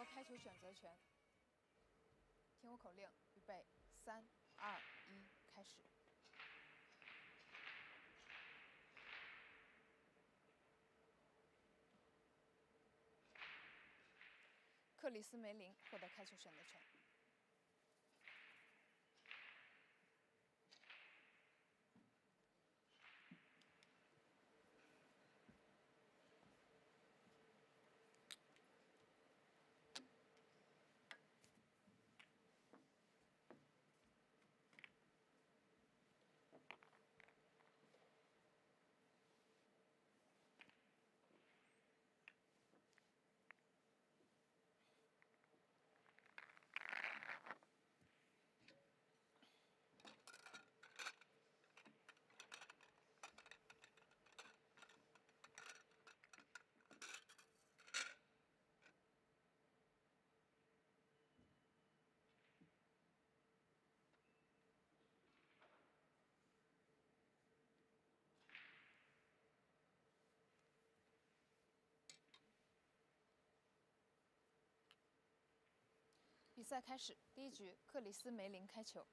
夺开球选择权。听我口令，预备，3、2、1，开始。克里斯梅林获得开球选择权。比赛开始，第一局，克里斯梅林开球。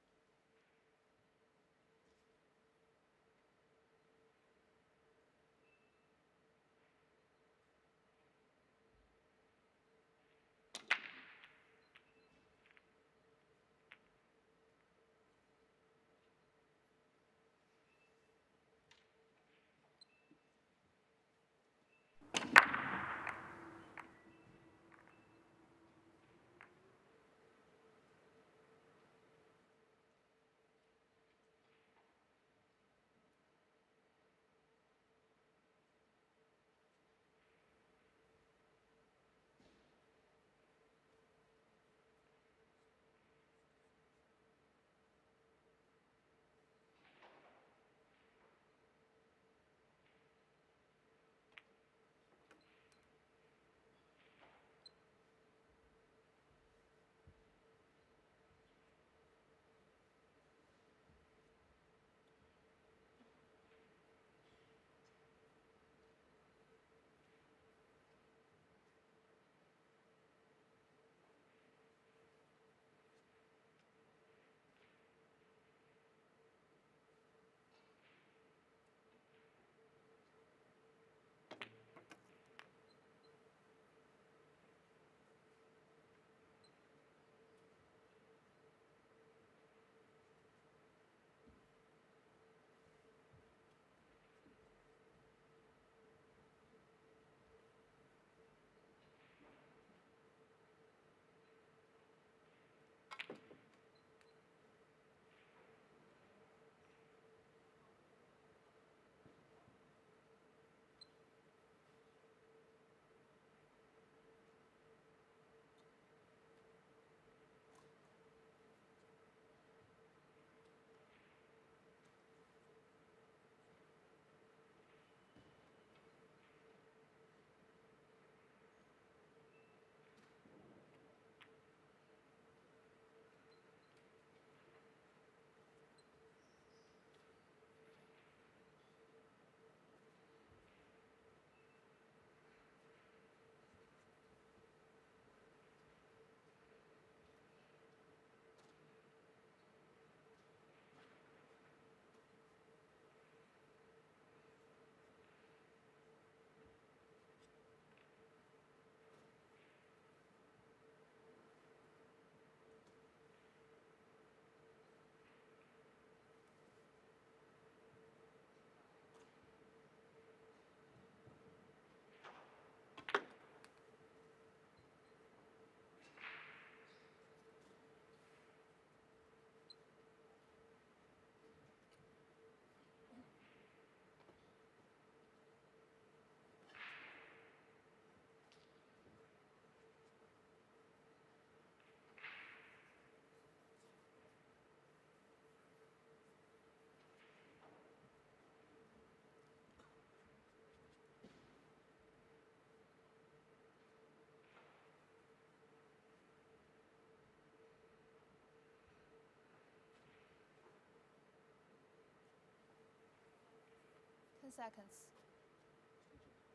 10 seconds.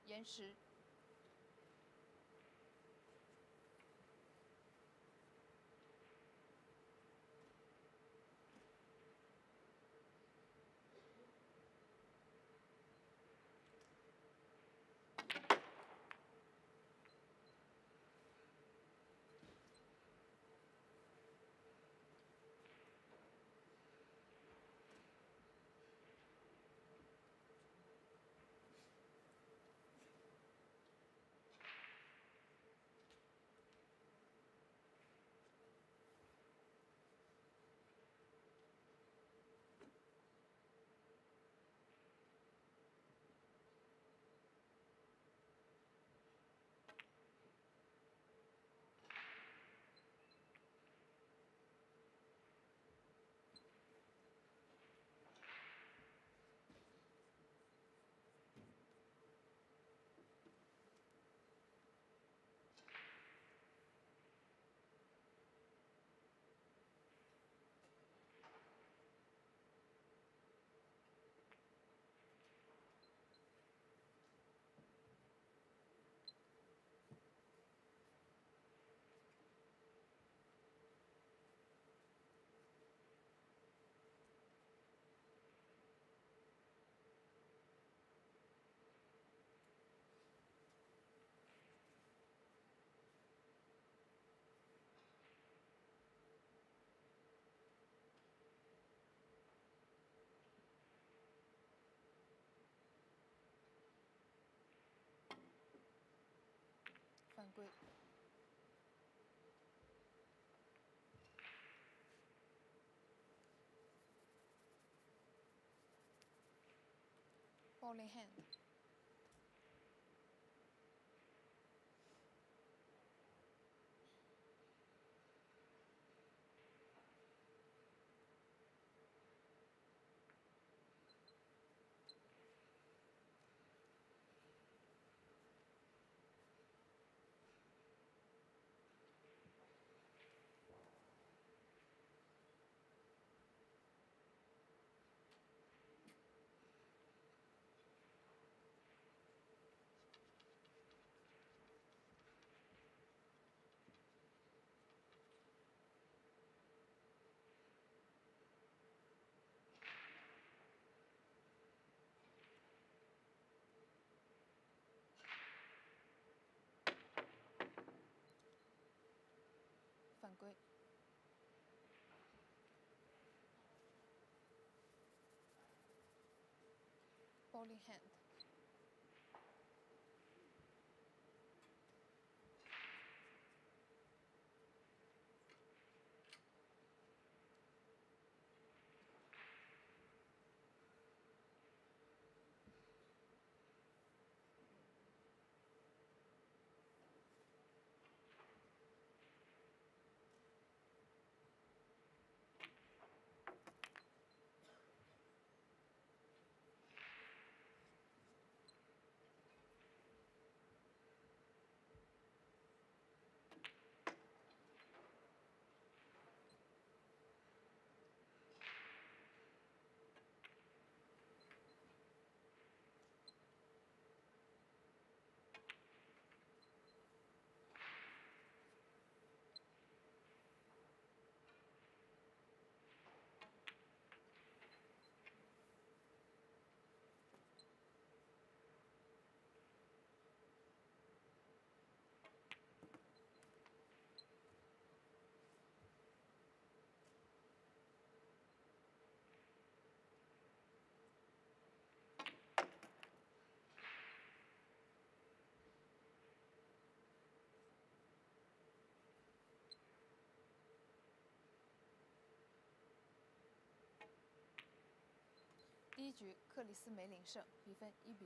延时。规。Bowling hand.犯规。Bowling hand.第一局，克里斯没领胜，比分1-0。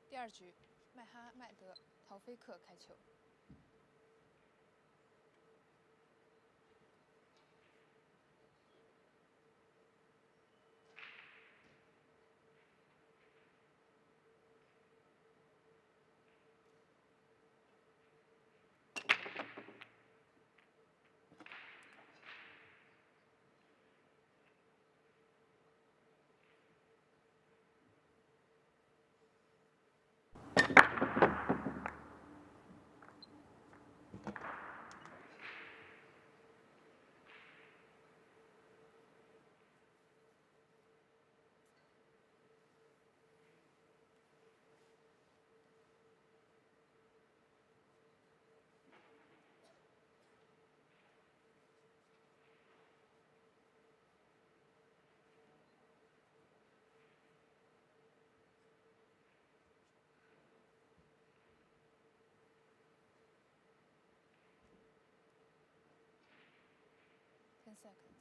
第二局，麦哈迈德·陶菲克开球。10 seconds.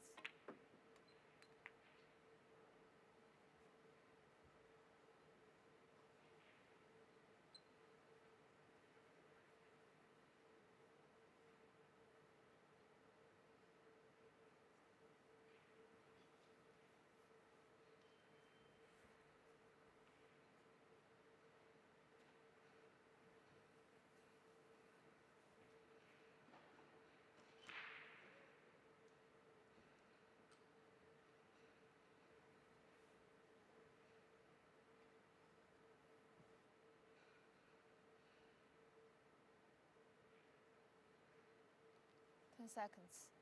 10 seconds.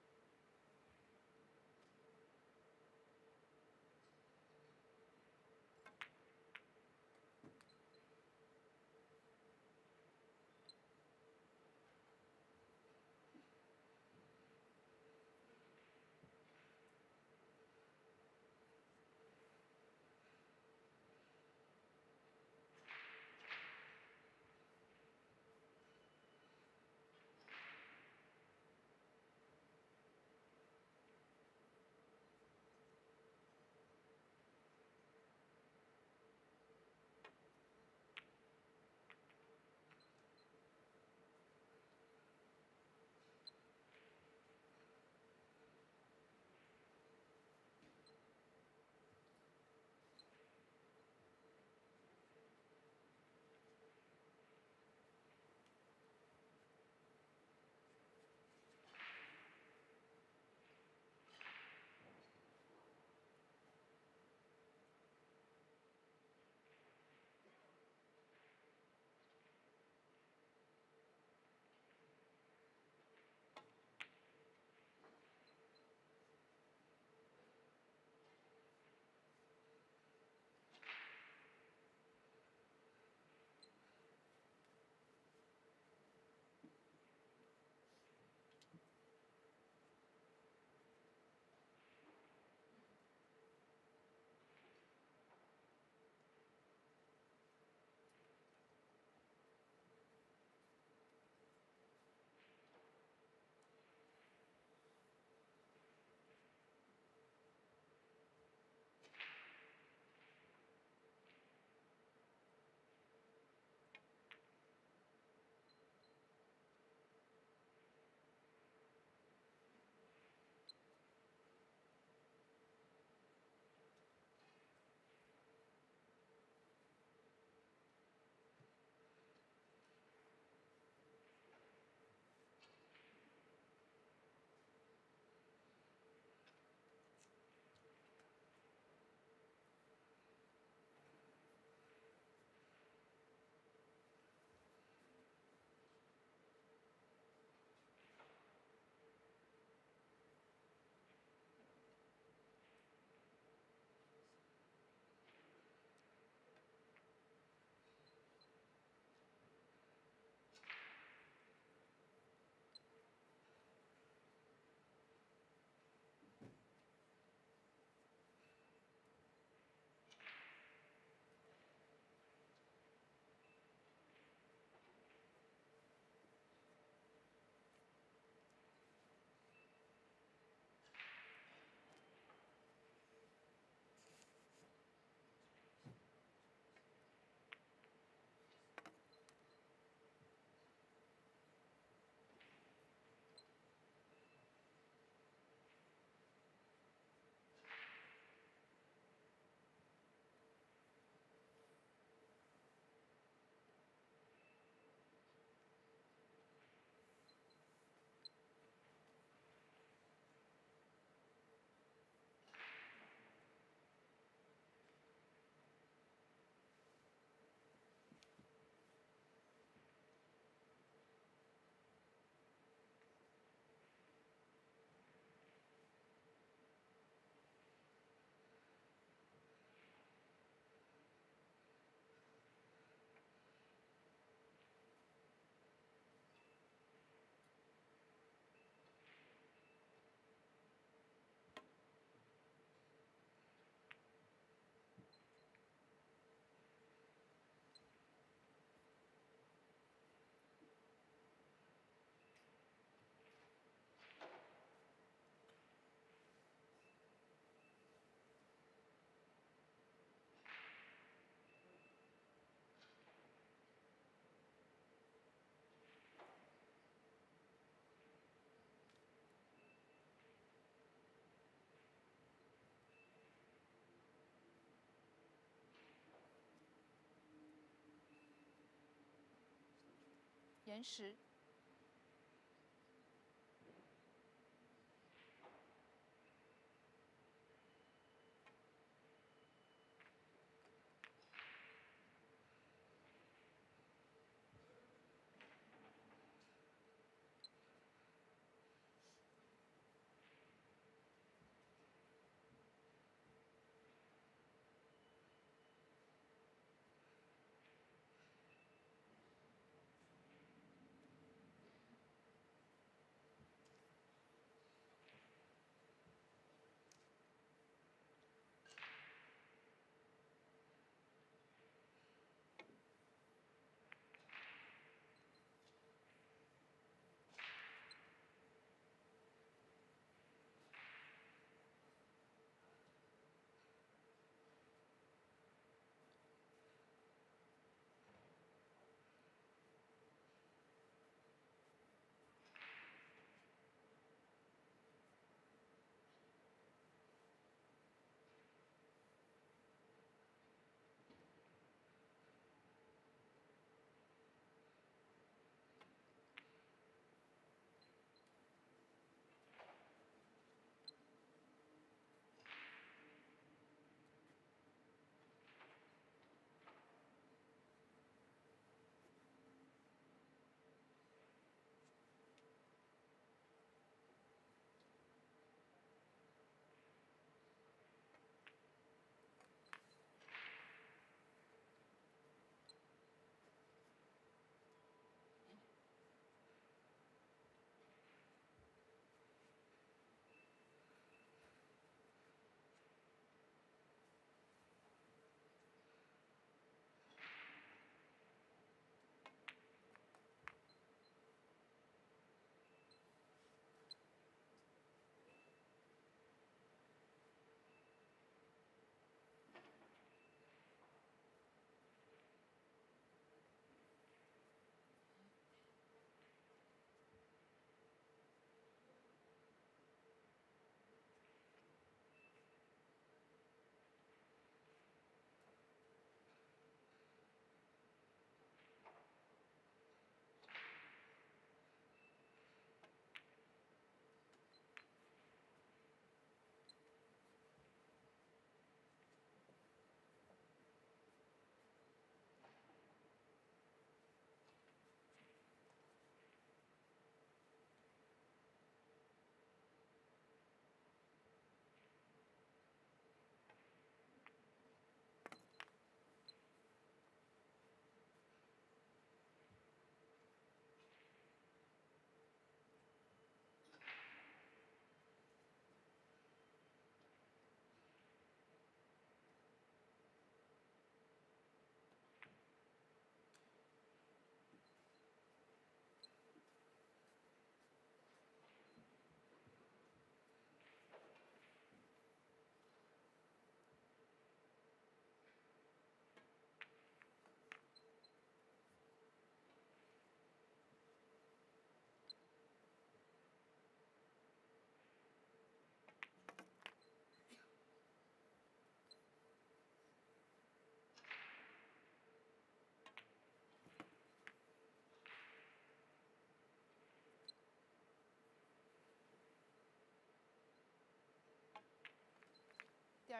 延时。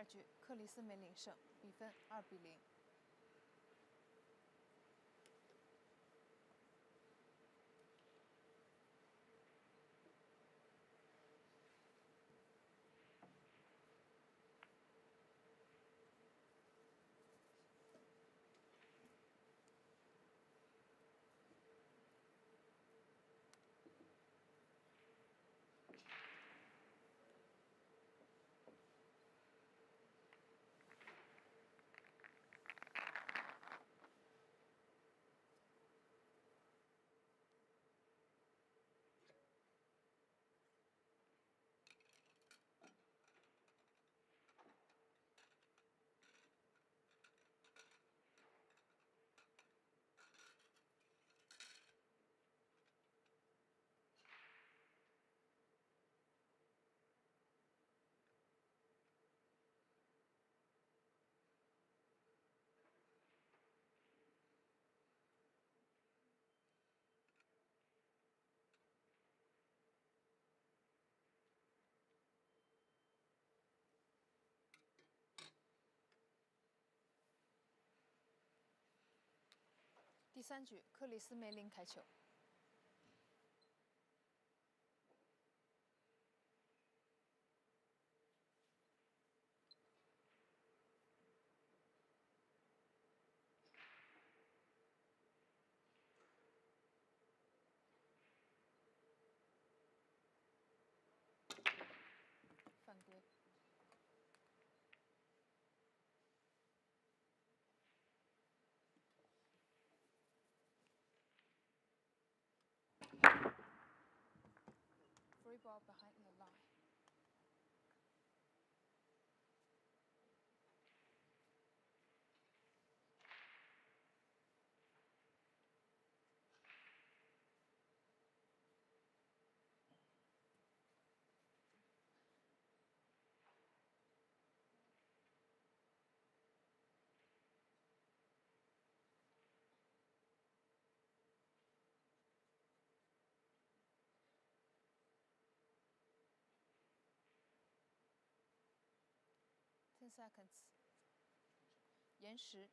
2局克里斯梅领胜，比分2-0。第3局克里斯梅林开球。犯规。Free ball behind the line. Ten seconds. 延时。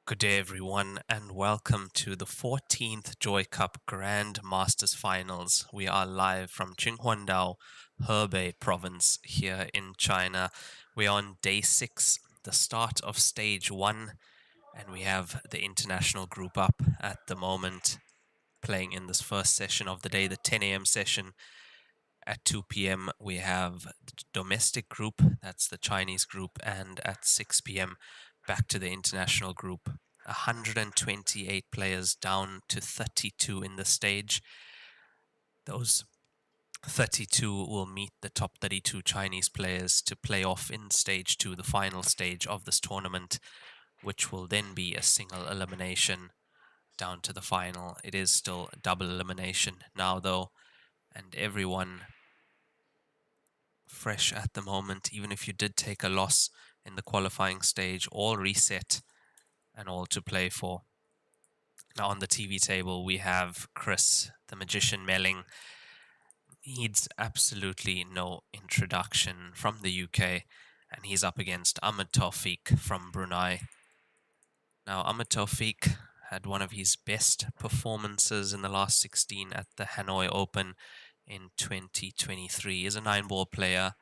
Good day, everyone, and welcome to the 14th Joy Cup Grand Masters Finals. We are live from Qinhuangdao, Hebei province here in China. We are on day 6, the start of stage 1, and we have the international group up at the moment, playing in this first session of the day, the 10 a.m. session. At 2 p.m. we have the domestic group, that's the Chinese group, and at 6 p.m. back to the international group. 128 players down to 32 in the stage. Those 32 will meet the top 32 Chinese players to play off in stage 2, the final stage of this tournament, which will then be a single elimination down to the final. It is still a double elimination now, though, and everyone fresh at the moment. Even if you did take a loss in the qualifying stage, all reset and all to play for. Now on the TV table we have Chris, the Magician Melling. Needs absolutely no introduction, from the UK, and he's up against Ahmed Tawfiq from Brunei. Now Ahmed Tawfiq had one of his best performances in the last 16 at the Hanoi Open in 2023. He's a 9-ball player.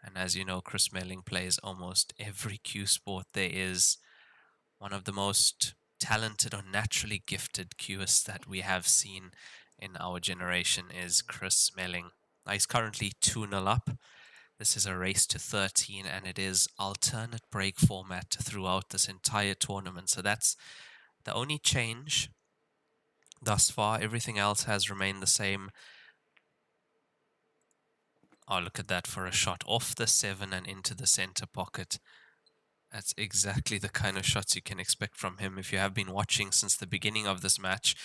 And as you know, Chris Melling plays almost every cue sport there is. One of the most talented or naturally gifted cueists that we have seen in our generation is Chris Melling. Now he's currently 2-0 up. This is a race to 13, and it is alternate break format throughout this entire tournament. So that's the only change thus far. Everything else has remained the same. Oh, look at that for a shot off the 7 and into the center pocket. That's exactly the kind of shots you can expect from him. If you have been watching since the beginning of this match,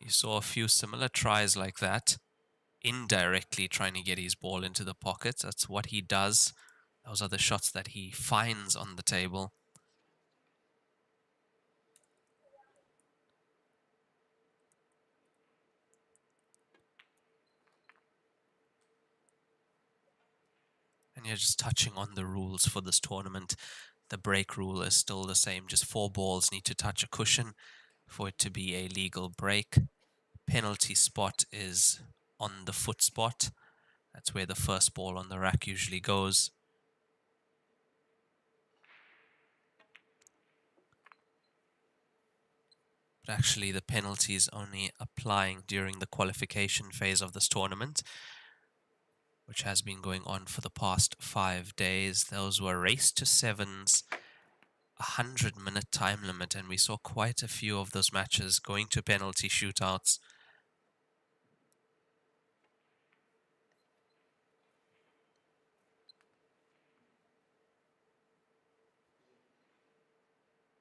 you saw a few similar tries like that, indirectly trying to get his ball into the pockets. That's what he does. Those are the shots that he finds on the table. And you're just touching on the rules for this tournament. The break rule is still the same. Just 4 balls need to touch a cushion for it to be a legal break. Penalty spot is on the foot spot. That's where the first ball on the rack usually goes. But actually the penalty is only applying during the qualification phase of this tournament, which has been going on for the past 5 days. Those were race to 7s, 100-minute time limit, and we saw quite a few of those matches going to penalty shootouts.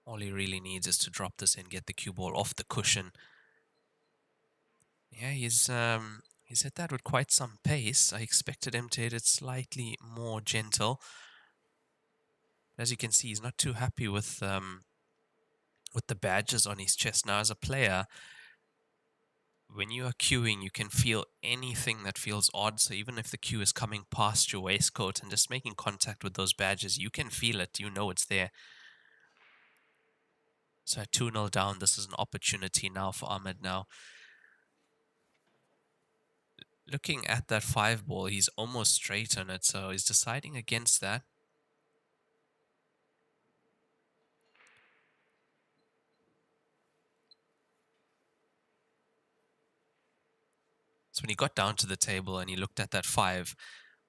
All he really needs is to drop this and get the cue ball off the cushion. Yeah, he's hit that with quite some pace. I expected him to hit it slightly more gentle. As you can see, he's not too happy with the badges on his chest. Now, as a player, when you are cueing, you can feel anything that feels odd. So even if the cue is coming past your waistcoat and just making contact with those badges, you can feel it. You know it's there. So at 2-0 down, this is an opportunity now for Ahmed now. Looking at that 5 ball, he's almost straight on it. So he's deciding against that. So when he got down to the table and he looked at that 5,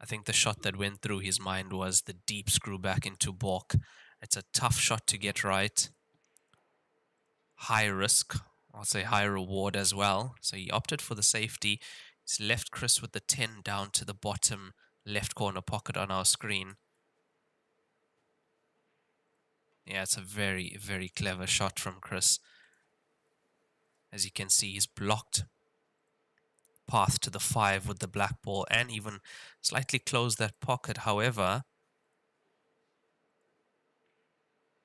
I think the shot that went through his mind was the deep screw back into balk. It's a tough shot to get right. High risk, I'll say high reward as well. So he opted for the safety. He's left Chris with the 10 down to the bottom left corner pocket on our screen. Yeah, it's a very, very clever shot from Chris. As you can see, he's blocked path to the 5 with the black ball and even slightly closed that pocket. However,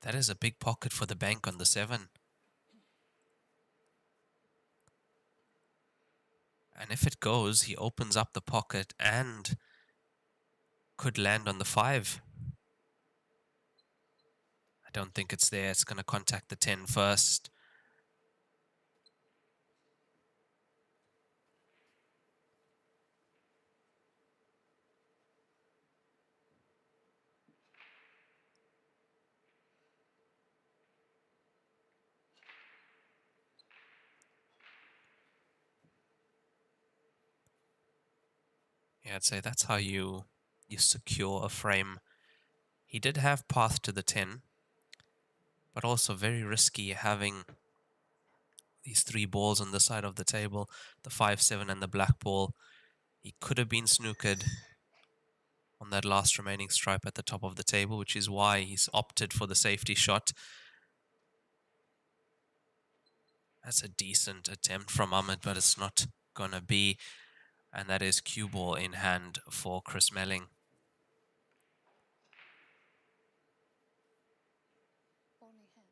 that is a big pocket for the bank on the 7. And if it goes, he opens up the pocket and could land on the 5. A don't think it's there. It's going to contact the 10 first. Yeah, I'd say that's how you secure a frame. He did have path to the 10, but also very risky having these 3 balls on the side of the table, the 5-7 and the black ball. He could have been snookered on that last remaining stripe at the top of the table, which is why he's opted for the safety shot. That's a decent attempt from Ahmed, but it's not gonna be. And that is cue ball in hand for Chris Melling. Only hand.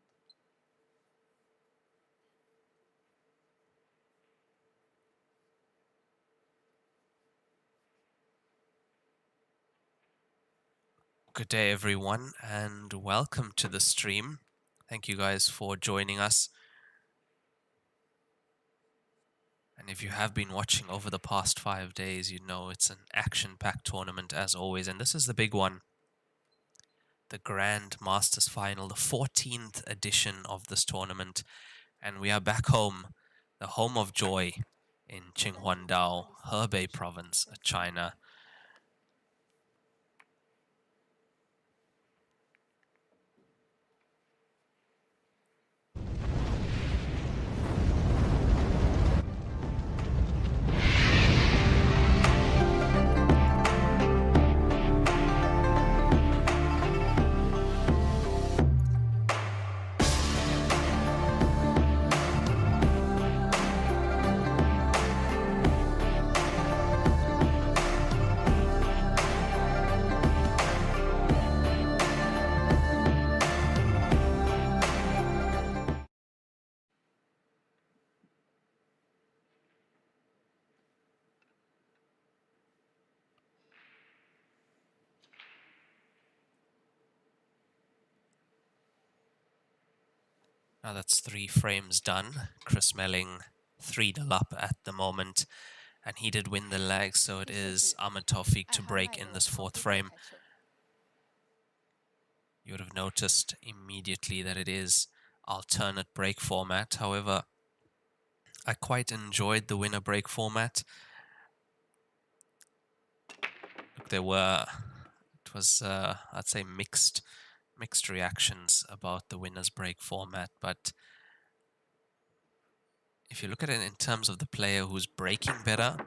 Good day, everyone, and welcome to the stream. Thank you guys for joining us. And if you have been watching over the past 5 days, you know it's an action-packed tournament as always. And this is the big one, the Grand Masters Final, the 14th edition of this tournament. And we are back home, the home of joy in Qinhuangdao, Hebei province, China. Now that's 3 frames done. Chris Melling 3-0 up at the moment. And he did win the leg, so it is Ahmed Taufik to break in this 4th frame. You would have noticed immediately that it is alternate break format. However, I quite enjoyed the winner break format. There were, it was, I'd say mixed reactions about the winner's break format, but if you look at it in terms of the player who's breaking better,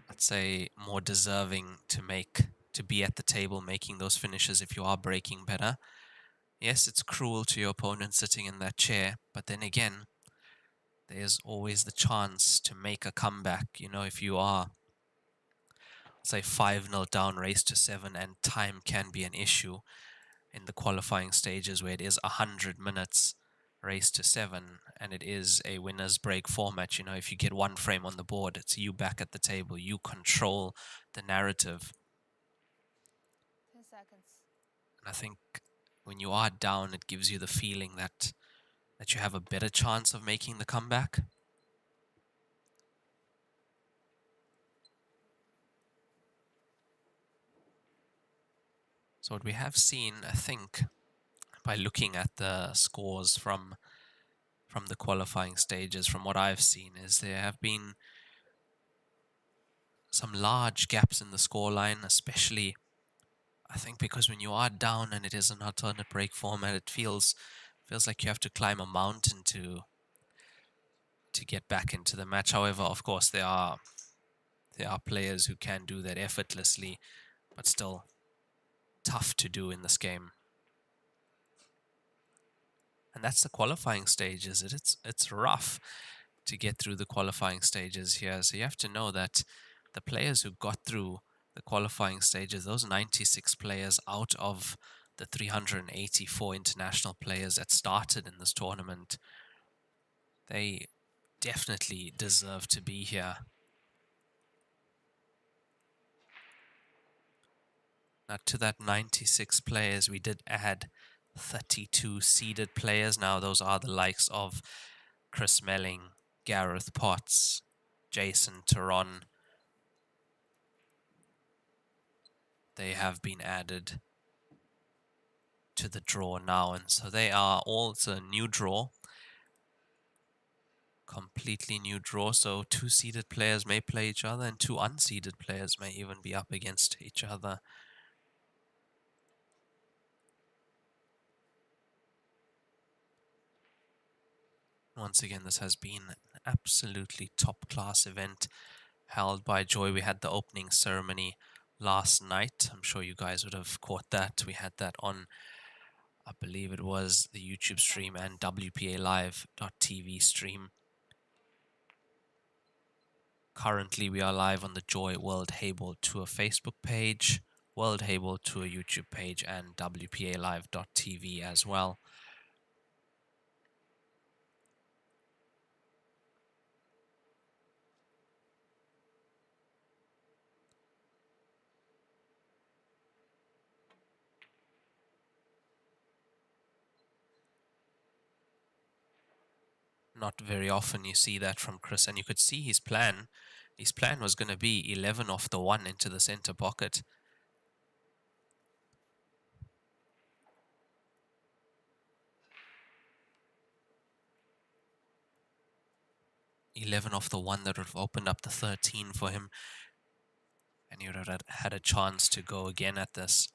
I'd say more deserving to be at the table making those finishes if you are breaking better. Yes, it's cruel to your opponent sitting in that chair, but then again, there's always the chance to make a comeback. You know, if you are, say, 5-0 down, race to 7, and time can be an issue in the qualifying stages where it is 100 minutes, race to 7, and it is a winner's break format. You know, if you get 1 frame on the board, it's you back at the table. You control the narrative. 10 seconds. And I think when you are down, it gives you the feeling that you have a better chance of making the comeback. So what we have seen, I think, by looking at the scores from the qualifying stages, from what I've seen, is there have been some large gaps in the scoreline, especially, I think, because when you are down and it is an alternate break format, it feels like you have to climb a mountain to get back into the match. However, of course, there are players who can do that effortlessly, but still tough to do in this game. And that's the qualifying stages. It's rough to get through the qualifying stages here. So you have to know that the players who got through the qualifying stages, those 96 players out of the 384 international players that started in this tournament, they definitely deserve to be here. Now, to that 96 players, we did add 32 seeded players. Now those are the likes of Chris Melling, Gareth Potts, Jason Teron. They have been added to the draw now, and so they are all, it's a new draw, completely new draw. So 2 seeded players may play each other, and 2 unseeded players may even be up against each other. Once again, this has been an absolutely top-class event held by Joy. We had the opening ceremony last night. I'm sure you guys would have caught that. We had that on, I believe it was the YouTube stream and WPALive.tv stream. Currently, we are live on the Joy World Heyball Tour Facebook page, World Heyball Tour YouTube page, and WPALive.tv as well. Not very often you see that from Chris, and you could see his plan. His plan was going to be 11 off the 1 into the center pocket. $11 off the 1 that would have opened up the 13 for him, and he would have had a chance to go again at this.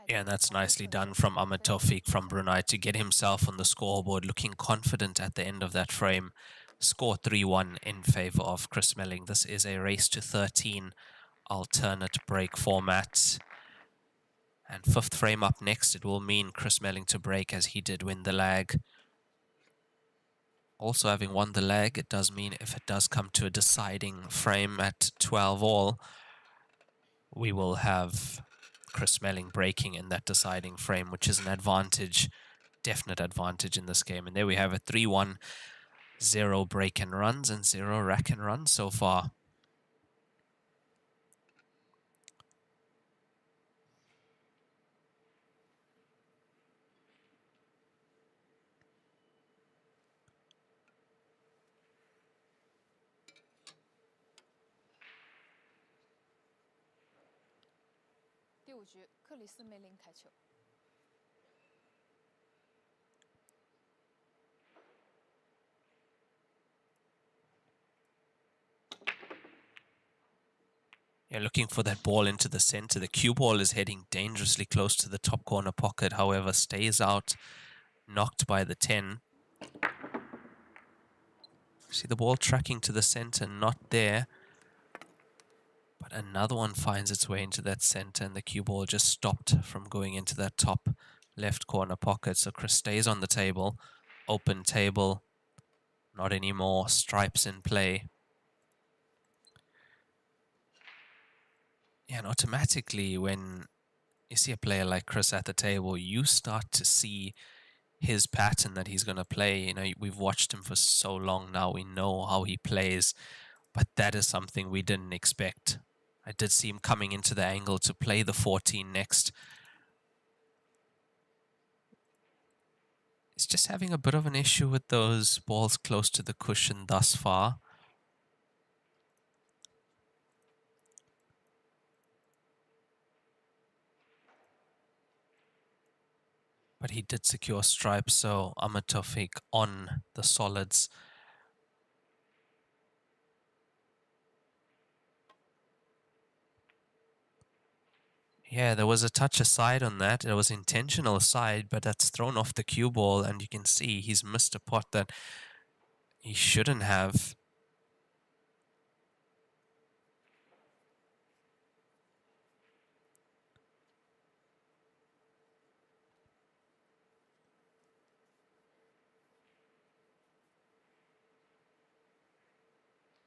Yeah, and that's nicely done from Ahmed Tawfiq from Brunei to get himself on the scoreboard, looking confident at the end of that frame. Score 3-1 in favor of Chris Melling. This is a race to 13 alternate break format. And 5th frame up next, it will mean Chris Melling to break as he did win the lag. Also, having won the lag, it does mean if it does come to a deciding frame at 12 all, we will have Chris Melling breaking in that deciding frame, which is an advantage, definite advantage in this game. And there we have it, 3-1, 0 break and runs and 0 rack and runs so far. 第5局，克里斯梅林开球。Yeah, looking for that ball into the center. The cue ball is heading dangerously close to the top corner pocket, however, stays out, knocked by the 10. See the ball tracking to the center, not there. But another one finds its way into that center, and the cue ball just stopped from going into that top left corner pocket. So Chris stays on the table, open table, not anymore, stripes in play. Yeah, and automatically when you see a player like Chris at the table, you start to see his pattern that he's going to play. You know, we've watched him for so long now. We know how he plays, but that is something we didn't expect. I did see him coming into the angle to play the 14 next. He's just having a bit of an issue with those balls close to the cushion thus far. But he did secure stripes, so Ahmed Tawfiq on the solids. Yeah, there was a touch aside on that. It was intentional aside, but that's thrown off the cue ball, and you can see he's missed a pot that he shouldn't have.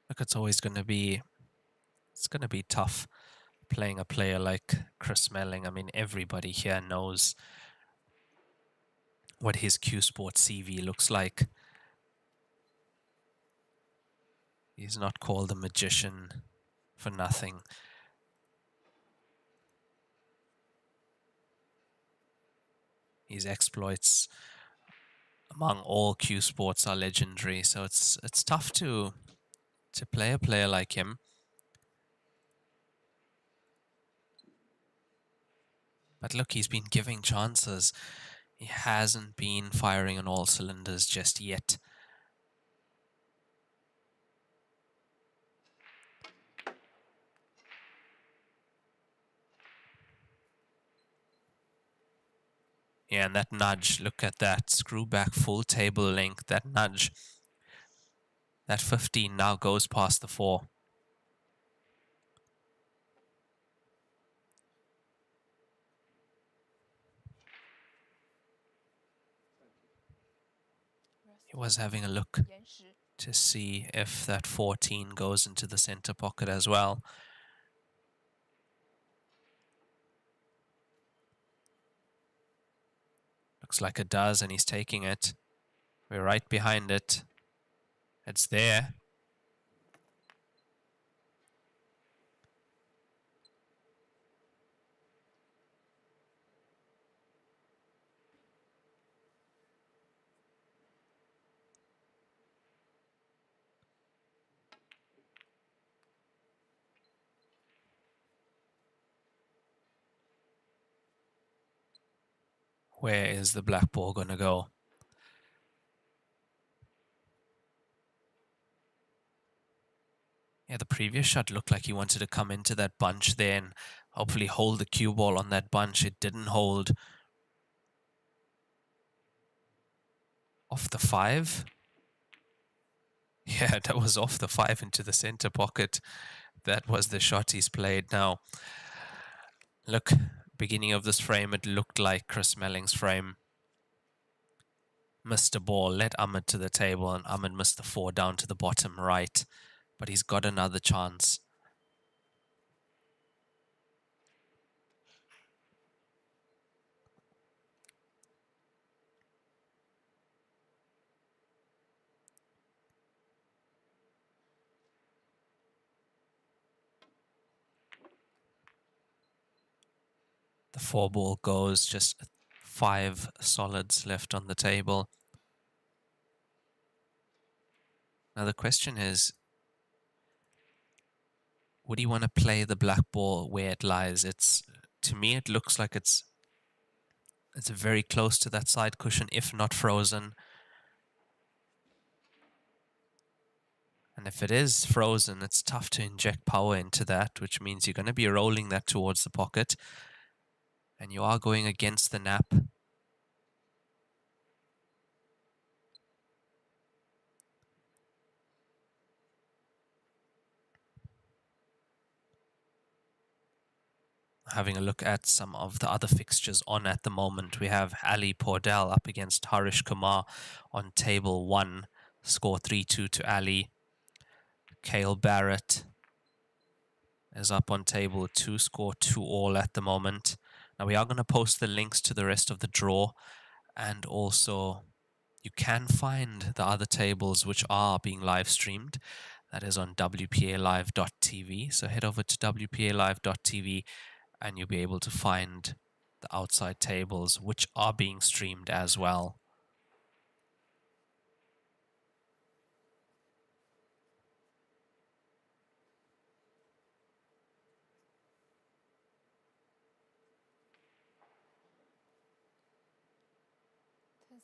Look, it's always going to be tough playing a player like Chris Melling. I mean, everybody here knows what his Q Sport CV looks like. He's not called a magician for nothing. His exploits among all Q Sports are legendary, so it's tough to play a player like him. But look, he's been giving chances. He hasn't been firing on all cylinders just yet. Yeah, and that nudge, look at that. Screw back full table length, that nudge. That 15 now goes past the 4. He was having a look to see if that 14 goes into the center pocket as well. Looks like it does, and he's taking it. We're right behind it. It's there. Where is the black ball going to go? Yeah, the previous shot looked like he wanted to come into that bunch there and hopefully hold the cue ball on that bunch. It didn't hold. Off the 5? Yeah, that was off the 5 into the center pocket. That was the shot he's played now. Look, beginning of this frame, it looked like Chris Melling's frame. Missed a ball, led Ahmed to the table, and Ahmed missed the 4 down to the bottom right. But he's got another chance. The 4 ball goes, just 5 solids left on the table. Now the question is, would he want to play the black ball where it lies? It's to me, it looks like it's very close to that side cushion, if not frozen. And if it is frozen, it's tough to inject power into that, which means you're going to be rolling that towards the pocket. And you are going against the nap. Having a look at some of the other fixtures on at the moment, we have Ali Pordell up against Harish Kumar on table 1. Score 3-2 to Ali. Cale Barrett is up on table 2, score 2-all at the moment. Now we are going to post the links to the rest of the draw, and also you can find the other tables which are being live streamed. That is on wpalive.tv. So head over to wpalive.tv and you'll be able to find the outside tables which are being streamed as well.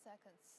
Seconds.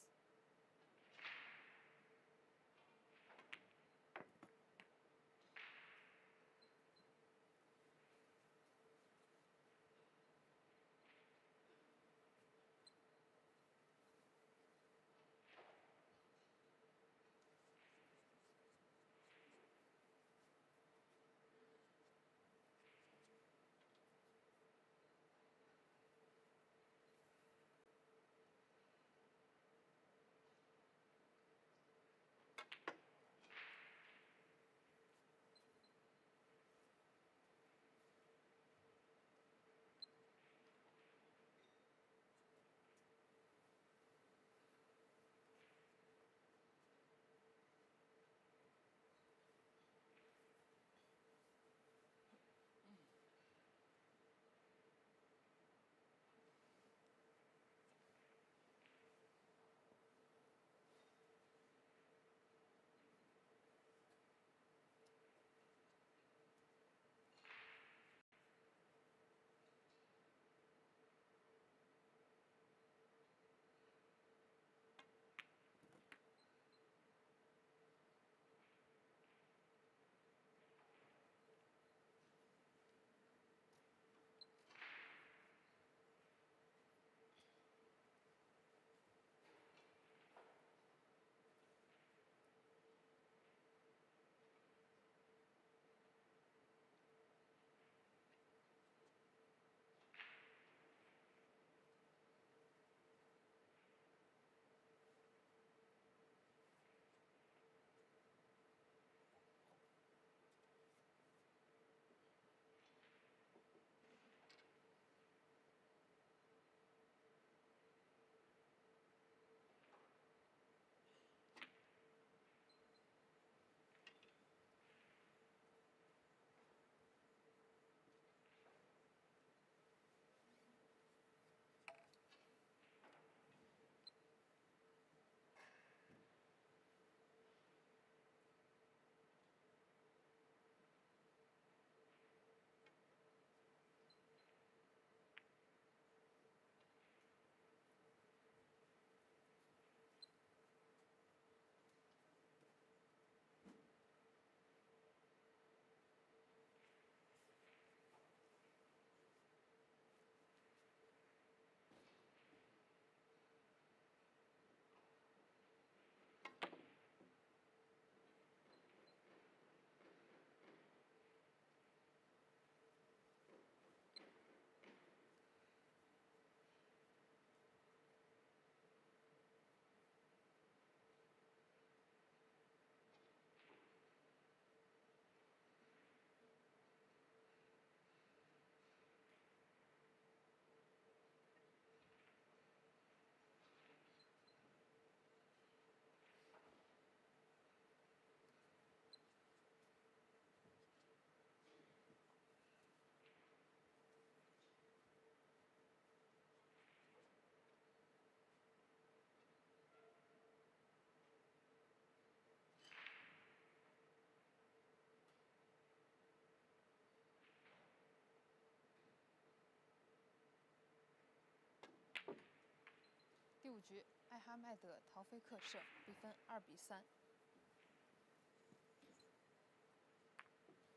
5局，艾哈迈德陶菲克胜，比分2比3。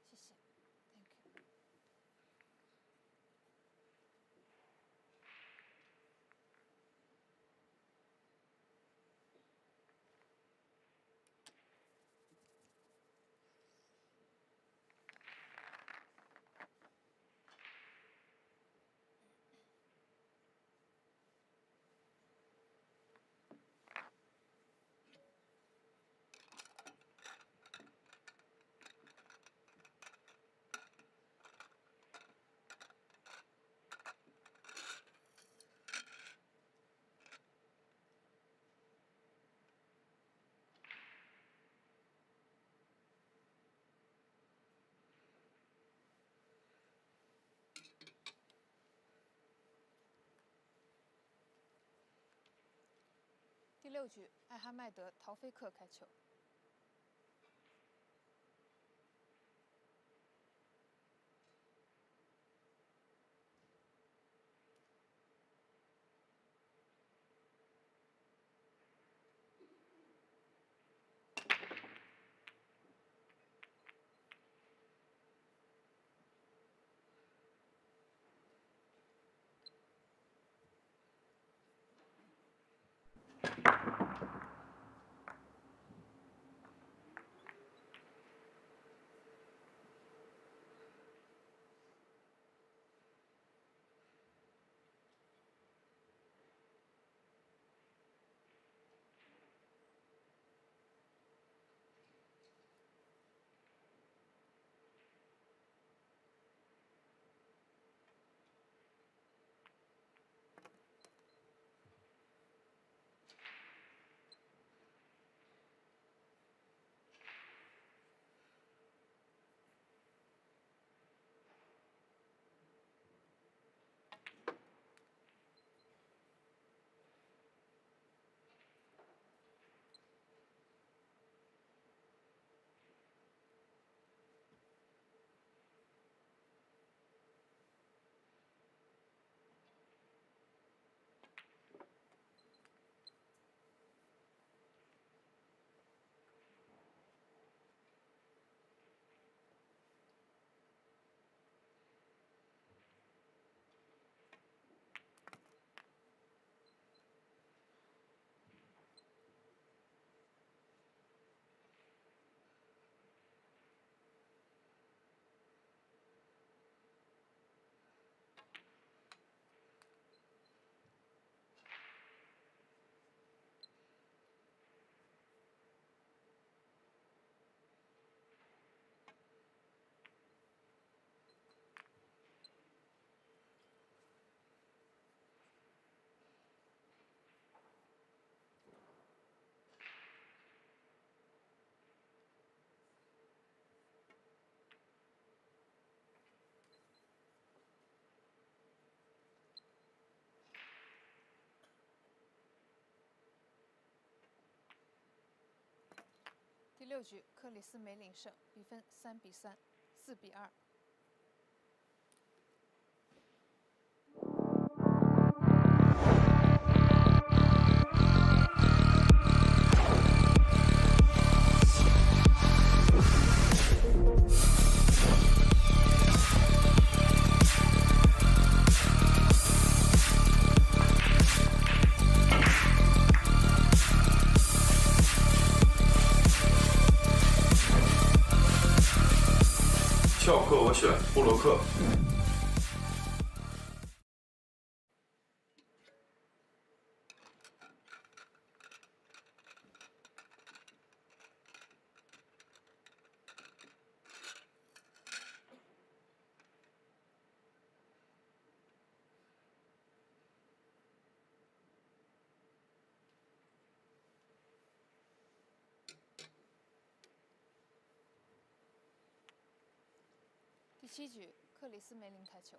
谢谢 ，Thank you。第6局，艾哈迈德陶菲克开球。第6局，克里斯梅领胜，比分3比3、4比2。翘课我选布洛克。第7局，克里斯梅林开球。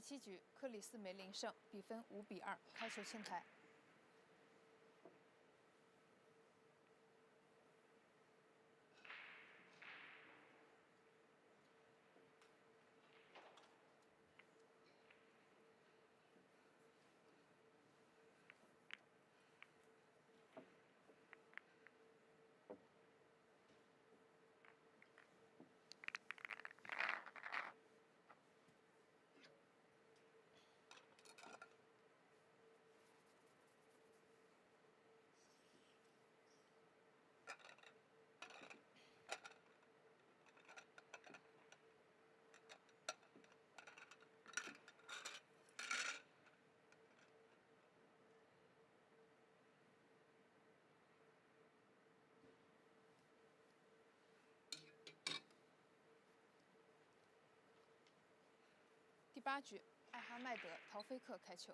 7局，克里斯梅0胜，比分5比2，开球清台。第8局，艾哈迈德·陶菲克开球。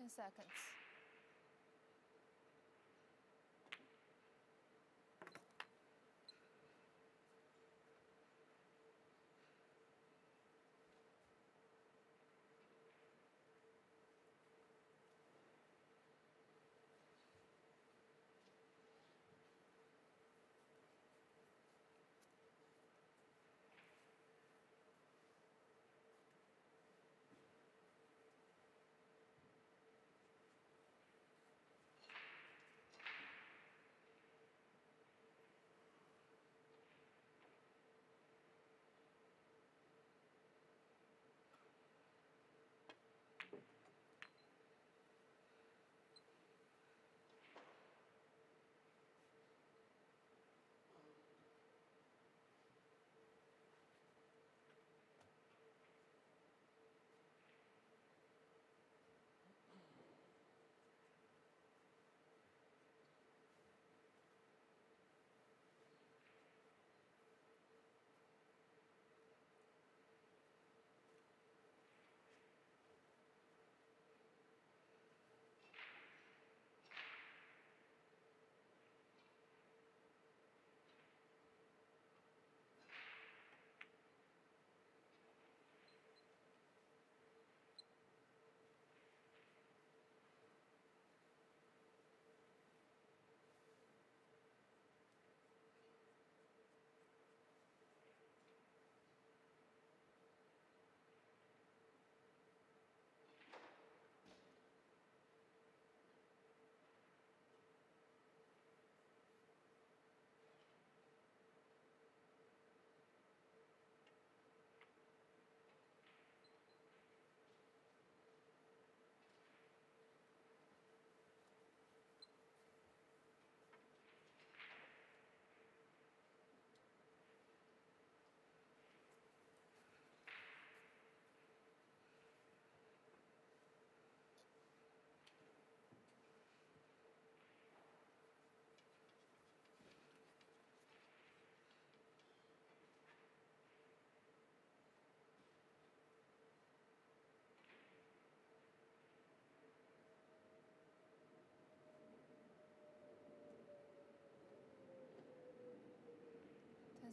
10 seconds.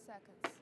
Seconds.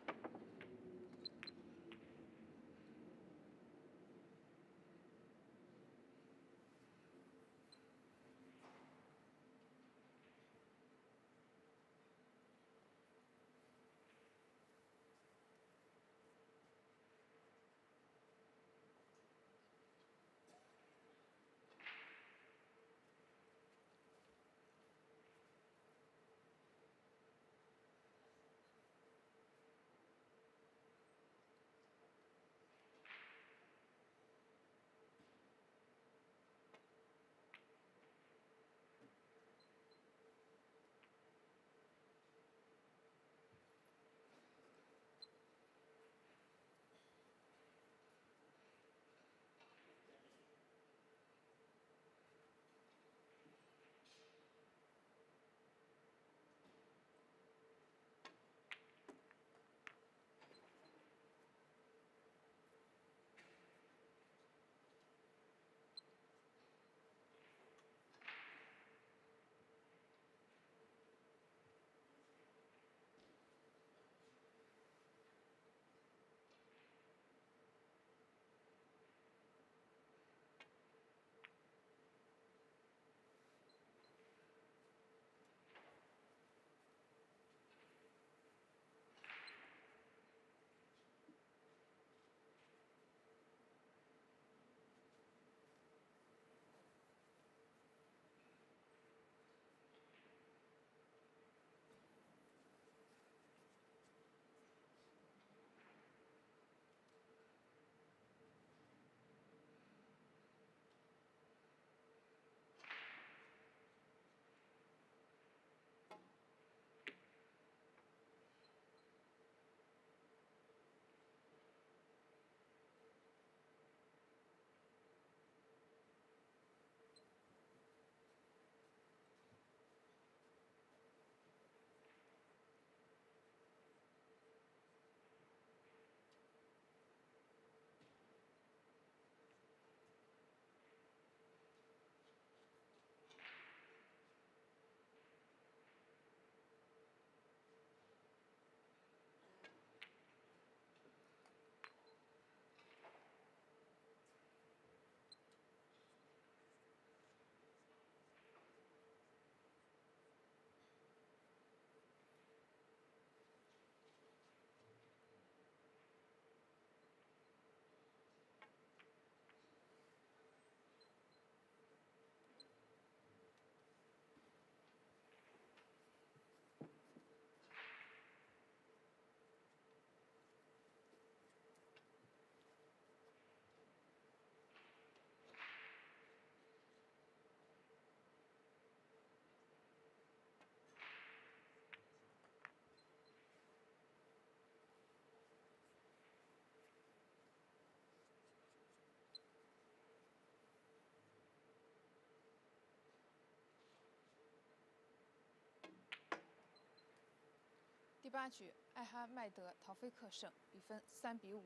8局，艾哈迈德陶菲克胜，比分3-5。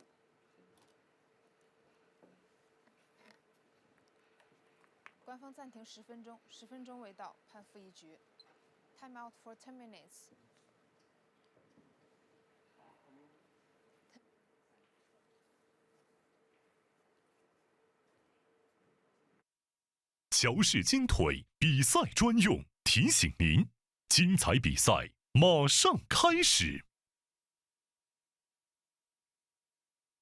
官方暂停10分钟，10分钟未到，判负1局。Timeout for 10 minutes。乔氏金腿比赛专用，提醒您，精彩比赛马上开始。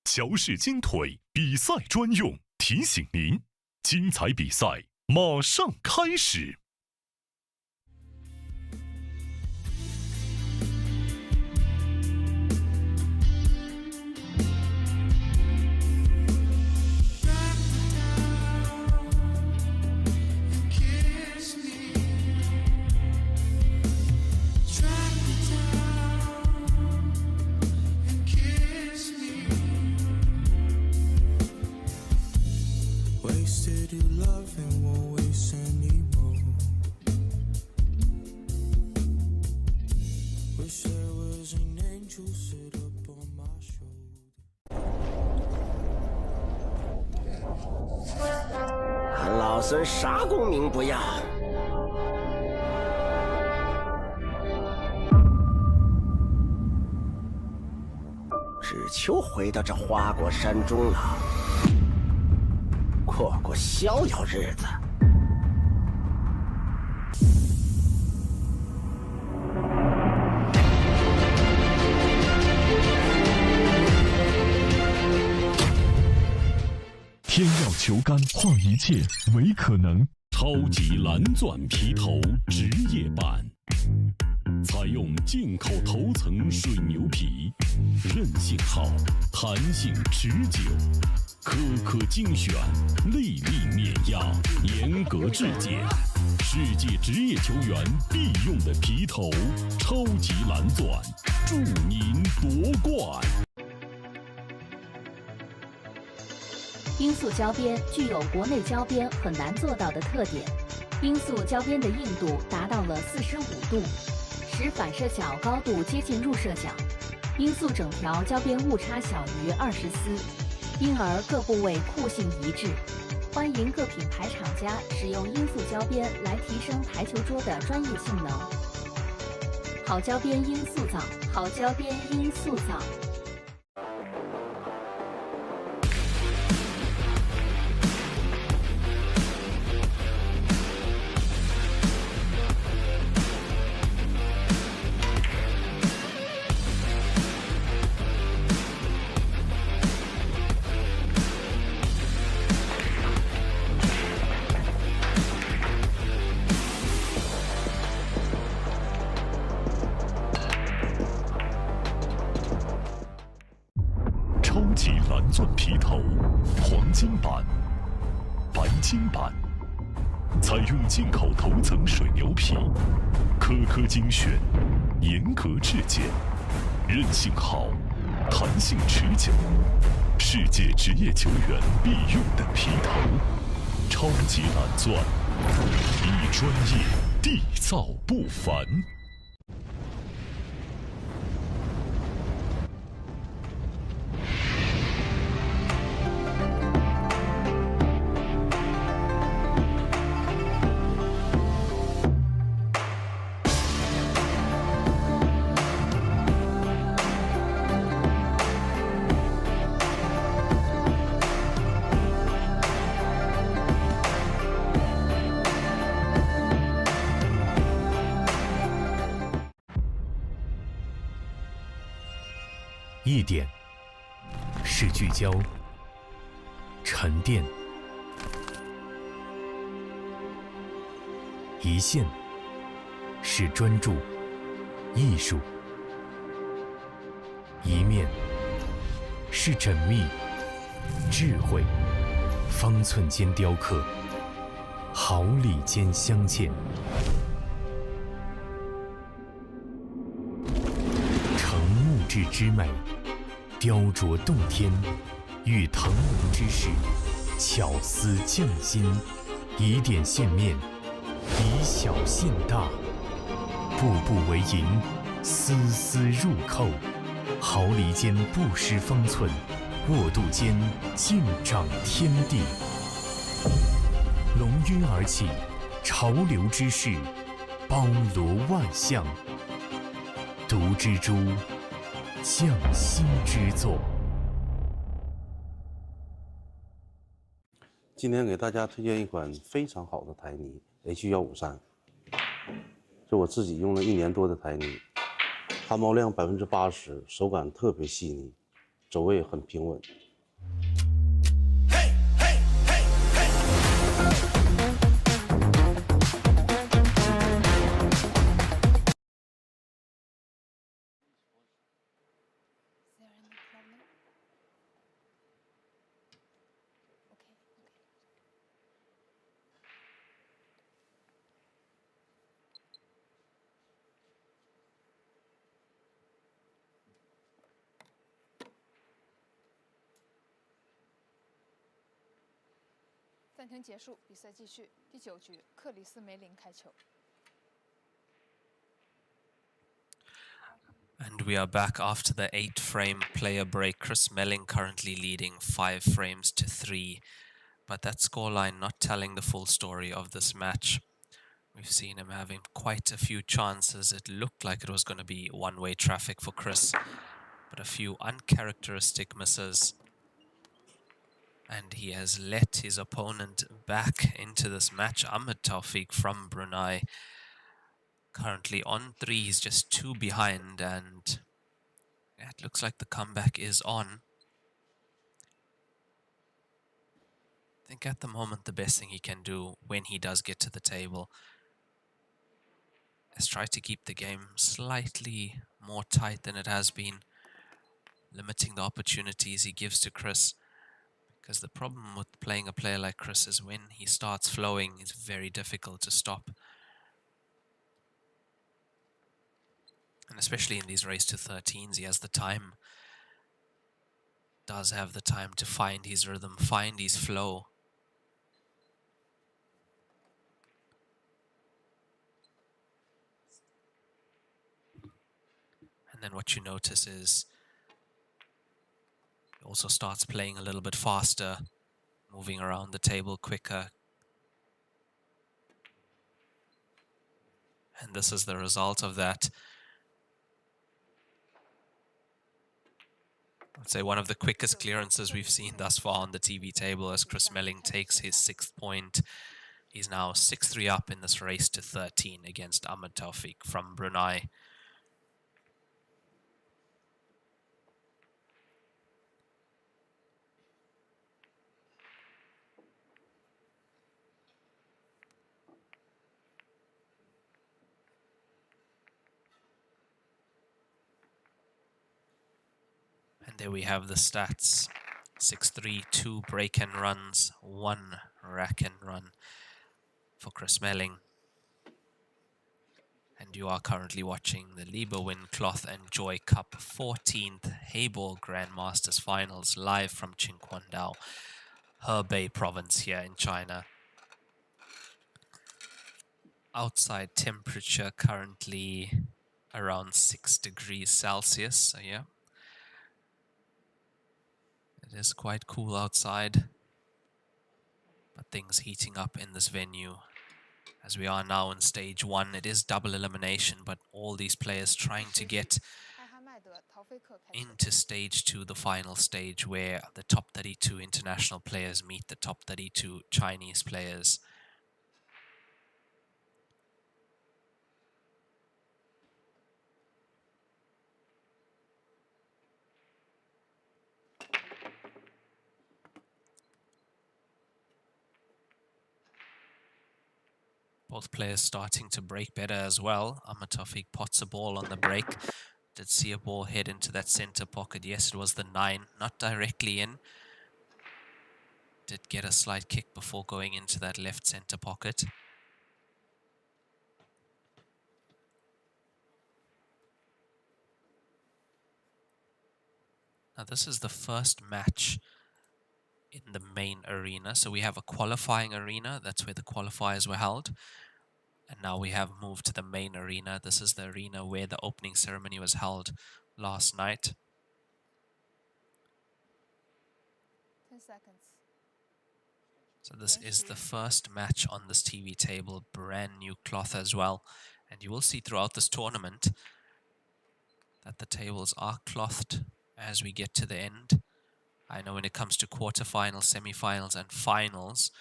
乔氏金腿比赛专用，提醒您，精彩比赛马上开始。俺老孙啥功名不要，只求回到这花果山中了，过过逍遥日子。天要求干，化一切为可能。超级蓝钻皮头职业版，采用进口头层水牛皮，韧性好，弹性持久，颗颗精选，粒粒碾压，严格质检，世界职业球员必用的皮头，超级蓝钻，祝您夺冠。罂粟胶边具有国内胶边很难做到的特点，罂粟胶边的硬度达到了45度，使反射角高度接近入射角。罂粟整条胶边误差小于20丝，因而各部位酷性一致。欢迎各品牌厂家使用罂粟胶边来提升台球桌的专业性能。好胶边罂粟皂，好胶边罂粟皂。蓝钻皮头，黄金版、白金版，采用进口头层水牛皮，颗颗精选，严格质检，韧性好，弹性持久，世界职业球员必用的皮头，超级蓝钻，以专业缔造不凡。一点是聚焦、沉淀；一线是专注、艺术；一面是缜密、智慧。方寸间雕刻，毫厘间镶嵌。成木质之美，雕琢洞天，遇腾龙之势，巧思匠心，以点线面，以小线大，步步为营，丝丝入扣，毫厘间不失方寸，握度间尽长天地。龙跃而起，潮流之势，包罗万象。读蜘蛛，匠心之作。今天给大家推荐一款非常好的台泥 H153，是我自己用了1年多的台泥，汗毛量80%，手感特别细腻，走位很平稳。暂停结束，比赛继续。第9局，克里斯梅林开球。And we are back after the 8-frame player break. Chris Melling currently leading 5 frames to 3. But that scoreline not telling the full story of this match. We've seen him having quite a few chances. It looked like it was going to be one-way traffic for Chris, but a few uncharacteristic misses. And he has let his opponent back into this match. Ahmed Tawfiq from Brunei, currently on 3. He's just 2 behind, and it looks like the comeback is on. I think at the moment the best thing he can do when he does get to the table is try to keep the game slightly more tight than it has been, limiting the opportunities he gives to Chris. Because the problem with playing a player like Chris is when he starts flowing, it's very difficult to stop. And especially in these race to 13s, he has the time. Does have the time to find his rhythm, find his flow. And then what you notice is also starts playing a little bit faster, moving around the table quicker. And this is the result of that. I'd say one of the quickest clearances we've seen thus far on the TV table as Chris Melling takes his 6th point. He's now 6-3 up in this race to 13 against Ahmed Tawfiq from Brunei. And there we have the stats. 6-3, 2 break and runs, 1 rack and run for Chris Melling. And you are currently watching the Lieberwin Cloth and Joy Cup 14th Heyball Grandmasters Finals live from Qinhuangdao, Hebei province here in China. Outside temperature currently around 6 degrees Celsius, so yeah. It is quite cool outside, but things heating up in this venue. As we are now in stage 1, it is double elimination, but all these players trying to get into stage 2, the final stage, where the top 32 international players meet the top 32 Chinese players. Both players starting to break better as well. Ahmed Tawfiq pots a ball on the break. Did see a ball head into that center pocket. Yes, it was the 9, not directly in. Did get a slight kick before going into that left center pocket. Now this is the first match in the main arena. So we have a qualifying arena. That's where the qualifiers were held. And now we have moved to the main arena. This is the arena where the opening ceremony was held last night. 10 seconds. So this is the first match on this TV table, brand new cloth as well. And you will see throughout this tournament that the tables are clothed as we get to the end. I know when it comes to quarterfinals, semifinals, and finals,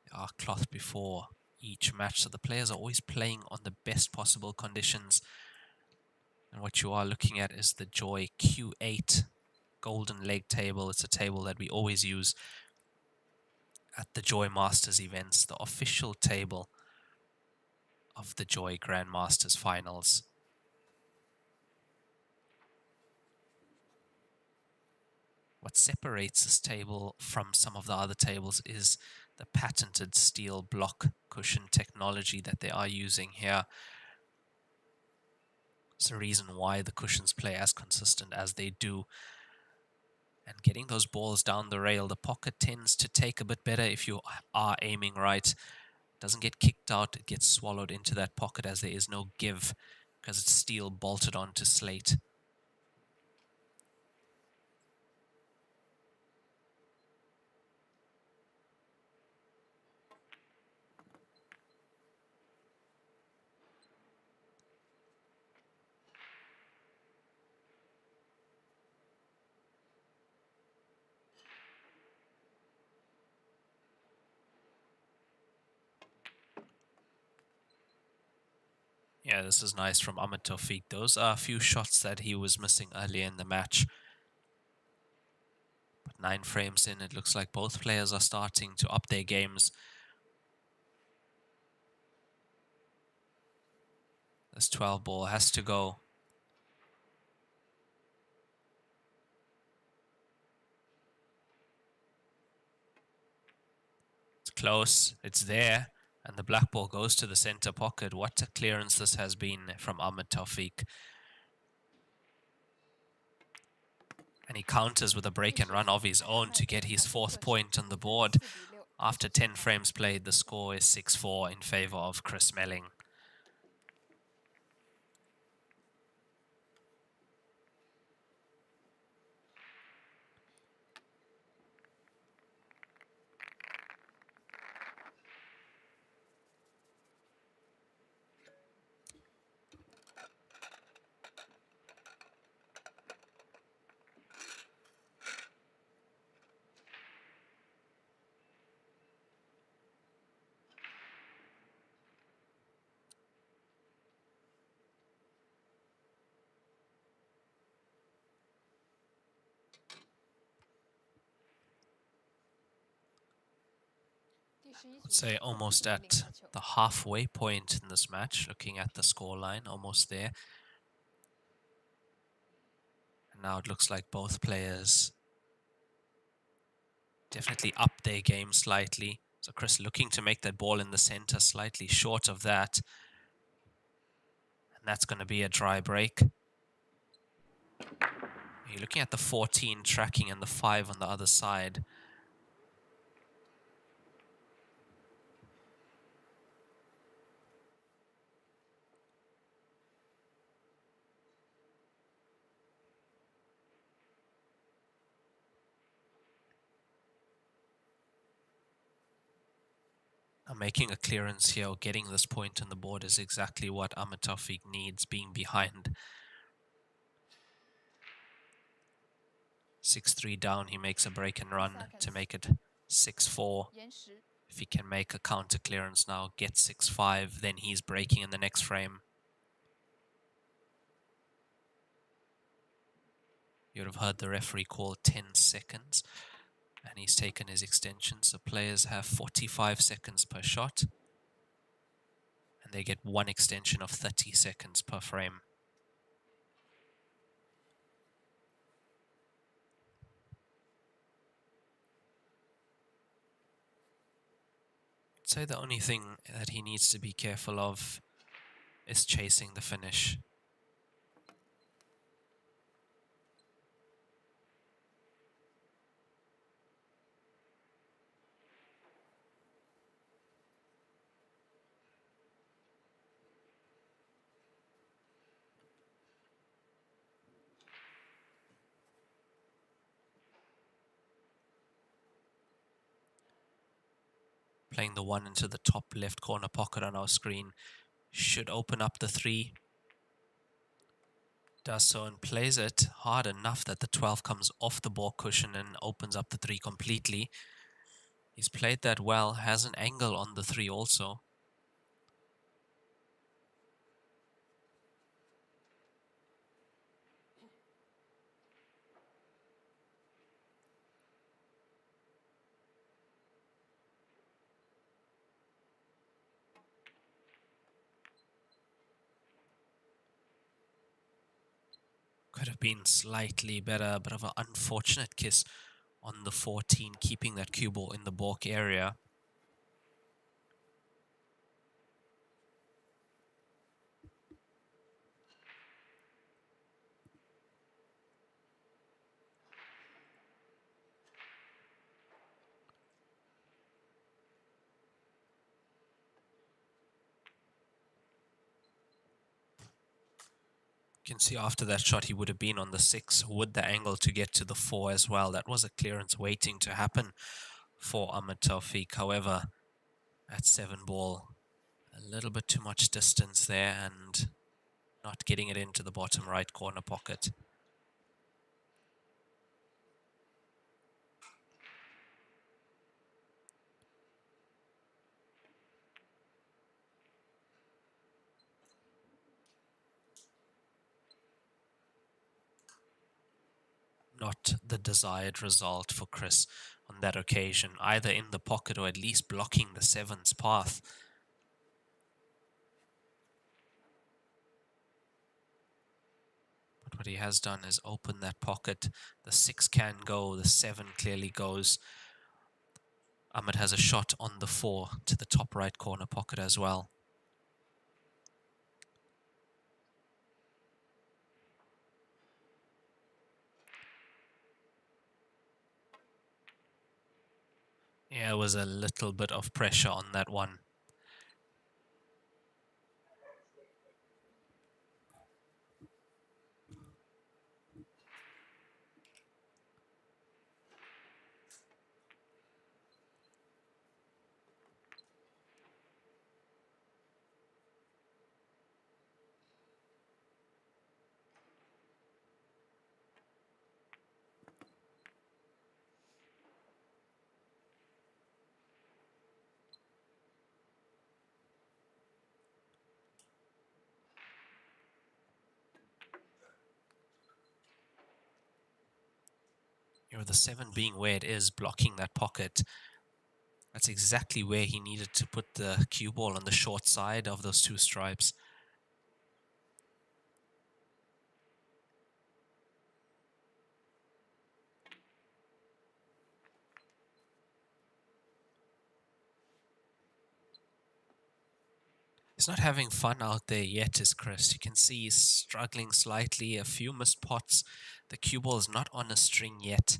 they are clothed before each match. So the players are always playing on the best possible conditions. And what you are looking at is the Joy Q8 golden leg table. It's a table that we always use at the Joy Masters events, the official table of the Joy Grandmasters finals. What separates this table from some of the other tables is the patented steel block cushion technology that they are using here. It's the reason why the cushions play as consistent as they do. And getting those balls down the rail, the pocket tends to take a bit better if you are aiming right. It doesn't get kicked out, it gets swallowed into that pocket as there is no give because it's steel bolted onto slate. Yeah, this is nice from Ahmed Tawfiq. Those are a few shots that he was missing earlier in the match. But 9 frames in, it looks like both players are starting to up their games. This 12 ball has to go. It's close, it's there. And the black ball goes to the center pocket. What a clearance this has been from Ahmed Tawfiq. And he counters with a break and run of his own to get his 4th point on the board. After 10 frames played, the score is 6-4 in favor of Chris Melling. I'd say almost at the halfway point in this match, looking at the scoreline, almost there. And now it looks like both players definitely up their game slightly. So Chris looking to make that ball in the center, slightly short of that. And that's going to be a dry break. You're looking at the 14 tracking and the 5 on the other side. Making a clearance here or getting this point on the board is exactly what Ahmed Tawfiq needs, being behind. 6-3 down, he makes a break and run to make it 6-4. If he can make a counter clearance now, get 6-5, then he's breaking in the next frame. You'd have heard the referee call 10 seconds. And he's taken his extension, so players have 45 seconds per shot. And they get 1 extension of 30 seconds per frame. I'd say the only thing that he needs to be careful of is chasing the finish. Playing the 1 into the top left corner pocket on our screen. Should open up the 3. Does so and plays it hard enough that the 12 comes off the ball cushion and opens up the 3 completely. He's played that well, has an angle on the 3 also. Could have been slightly better, bit of an unfortunate kiss on the 14, keeping that cue ball in the balk area. You can see after that shot he would have been on the 6 with the angle to get to the 4 as well. That was a clearance waiting to happen for Ahmed Tawfiq. However, at 7 ball, a little bit too much distance there and not getting it into the bottom right corner pocket. Not the desired result for Chris on that occasion, either in the pocket or at least blocking the 7's path. But what he has done is open that pocket. The 6 can go, the 7 clearly goes. Ahmed has a shot on the 4 to the top right corner pocket as well. Yeah, it was a little bit of pressure on that one. With the 7 being where it is, blocking that pocket, that's exactly where he needed to put the cue ball on the short side of those 2 stripes. He's not having fun out there yet, is Chris. You can see he's struggling slightly, a few missed pots. The cue ball is not on a string yet.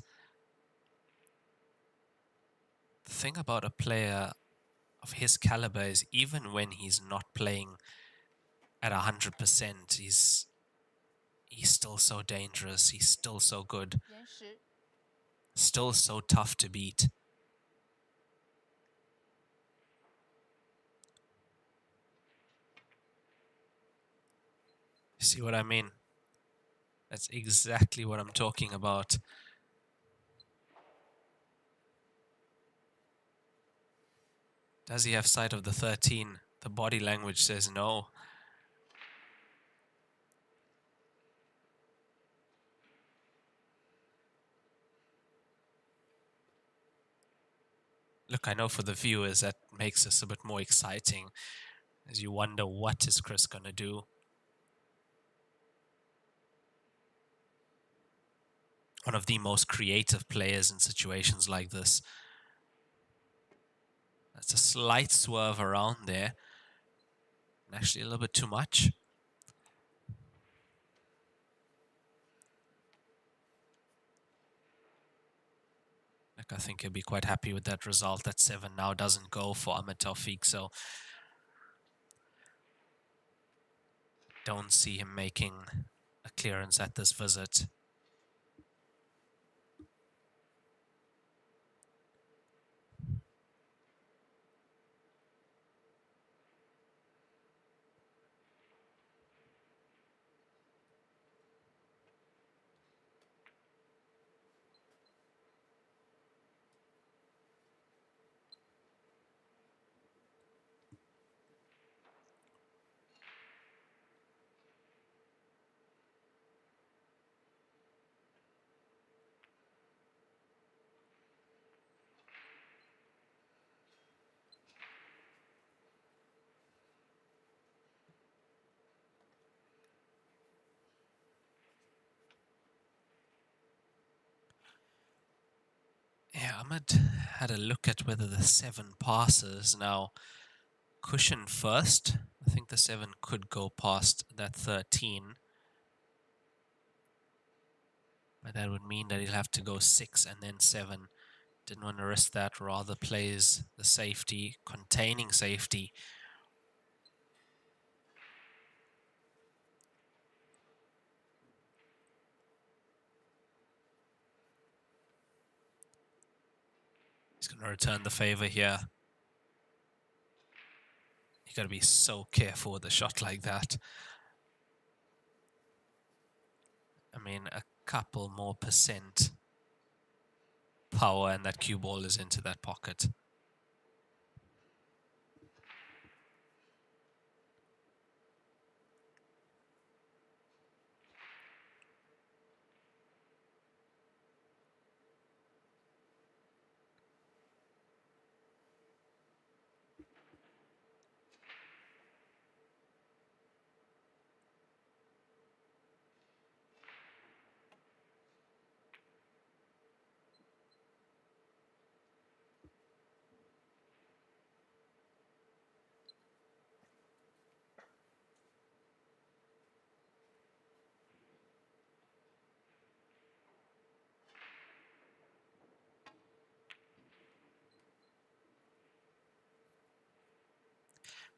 The thing about a player of his caliber is even when he's not playing at 100%, he's still so dangerous. He's still so good. Still so tough to beat. See what I mean? That's exactly what I'm talking about. Does he have sight of the 13? The body language says no. Look, I know for the viewers that makes this a bit more exciting, as you wonder what is Chris going to do. One of the most creative players in situations like this. That's a slight swerve around there. Actually a little bit too much. I think he'll be quite happy with that result. That 7 now doesn't go for Ahmed Tawfiq, so don't see him making a clearance at this visit. Ahmed had a look at whether the 7 passes. Now, cushion first. I think the 7 could go past that 13. But that would mean that he'll have to go 6 and then 7. Didn't want to risk that, rather plays the safety, containing safety. He's going to return the favor here. You got to be so careful with a shot like that. I mean, a couple more percent power and that cue ball is into that pocket.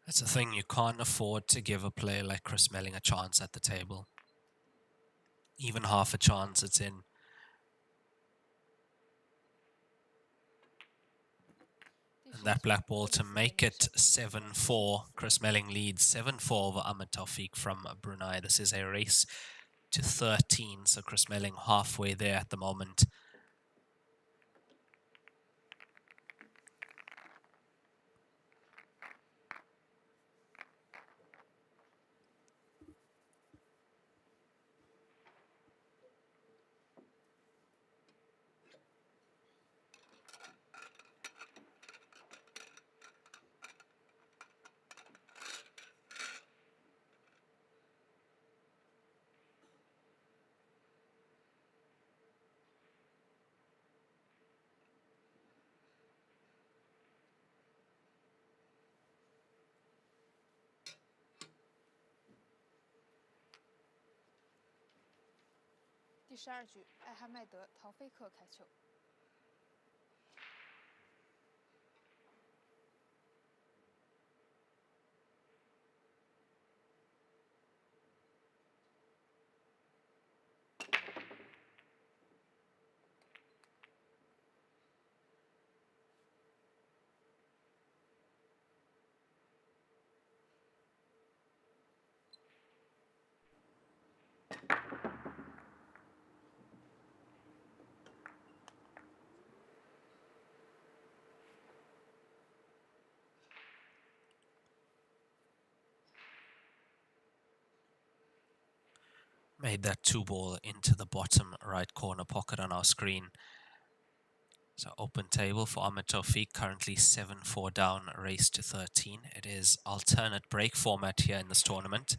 That's the thing, you can't afford to give a player like Chris Melling a chance at the table. Even half a chance, it's in. And that black ball to make it 7-4. Chris Melling leads 7-4 over Ahmed Tawfiq from Brunei. This is a race to 13, so Chris Melling halfway there at the moment.第12局，艾哈迈德·陶菲克开球。Made that 2-ball into the bottom right corner pocket on our screen. So open table for Ahmed Tawfiq, currently 7-4 down, race to 13. It is alternate break format here in this tournament.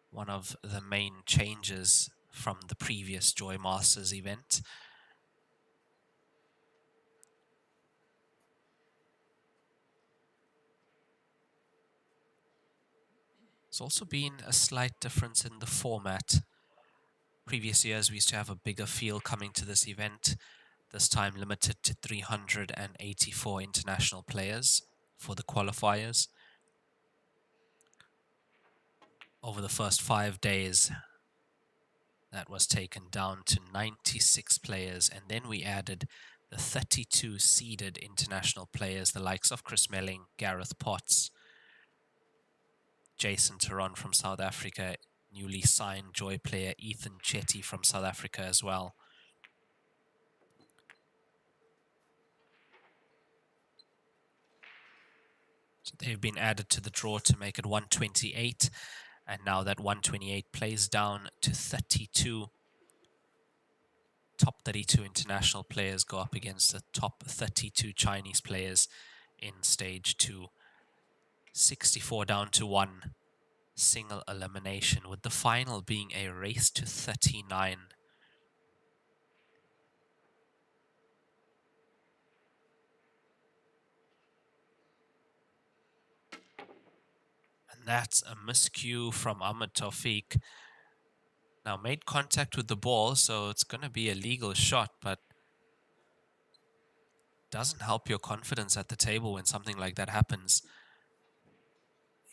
One of the main changes from the previous Joy Masters event. There's also been a slight difference in the format. Previous years we used to have a bigger field coming to this event, this time limited to 384 international players for the qualifiers. Over the first 5 days, that was taken down to 96 players, and then we added the 32 seeded international players, the likes of Chris Melling, Gareth Potts, Jason Taron from South Africa, newly signed Joy player Ethan Chetty from South Africa as well. So they've been added to the draw to make it 128, and now that 128 plays down to 32. Top 32 international players go up against the top 32 Chinese players in stage 2. 64 down to 1. Single elimination, with the final being a race to 39. That's a miscue from Ahmed Tawfiq. Now made contact with the ball, so it's going to be a legal shot, but doesn't help your confidence at the table when something like that happens.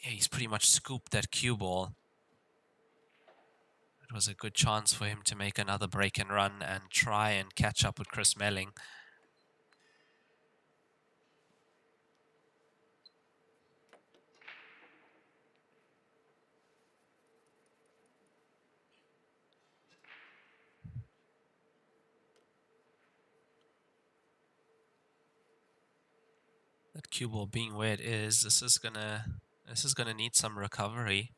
Yeah, he's pretty much scooped that cue ball. It was a good chance for him to make another break and run and try and catch up with Chris Melling. That cue ball being where it is, this is gonna need some recovery.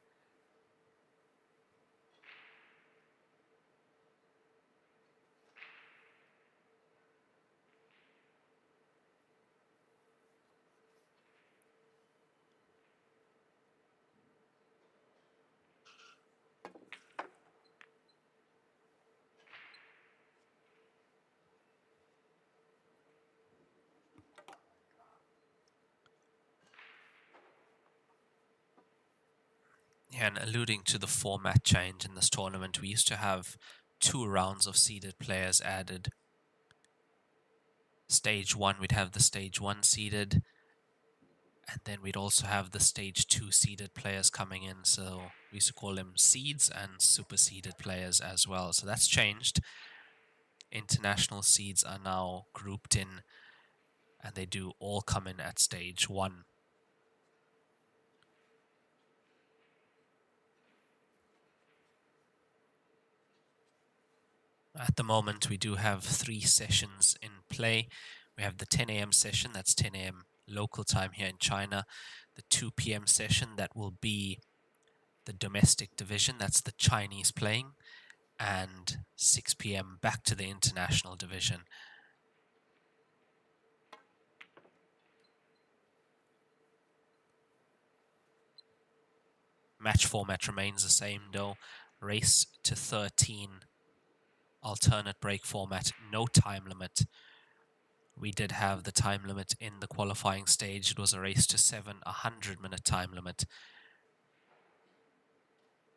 Yeah, and alluding to the format change in this tournament, we used to have 2 rounds of seeded players added. Stage 1, we'd have the stage 1 seeded, and then we'd also have the stage 2 seeded players coming in. So we used to call them seeds and super seeded players as well. So that's changed. International seeds are now grouped in, and they do all come in at stage 1. At the moment, we do have 3 sessions in play. We have the 10 a.m. session, that's 10 a.m. local time here in China. The 2 p.m. session, that will be the domestic division, that's the Chinese playing. And 6 p.m. back to the international division. Match format remains the same though. Race to 13. Alternate break format, no time limit. We did have the time limit in the qualifying stage. It was a race to 7, 100-minute time limit,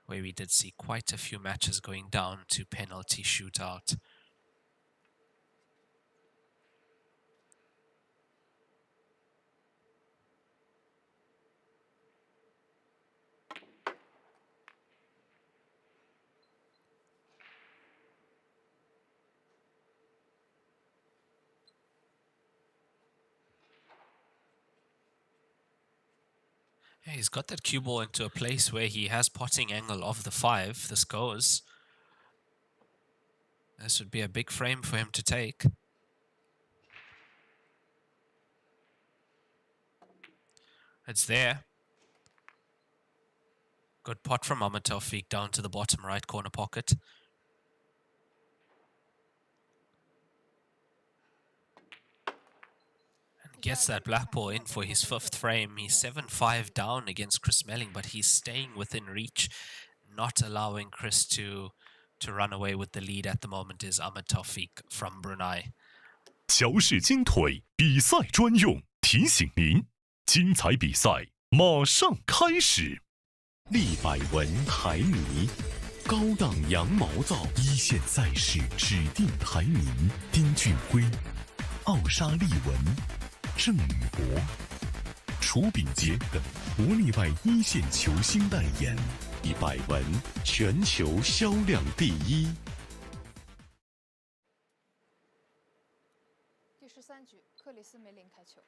where we did see quite a few matches going down to penalty shootout. Yeah, he's got that cue ball into a place where he has potting angle of the 5. This goes. This would be a big frame for him to take. It's there. Good pot from Ahmed Tawfiq down to the bottom right corner pocket. Gets that black ball in for his 5th frame. He's 7-5 down against Chris Melling, but he's staying within reach, not allowing Chris to run away with the lead at the moment is Ahmed Tawfiq from Brunei. 乔氏金腿比赛专用，提醒您，精彩比赛马上开始。立百文台泥，高档羊毛皂，一线赛事指定台泥，丁俊晖、奥沙利文、郑宇博、楚秉杰等不例外一线球星代言，立百文全球销量第一。第13局，克里斯梅林开球。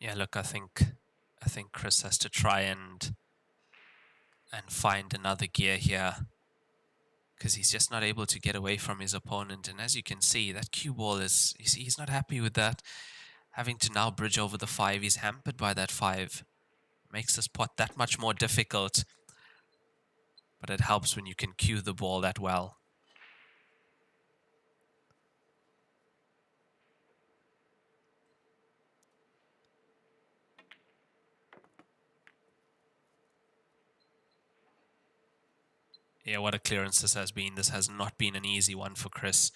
Yeah, look, I think Chris has to try and find another gear here, because he's just not able to get away from his opponent. And as you can see, that cue ball is, you see, he's not happy with that. Having to now bridge over the 5, he's hampered by that 5. Makes this pot that much more difficult. But it helps when you can cue the ball that well. Yeah, what a clearance this has been. This has not been an easy one for Chris.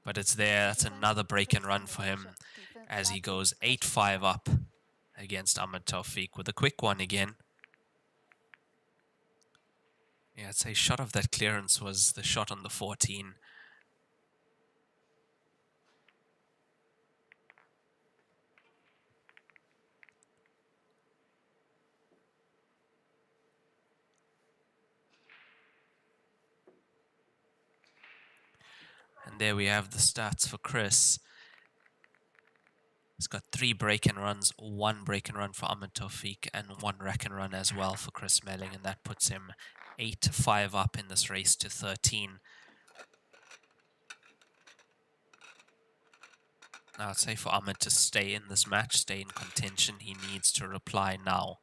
But it's there. That's another break and run for him as he goes 8-5 up against Ahmed Tawfiq with a quick one again. Yeah, I'd say shot of that clearance was the shot on the 14. And there we have the stats for Chris. He's got 3 break and runs, 1 break and run for Ahmed Tawfiq, and 1 rack and run as well for Chris Melling, and that puts him 8-5 up in this race to 13. Now I'd say for Ahmed to stay in this match, stay in contention, he needs to reply now.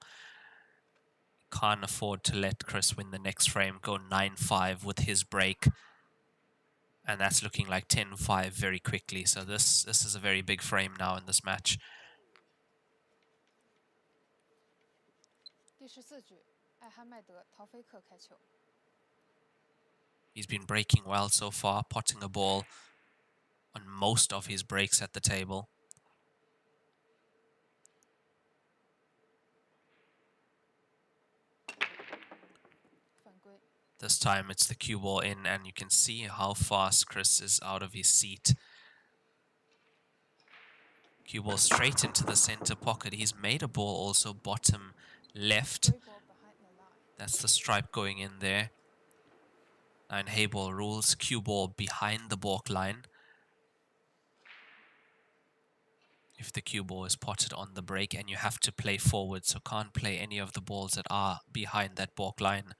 Can't afford to let Chris win the next frame, go 9-5 with his break. And that's looking like 10-5 very quickly. So this is a very big frame now in this match. He's been breaking well so far, potting a ball on most of his breaks at the table. This time it's the cue ball in, and you can see how fast Chris is out of his seat. Cue ball straight into the center pocket. He's made a ball also bottom left. That's the stripe going in there. Now in Heyball rules, cue ball behind the balk line. If the cue ball is potted on the break, and you have to play forward, so can't play any of the balls that are behind that balk line.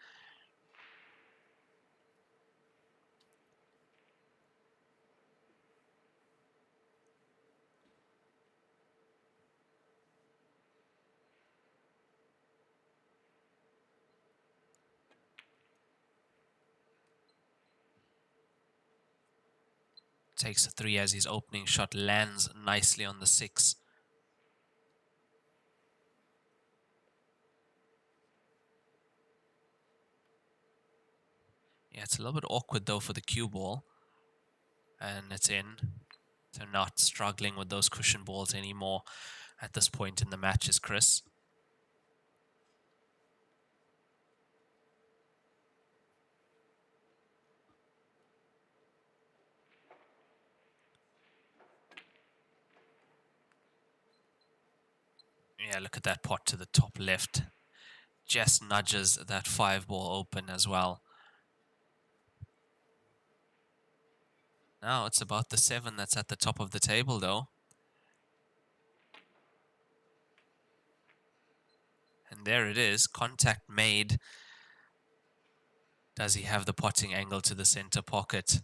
Takes a 3 as his opening shot lands nicely on the 6. Yeah, it's a little bit awkward though for the cue ball. And it's in. So not struggling with those cushion balls anymore at this point in the match is Chris. Yeah, look at that pot to the top left. Just nudges that 5 ball open as well. Now it's about the 7 that's at the top of the table though. And there it is, contact made. Does he have the potting angle to the center pocket?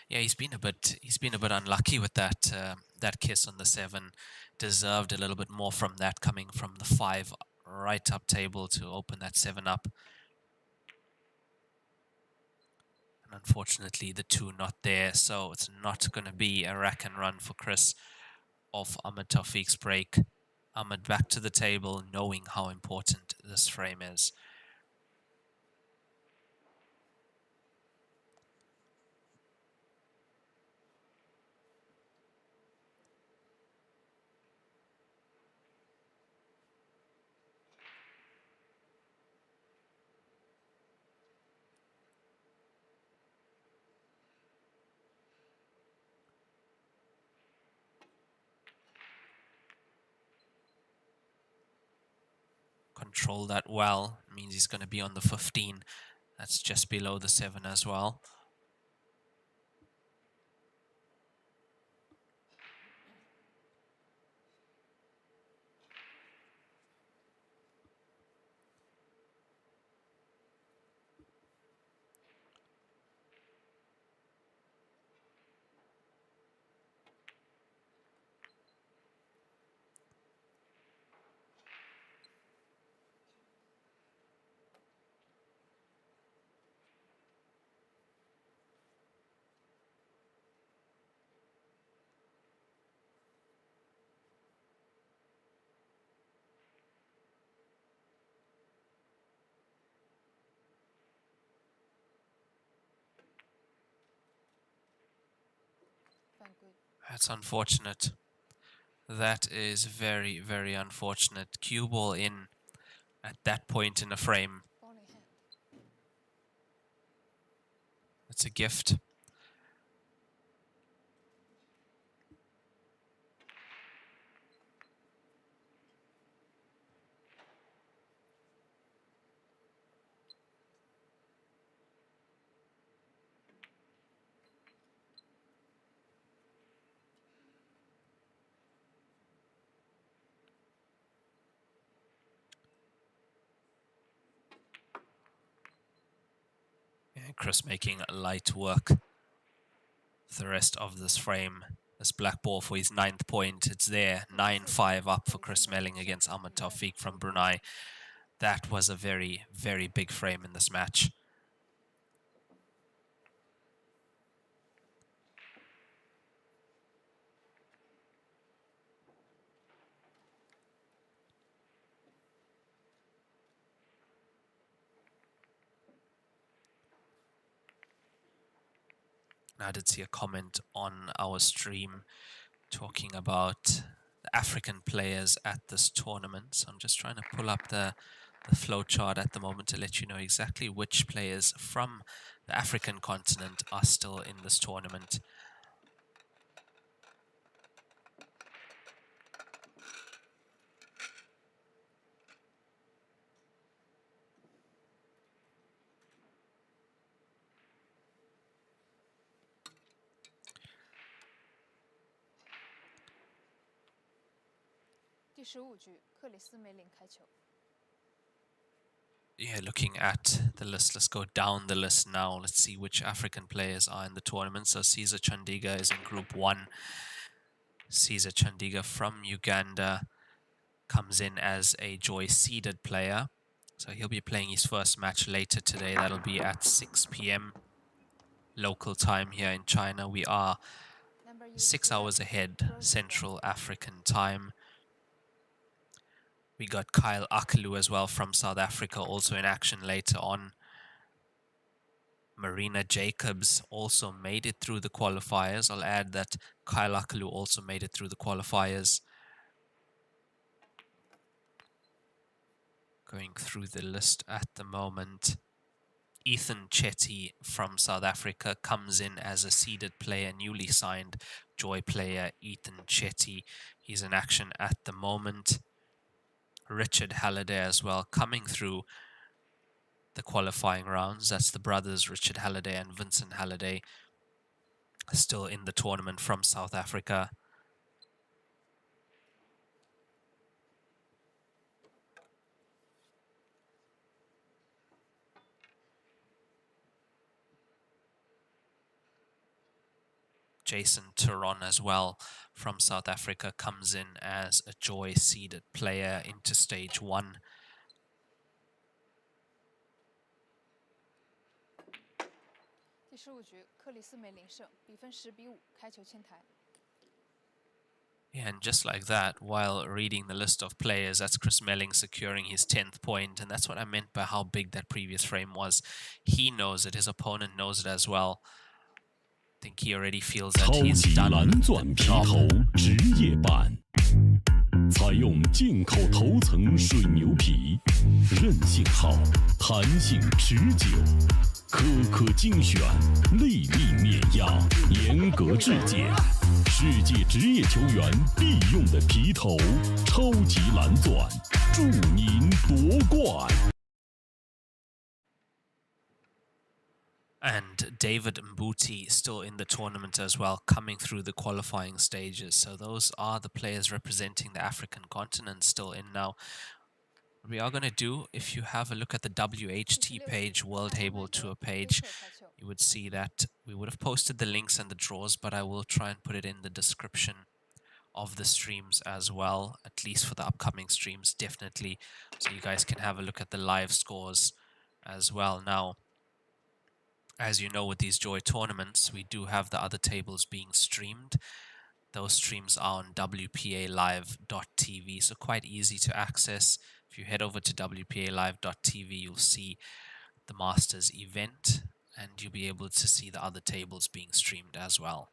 Yeah, he's been a bit unlucky with that that kiss on the 7. Deserved a little bit more from that, coming from the 5 right up table to open that 7 up. And unfortunately, the 2 not there, so it's not going to be a rack and run for Chris off Ahmed Tawfiq's break. Ahmed back to the table, knowing how important this frame is. control that well. It means he's going to be on the 15. That's just below the 7 as well. That's unfortunate. That is very, very unfortunate. Cue ball in at that point in the frame. It's a gift. Chris making light work the rest of this frame. This black ball for his 9th point. It's there. 9-5 up for Chris Melling against Ahmed Tawfiq from Brunei. That was a very, very big frame in this match. I did see a comment on our stream talking about the African players at this tournament. So I'm just trying to pull up the flow chart at the moment to let you know exactly which players from the African continent are still in this tournament. Yeah, looking at the list, let's go down the list now. Let's see which African players are in the tournament. So Caesar Chandiga is in Group 1. Caesar Chandiga from Uganda comes in as a Joy seeded player. So he'll be playing his first match later today. That'll be at 6 p.m. local time here in China. We are 6 hours ahead Central African time. We got Kyle Akalu as well from South Africa, also in action later on. Marina Jacobs also made it through the qualifiers. I'll add that Kyle Akalu also made it through the qualifiers. Going through the list at the moment. Ethan Chetty from South Africa comes in as a seeded player, newly signed Joy player Ethan Chetty. He's in action at the moment. Richard Halliday as well, coming through the qualifying rounds. That's the brothers Richard Halliday and Vincent Halliday, still in the tournament from South Africa. Jason Turon as well from South Africa comes in as a Joy seeded player into stage 1. Yeah, and just like that, while reading the list of players, that's Chris Melling securing his 10th point, and that's what I meant by how big that previous frame was. He knows it, his opponent knows it as well. I think he already feels that he's done the job. 采用进口头层水牛皮，韧性好，弹性持久，颗颗精选，粒粒碾压，严格质检，世界职业球员必用的皮头，超级蓝钻，祝您夺冠。 And David Mbuti still in the tournament as well, coming through the qualifying stages. So those are the players representing the African continent still in now. What we are going to do, if you have a look at the WHT page, World Heyball Tour page, you would see that we would have posted the links and the draws, but I will try and put it in the description of the streams as well, at least for the upcoming streams, definitely, so you guys can have a look at the live scores as well. Now, as you know, with these Joy tournaments, we do have the other tables being streamed. Those streams are on wpalive.tv, so quite easy to access. If you head over to wpalive.tv, you'll see the Masters event, and you'll be able to see the other tables being streamed as well.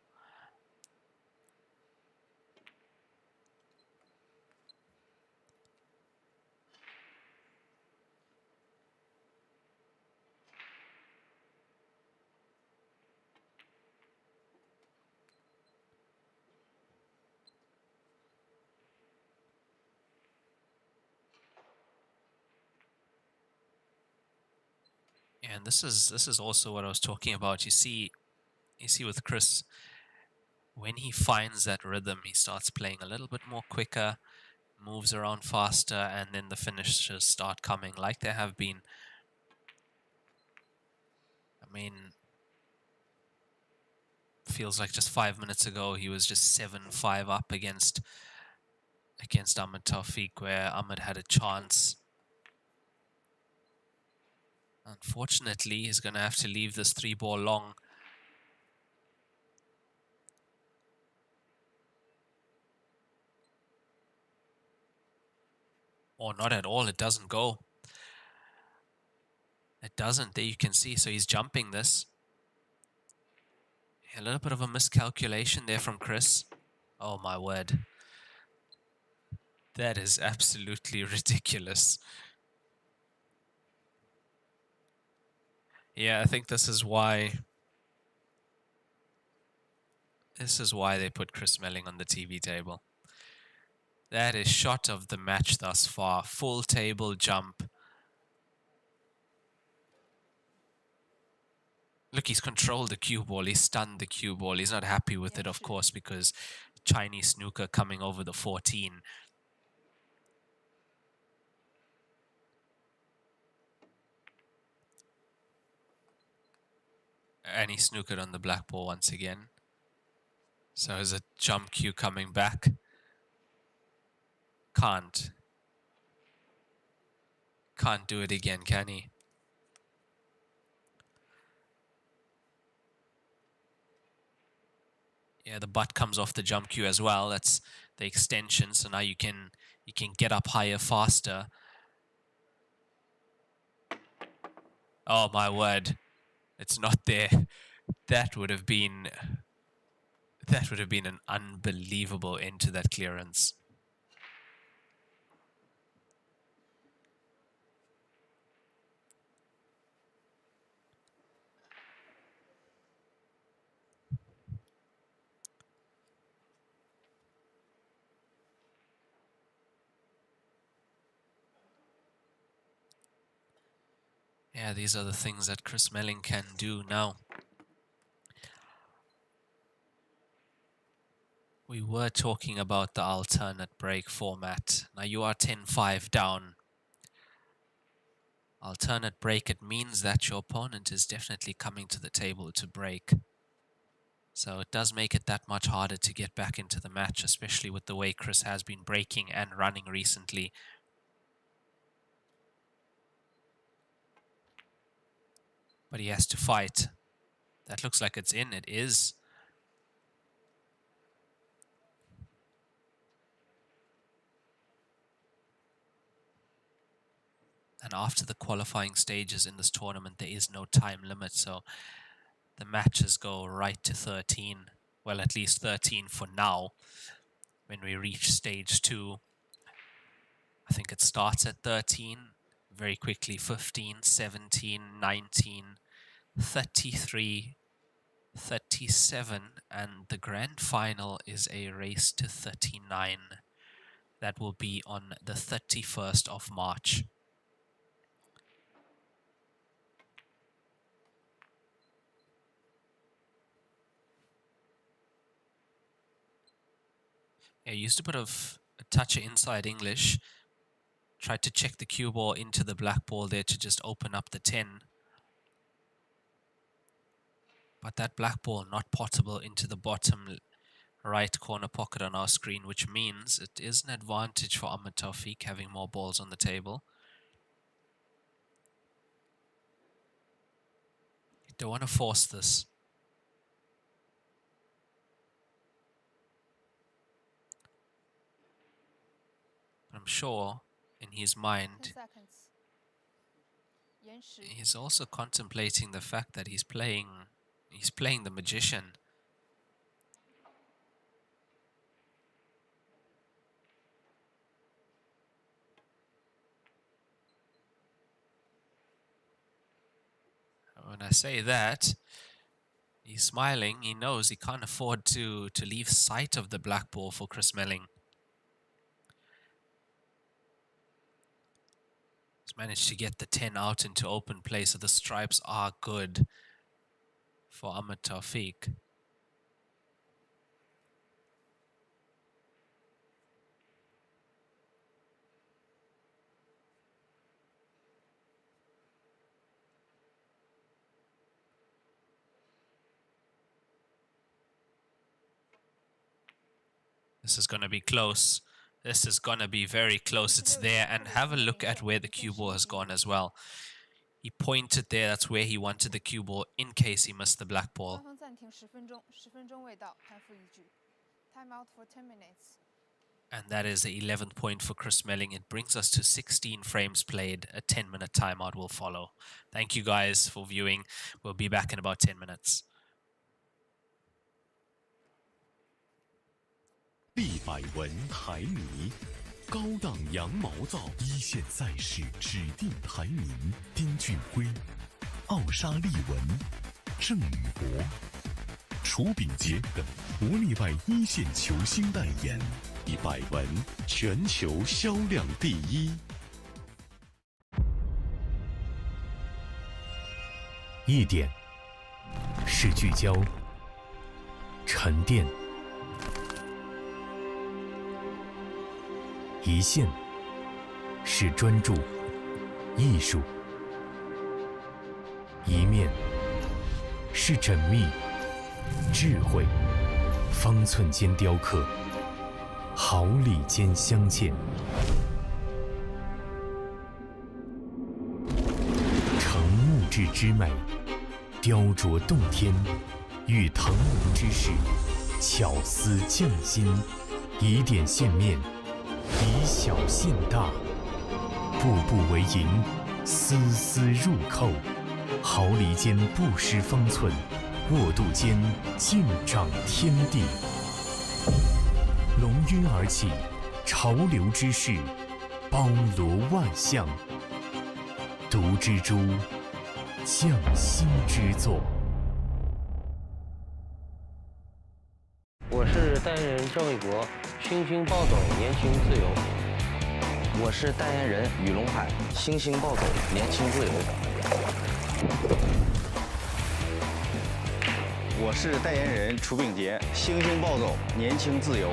And this is also what I was talking about. You see with Chris, when he finds that rhythm, he starts playing a little bit more quicker, moves around faster, and then the finishes start coming like they have been. I mean, feels like just 5 minutes ago he was just 7-5 up against Ahmed Tawfiq, where Ahmed had a chance. Unfortunately, he's going to have to leave this 3-ball long. Or not at all, it doesn't go. It doesn't, there you can see, so he's jumping this. A little bit of a miscalculation there from Chris. Oh my word. That is absolutely ridiculous. Yeah, I think this is why they put Chris Melling on the TV table. That is shot of the match thus far. Full table jump. Look, he's controlled the cue ball. He's stunned the cue ball. He's not happy with it, of course, because Chinese snooker coming over the 14. And he snookered on the black ball once again. So is a jump cue coming back? Can't do it again, can he? Yeah, the butt comes off the jump cue as well. That's the extension. So now you can get up higher faster. Oh my word. It's not there. That would have been an unbelievable end to that clearance. Yeah, these are the things that Chris Melling can do now. We were talking about the alternate break format. Now you are 10-5 down. Alternate break, it means that your opponent is definitely coming to the table to break. So it does make it that much harder to get back into the match, especially with the way Chris has been breaking and running recently. But he has to fight. That looks like it's in. It is. And after the qualifying stages in this tournament, there is no time limit. So the matches go right to 13. Well, at least 13 for now. When we reach stage 2, I think it starts at 13. Very quickly, 15, 17, 19, 33, 37, and the grand final is a race to 39. That will be on the 31st of March. Yeah, used a bit of a touch of inside English. Tried to check the cue ball into the black ball there to just open up the 10. But that black ball not potable into the bottom right corner pocket on our screen, which means it is an advantage for Ahmed Tawfiq having more balls on the table. You don't want to force this. I'm sure in his mind, he's also contemplating the fact that he's playing the magician. When I say that, he's smiling. He knows he can't afford to leave sight of the black ball for Chris Melling. He's managed to get the 10 out into open play, so the stripes are good for Ahmed Tawfiq. This is going to be close. This is going to be very close. It's there. And have a look at where the cue ball has gone as well. He pointed there. That's where he wanted the cue ball in case he missed the black ball. Timeout for 10 minutes. And that is the 11th point for Chris Melling. It brings us to 16 frames played. A 10-minute timeout will follow. Thank you guys for viewing. We'll be back in about 10 minutes. 立百文台迷，高档羊毛皂，一线赛事指定台名：丁俊晖、奥沙利文、郑宇博、楚秉杰等不例外一线球星代言，立百文全球销量第一。一点是聚焦、沉淀。 一线是专注、艺术；一面是缜密、智慧。方寸间雕刻，毫厘间镶嵌。成木质之美，雕琢洞天；遇腾龙之势，巧思匠心。以点线面。 以小现大，步步为营，丝丝入扣，毫厘间不失方寸，握度间尽长天地。龙晕而起，潮流之势，包罗万象。独蜘蛛，匠心之作。我是代言人赵卫国。 星星暴走，年轻自由。我是代言人雨龙海，星星暴走，年轻自由。我是代言人楚秉杰，星星暴走，年轻自由。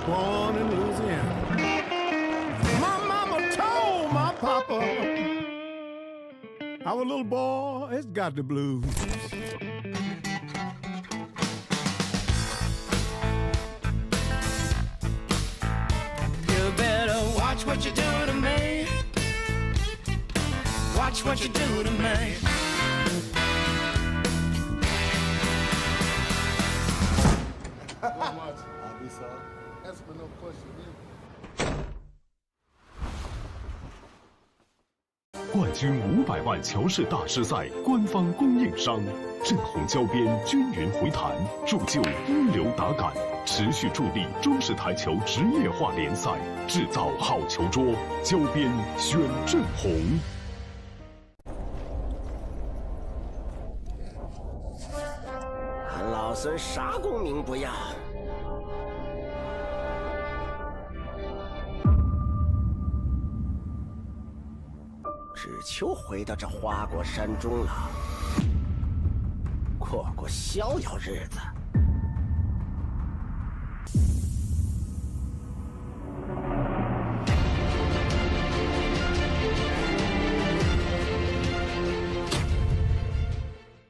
Born in Louisiana. My mama told my papa our little boy has got the blues. You better watch what you do to me. Watch what you do to me. That's for no question. 冠军500万乔氏大师赛官方供应商，正红胶边均匀回弹，铸就一流打感，持续助力中式台球职业化联赛，制造好球桌，胶边选正红。俺老孙啥功名不要。只求回到这花果山中了，过过逍遥日子。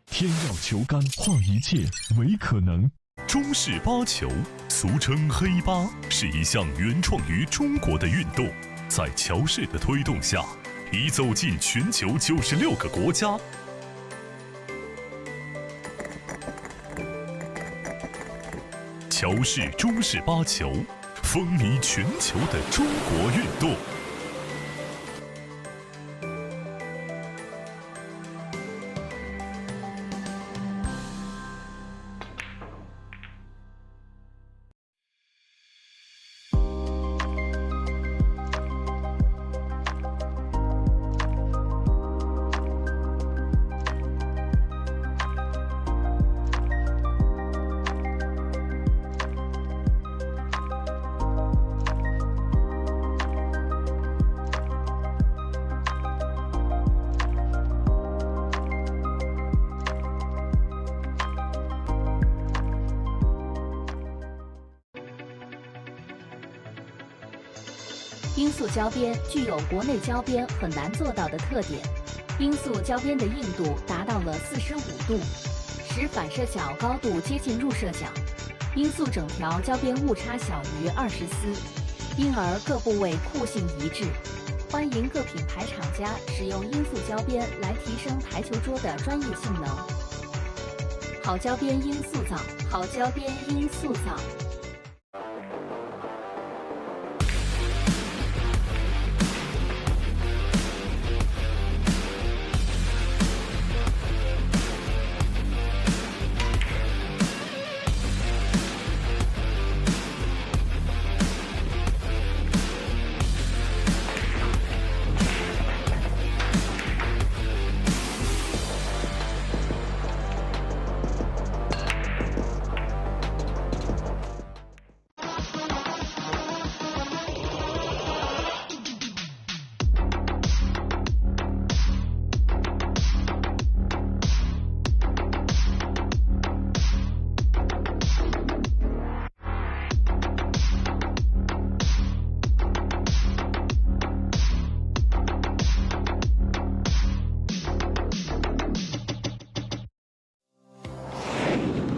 天要球杆，化一切为可能。中式八球，俗称黑八，是一项原创于中国的运动，在乔氏的推动下，已走进全球96个国家。乔氏中式八球，风靡全球的中国运动。音速胶边具有国内胶边很难做到的特点，音速胶边的硬度达到了45度，使反射角高度接近入射角。音速整条胶边误差小于20丝，因而各部位酷性一致。欢迎各品牌厂家使用音速胶边来提升台球桌的专业性能。好胶边音速造，好胶边音速造。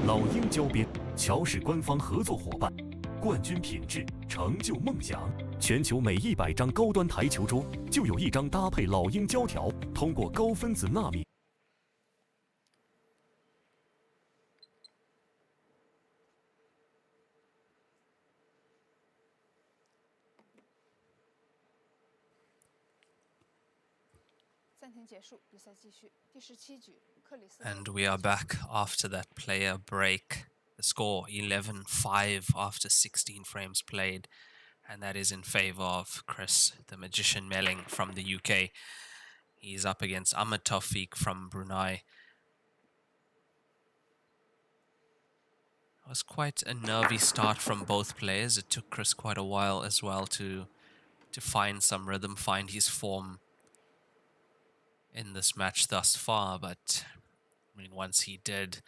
老鹰胶边，乔氏官方合作伙伴，冠军品质，成就梦想。全球每100张高端台球桌就有1张搭配老鹰胶条，通过高分子纳米。暂停结束，比赛继续。第17局，克里斯。And we are back after that player break. The score 11-5 after 16 frames played. And that is in favor of Chris, the Magician Melling from the UK. He's up against Ahmed Tawfiq from Brunei. It was quite a nervy start from both players. It took Chris quite a while as well to find some rhythm, find his form in this match thus far, but I mean, once he did,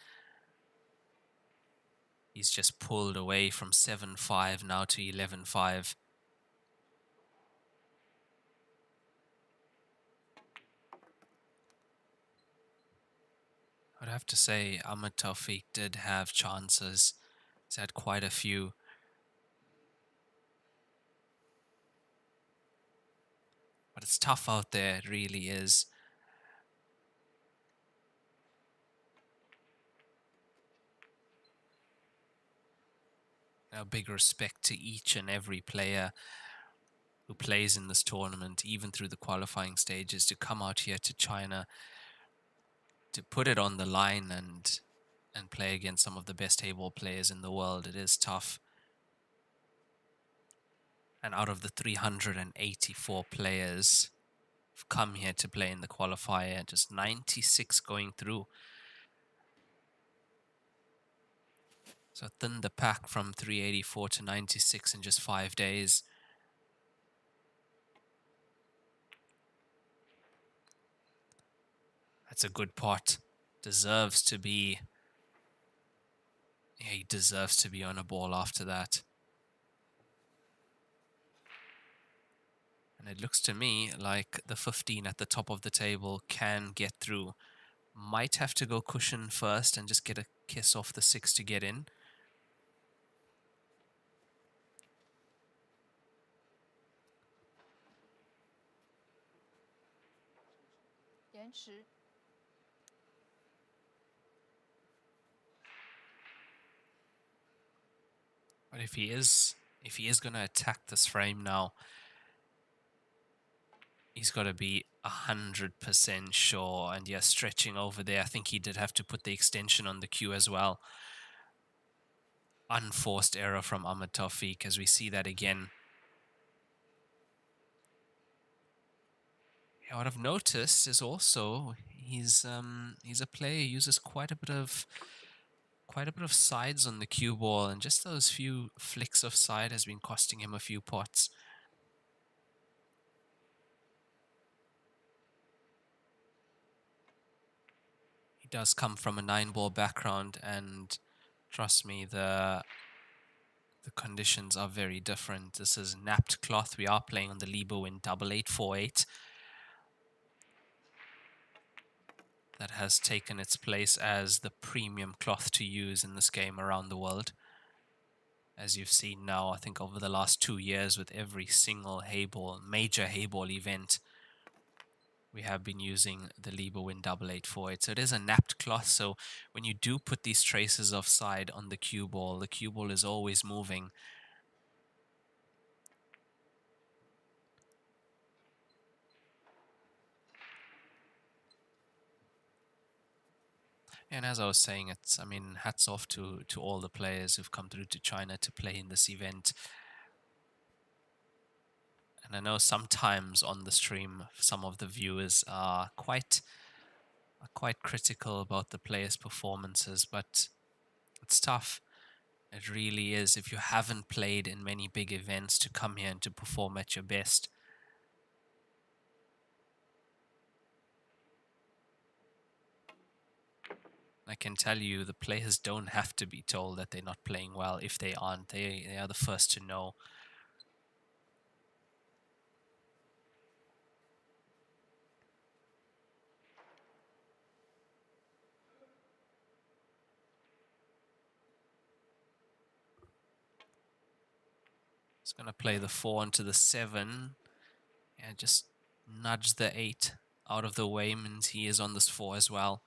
he's just pulled away from 7-5 now to 11-5. I'd have to say Ahmed Tawfiq did have chances. He's had quite a few. But it's tough out there, it really is. A big respect to each and every player who plays in this tournament, even through the qualifying stages, to come out here to China, to put it on the line and play against some of the best Heyball players in the world. It is tough. And out of the 384 players who've come here to play in the qualifier, just 96 going through. So thinned the pack from 384 to 96 in just 5 days. That's a good pot. Deserves to be... Yeah, he deserves to be on a ball after that. And it looks to me like the 15 at the top of the table can get through. Might have to go cushion first and just get a kiss off the 6 to get in. But if he is going to attack this frame now, he's got to be 100% sure. And yeah, stretching over there. I think he did have to put the extension on the cue as well. Unforced error from Ahmed Tawfiq, as we see that again. Yeah, what I've noticed is also he's a player who uses quite a bit of sides on the cue ball, and just those few flicks of side has been costing him a few pots. He does come from a 9-ball background, and trust me, the conditions are very different. This is napped cloth. We are playing on the Liebowin 8848. That has taken its place as the premium cloth to use in this game around the world. As you've seen now, I think over the last 2 years, with every single Heyball, major Heyball event, we have been using the Liebowin 8848. So it is a napped cloth, so when you do put these traces of side on the cue ball is always moving. And as I was saying, I mean, hats off to all the players who've come through to China to play in this event. And I know sometimes on the stream, some of the viewers are quite critical about the players' performances, but it's tough. It really is. If you haven't played in many big events, to come here and to perform at your best. I can tell you, the players don't have to be told that they're not playing well. If they aren't, they are the first to know. He's going to play the 4 onto the 7. And just nudge the 8 out of the way, means he is on this 4 as well.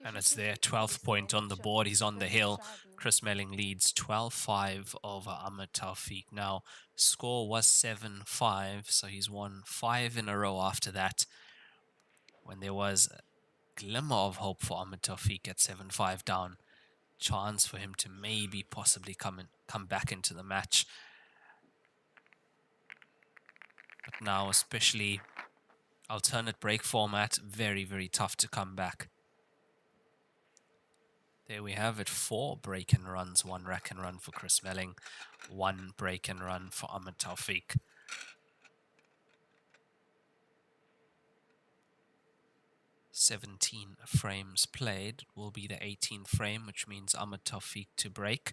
And it's there, 12th point on the board. He's on the hill. Chris Melling leads 12-5 over Ahmed Tawfiq. Now, score was 7-5, so he's won 5 in a row after that. When there was a glimmer of hope for Ahmed Tawfiq at 7-5 down, chance for him to maybe possibly come back into the match. But now, especially alternate break format, very, very tough to come back. There we have it, 4 break and runs, 1 rack and run for Chris Melling, 1 break and run for Ahmed Tawfiq. "17 frames played will be the 18th frame, which means Ahmed Tawfiq to break.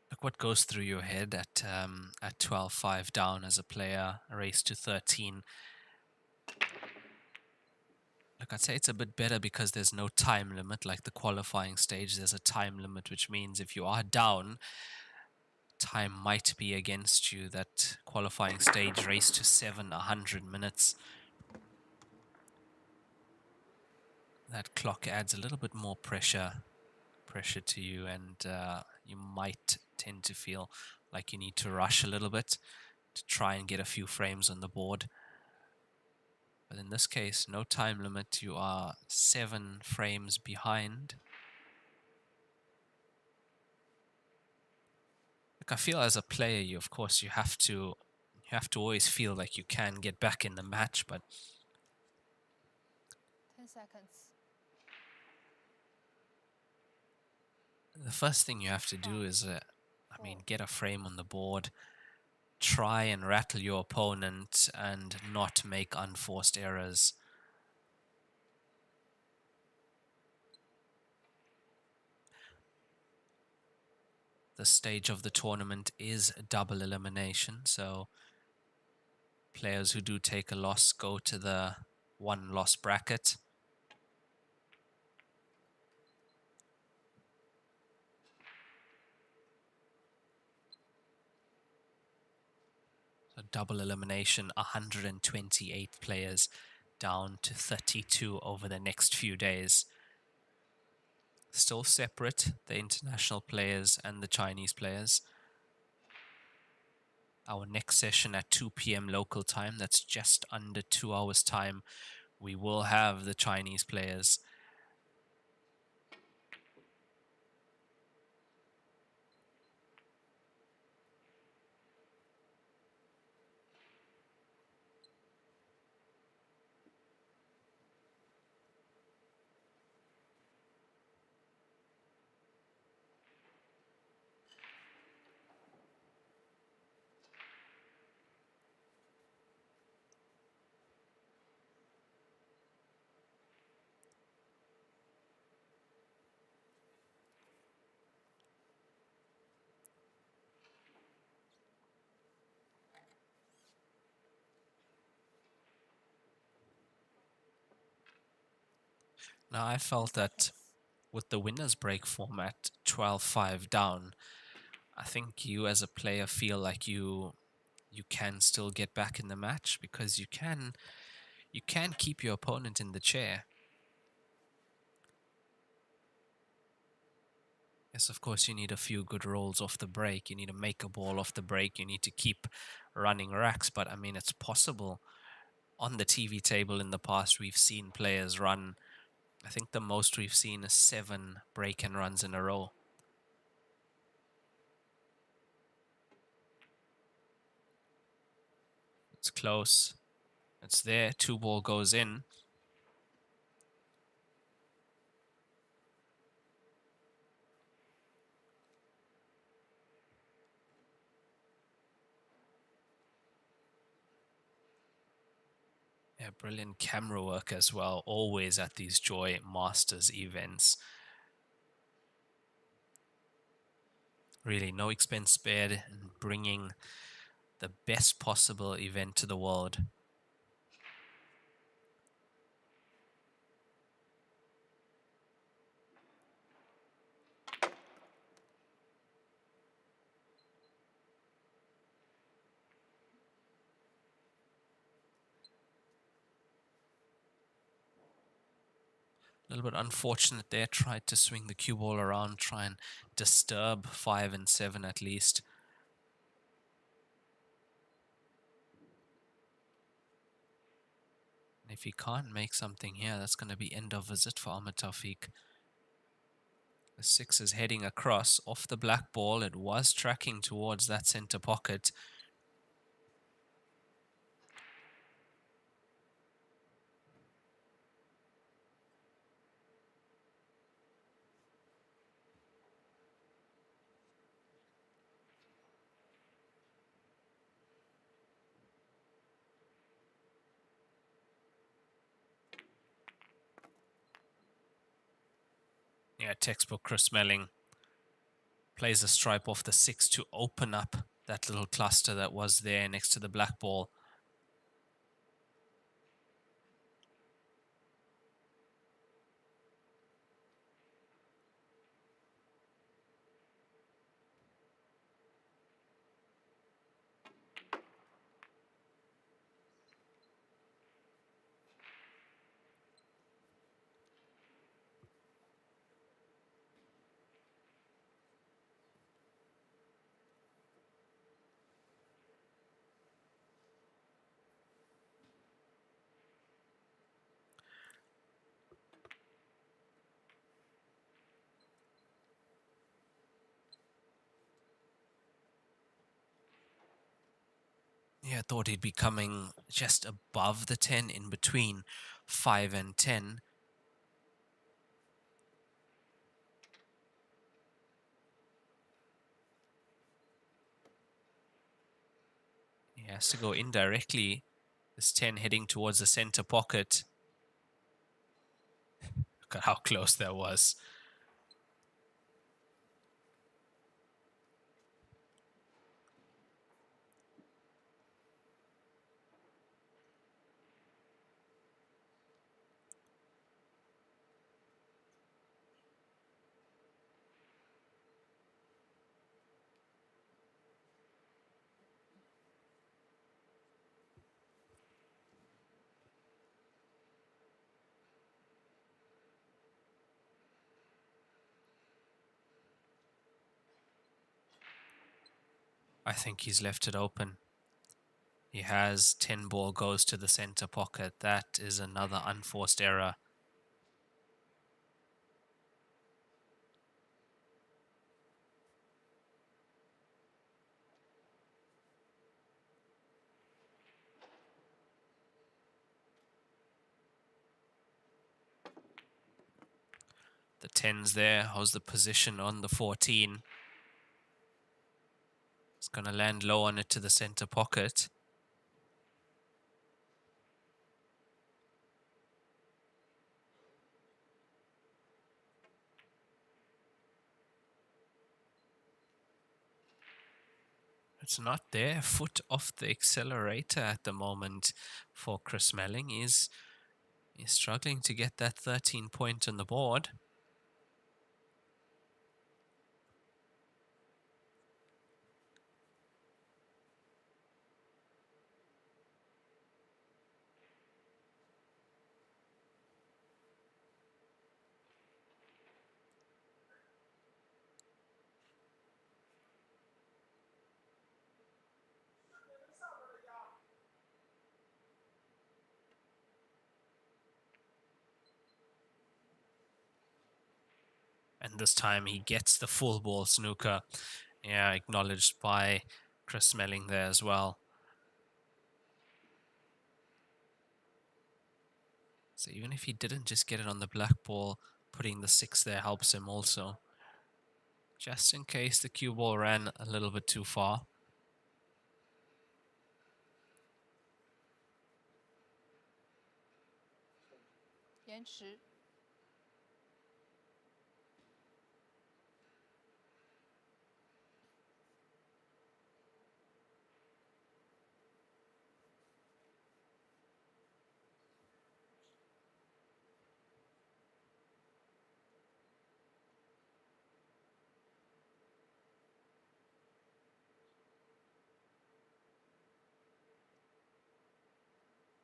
Look what goes through your head at 12-5 down as a player, a race to 13. Look, I'd say it's a bit better because there's no time limit. Like the qualifying stage, there's a time limit, which means if you are down, time might be against you. That qualifying stage, race to 7, 100 minutes. that clock adds a little bit more pressure to you, and you might tend to feel like you need to rush a little bit to try and get a few frames on the board. But in this case, no time limit. You are 7 frames behind. Like, I feel as a player, you have to always feel like you can get back in the match, but 10 seconds. the first thing you have to do is, get a frame on the board, try and rattle your opponent, and not make unforced errors. The stage of the tournament is double elimination, so players who do take a loss go to the 1-loss bracket. So double elimination, 128 players down to 32 over the next few days. Still separate, the international players and the Chinese players. Our next session at 2 p.m. local time, that's just under 2 hours time, we will have the Chinese players. Now, I felt that with the winner's break format, 12-5 down, I think you as a player feel like you can still get back in the match, because you can keep your opponent in the chair. Yes, of course, you need a few good rolls off the break. You need to make a ball off the break. You need to keep running racks. But, I mean, it's possible. On the TV table in the past, we've seen players run, I think the most we've seen is 7 break and runs in a row. It's close. It's there. 2 ball goes in. Yeah, brilliant camera work as well, always at these Joy Masters events. Really, no expense spared in bringing the best possible event to the world. A little bit unfortunate there, tried to swing the cue ball around, try and disturb 5 and 7 at least. And if he can't make something here, that's going to be end of visit for Ahmed Tawfiq. The 6 is heading across off the black ball. It was tracking towards that center pocket. Yeah, textbook Chris Melling plays a stripe off the 6 to open up that little cluster that was there next to the black ball. Yeah, I thought he'd be coming just above the 10, in between 5 and 10. He has to go indirectly. This 10 heading towards the center pocket. Look at how close that was. I think he's left it open. He has 10 ball goes to the center pocket. That is another unforced error. The 10's there. How's the position on the 14? It's going to land low on it to the center pocket. It's not there. Foot off the accelerator at the moment for Chris Melling. He's struggling to get that 13 point on the board. And this time he gets the full ball snooker. Yeah, acknowledged by Chris Melling there as well. So even if he didn't just get it on the black ball, putting the 6 there helps him also. Just in case the cue ball ran a little bit too far.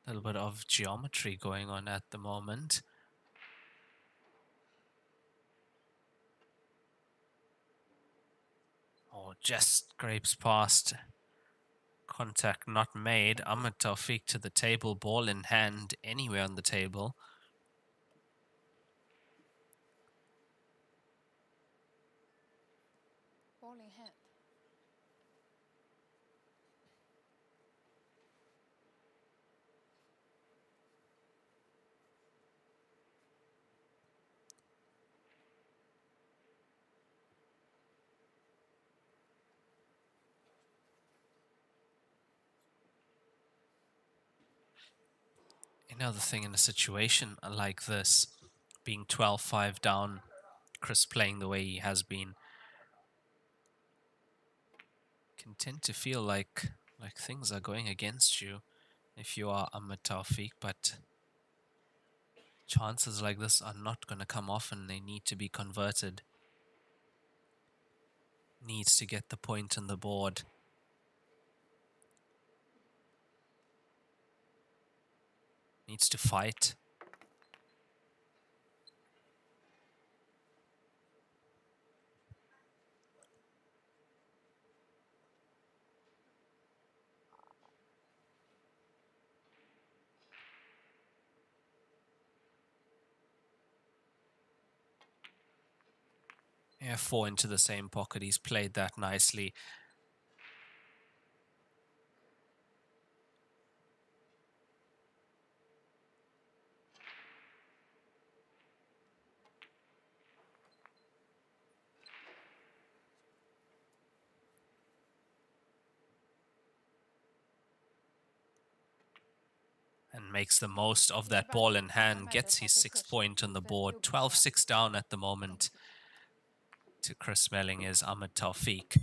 A little bit of geometry going on at the moment. Oh, just scrapes past. Contact not made. Ahmed Tawfiq to the table, ball in hand, anywhere on the table. Ball in hand. Another thing in a situation like this, being 12-5 down, Chris playing the way he has been, can tend to feel like things are going against you if you are Ahmed Tawfiq, but chances like this are not going to come often. They need to be converted. Needs to get the point on the board. Needs to fight. Yeah, 4 into the same pocket. He's played that nicely. and makes the most of that ball in hand, gets his 6th point on the board. 12-6 down at the moment to Chris Smelling is Ahmed Tawfiq.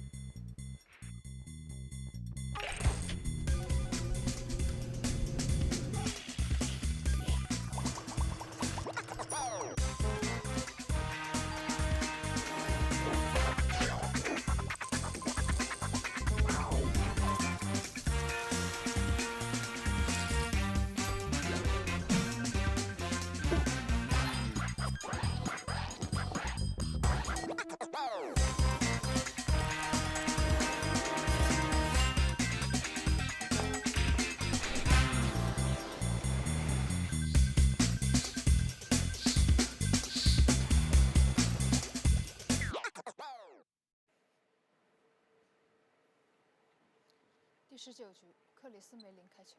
第19局，克里斯梅林开球。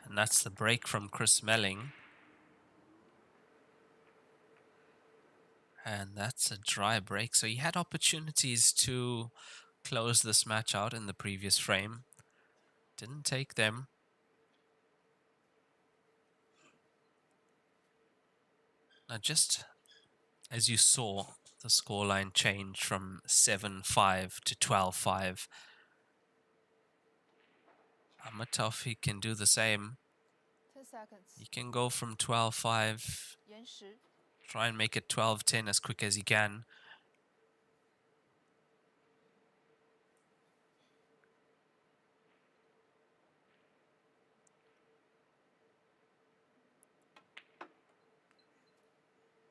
And that's the break from Chris Smelling. And that's a dry break. So he had opportunities to close this match out in the previous frame. Didn't take them. Now just as you saw, the scoreline changed from 7-5 to 12-5. Ahmed Tawfiq can do the same. 10 seconds. He can go from 12-5, try and make it 12-10 as quick as he can.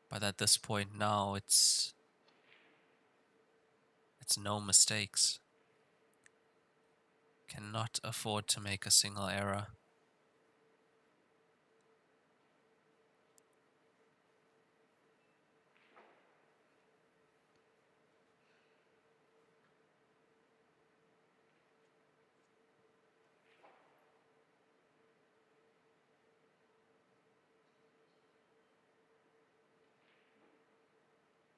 But at this point now, it's no mistakes. Cannot afford to make a single error.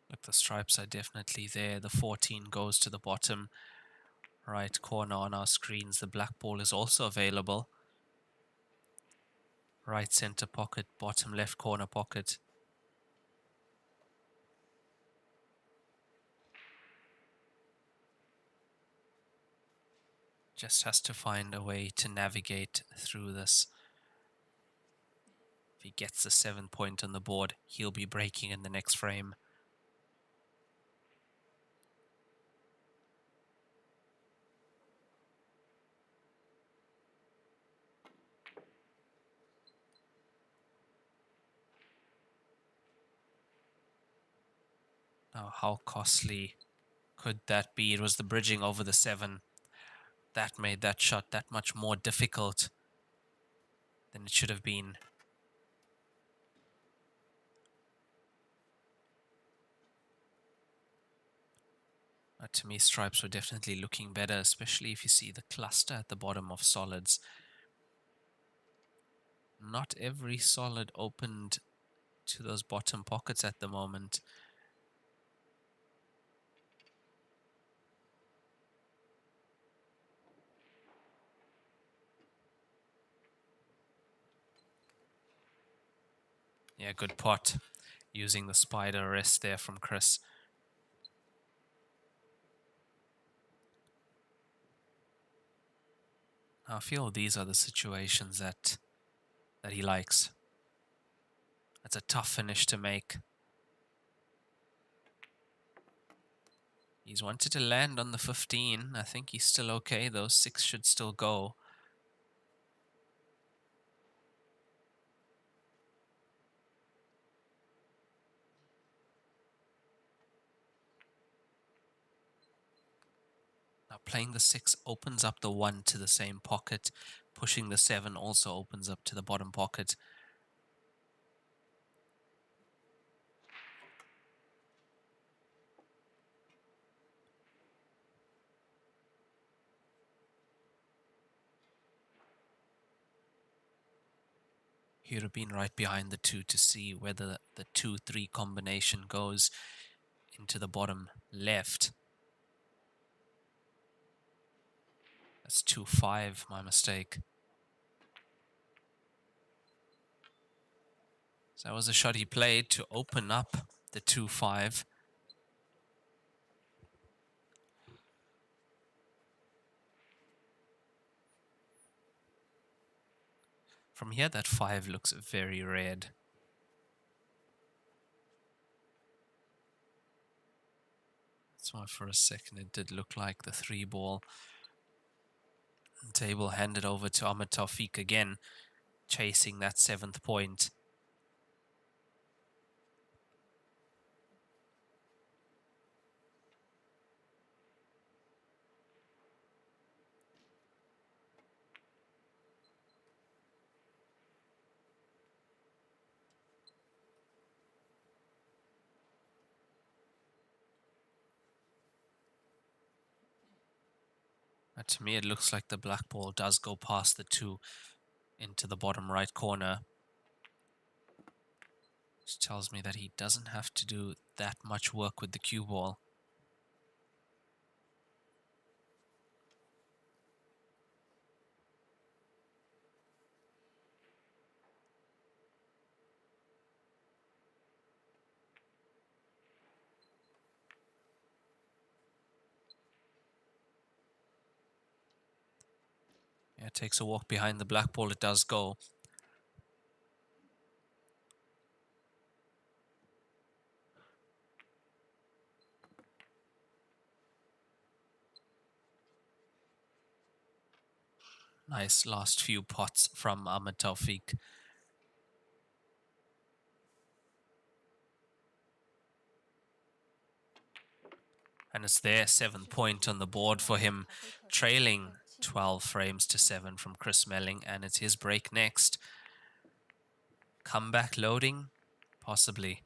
Look, the stripes are definitely there. The 14 goes to the bottom right corner on our screens. The black ball is also available. Right center pocket, bottom left corner pocket. Just has to find a way to navigate through this. If he gets the 7th point on the board, he'll be breaking in the next frame. Now, how costly could that be? It was the bridging over the 7 that made that shot that much more difficult than it should have been. To me, stripes were definitely looking better, especially if you see the cluster at the bottom of solids. Not every solid opened to those bottom pockets at the moment. Yeah, good pot. Using the spider wrist there from Chris. I feel these are the situations that he likes. It's a tough finish to make. He's wanted to land on the 15. I think he's still okay. Those 6 should still go. Now playing the 6 opens up the 1 to the same pocket. Pushing the 7 also opens up to the bottom pocket. He would have been right behind the 2 to see whether the 2-3 combination goes into the bottom left. That's 2-5, my mistake. So that was a shot he played to open up the 2-5. From here, that 5 looks very red. That's why for a second it did look like the 3 ball. Table handed over to Ahmed Tawfiq again, chasing that 7th point. To me, it looks like the black ball does go past the 2 into the bottom right corner. Which tells me that he doesn't have to do that much work with the cue ball. Yeah, it takes a walk behind the black ball, it does go. Nice last few pots from Ahmed Tawfiq. And it's their 7th point on the board for him, trailing 12 frames to 7 from Chris Melling, and it's his break next. Comeback loading? Possibly.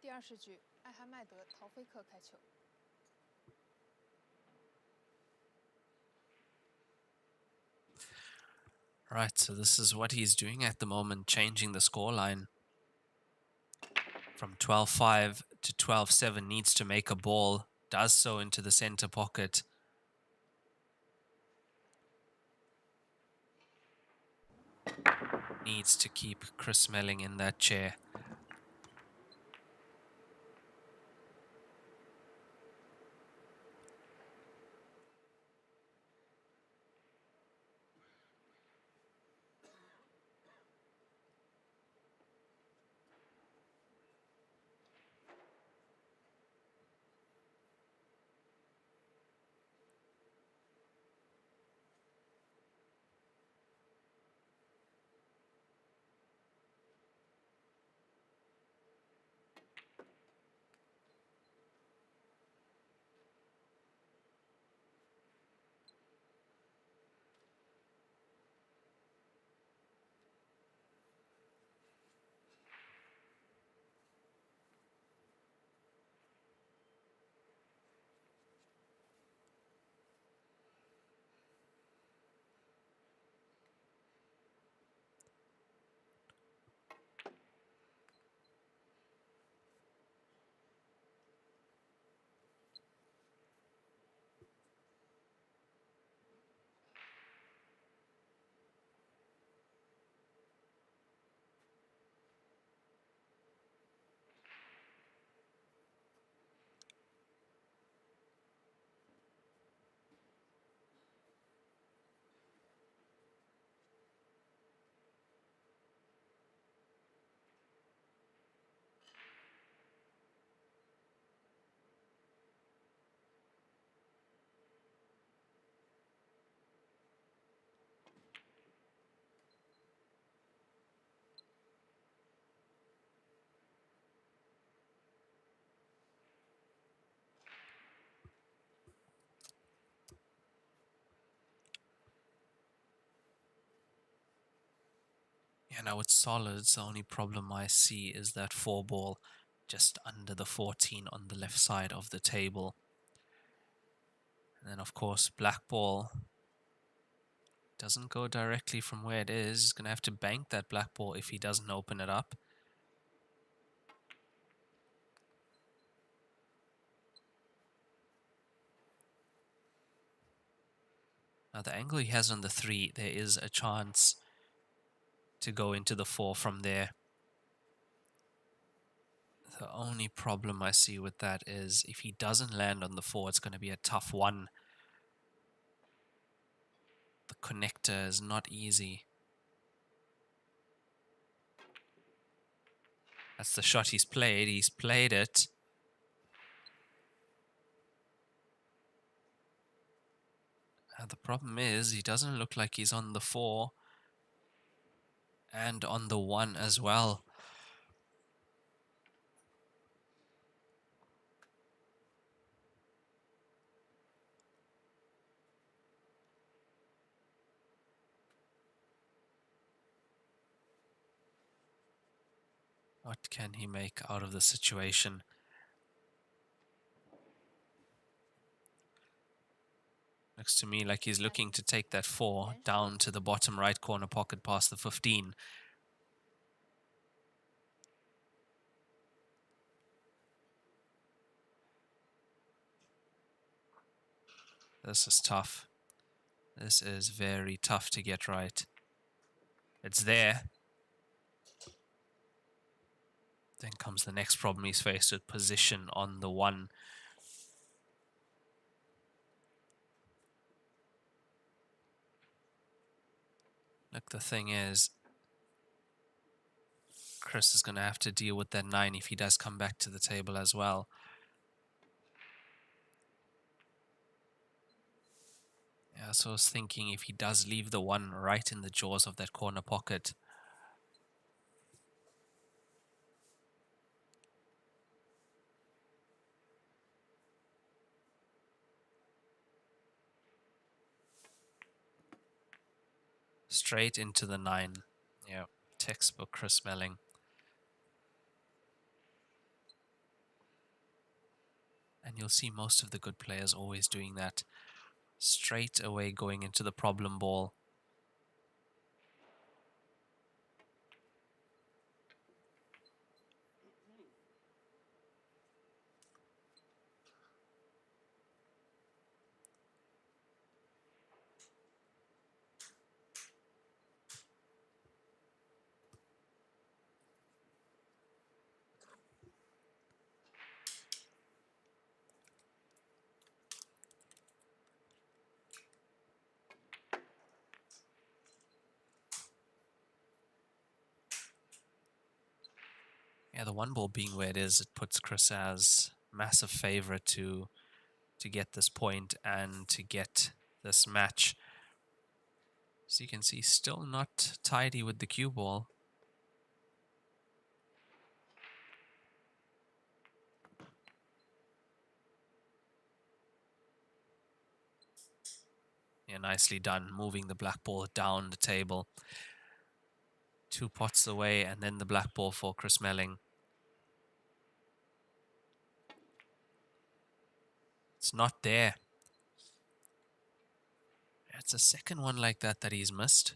第20局，艾哈迈德·陶菲克开球。Right, so this is what he's doing at the moment, changing the scoreline. From 12-5 to 12-7, needs to make a ball, does so into the center pocket. Needs to keep Chris Melling in that chair. And now it's solids. The only problem I see is that 4 ball just under the 14 on the left side of the table. And then, of course, black ball doesn't go directly from where it is. He's going to have to bank that black ball if he doesn't open it up. Now, the angle he has on the 3, there is a chance to go into the 4 from there. The only problem I see with that is if he doesn't land on the 4, it's going to be a tough one. The connector is not easy. That's the shot he's played. He's played it. The problem is he doesn't look like he's on the 4 and on the 1 as well. What can he make out of the situation? Looks to me like he's looking to take that 4 down to the bottom right corner pocket past the 15. This is tough. This is very tough to get right. It's there. Then comes the next problem he's faced with, position on the 1. Look, the thing is, Chris is going to have to deal with that 9 if he does come back to the table as well. Yeah, so I was thinking if he does leave the 1 right in the jaws of that corner pocket, straight into the 9. Yeah, textbook Chris Melling. And you'll see most of the good players always doing that. Straight away going into the problem ball. Yeah, the 1 ball being where it is, it puts Chris as massive favorite to get this point and to get this match. So you can see, still not tidy with the cue ball. Yeah, nicely done, moving the black ball down the table. 2 pots away, and then the black ball for Chris Melling. It's not there. It's a second one like that that he's missed.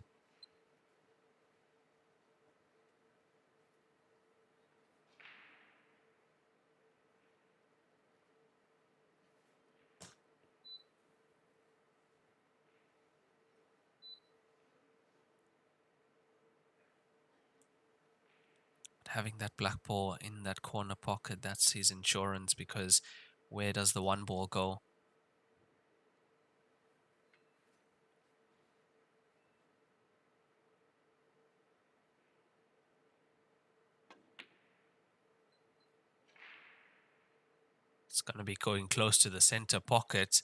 Having that black ball in that corner pocket, that's his insurance, because where does the 1 ball go? It's going to be going close to the center pocket.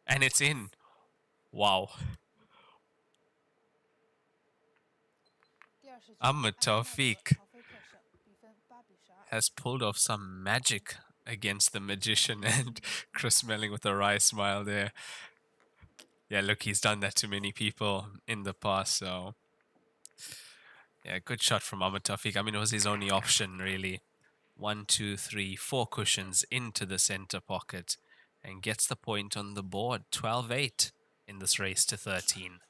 And it's in. Wow. Ahmed Tawfiq has pulled off some magic against the magician, and Chris Melling with a wry smile there. Yeah, look, he's done that to many people in the past, so Yeah, good shot from Ahmed Tawfiq. I mean, it was his only option, really. 1, 2, 3, 4 cushions into the center pocket and gets the point on the board. 12-8 in this race to 13.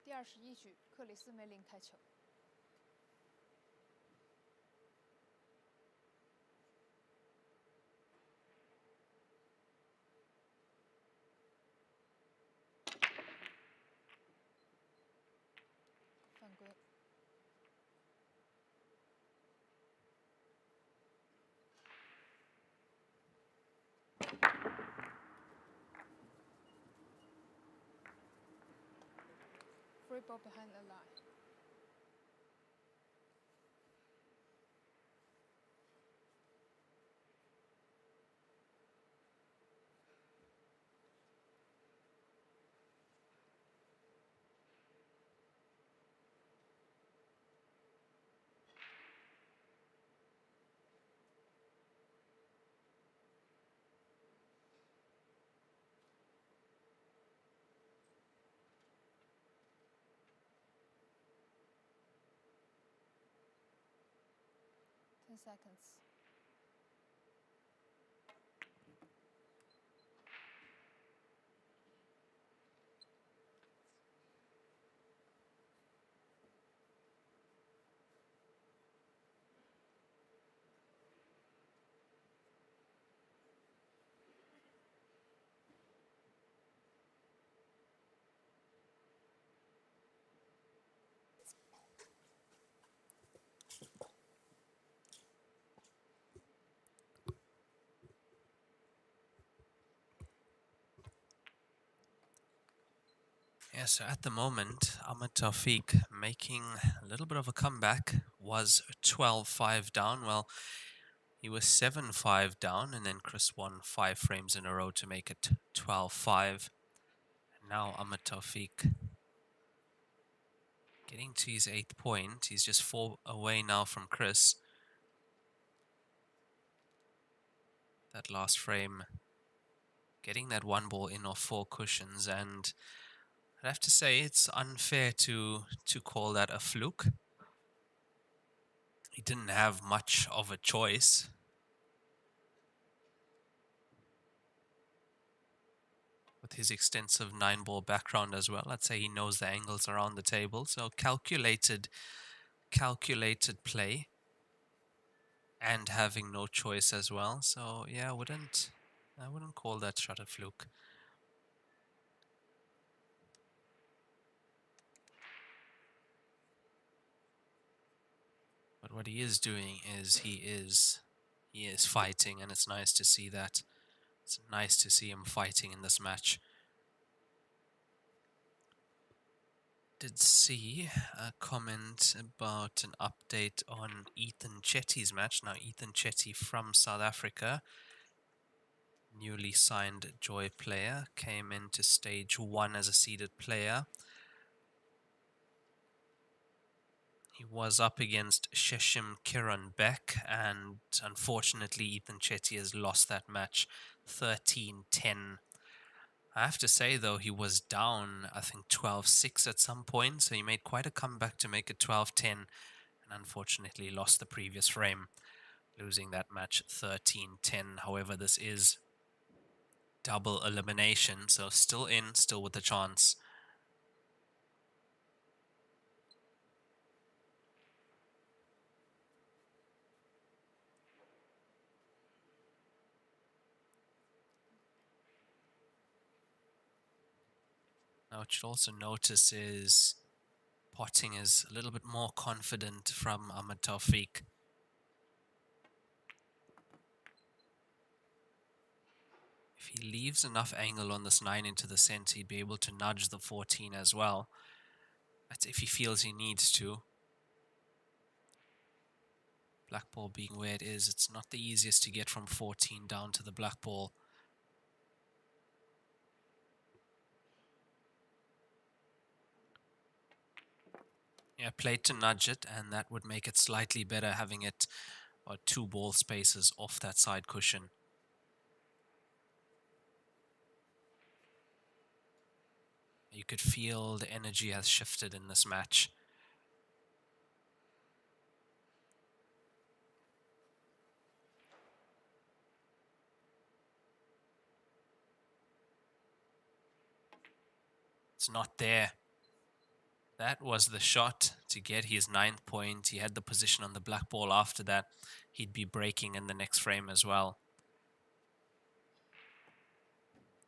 第21局，克里斯梅林开球。犯规。Free ball behind the line. Seconds. Yeah, so at the moment, Ahmed Tawfiq making a little bit of a comeback, was 12-5 down. Well, he was 7-5 down, and then Chris won 5 frames in a row to make it 12-5. And now Ahmed Tawfiq getting to his 8th point. He's just 4 away now from Chris. That last frame, getting that one ball in off 4 cushions, and I'd have to say it's unfair to call that a fluke. He didn't have much of a choice. With his extensive 9-ball background as well, I'd say he knows the angles around the table. So calculated play, and having no choice as well. So yeah, I wouldn't call that shot a fluke. But what he is doing is he is fighting, and it's nice to see that. It's nice to see him fighting in this match. Did see a comment about an update on Ethan Chetty's match. Now, Ethan Chetty from South Africa, newly signed Joy player, came into stage 1 as a seeded player. He was up against Sheshim Kiran Beck, and unfortunately Ethan Chetty has lost that match 13-10. I have to say, though, he was down, I think, 12-6 at some point, so he made quite a comeback to make it 12-10, and unfortunately lost the previous frame, losing that match 13-10. However, this is double elimination, so still in, still with a chance. Now, what you'll also notice is potting is a little bit more confident from Ahmed Tawfiq. If he leaves enough angle on this 9 into the center, he'd be able to nudge the 14 as well. That's if he feels he needs to. Black ball being where it is, it's not the easiest to get from 14 down to the black ball. Yeah, played to nudge it, and that would make it slightly better, having it about 2 ball spaces off that side cushion. You could feel the energy has shifted in this match. It's not there. That was the shot to get his 9th point. He had the position on the black ball after that. He'd be breaking in the next frame as well.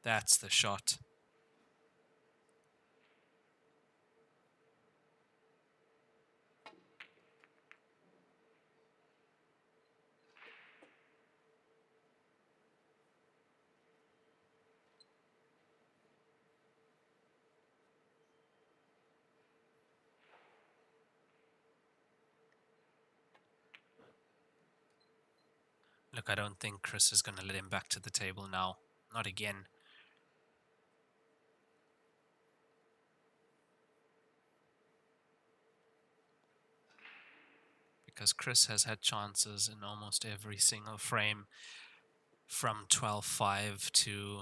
That's the shot. Look, I don't think Chris is going to let him back to the table now. Not again. Because Chris has had chances in almost every single frame from 12-5 to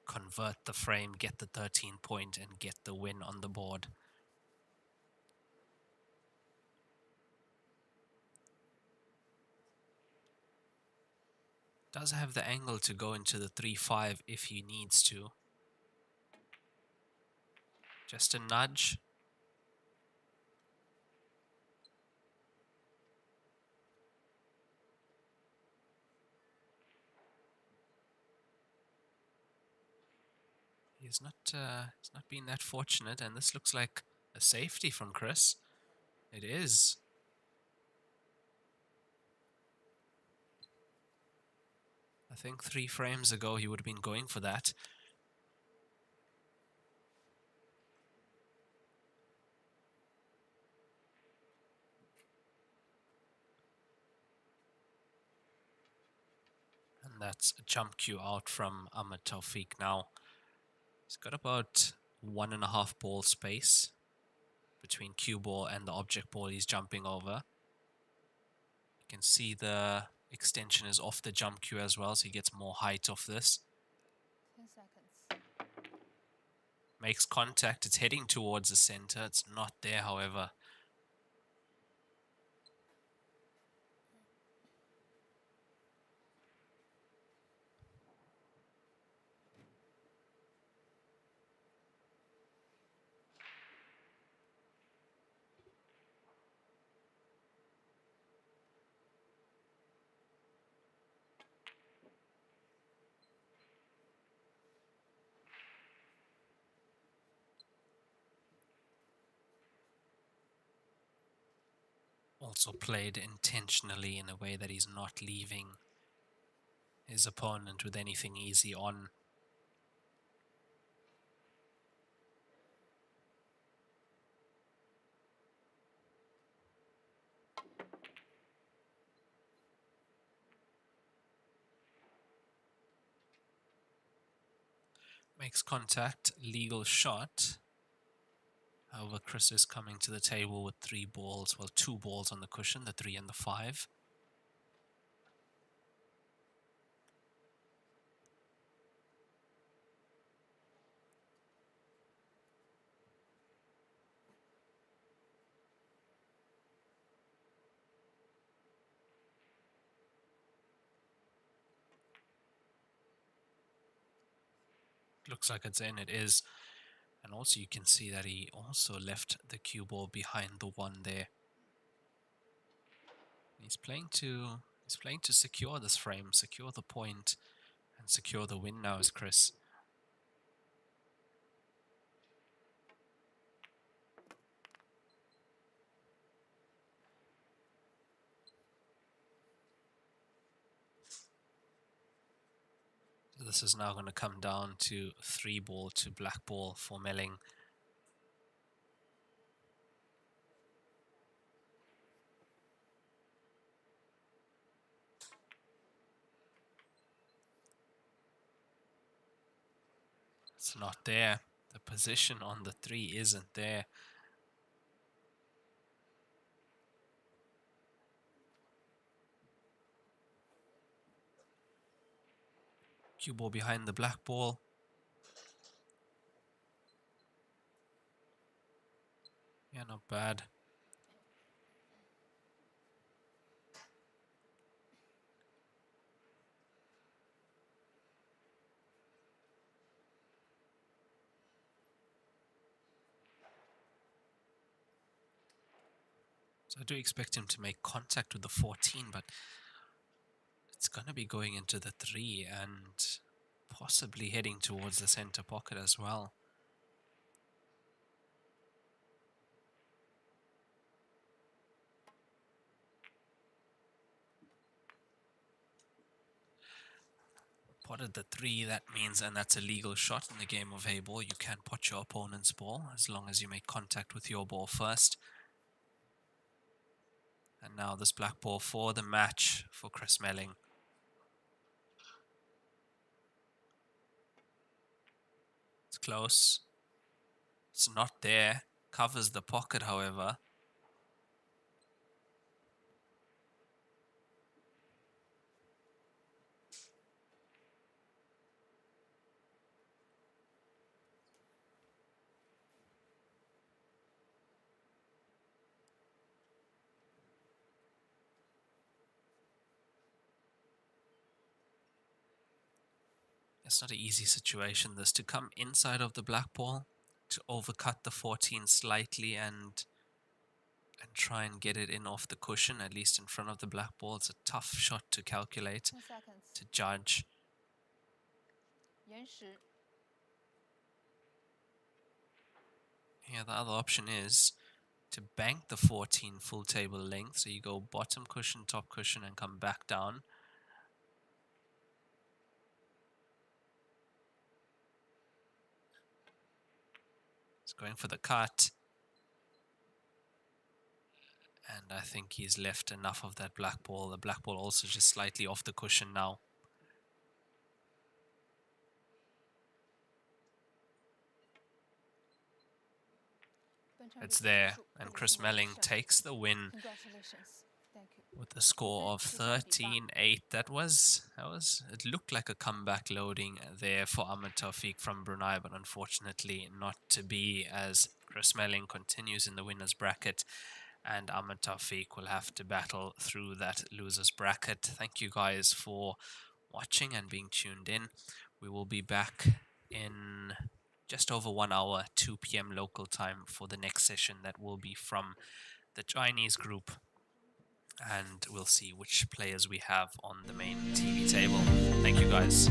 convert the frame, get the 13 point, and get the win on the board. Does have the angle to go into the 3-5 if he needs to. Just a nudge. He's not been that fortunate, and this looks like a safety from Chris. It is. I think 3 frames ago he would have been going for that. And that's a jump cue out from Ahmed Tawfiq now. He's got about 1.5 ball space between cue ball and the object ball he's jumping over. You can see the extension is off the jump cue as well, so he gets more height off this. 10 seconds. Makes contact. It's heading towards the center. It's not there, however. Also played intentionally in a way that he's not leaving his opponent with anything easy on. Makes contact, legal shot. However, Chris is coming to the table with 3 balls, well, 2 balls on the cushion, the 3 and the 5. Looks like it's in, it is. And also you can see that he also left the cue ball behind the 1 there. He's playing to secure this frame, secure the point, and secure the win now as Chris. So this is now going to come down to 3 ball to black ball for Melling. It's not there. The position on the 3 isn't there. Cue ball behind the black ball. Yeah, not bad. So I do expect him to make contact with the 14, but it's going to be going into the 3 and possibly heading towards the center pocket as well. Potted the 3, that means, and that's a legal shot in the game of Heyball. You can pot your opponent's ball as long as you make contact with your ball first. And now this black ball for the match for Chris Melling. It's close. It's not there. Covers the pocket, however. It's not an easy situation, this, to come inside of the black ball, to overcut the 14 slightly and try and get it in off the cushion, at least in front of the black ball. It's a tough shot to calculate, to judge. Yeah, the other option is to bank the 14 full table length, so you go bottom cushion, top cushion, and come back down. Going for the cut, and I think he's left enough of that black ball. The black ball also just slightly off the cushion now. It's there, and Chris Melling takes the win with a score of 13-8. That was, it looked like a comeback loading there for Ahmed Tawfiq from Brunei, but unfortunately not to be, as Chris Melling continues in the winners bracket, and Ahmed Tawfiq will have to battle through that losers bracket. Thank you guys for watching and being tuned in. We will be back in just over 1 hour, 2 p.m. local time, for the next session that will be from the Chinese group. And we'll see which players we have on the main TV table. Thank you guys.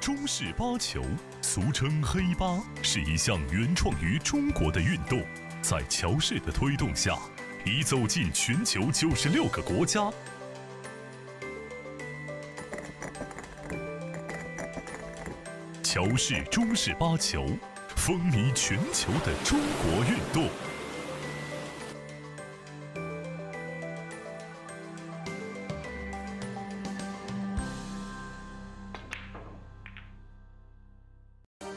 中式八球，俗称黑八，是一项原创于中国的运动，在乔氏的推动下，已走进全球96个国家。乔氏中式八球，风靡全球的中国运动。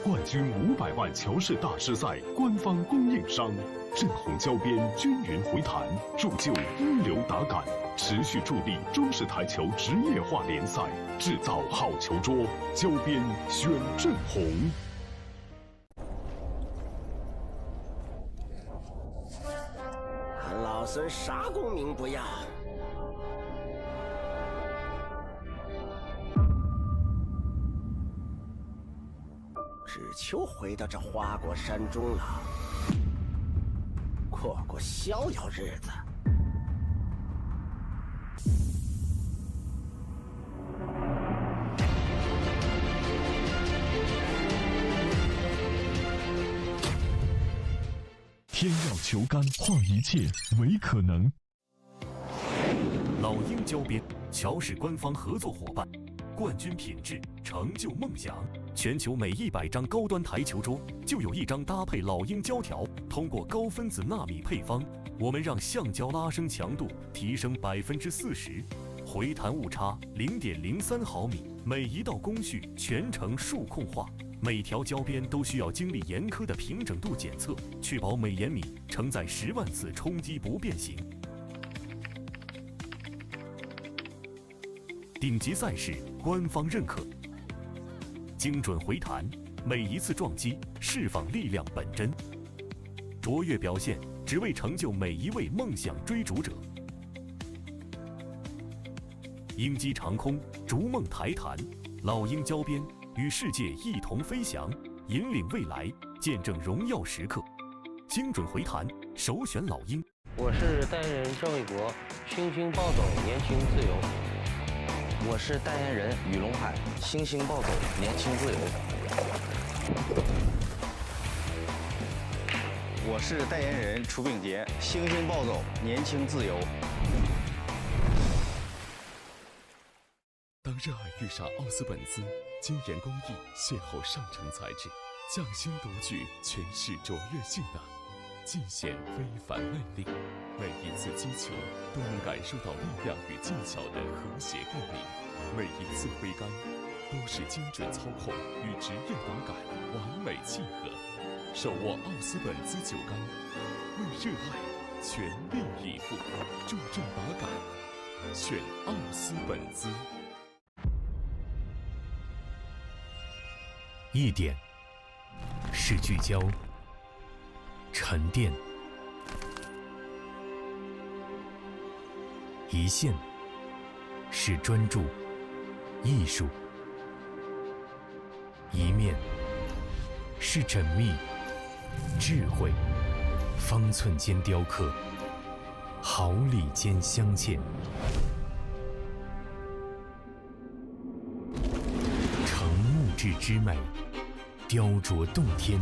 冠军500万乔氏大师赛官方供应商，正红胶边均匀回弹，铸就一流打感，持续助力中式台球职业化联赛，制造好球桌，胶边选正红。俺老孙啥功名不要，只求回到这花果山中了，过过逍遥日子。天耀球杆，化一切为可能。老鹰胶边，乔氏官方合作伙伴，冠军品质，成就梦想。全球每100张高端台球桌就有1张搭配老鹰胶条。通过高分子纳米配方，我们让橡胶拉伸强度提升40%，回弹误差0.03毫米，每一道工序全程数控化。每条胶边都需要经历严苛的平整度检测，确保每延米承载10万次冲击不变形。顶级赛事官方认可，精准回弹，每一次撞击释放力量本真，卓越表现只为成就每一位梦想追逐者。鹰击长空，逐梦台弹，老鹰胶边与世界一同飞翔，引领未来，见证荣耀时刻。精准回弹，首选老鹰。我是代言人郑卫国，星星暴走，年轻自由。我是代言人雨龙海，星星暴走，年轻自由。我是代言人楚秉杰，星星暴走，年轻自由。当热爱遇上奥斯本兹，精研工艺，邂逅上乘材质，匠心独具，诠释卓越性能，尽显非凡魅力。每一次击球都能感受到力量与技巧的和谐共鸣，每一次挥杆都是精准操控与职业打感完美契合。手握奥斯本兹酒杆，为热爱全力以赴，重重打感，选奥斯本兹。一点是聚焦、沉淀，一线是专注、艺术，一面是缜密、智慧，方寸间雕刻，毫厘间镶嵌。成木质之美，雕琢洞天，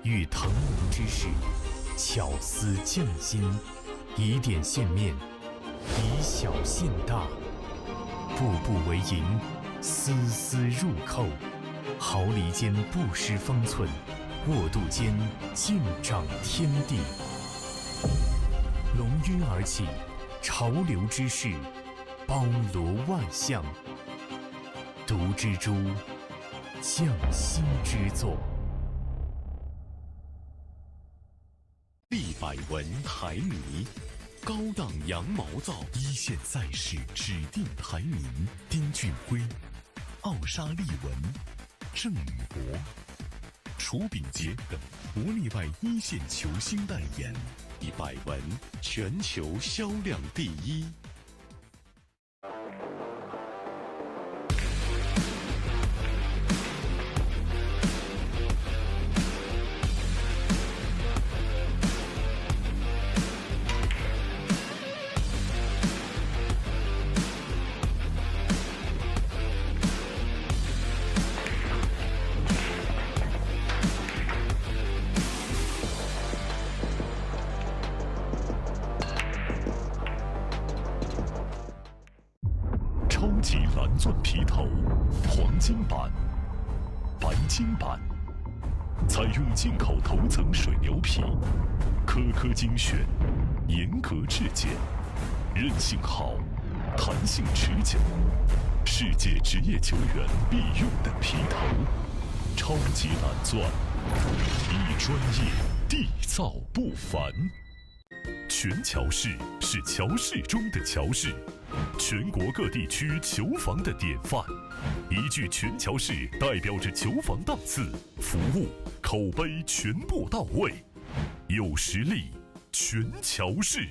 与腾龙之势，巧思匠心，以点线面，以小现大，步步为营，丝丝入扣，毫厘间不失方寸，握度间尽长天地。龙晕而起，潮流之势，包罗万象，独蜘蛛，匠心之作。立百文台迷，高档羊毛皂，一线赛事指定台名：丁俊晖、奥沙利文、郑宇博、楚秉杰等国内外一线球星代言，以百文全球销量第一。芯板，采用进口头层水牛皮，颗颗精选，严格质检，韧性好，弹性持久，世界职业球员必用的皮头，超级蓝钻，一专业，缔造不凡。全乔氏是乔氏中的乔氏，全国各地区球房的典范。一句全乔氏代表着球房档次、服务、口碑全部到位，有实力，全乔氏。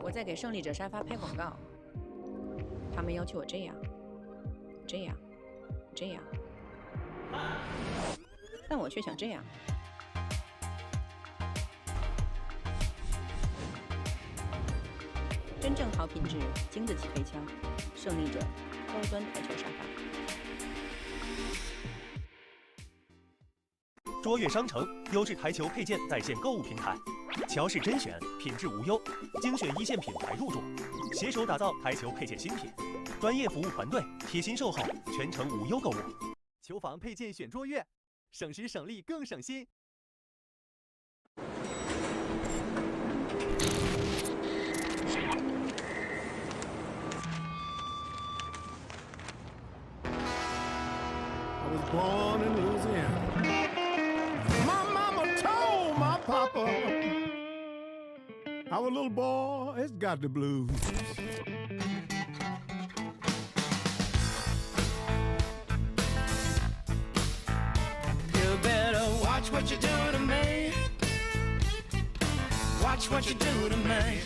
我在给胜利者沙发拍广告，他们要求我这样，这样，这样，但我却想这样。真正好品质，经得起飞枪。胜利者高端台球沙发。卓越商城优质台球配件在线购物平台，乔氏甄选，品质无忧，精选一线品牌入驻，携手打造台球配件新品，专业服务团队贴心售后，全程无忧购物。球房配件选卓越，省时省力更省心。I was born in Louisiana. My mama told my papa, our little boy has got the blues. You better watch what you do to me. Watch what you do to me.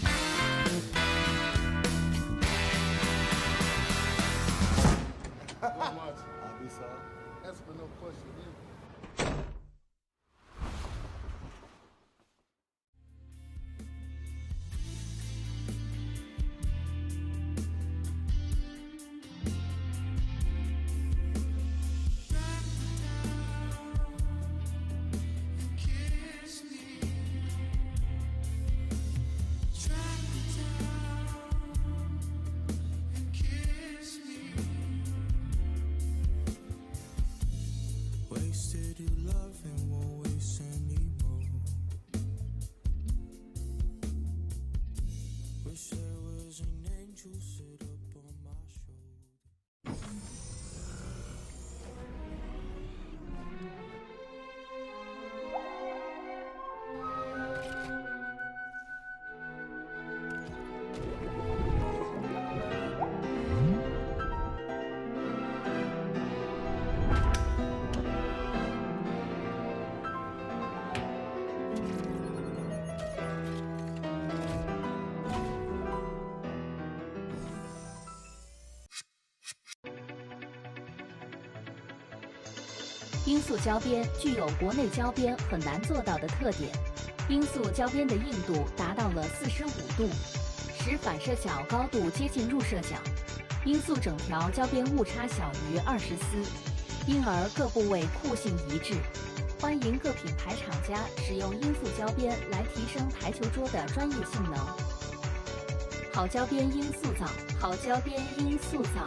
How much? I'll be sorry. That's for no question. Wasted your love and won't waste anymore. Wish there was an angel sit up on my shoulder. 罂粟胶边具有国内胶边很难做到的特点，罂粟胶边的硬度达到了45度，使反射角高度接近入射角。罂粟整条胶边误差小于20丝，因而各部位酷性一致。欢迎各品牌厂家使用音速胶边来提升台球桌的专业性能。好胶边音速造，好胶边音速造。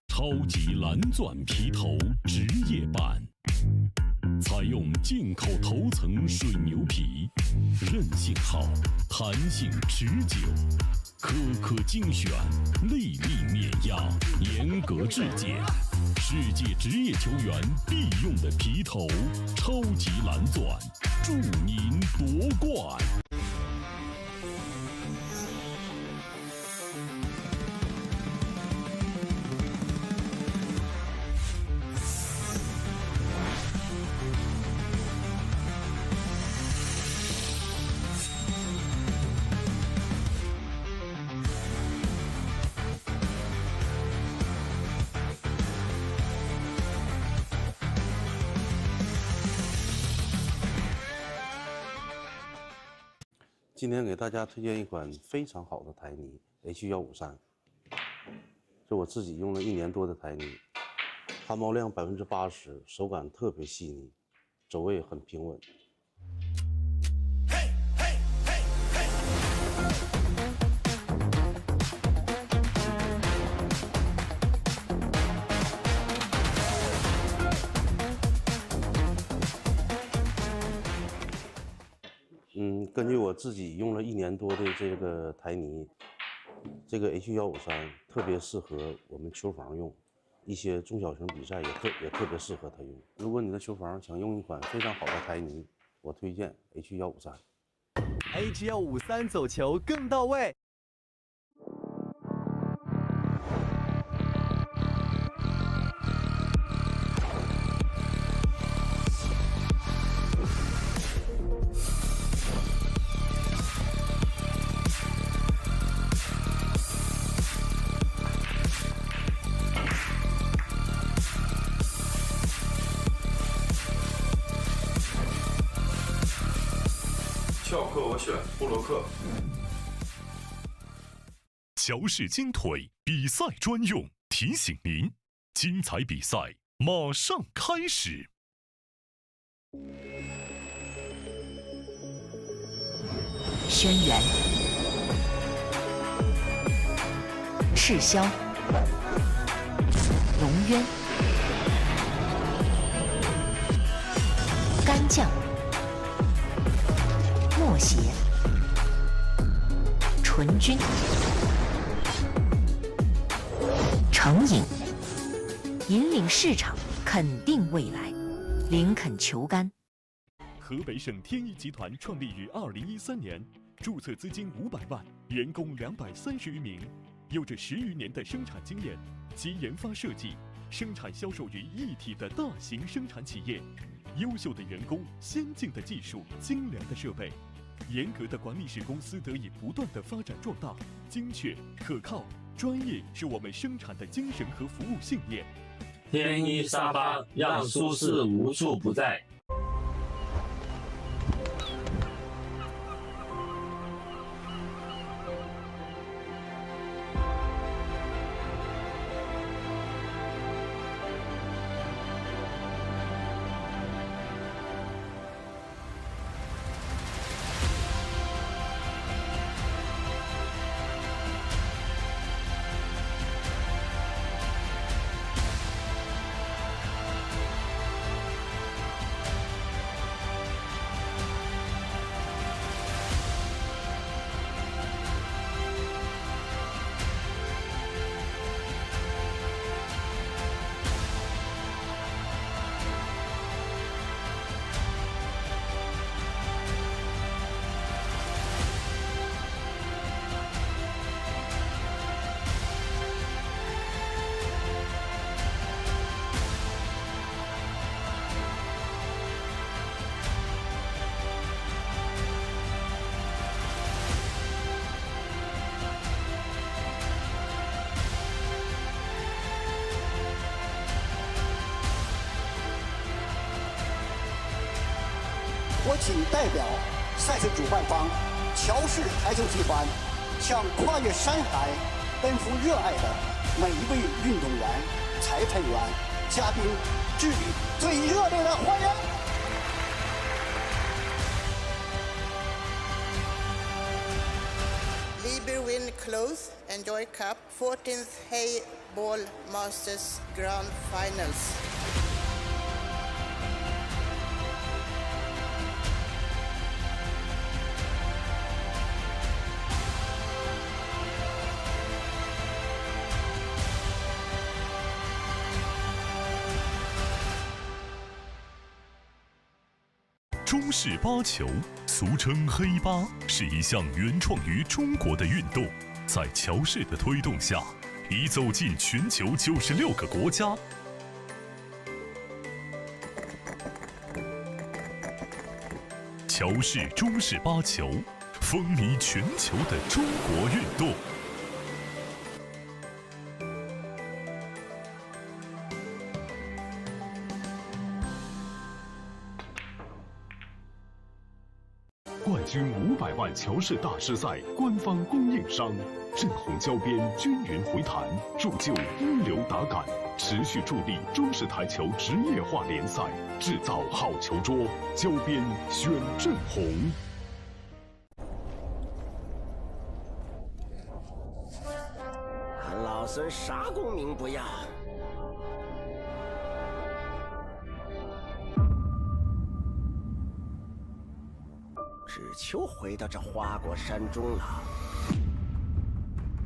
超级蓝钻皮头职业版，采用进口头层水牛皮，韧性好，弹性持久，颗颗精选，粒粒免压，严格质检，世界职业球员必用的皮头，超级蓝钻，祝您夺冠！今天给大家推荐一款非常好的台泥 H153，是我自己用了1年多的台泥，汗毛量80%，手感特别细腻，走位很平稳。根据我自己用了1年多的这个台泥，这个 H153特别适合我们球房用，一些中小型比赛也特别适合它用。如果你的球房想用一款非常好的台泥，我推荐 H153。H153走球更到位。翘课我选布洛克。乔氏金腿比赛专用，提醒您，精彩比赛马上开始。轩辕、赤霄、龙渊、干将、默邪、纯君、成瘾，引领市场，肯定未来，林肯球杆。河北省天一集团创立于2013年，注册资金500万，员工230余名，有着10余年的生产经验及研发设计、生产销售于一体的大型生产企业。优秀的员工、先进的技术、精良的设备，严格的管理使公司得以不断的发展壮大。精确、可靠、专业是我们生产的精神和服务信念。天一沙发让舒适无处不在。我谨代表赛事主办方乔氏台球集团，向跨越山海、奔赴热爱的每一位运动员、裁判员、嘉宾致以最热烈的欢迎。Win close, enjoy cup, 14th Heyball Masters Grand Finals. 中式八球，俗称黑八，是一项原创于中国的运动。在乔氏的推动下，已走进全球96个国家。乔氏中式八球，风靡全球的中国运动。冠军500万乔氏大师赛官方供应商，正红胶边均匀回弹，铸就一流打感，持续助力中式台球职业化联赛，制造好球桌，胶边选正红。老孙啥功名不要。只求回到这花果山中了，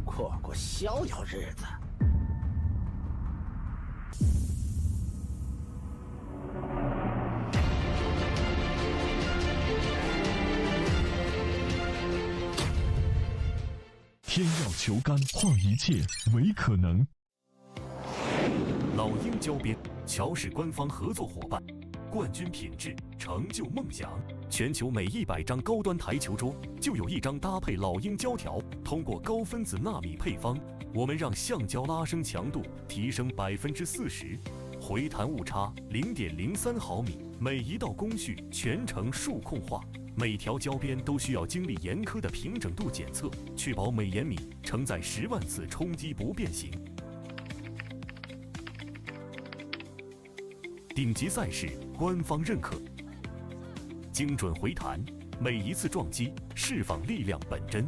过过逍遥日子。天要球杆，化一切为可能。老鹰胶边，乔氏官方合作伙伴，冠军品质，成就梦想。全球每100张高端台球桌就有1张搭配老鹰胶条。通过高分子纳米配方，我们让橡胶拉伸强度提升40%，回弹误差0.03毫米，每一道工序全程数控化，每条胶边都需要经历严苛的平整度检测，确保每延米承载10万次冲击不变形。顶级赛事官方认可，精准回弹，每一次撞击释放力量本真，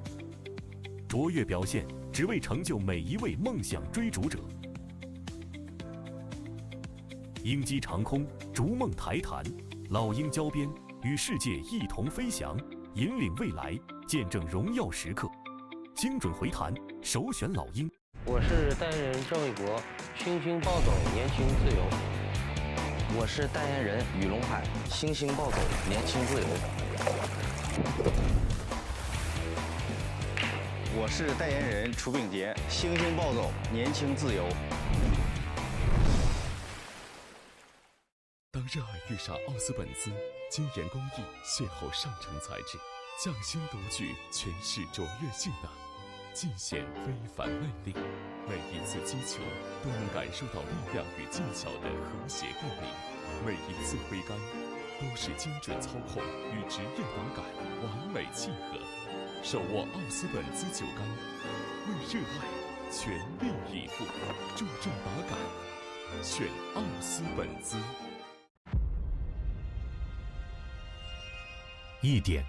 卓越表现只为成就每一位梦想追逐者。鹰击长空，逐梦台坛，老鹰胶边与世界一同飞翔，引领未来，见证荣耀时刻。精准回弹，首选老鹰。我是代言人郑卫国，星星暴走，年轻自由。我是代言人雨龙海，星星暴走，年轻自由。我是代言人楚秉杰，星星暴走，年轻自由。当热爱遇上奥斯本兹，精研工艺，邂逅上乘材质，匠心独具，诠释卓越性能，尽显非凡魅力。每一次击球都能感受到力量与技巧的和谐共鸣，每一次挥杆都是精准操控与职业打感完美契合。手握奥斯本兹酒杆，为热爱全力以赴，重重打感，选奥斯本兹。一点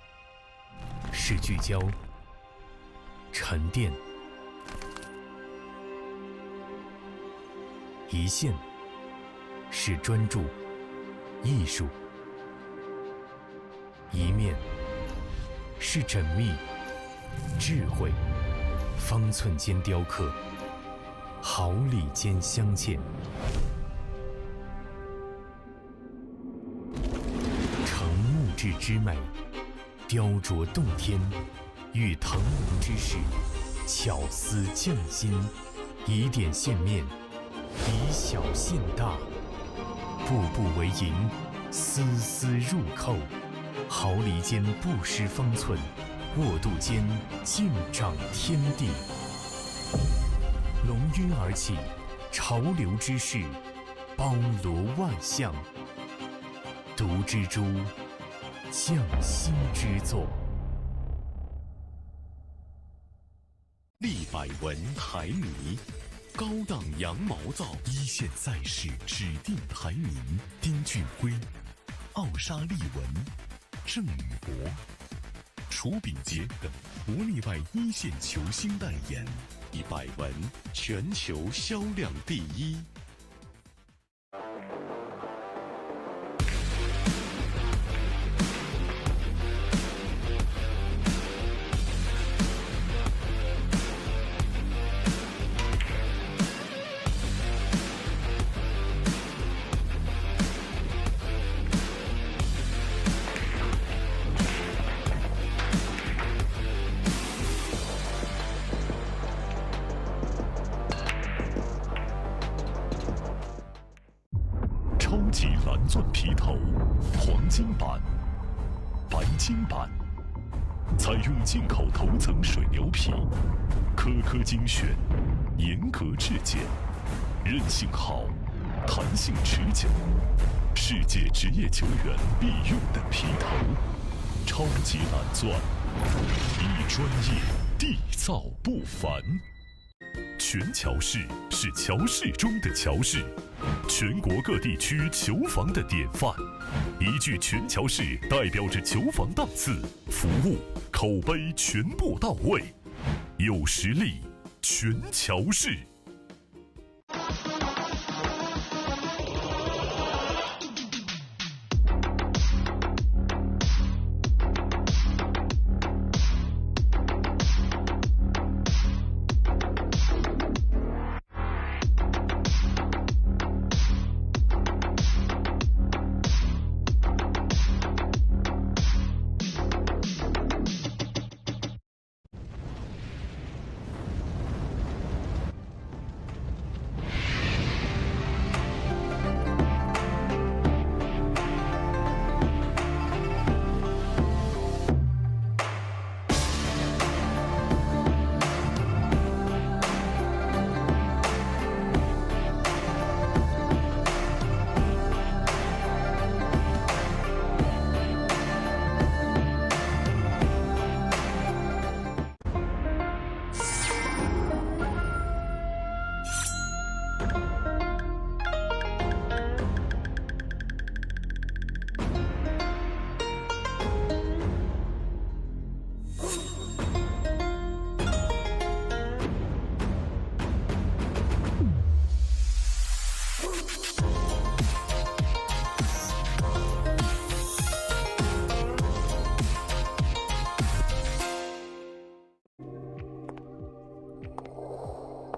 是聚焦、沉淀，一线是专注、艺术，一面是缜密、智慧，方寸间雕刻，毫厘间镶嵌。成木质之美，雕琢洞天，遇腾龙之势，巧思匠心，以点线面，以小现大，步步为营，丝丝入扣，毫厘间不失方寸，握度间尽长天地。龙晕而起，潮流之势，包罗万象，独蜘蛛，匠心之作。立百文台迷，高档羊毛皂，一线赛事指定台名，丁俊晖、奥沙利文、郑宇博、楚秉杰等国内外一线球星代言，以百文全球销量第一。超级蓝钻皮头，黄金版、白金版，采用进口头层水牛皮，颗颗精选，严格质检，韧性好，弹性持久，世界职业球员必用的皮头。超级蓝钻，一专业，缔造不凡。全乔氏是乔氏中的乔氏，全国各地区球房的典范。一句全乔氏代表着球房档次、服务、口碑全部到位，有实力，全乔氏。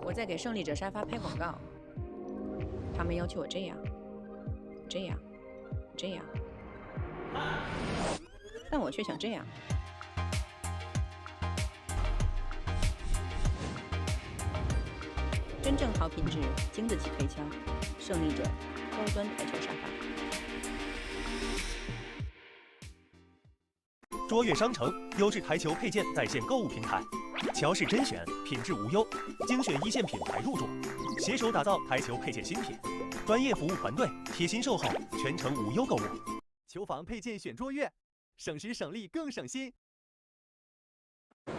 我在给胜利者沙发拍广告，他们要求我这样，这样，这样，但我却想这样。真正好品质，经得起推敲，胜利者高端台球沙发。卓越商城优质台球配件在线购物平台，乔氏甄选，品质无忧，精选一线品牌入驻，携手打造台球配件新品，专业服务团队贴心售后，全程无忧购物。球房配件选卓越，省时省力更省心。I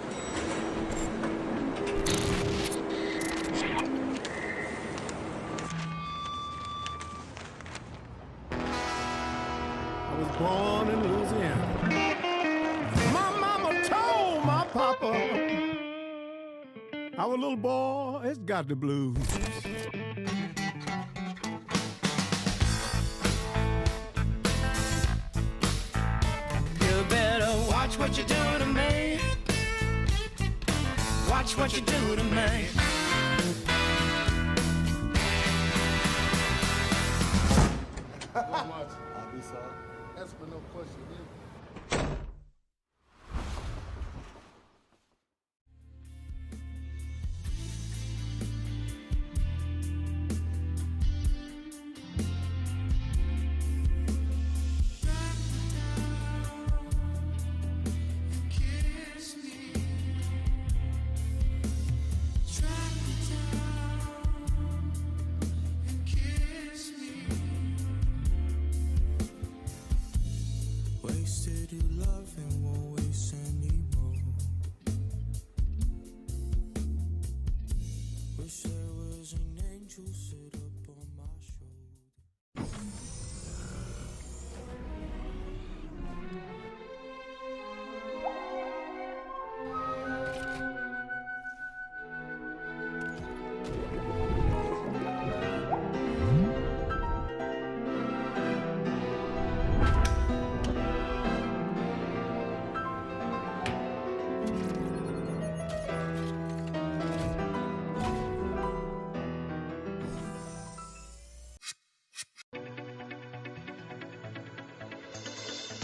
was born in Louisiana. My mama told my papa, our little boy has got the blues. You better watch what you do to me. Watch what you do to me. How much? I'll be sorry. That's for no question. Wasted your love and won't waste anymore. Wish there was an angel sit up on my shoulder.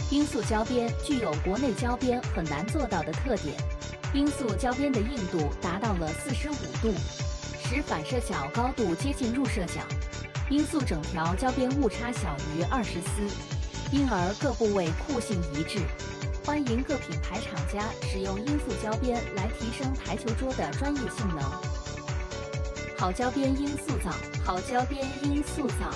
罂粟胶边具有国内胶边很难做到的特点，罂粟胶边的硬度达到了45度，使反射角高度接近入射角。罂粟整条胶边误差小于20丝，因而各部位酷性一致。欢迎各品牌厂家使用罂粟胶边来提升台球桌的专业性能。好胶边罂粟皂，好胶边罂粟皂。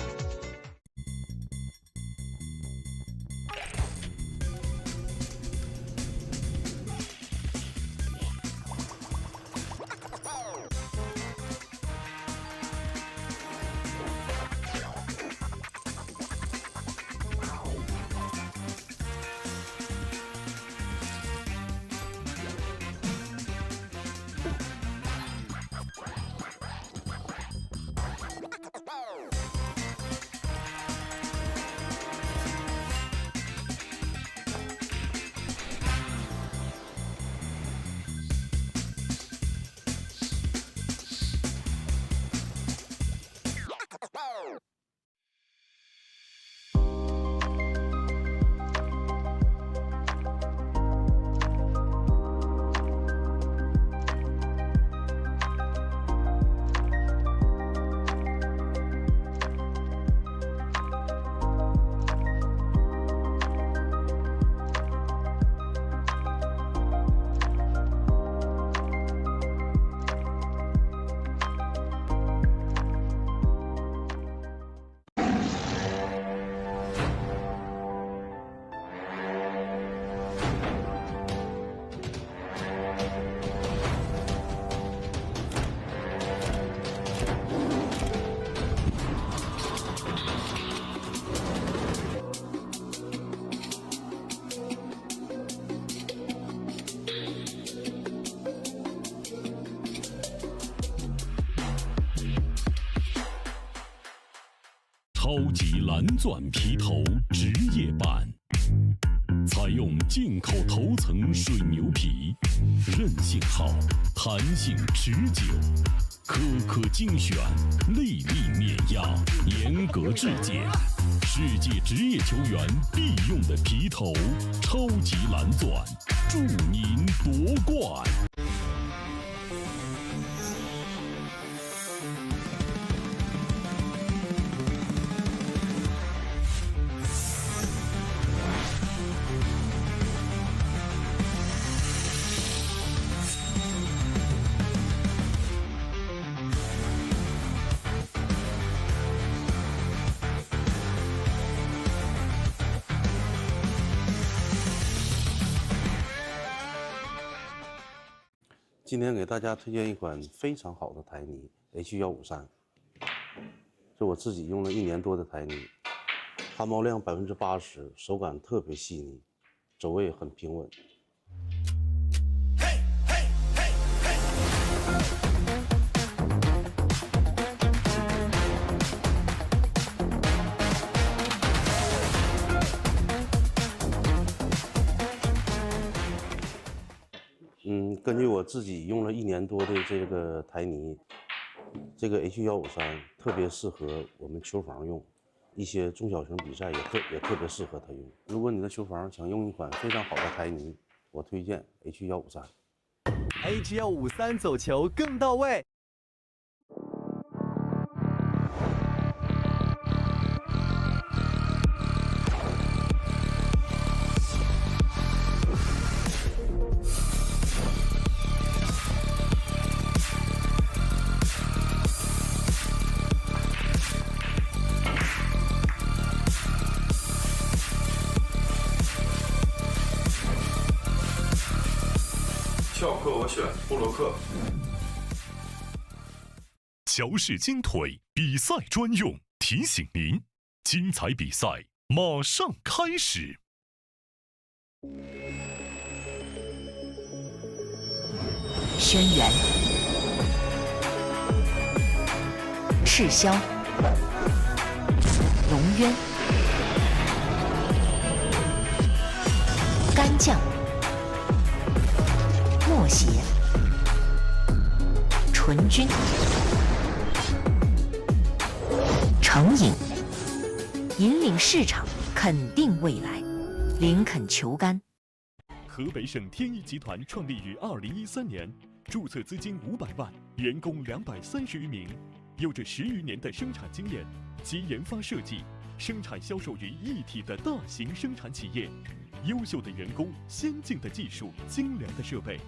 超级蓝钻皮头职业版，采用进口头层水牛皮，韧性好，弹性持久，颗颗精选，粒粒碾压，严格质检，世界职业球员必用的皮头，超级蓝钻，祝您夺冠！今天给大家推荐一款非常好的台泥 H153，是我自己用了1年多的台泥，汗毛量80%，手感特别细腻，走位很平稳。根据我自己用了1年多的这个台泥，这个 H153特别适合我们球房用，一些中小型比赛也特别适合它用。如果你的球房想用一款非常好的台泥，我推荐 H153。H153走球更到位。翘课我选布洛克。乔氏金腿比赛专用，提醒您，精彩比赛马上开始。轩辕、赤霄、龙渊、干将、默邪、纯君、成瘾，引领市场，肯定未来，林肯球杆。河北省天一集团创立于2013年，注册资金500万，员工230余名，有着10余年的生产经验及研发设计、生产销售于一体的大型生产企业。优秀的员工、先进的技术、精良的设备，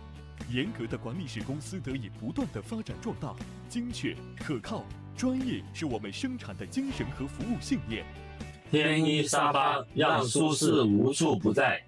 严格的管理使公司得以不断的发展壮大。精确、可靠、专业是我们生产的精神和服务信念。天一沙发让舒适无处不在。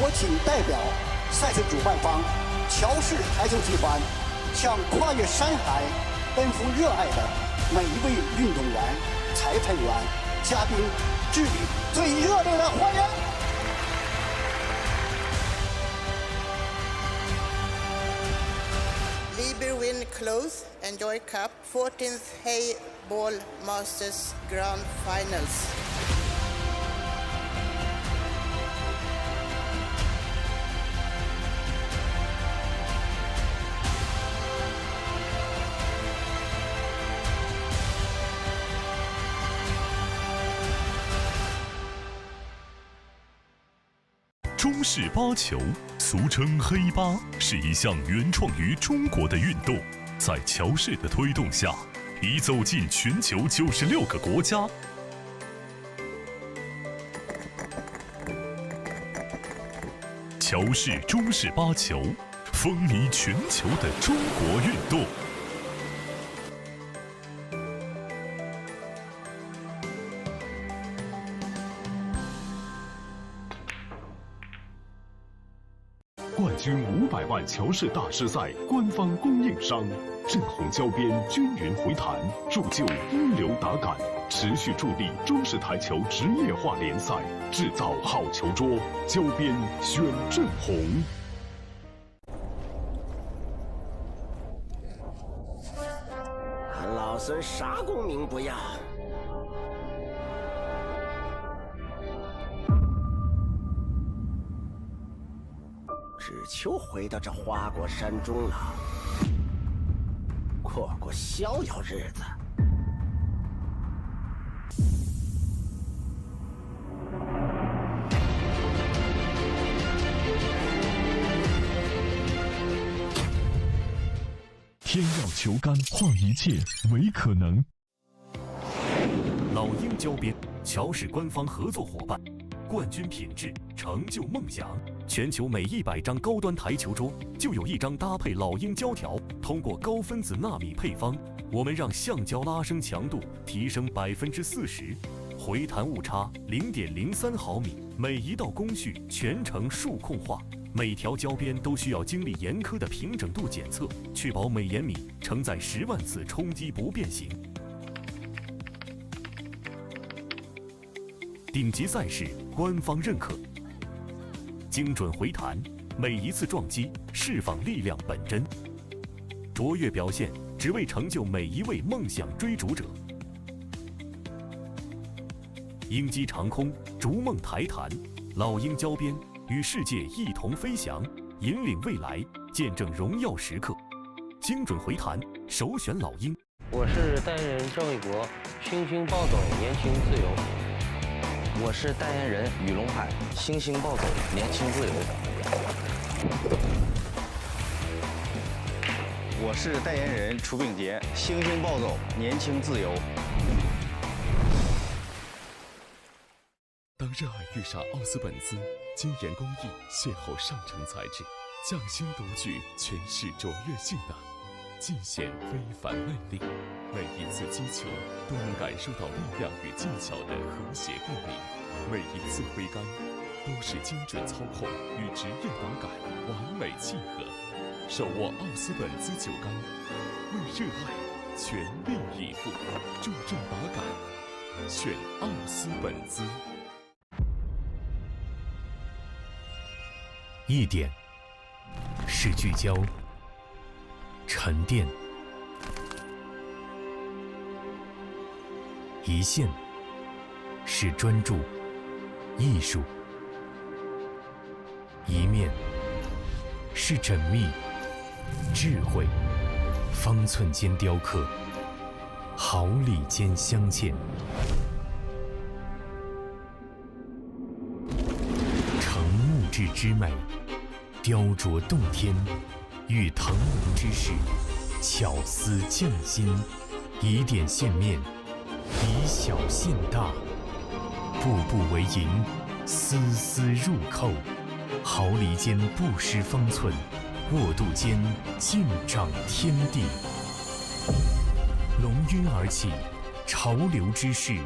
我谨代表赛事主办方乔氏台球集团，向跨越山海、奔赴热爱的每一位运动员、裁判员、嘉宾致以最热烈的欢迎。Liber win close, enjoy cup, 14th Heyball Masters Grand Finals. 中式八球，俗称黑八，是一项原创于中国的运动，在乔氏的推动下，已走进全球96个国家。乔氏中式八球，风靡全球的中国运动。冠军500万乔氏大师赛官方供应商，正红胶边均匀回弹，铸就一流打感，持续助力中式台球职业化联赛，制造好球桌，胶边选正红。俺老孙啥功名不要，只求回到这花果山中了，过过逍遥日子。天耀球杆，化一切为可能。老鹰胶边，乔氏官方合作伙伴，冠军品质，成就梦想。全球每100张高端台球桌就有1张搭配老鹰胶条。通过高分子纳米配方，我们让橡胶拉伸强度提升40%，回弹误差0.03毫米，每一道工序全程数控化。每条胶边都需要经历严苛的平整度检测，确保每延米承载10万次冲击不变形。顶级赛事官方认可，精准回弹，每一次撞击释放力量本真，卓越表现只为成就每一位梦想追逐者。鹰击长空，逐梦台弹，老鹰胶边。与世界一同飞翔，引领未来，见证荣耀时刻。精准回弹，首选老鹰。我是代言人郑义国，星星暴走，年轻自由。我是代言人雨龙海，星星暴走，年轻自由。我是代言人楚秉杰，星星暴走，年轻自由。当热爱遇上奥斯本兹，精研工艺，邂逅上乘材质，匠心独具，诠释卓越性能，尽显非凡魅力。每一次击球都能感受到力量与技巧的和谐共鸣，每一次挥杆都是精准操控与职业打感完美契合。手握奥斯本兹球杆，为热爱全力以赴，注重打感，选奥斯本兹。一点是聚焦、沉淀；一线是专注、艺术；一面是缜密、智慧。方寸间雕刻，毫厘间镶嵌。成木质之美，雕琢洞天；遇腾龙之势，巧思匠心。以点线面，以小现大，步步为营，丝丝入扣。毫厘间不失方寸，握度间尽长天地。龙晕而起，潮流之势，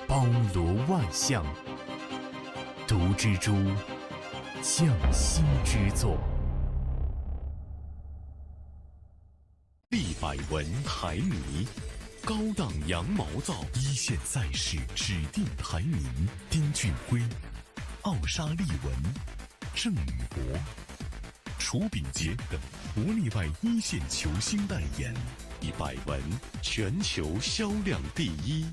包罗万象。独蜘蛛，匠心之作。立百文台迷，高档羊毛皂，一线赛事指定台名：丁俊晖、奥沙利文、郑宇博、楚秉杰等国内外一线球星代言，立百文全球销量第一。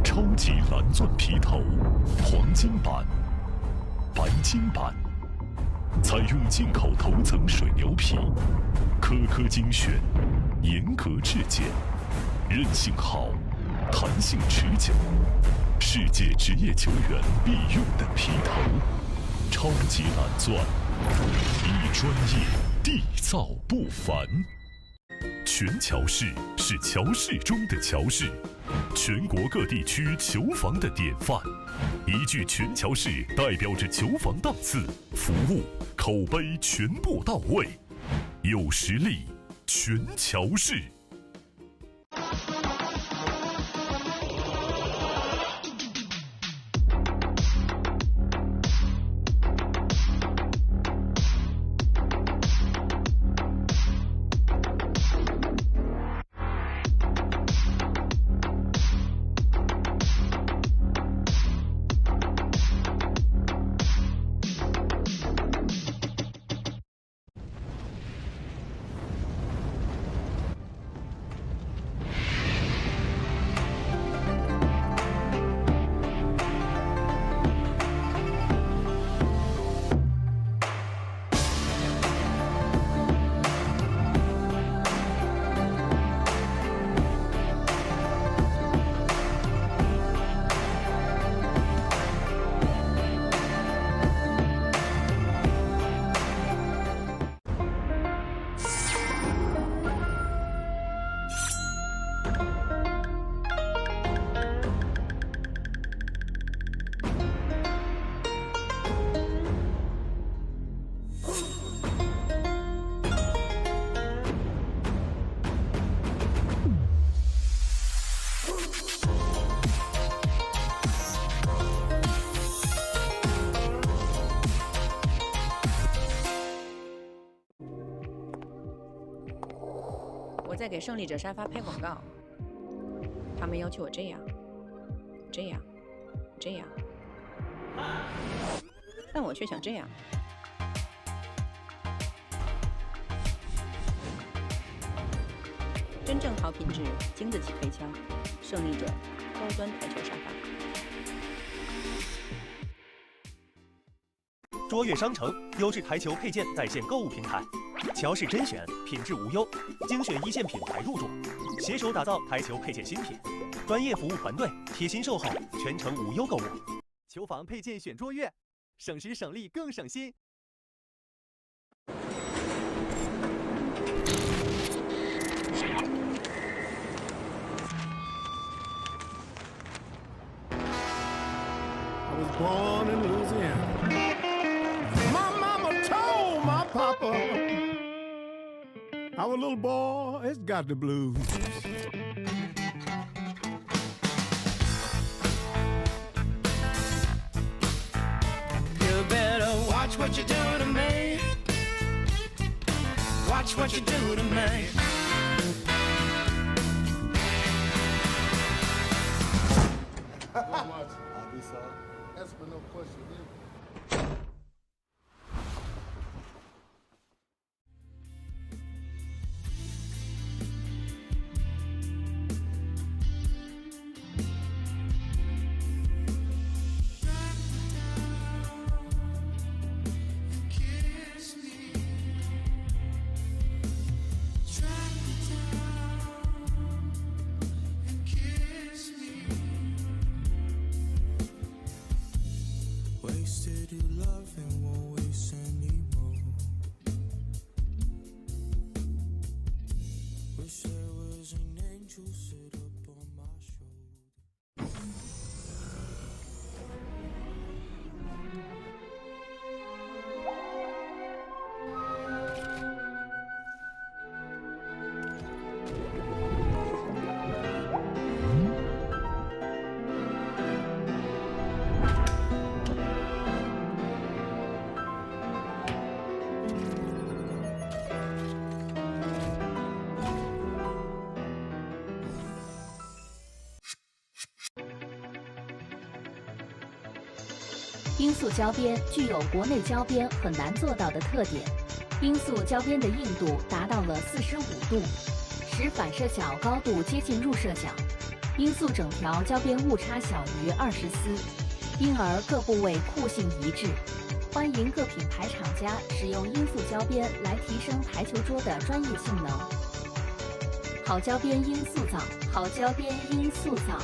超级蓝钻皮头，黄金版、白金版，采用进口头层水牛皮，颗颗精选，严格质检，韧性好，弹性持久，世界职业球员必用的皮头。超级蓝钻，一专业，缔造不凡。全乔氏是乔氏中的乔氏，全国各地区球房的典范。一句全乔氏代表着球房档次、服务、口碑全部到位，有实力，全乔氏。我在给胜利者沙发拍广告，他们要求我这样，但我却想这样。真正好品质，经得起配枪，胜利者高端台球沙发。卓越商城优质台球配件在线购物平台，乔氏甄选，品质无忧，精选一线品牌入驻，携手打造台球配件新品，专业服务团队贴心售后，全程无忧购物。球房配件选卓越，省时省力更省心。I was born in Louisiana. My mama told my papa, our little boy has got the blues. You better watch what you do to me. Watch what you do to me. That's for no question. Wasted your love and won't waste anymore. Wish there was an angel sit up on my shoulder. 罂粟胶边具有国内胶边很难做到的特点，罂粟胶边的硬度达到了45度，使反射角高度接近入射角。罂粟整条胶边误差小于20丝，因而各部位酷性一致。欢迎各品牌厂家使用罂粟胶边来提升台球桌的专业性能。好胶边罂粟皂，好胶边罂粟皂。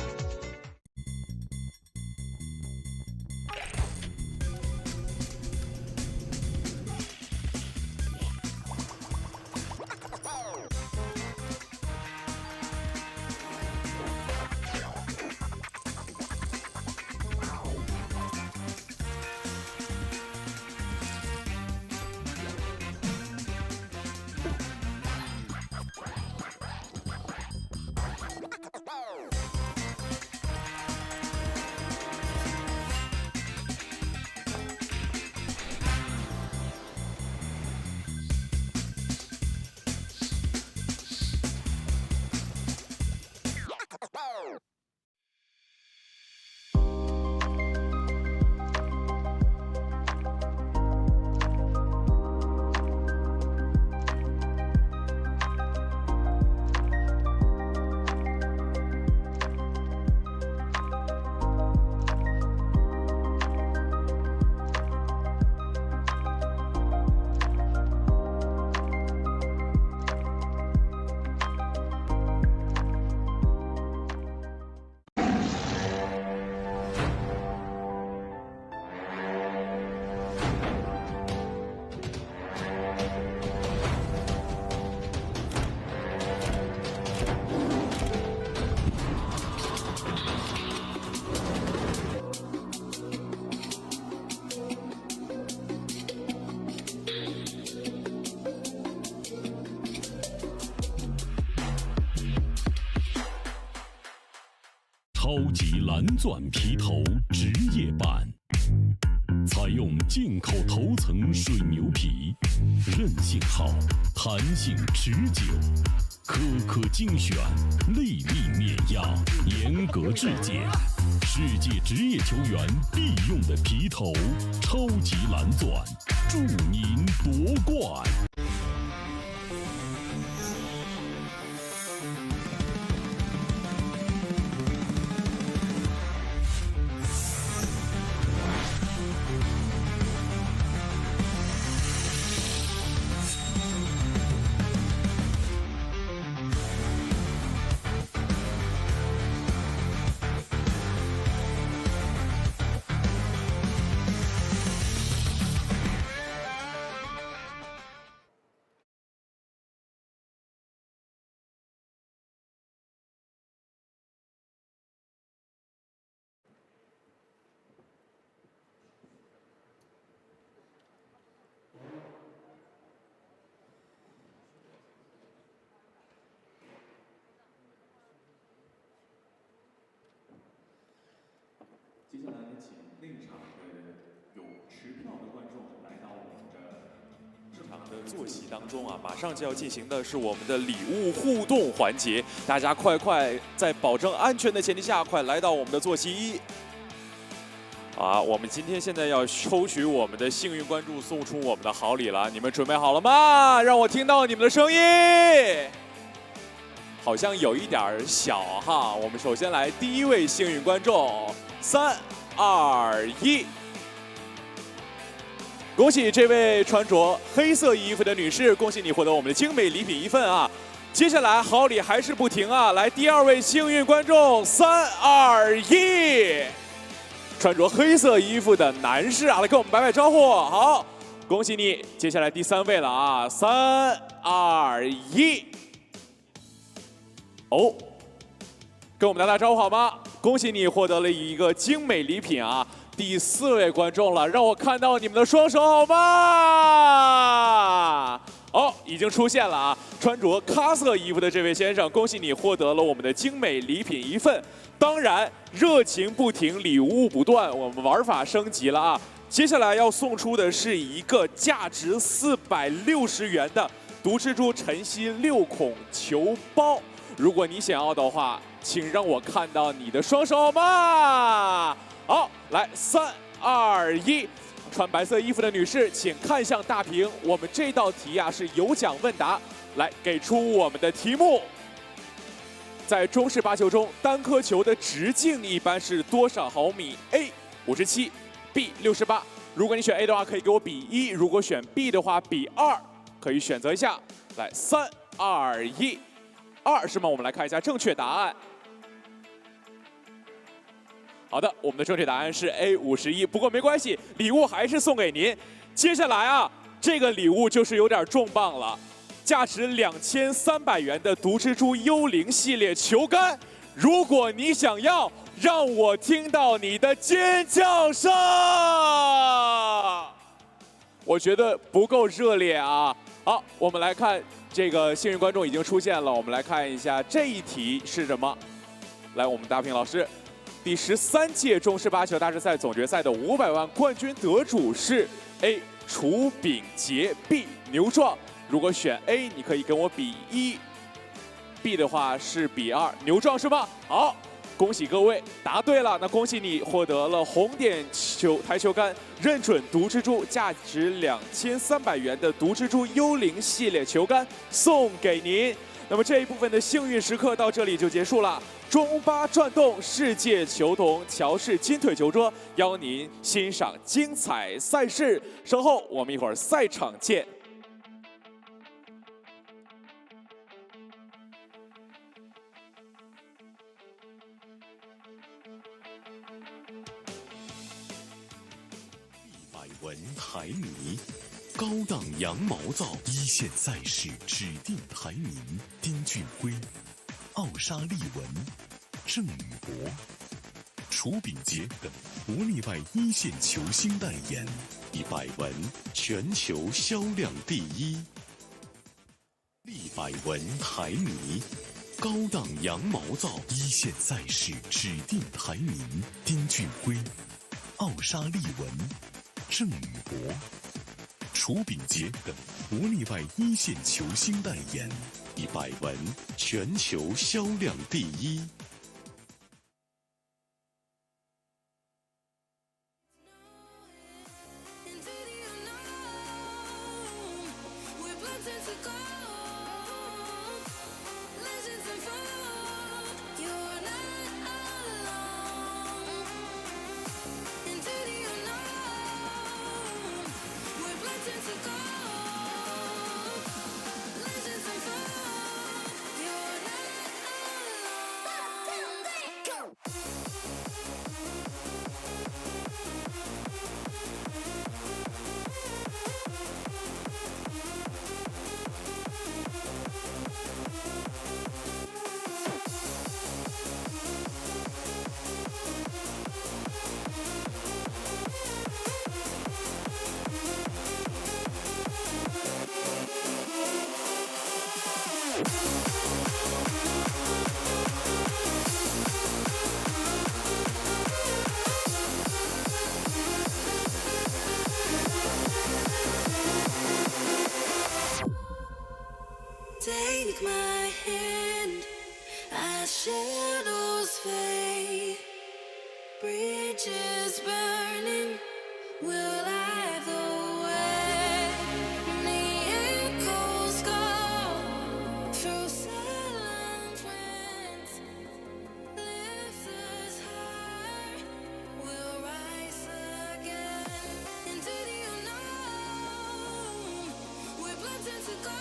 超级蓝钻皮头职业版，采用进口头层水牛皮，韧性好，弹性持久，颗颗精选，粒粒碾压，严格质检，世界职业球员必用的皮头，超级蓝钻，祝您夺冠！接下来呢，请内场的有持票的观众来到我们的这场的坐席当中啊，马上就要进行的是我们的礼物互动环节，大家快在保证安全的前提下，快来到我们的坐席。啊，我们今天现在要抽取我们的幸运观众送出我们的好礼了，你们准备好了吗？让我听到你们的声音。好像有一点小哈，我们首先来第一位幸运观众。3、2、1，恭喜这位穿着黑色衣服的女士，恭喜你获得我们的精美礼品1份啊！接下来好礼还是不停啊，来第2位幸运观众，3、2、1，穿着黑色衣服的男士啊，来跟我们摆摆招呼，好，恭喜你！接下来第3位了啊，3、2、1，哦，跟我们打打招呼好吗？恭喜你获得了一个精美礼品啊！第4位观众了，让我看到你们的双手好吗？哦，已经出现了啊！穿着咖色衣服的这位先生，恭喜你获得了我们的精美礼品1份。当然，热情不停，礼物不断，我们玩法升级了啊！接下来要送出的是一个价值460元的毒蜘蛛晨曦6孔球包。如果你想要的话，请让我看到你的双手吗？好，来3、2、1，穿白色衣服的女士，请看向大屏。我们这道题啊是有奖问答，来给出我们的题目。在中式8球中，单颗球的直径一般是多少毫米 ？A 57 ，B 68。如果你选 A 的话，可以给我比1；如果选 B 的话，比2，可以选择一下。来3、2、1。2是吗？我们来看一下正确答案。好的，我们的正确答案是 A 51，不过没关系，礼物还是送给您。接下来啊，这个礼物就是有点重磅了，价值2300元的毒蜘蛛幽灵系列球杆。如果你想要，让我听到你的尖叫声。我觉得不够热烈啊。好，我们来看。这个幸运观众已经出现了，我们来看一下这一题是什么。来，我们大平老师，第13届中式8球大师赛总决赛的500万冠军得主是 A 楚炳杰 ，B 牛壮。如果选 A， 你可以跟我比1；B 的话是比2，牛壮是吗？好。恭喜各位答对了，那恭喜你获得了红点台球杆，认准毒蜘蛛，价值2300元的毒蜘蛛幽灵系列球杆送给您。那么这一部分的幸运时刻到这里就结束了。中巴转动世界球童乔氏金腿球桌，邀您欣赏精彩赛事。稍后我们一会儿赛场见。文台迷，高档羊毛皂，一线赛事指定台名，丁俊晖、奥沙利文、郑宇博、楚炳杰等不例外一线球星代言，100文全球销量第1。100文台迷，高档羊毛皂，一线赛事指定台名：丁俊晖、奥沙利文、郑宇博、楚秉杰等国内外一线球星代言，以百闻全球销量第一。Take my hand as shadows fade, bridges burning will light the way. The echoes go through silent trance, lifts us high, we'll rise again into the unknown. We're blood to go.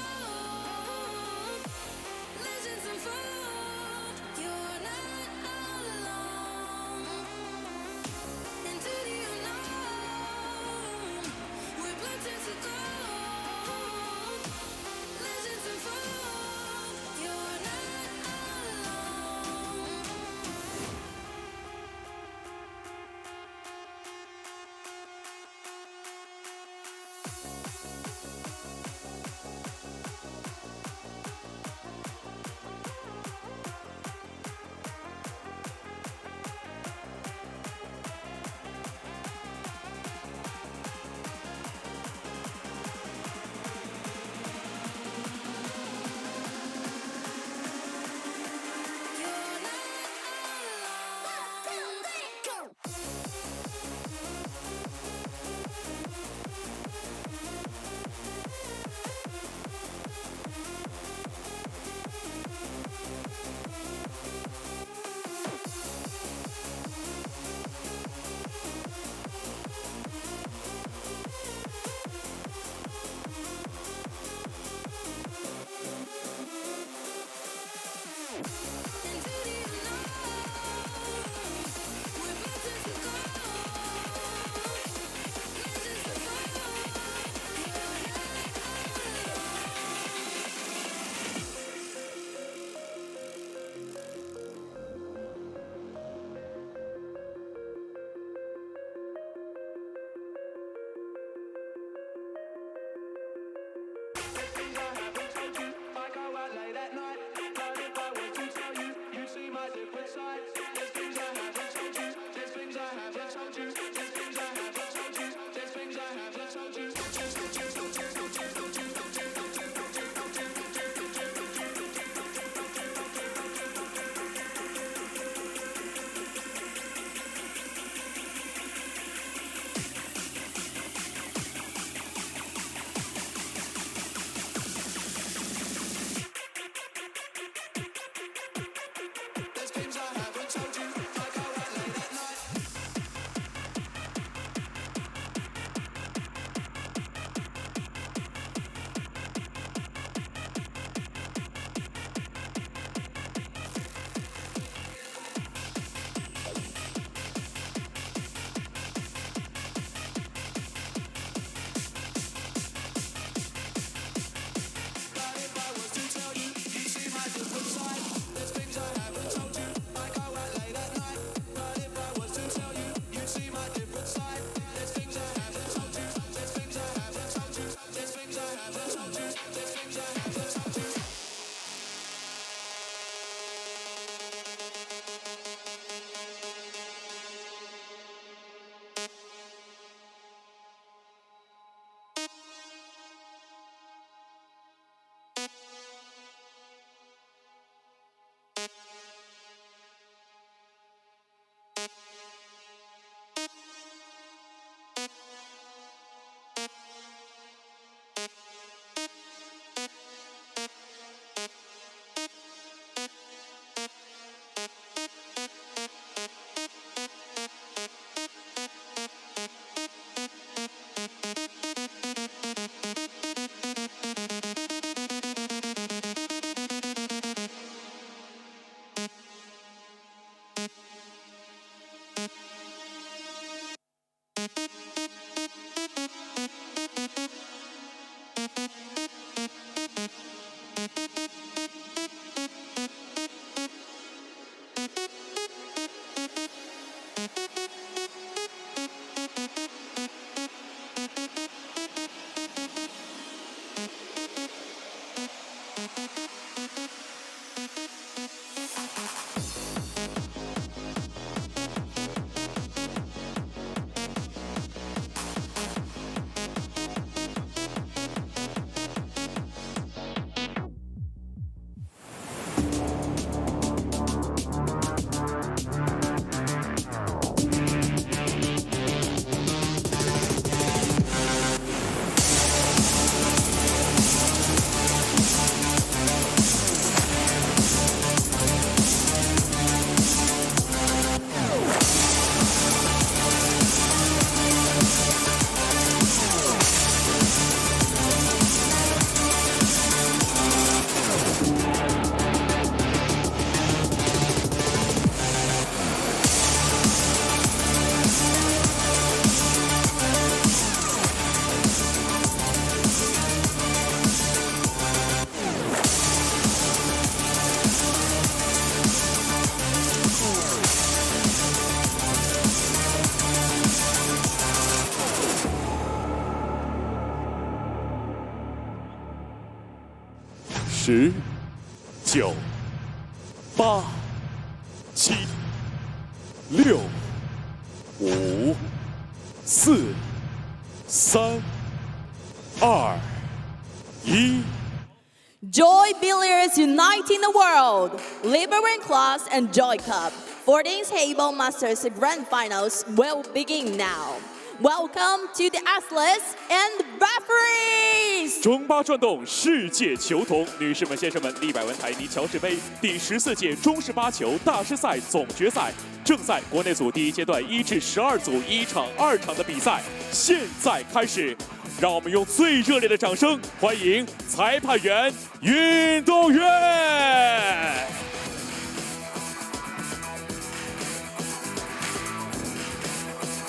10、9、8、7、6、5、4、3、2、1。Joy Billiards uniting the world. Liberation Class and Joy Cup 14th Heyball Masters Grand Finals will begin now. Welcome to the athletes and referees. 中巴转动世界球童，女士们、先生们，利百文台泥乔治杯第14届中式巴球大师赛总决赛正在国内组第1阶段1至12组1场、2场的比赛现在开始。让我们用最热烈的掌声欢迎裁判员、运动员。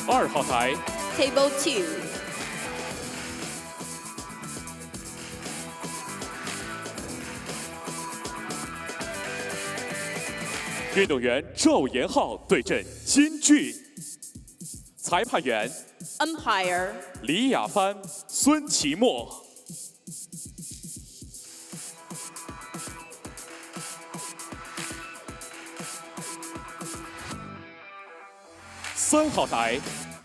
2号台 Table 2. 运动员赵延浩对阵金俊，裁判员 Umpire 李亚帆、孙奇墨。3号台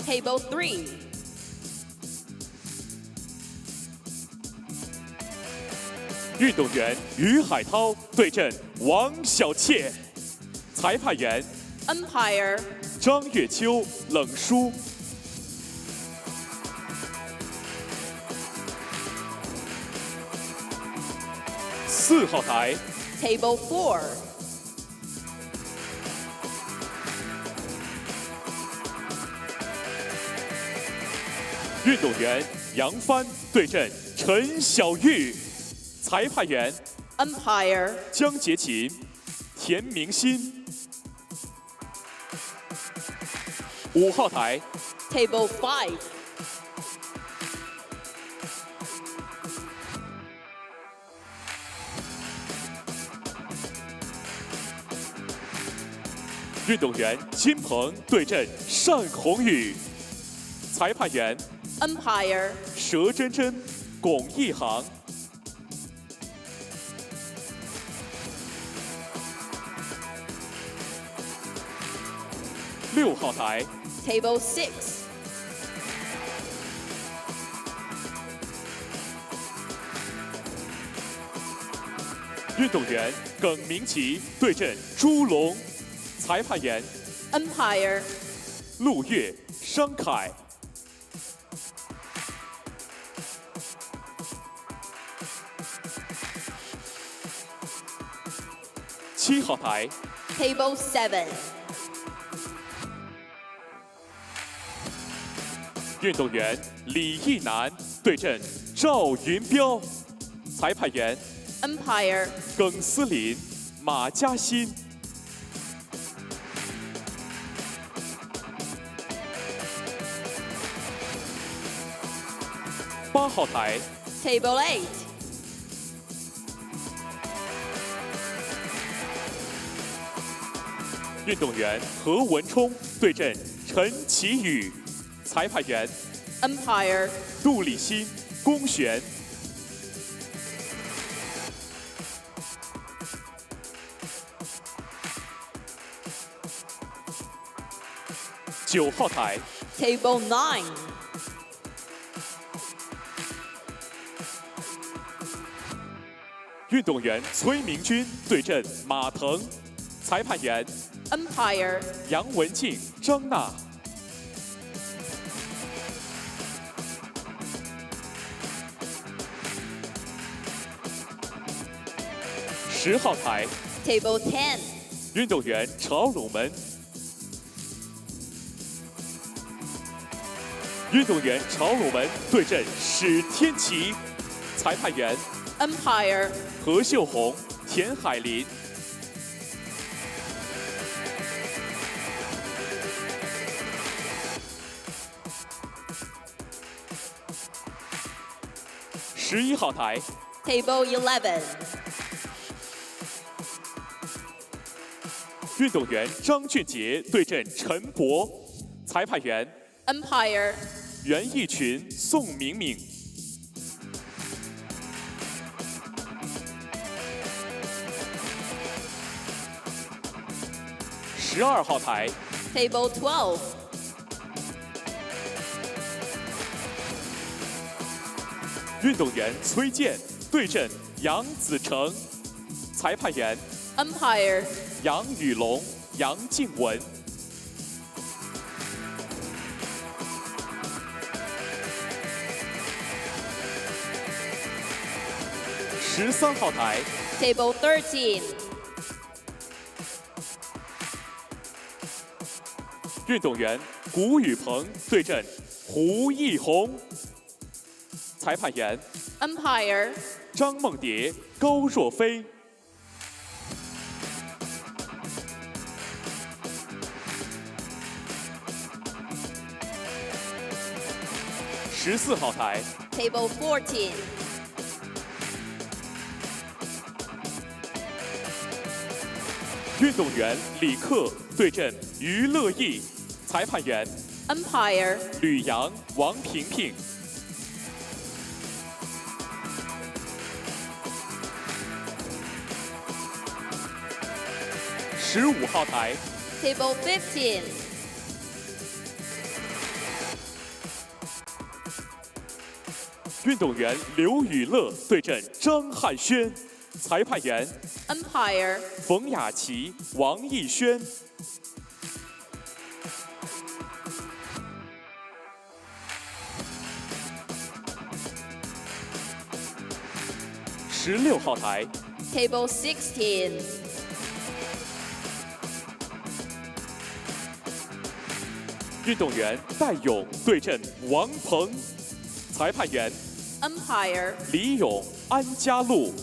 Table 3. 运动员于海涛对阵王小倩，裁判员 Umpire 张月秋、冷书。4号台 Table 4. 运动员杨帆对阵陈小玉，裁判员 Umpire 江洁琴、田明新。5号台 Table 5. 运动员金鹏对阵单宏宇，裁判员 Umpire 佘真真、龚一航。6号台 Table 6. 运动员耿明奇对阵朱龙，裁判员 Umpire 陆月、商凯。7号台 Table 7. 运动员李义南对阵赵云彪，裁判员 Umpire 耿思林、马嘉欣。8号台 Table 8. 运动员何文冲对阵陈奇宇，裁判员 Umpire 杜立新、龚璇。9号台 Table 9. 运动员崔明军对阵马腾，裁判员 Umpire 杨文静、张娜。10号台 Table 10. 运动员朝鲁门，运动员朝鲁门对阵史天琪，裁判员 Umpire 何秀红、田海林。11号台 Table 11. 运动员张俊杰对阵陈博，裁判员 Umpire 袁义群、宋明明。12号台。Table 12. 运动员崔健对阵杨子成，裁判员 Umpire 杨宇龙、杨静文。13号台。Table 13. 运动员谷宇鹏对阵胡一红，裁判员 Umpire 张梦蝶、高若飞。14号台。Table 14. 运动员李克对阵于乐毅，裁判员 Umpire 吕阳、王萍萍。15号台。Table 15. 运动员刘宇乐对阵张汉轩，裁判员 Umpire 冯雅琪、王艺轩。16号台。Table 16. 运动员戴勇对阵王鹏，裁判员 Umpire 李勇、安家路。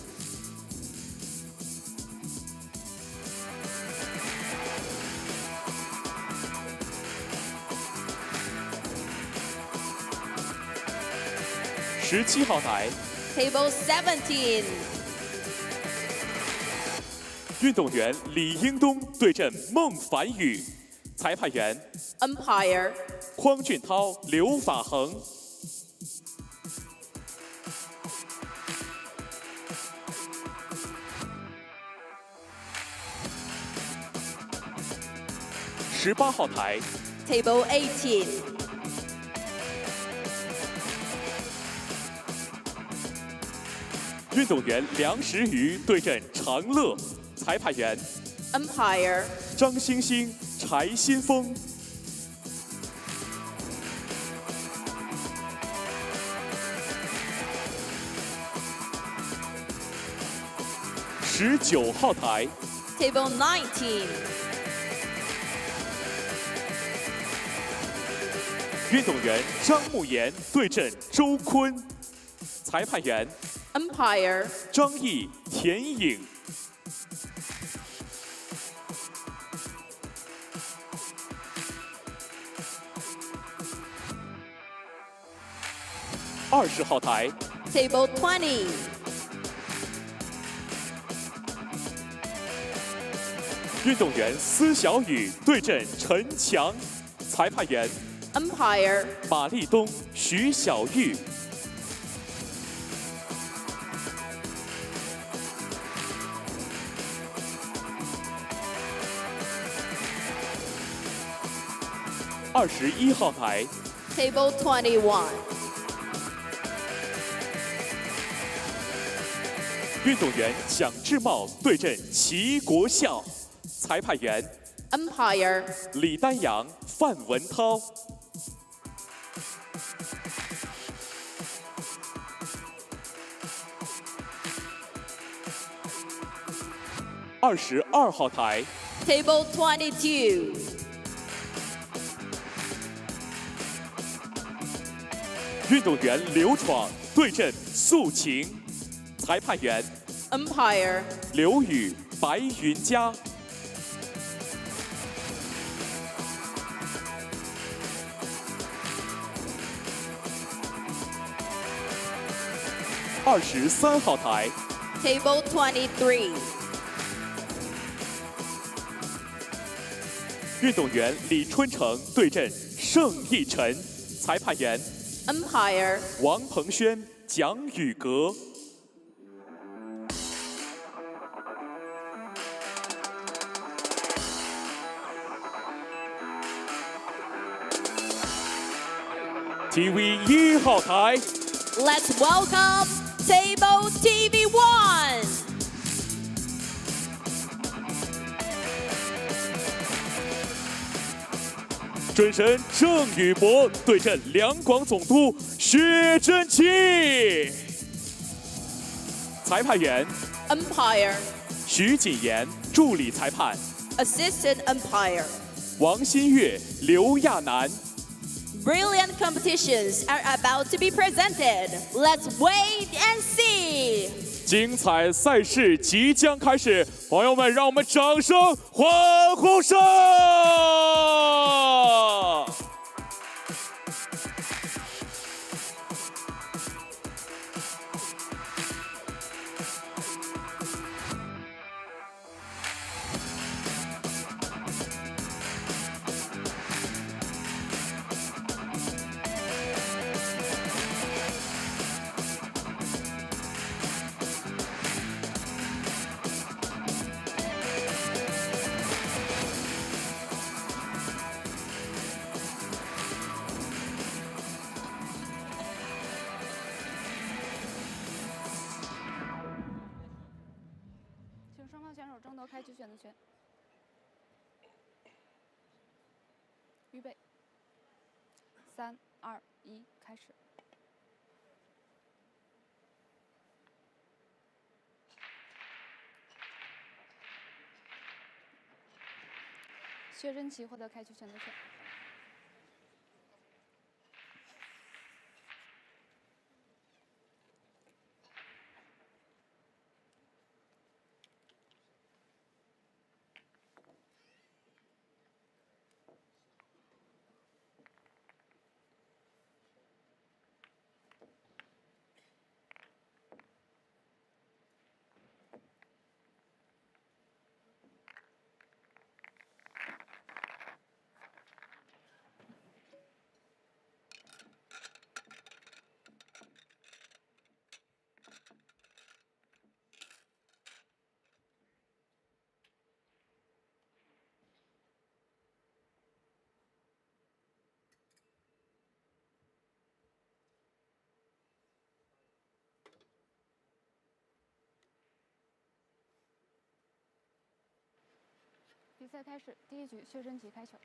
17号台。Table 17. 运动员李英东对阵孟凡宇，裁判员 Umpire 匡俊涛、刘法恒。18号台。Table 18. 运动员梁时瑜对阵长乐，裁判员 Umpire 张星星、柴新峰。19号台。Table 19. 运动员张慕言对阵周坤，裁判员Umpire 张毅、田颖。20号台。Table 20. 运动员司小雨对阵陈强，裁判员Umpire 马立东、徐小玉。21号台。Table 21. 运动员蒋志茂对阵齐国孝，裁判员Umpire 李丹阳、范文涛。22号台。Table 22. 运动员刘闯对阵素琴，裁判员Umpire 刘宇、白云佳。23号台。Table 23. 运动员李春成对阵盛逸晨，裁判员Umpire 王鹏轩、蒋宇格。TV 1号台。Let's welcome Table TV 1.准神郑宇博对阵两广总督薛真奇。裁判员 Umpire. 徐谨言，助理裁判 Assistant Umpire. 王新月、刘亚楠。Brilliant competitions are about to be presented. Let's wait and see. 精彩赛事即将开始，朋友们，让我们掌声欢呼声！争夺开局选择权。预备，3、2、1，开始。薛真奇获得开局选择权。 比赛开始，第一局，薛真奇开球。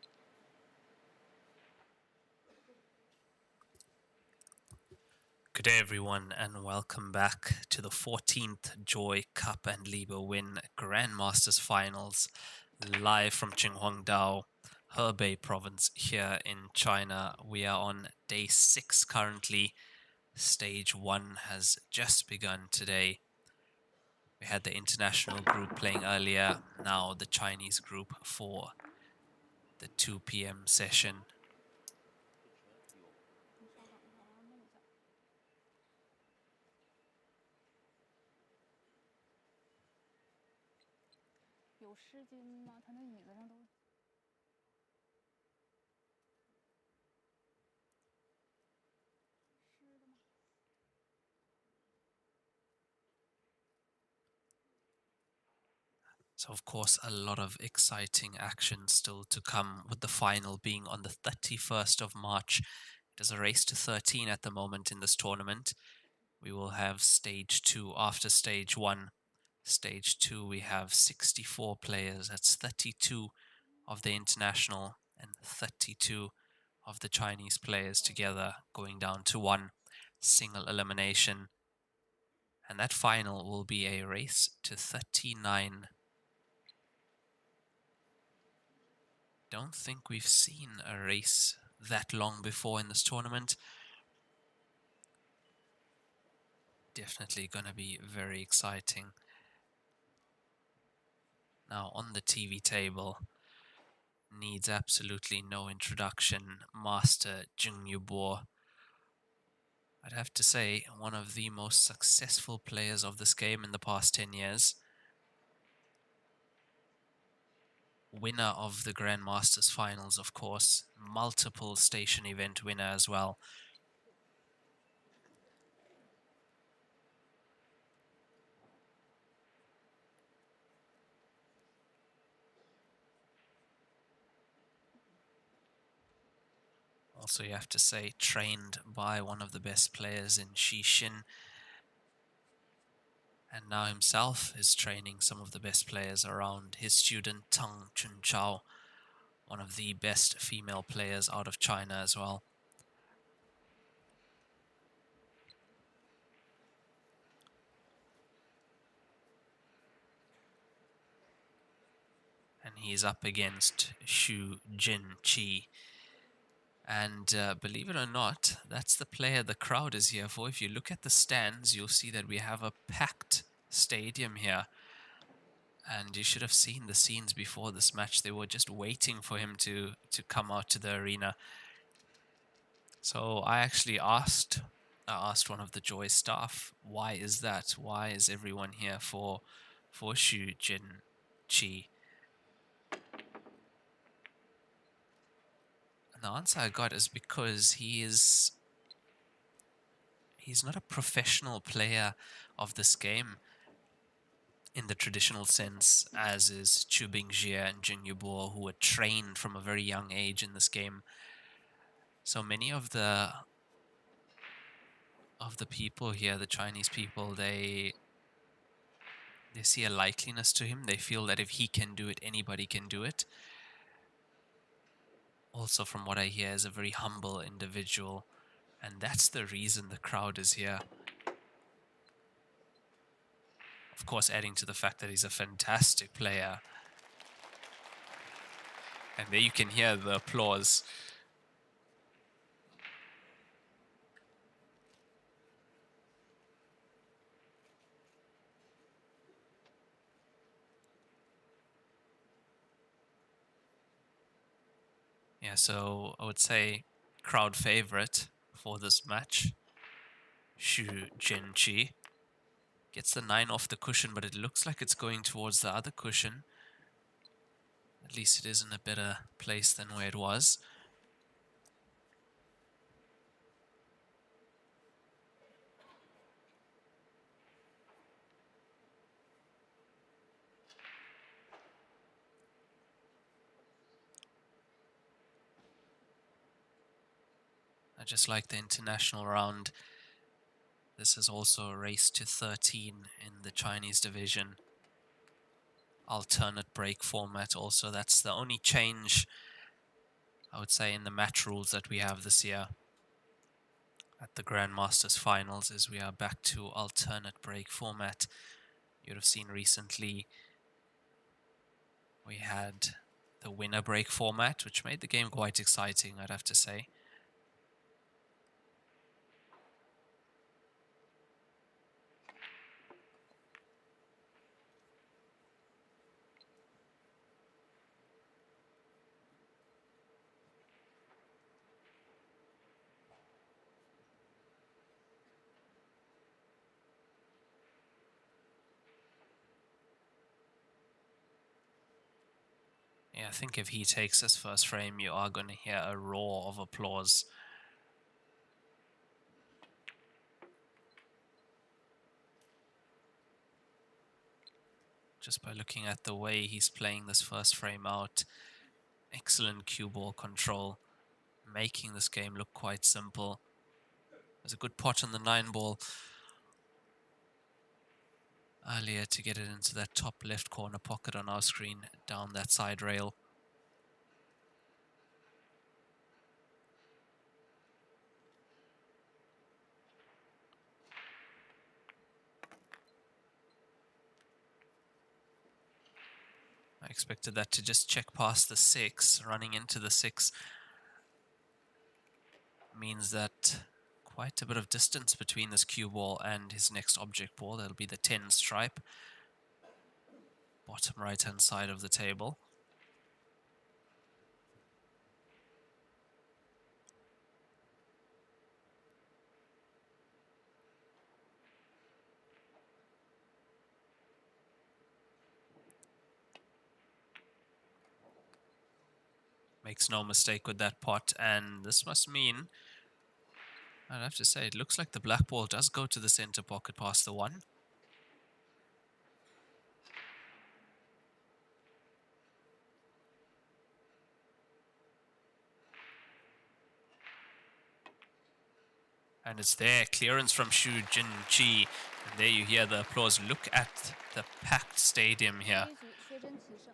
Good day, everyone, and welcome back to the 14th Joy Cup and Liber Win Grandmasters Finals, live from Qinhuangdao, Hebei Province here in China. We are on day 6 currently. Stage 1 has just begun today. We had the international group playing earlier, now the Chinese group for the 2 p.m. session. So, of course, a lot of exciting action still to come, with the final being on the 31st of March. It is a race to 13 at the moment in this tournament. We will have stage 2 after stage 1. Stage 2, we have 64 players. That's 32 of the international and 32 of the Chinese players together, going down to 1 single elimination. And that final will be a race to 39. Don't think we've seen a race that long before in this tournament. Definitely going to be very exciting. Now on the TV table, needs absolutely no introduction, Master Jingi Boore. I'd have to say, one of the most successful players of this game in the past 10 years. Winner of the Grandmasters Finals, of course. Multiple station event winner as well. Also, you have to say, trained by one of the best players in Xixin. And now himself is training some of the best players around. His student, Tang Chunchao, one of the best female players out of China as well. And he's up against Xu Jinqi. And believe it or not, that's the player the crowd is here for. If you look at the stands, you'll see that we have a packed stadium here. And you should have seen the scenes before this match. They were just waiting for him to come out to the arena. So I actually asked one of the Joy staff, why is that? Why is everyone here for Xu Jinqi? And the answer I got is because he's not a professional player of this game in the traditional sense, as is Chu Bingjie and Jingi Boore, who were trained from a very young age in this game. So many of the people here, the Chinese people, they see a likeliness to him. They feel that if he can do it, anybody can do it. Also, from what I hear, is a very humble individual, and that's the reason the crowd is here. Of course, adding to the fact that he's a fantastic player. And there you can hear the applause. Yeah, so I would say crowd favorite for this match, Xu Jinqi. Gets the 9 off the cushion, but it looks like it's going towards the other cushion. At least it is in a better place than where it was. I just like the international round. This is also a race to 13 in the Chinese division. Alternate break format also. That's the only change, I would say, in the match rules that we have this year at the Grandmasters Finals, is we are back to alternate break format. You'd have seen recently we had the winner break format, which made the game quite exciting, I'd have to say. Yeah, I think if he takes his first frame, you are going to hear a roar of applause. Just by looking at the way he's playing this first frame out. Excellent cue ball control, making this game look quite simple. There's a good pot on the 9 ball earlier to get it into that top left corner pocket on our screen, down that side rail. I expected that to just check past the 6. Running into the 6 means that quite a bit of distance between this cue ball and his next object ball. That'll be the 10 stripe, bottom right hand side of the table. Makes no mistake with that pot, and this must mean, I'd have to say, it looks like the black ball does go to the center pocket past the 1. And it's there, clearance from Jingi. And there you hear the applause. Look at the packed stadium here.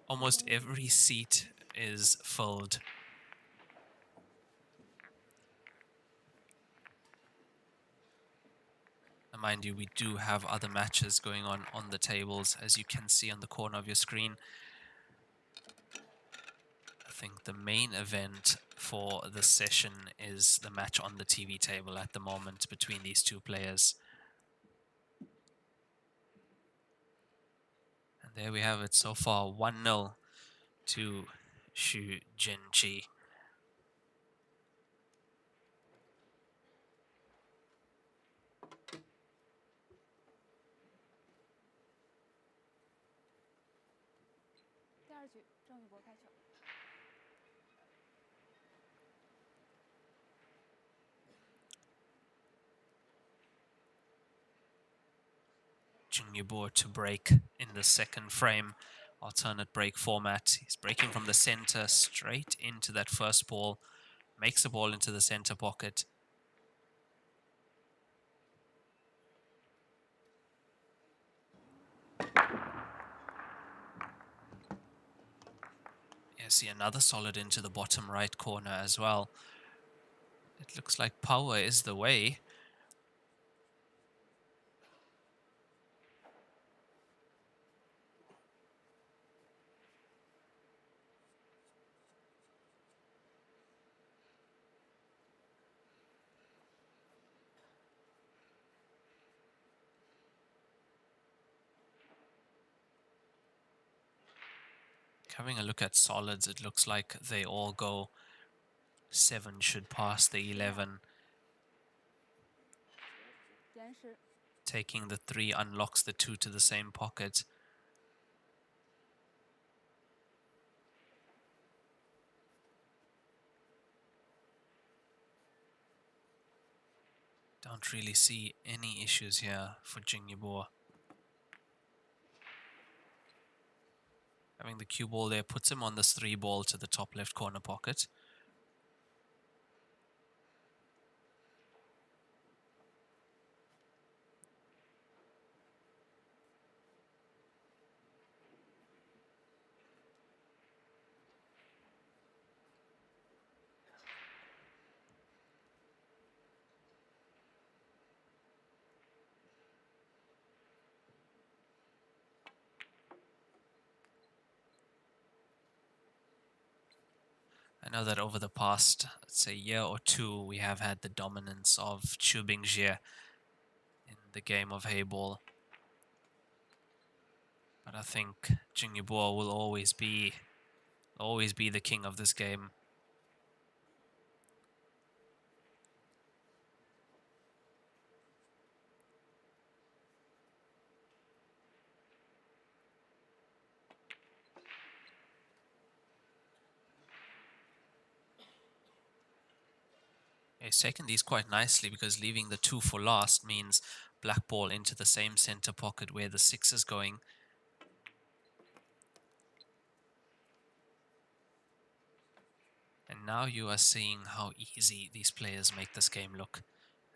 Almost every seat is filled. And mind you, we do have other matches going on the tables, as you can see on the corner of your screen. I think the main event for this session is the match on the TV table at the moment between these two players. And there we have it so far, 1-0 to Jingi. Boore to break in the second frame, alternate break format. He's breaking from the center straight into that first ball, makes the ball into the center pocket. Yeah, see another solid into the bottom right corner as well. It looks like power is the way. Having a look at solids, it looks like they all go 7 should pass the 11. Taking the 3 unlocks the 2 to the same pocket. Don't really see any issues here for Boore. Having the cue ball there puts him on this 3 ball to the top left corner pocket. I know that over the past, let's say, year or two, we have had the dominance of Jingi in the game of Heyball. But I think Boore will always be the king of this game. He's taken these quite nicely because leaving the 2 for last means black ball into the same center pocket where the 6 is going. And now you are seeing how easy these players make this game look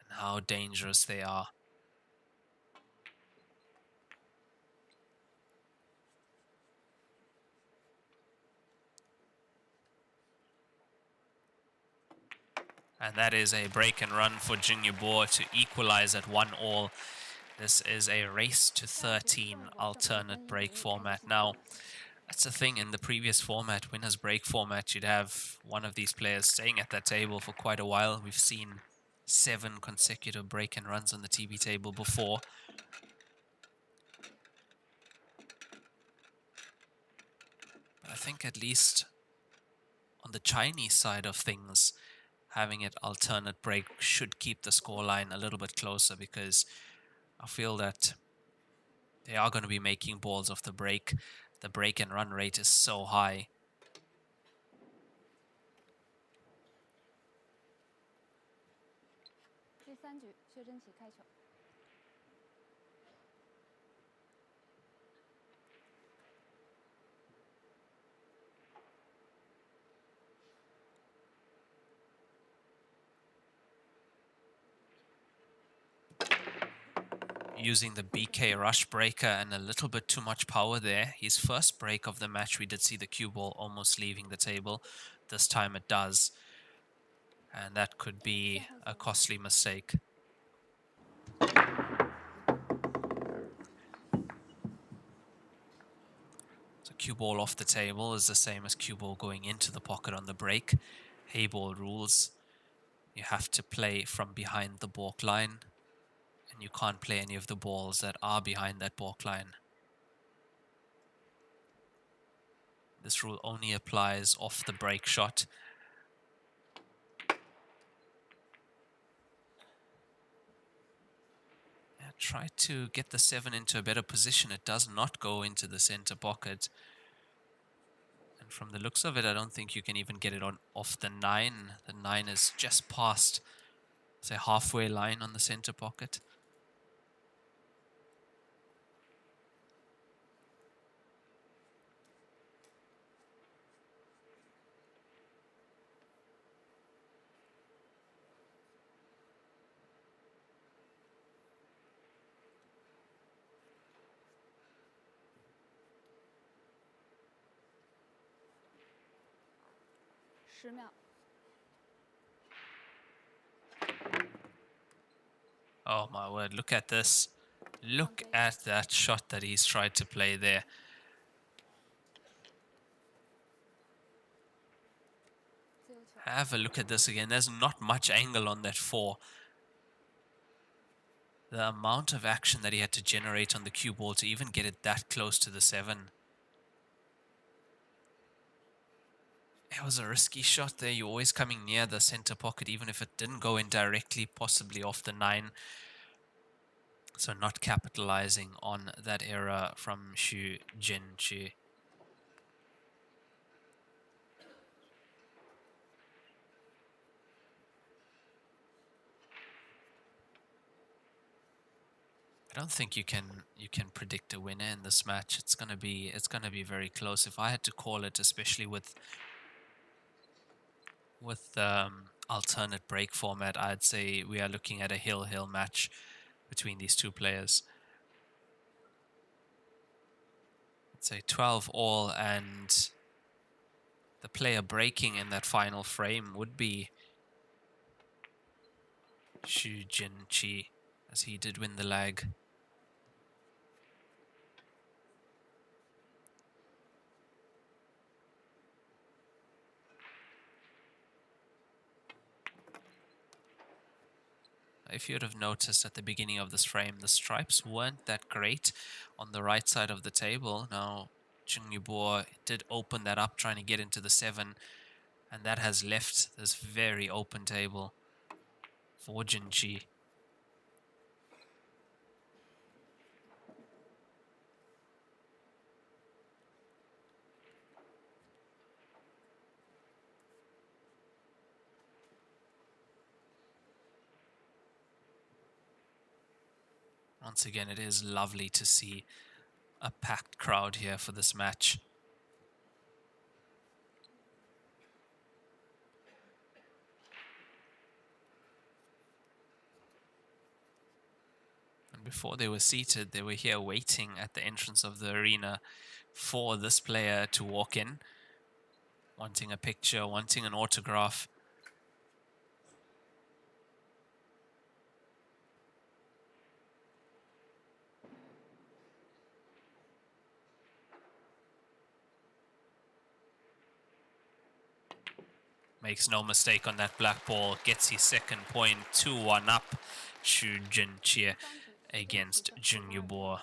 and how dangerous they are. And that is a break and run for Boore to equalize at 1-1. This is a race to 13 alternate break format. Now, that's the thing, in the previous format, winners break format, you'd have one of these players staying at that table for quite a while. We've seen 7 consecutive break and runs on the TV table before. But I think at least on the Chinese side of things, having it alternate break should keep the scoreline a little bit closer, because I feel that they are going to be making balls off the break. The break and run rate is so high. using the BK rush breaker and a little bit too much power there. His first break of the match, we did see the cue ball almost leaving the table. This time it does. And that could be a costly mistake. So cue ball off the table is the same as cue ball going into the pocket on the break. Heyball rules. You have to play from behind the balk line, and you can't play any of the balls that are behind that balk line. This rule only applies off the break shot. Try to get the 7 into a better position. It does not go into the center pocket. And from the looks of it, I don't think you can even get it on off the 9. The 9 is just past, say, halfway line on the center pocket. Oh my word, look at this. Look at that shot that he's tried to play there. Have a look at this again. There's not much angle on that 4. The amount of action that he had to generate on the cue ball to even get it that close to the 7. It was a risky shot there. You're always coming near the center pocket, even if it didn't go in directly, possibly off the 9. So not capitalizing on that error from Jingi. I don't think you can predict a winner in this match. It's gonna be very close. If I had to call it, especially with alternate break format, I'd say we are looking at a hill match between these two players. I'd say 12 all, and the player breaking in that final frame would be Jingi, as he did win the leg. If you would have noticed at the beginning of this frame, the stripes weren't that great on the right side of the table. Now, Boore did open that up, trying to get into the 7, and that has left this very open table for Jingi. Once again, it is lovely to see a packed crowd here for this match. And before they were seated, they were here waiting at the entrance of the arena for this player to walk in, wanting a picture, wanting an autograph. Makes no mistake on that black ball, gets his second point, 2-1 up to Jingi against Boore.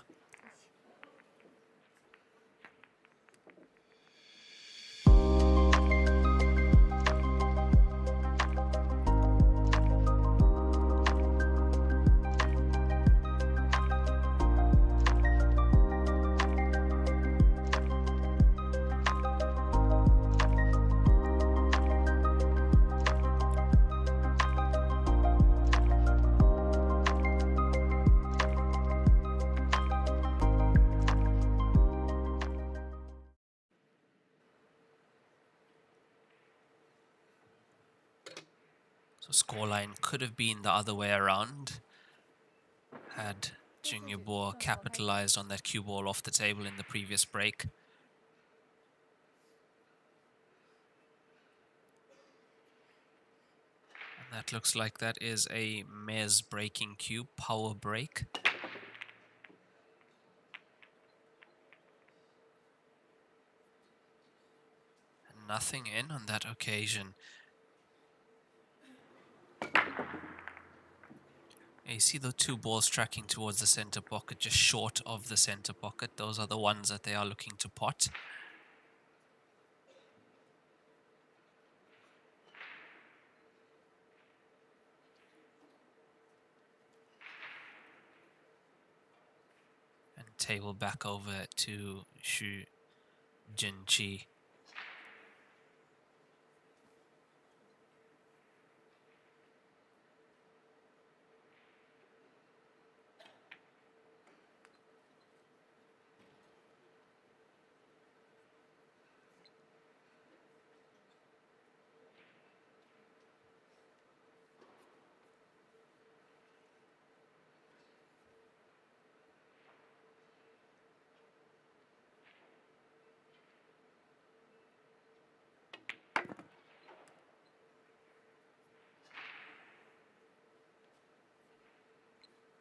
So scoreline could have been the other way around had Jingi Boore capitalized on that cue ball off the table in the previous break. And that looks like that is a Mez breaking cue, power break. And nothing in on that occasion. You see the two balls tracking towards the center pocket, just short of the center pocket. Those are the ones that they are looking to pot. And table back over to Xu Jinqi.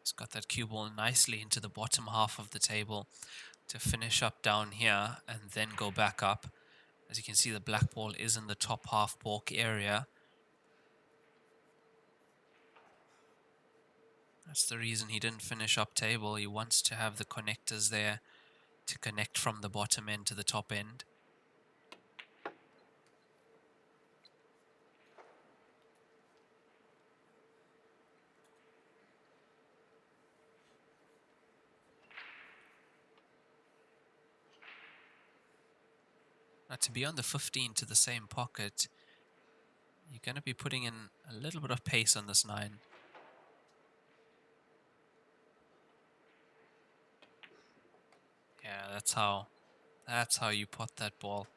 He's got that cue ball nicely into the bottom half of the table to finish up down here and then go back up. As you can see, the black ball is in the top half balk area. That's the reason he didn't finish up table. He wants to have the connectors there to connect from the bottom end to the top end. Now, to be on the 15 to the same pocket, you're going to be putting in a little bit of pace on this 9. Yeah, that's how you pot that ball.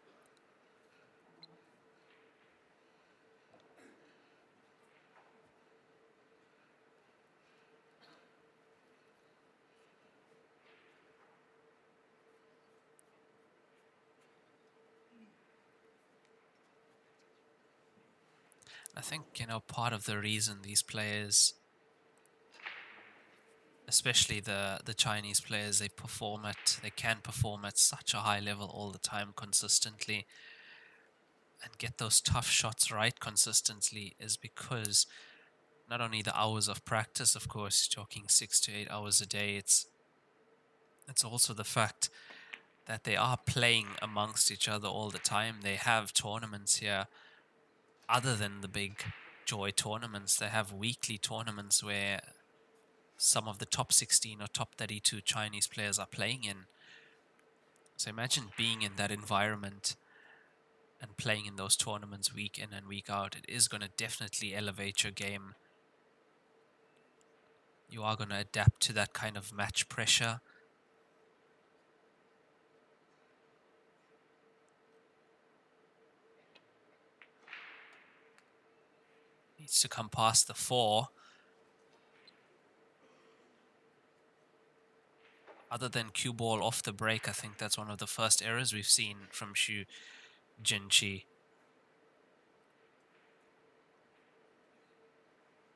I think, you know, part of the reason these players, especially the Chinese players, they can perform at such a high level all the time consistently and get those tough shots right consistently is because not only the hours of practice, of course, talking 6 to 8 hours a day, it's also the fact that they are playing amongst each other all the time. They have tournaments here. Other than the big Joy tournaments, they have weekly tournaments where some of the top 16 or top 32 Chinese players are playing in. So imagine being in that environment and playing in those tournaments week in and week out. It is going to definitely elevate your game. You are going to adapt to that kind of match pressure. Needs to come past the 4. Other than cue ball off the break, I think that's one of the first errors we've seen from Xu Jinqi.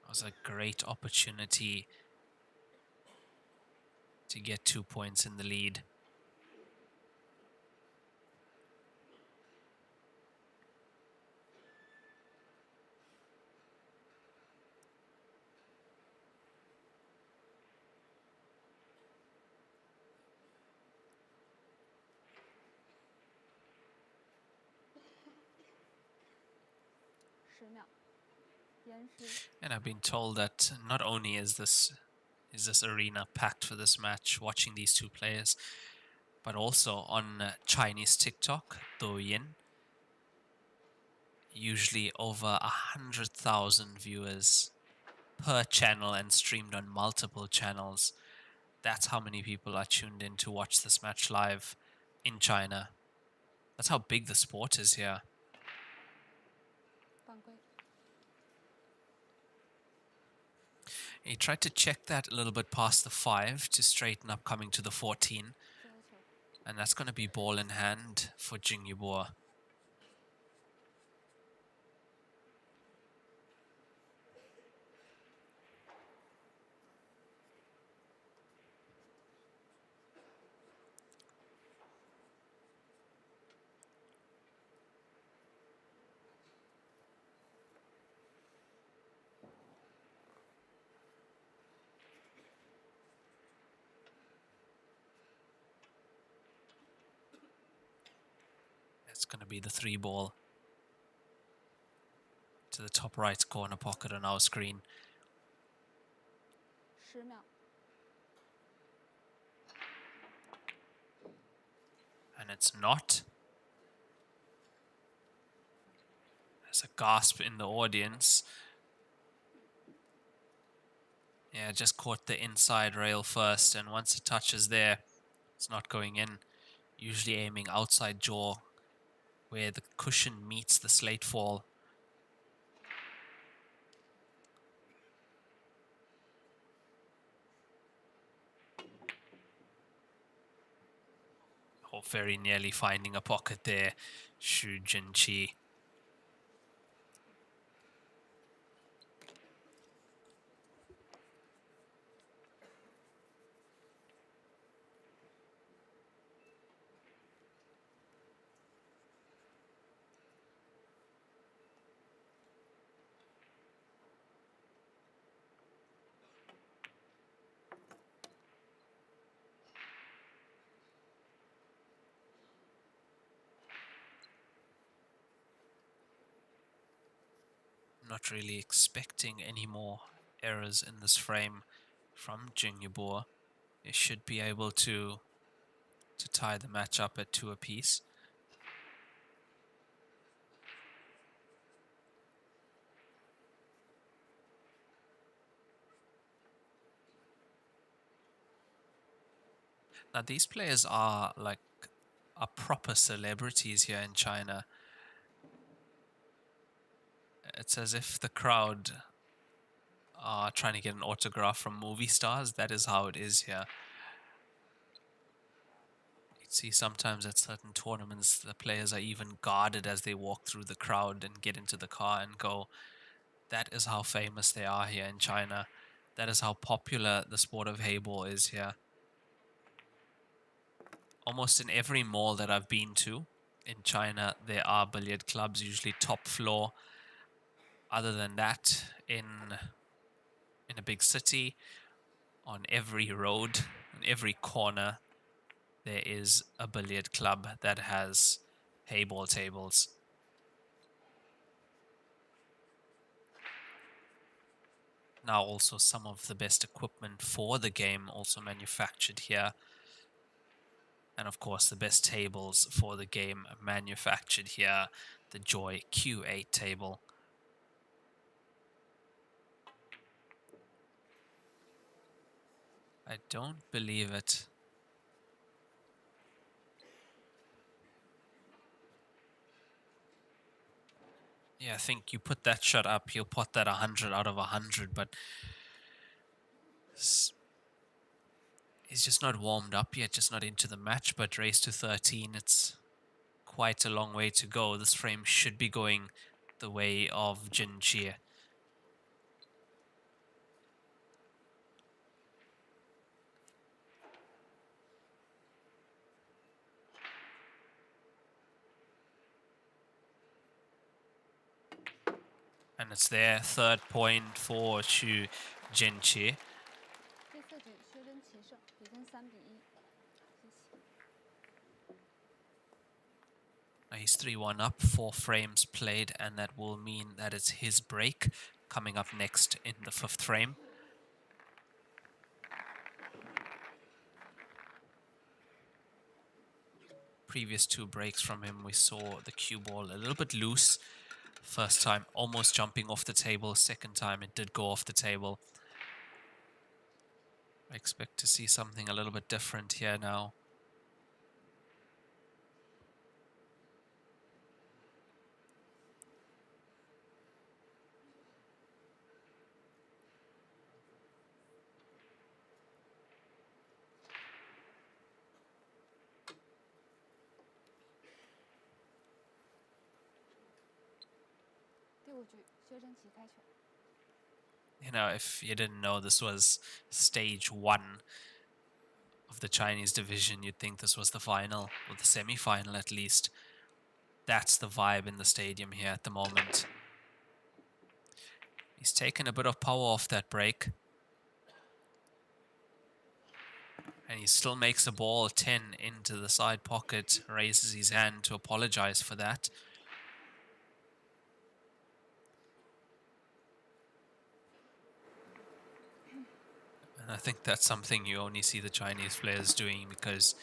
It was a great opportunity to get 2 points in the lead. And I've been told that not only is this arena packed for this match, watching these two players, but also on Chinese TikTok, Douyin, usually over 100,000 viewers per channel and streamed on multiple channels. That's how many people are tuned in to watch this match live in China. That's how big the sport is here. He tried to check that a little bit past the 5 to straighten up coming to the 14. And that's going to be ball in hand for Jingi Boore. It's going to be the 3 ball to the top right corner pocket on our screen. 10秒。 And it's not. There's a gasp in the audience. Yeah, just caught the inside rail first, and once it touches there, it's not going in. Usually aiming outside jaw, where the cushion meets the slate fall. Oh, very nearly finding a pocket there, Xu Jinqi. Not really expecting any more errors in this frame from Jingi Boore. They should be able to tie the match up at 2 apiece. Now these players are proper celebrities here in China. It's as if the crowd are trying to get an autograph from movie stars. That is how it is here. You see sometimes at certain tournaments, the players are even guarded as they walk through the crowd and get into the car and go. That is how famous they are here in China. That is how popular the sport of Heyball is here. Almost in every mall that I've been to in China, there are billiard clubs, usually top floor. Other than that, in a big city, on every road, on every corner, there is a billiard club that has Heyball tables. Now also some of the best equipment for the game also manufactured here. And of course the best tables for the game manufactured here. The Joy Q8 table. I don't believe it. Yeah, I think you put that shot up, you'll pot that 100 out of 100, but he's just not warmed up yet, just not into the match, but race to 13, it's quite a long way to go. This frame should be going the way of Jinqi. And it's their 3rd point for Xu Jinqi. 第4局薛真棋胜，比分3比1。Now he's 3-1 up, 4 frames played, and that will mean that it's his break coming up next in the 5th frame. Previous 2 breaks from him, we saw the cue ball a little bit loose. First time almost jumping off the table, second time it did go off the table. I expect to see something a little bit different here now. 第5局薛珍奇开球。 You know, if you didn't know this was stage 1 of the Chinese division, you'd think this was the final, or the semi-final at least. That's the vibe in the stadium here at the moment. He's taken a bit of power off that break. And he still makes a ball 10 into the side pocket, raises his hand to apologize for that. And I think that's something you only see the Chinese players doing because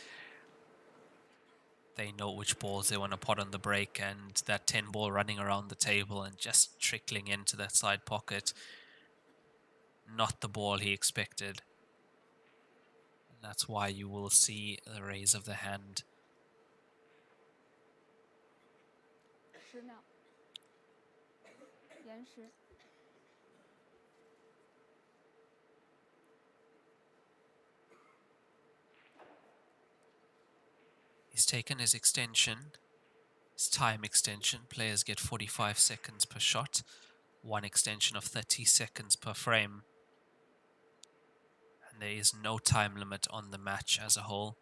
they know which balls they want to pot on the break, and that 10 ball running around the table and just trickling into that side pocket, not the ball he expected. And that's why you will see the raise of the hand. 10秒。延时。 He's taken his extension, his time extension. Players get 45 seconds per shot, one extension of 30 seconds per frame. And there is no time limit on the match as a whole.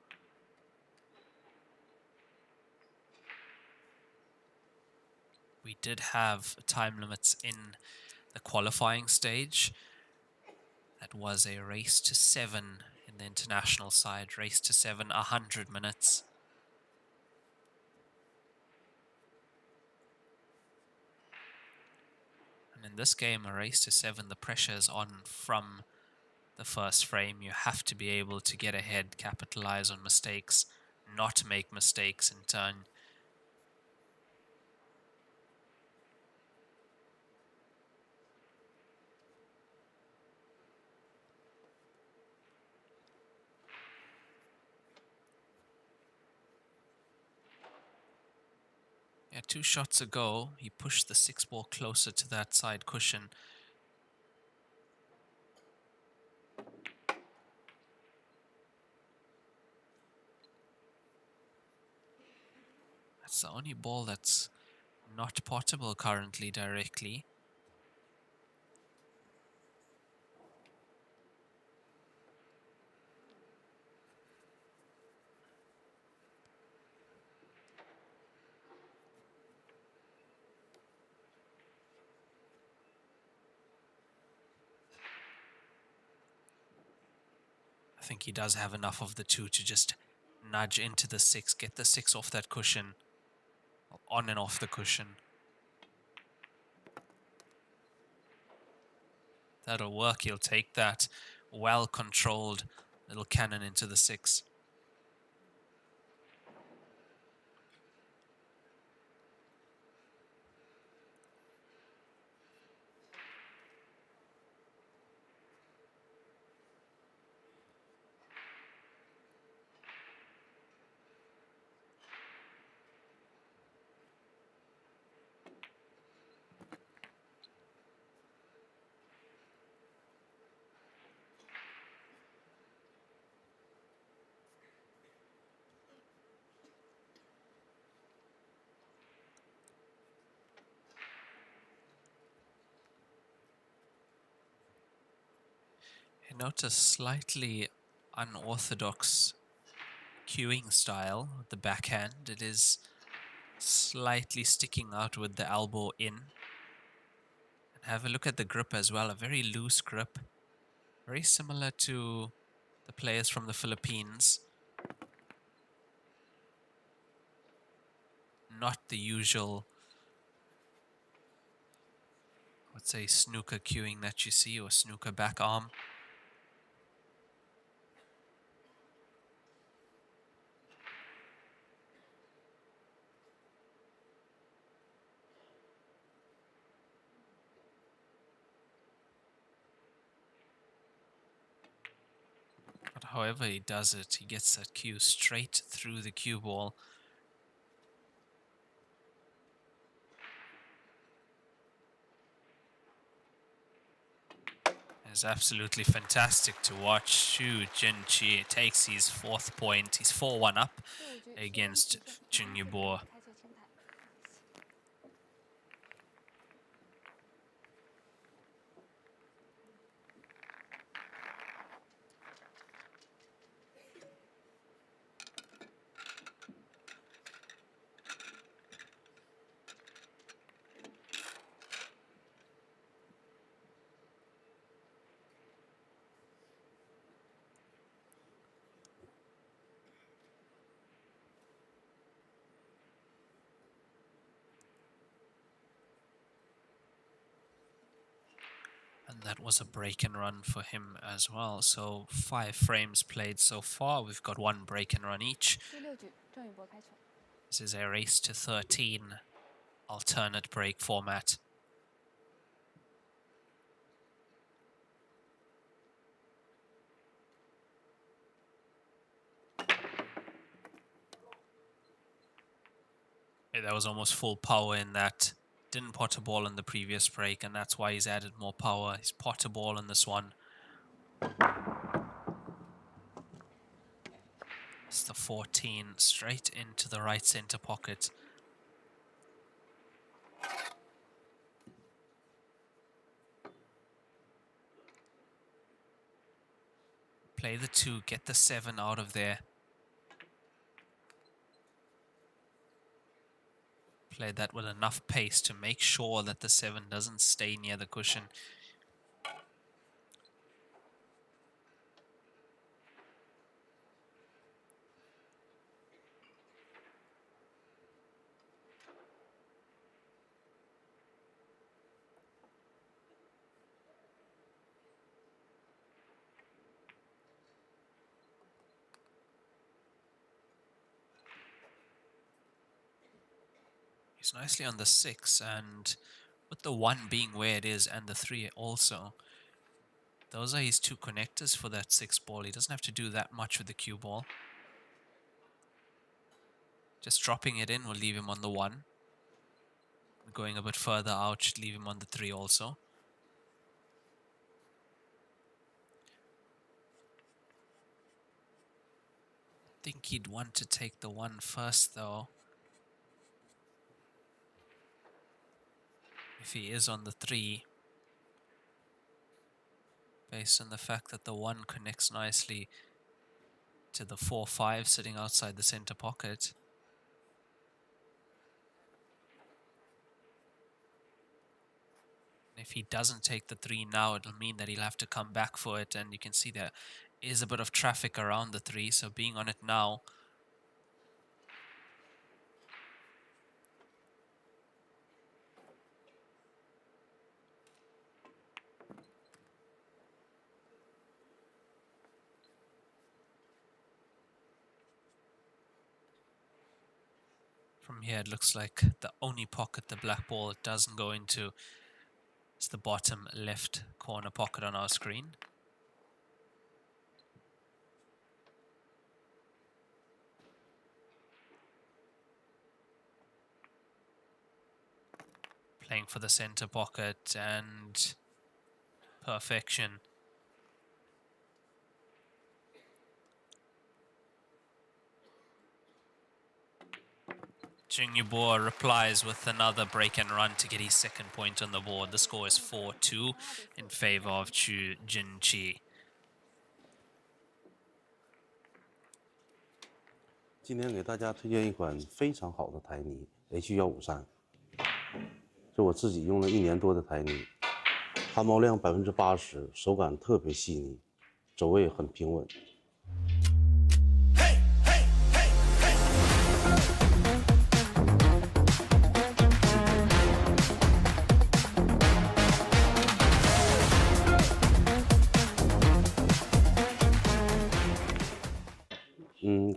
We did have time limits in the qualifying stage. That was a race to 7 in the international side, race to 7, 100 minutes. And in this game, a race to 7, the pressure is on from the first frame. You have to be able to get ahead, capitalize on mistakes, not make mistakes in turn. Yeah, 2 shots ago, he pushed the 6 ball closer to that side cushion. That's the only ball that's not potable currently directly. I think he does have enough of the 2 to just nudge into the 6, get the 6 off that cushion, on and off the cushion. That'll work, he'll take that well-controlled little cannon into the 6. Note a slightly unorthodox cueing style with the backhand. It is slightly sticking out with the elbow in. And have a look at the grip as well, a very loose grip. Very similar to the players from the Philippines. Not the usual, let's say, snooker cueing that you see, or snooker back arm. But however he does it, he gets that cue straight through the cue ball. It's absolutely fantastic to watch. Jingi takes his 4th point. He's 4-1 up against Boore. That was a break and run for him as well. So 5 frames played so far. We've got 1 break and run each. 第6局，郑宇博开球。 This is a race to 13 alternate break format. That was almost full power in that. Didn't pot a ball in the previous break, and that's why he's added more power. He's pot a ball in this one. It's the 14 straight into the right center pocket. Play the 2, get the 7 out of there. Play that with enough pace to make sure that the 7 doesn't stay near the cushion. He's nicely on the 6, and with the 1 being where it is and the 3 also, those are his 2 connectors for that 6 ball. He doesn't have to do that much with the cue ball. Just dropping it in will leave him on the 1. Going a bit further out should leave him on the 3 also. I think he'd want to take the 1 first though. If he is on the 3, based on the fact that the 1 connects nicely to the 4-5 sitting outside the center pocket. If he doesn't take the 3 now, it'll mean that he'll have to come back for it, and you can see there is a bit of traffic around the 3, so being on it now from here, it looks like the only pocket the black ball doesn't go into is the bottom left corner pocket on our screen. Playing for the center pocket and perfection. Jingi Boore replies with another break and run to get his 2nd point on the board. The score is 4-2 in favor of Jingi. 今天给大家推荐一款非常好的台泥 H153， 是我自己用了1年多的台泥，汗毛量80%，手感特别细腻，走位很平稳。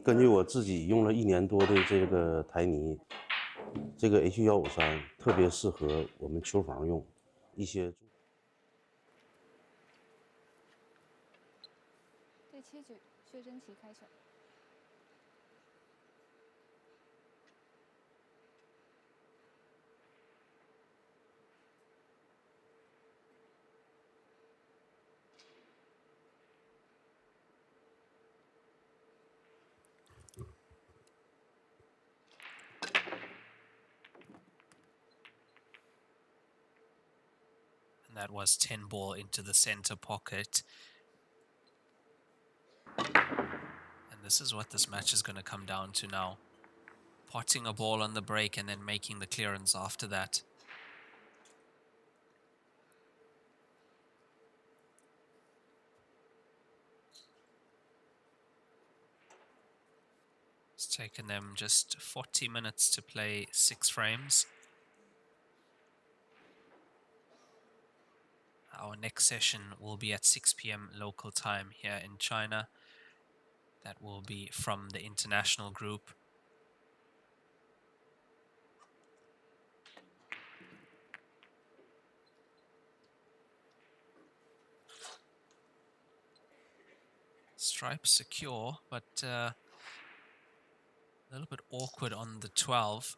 根据我自己用了1年多的这个台泥，这个 H153特别适合我们球房用，一些。第7局，薛真奇开球。That was 10 ball into the center pocket. And this is what this match is going to come down to now. Potting a ball on the break and then making the clearance after that. It's taken them just 40 minutes to play 6 frames. Our next session will be at 6 p.m. local time here in China. That will be from the international group. Stripe secure, but a little bit awkward on the 12.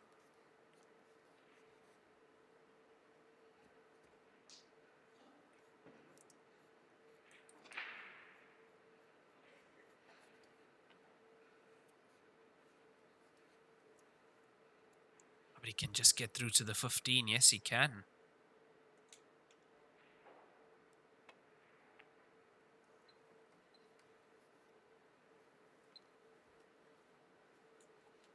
But he can just get through to the 15. Yes, he can.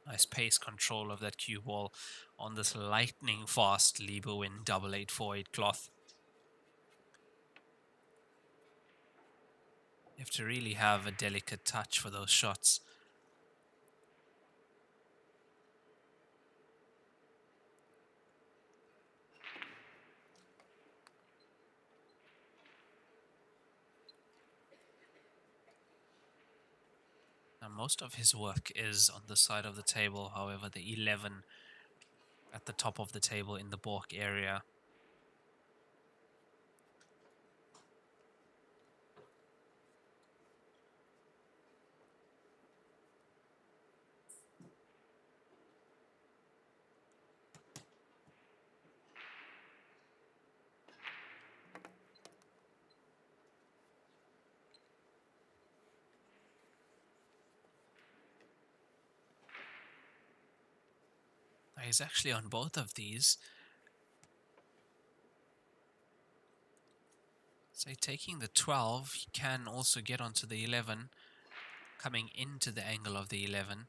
Nice pace control of that cue ball on this lightning fast Lieberwind 8848 cloth. You have to really have a delicate touch for those shots. Now, most of his work is on the side of the table. However, the 11 at the top of the table in the balk area. He's actually on both of these. So taking the 12, he can also get onto the 11, coming into the angle of the 11.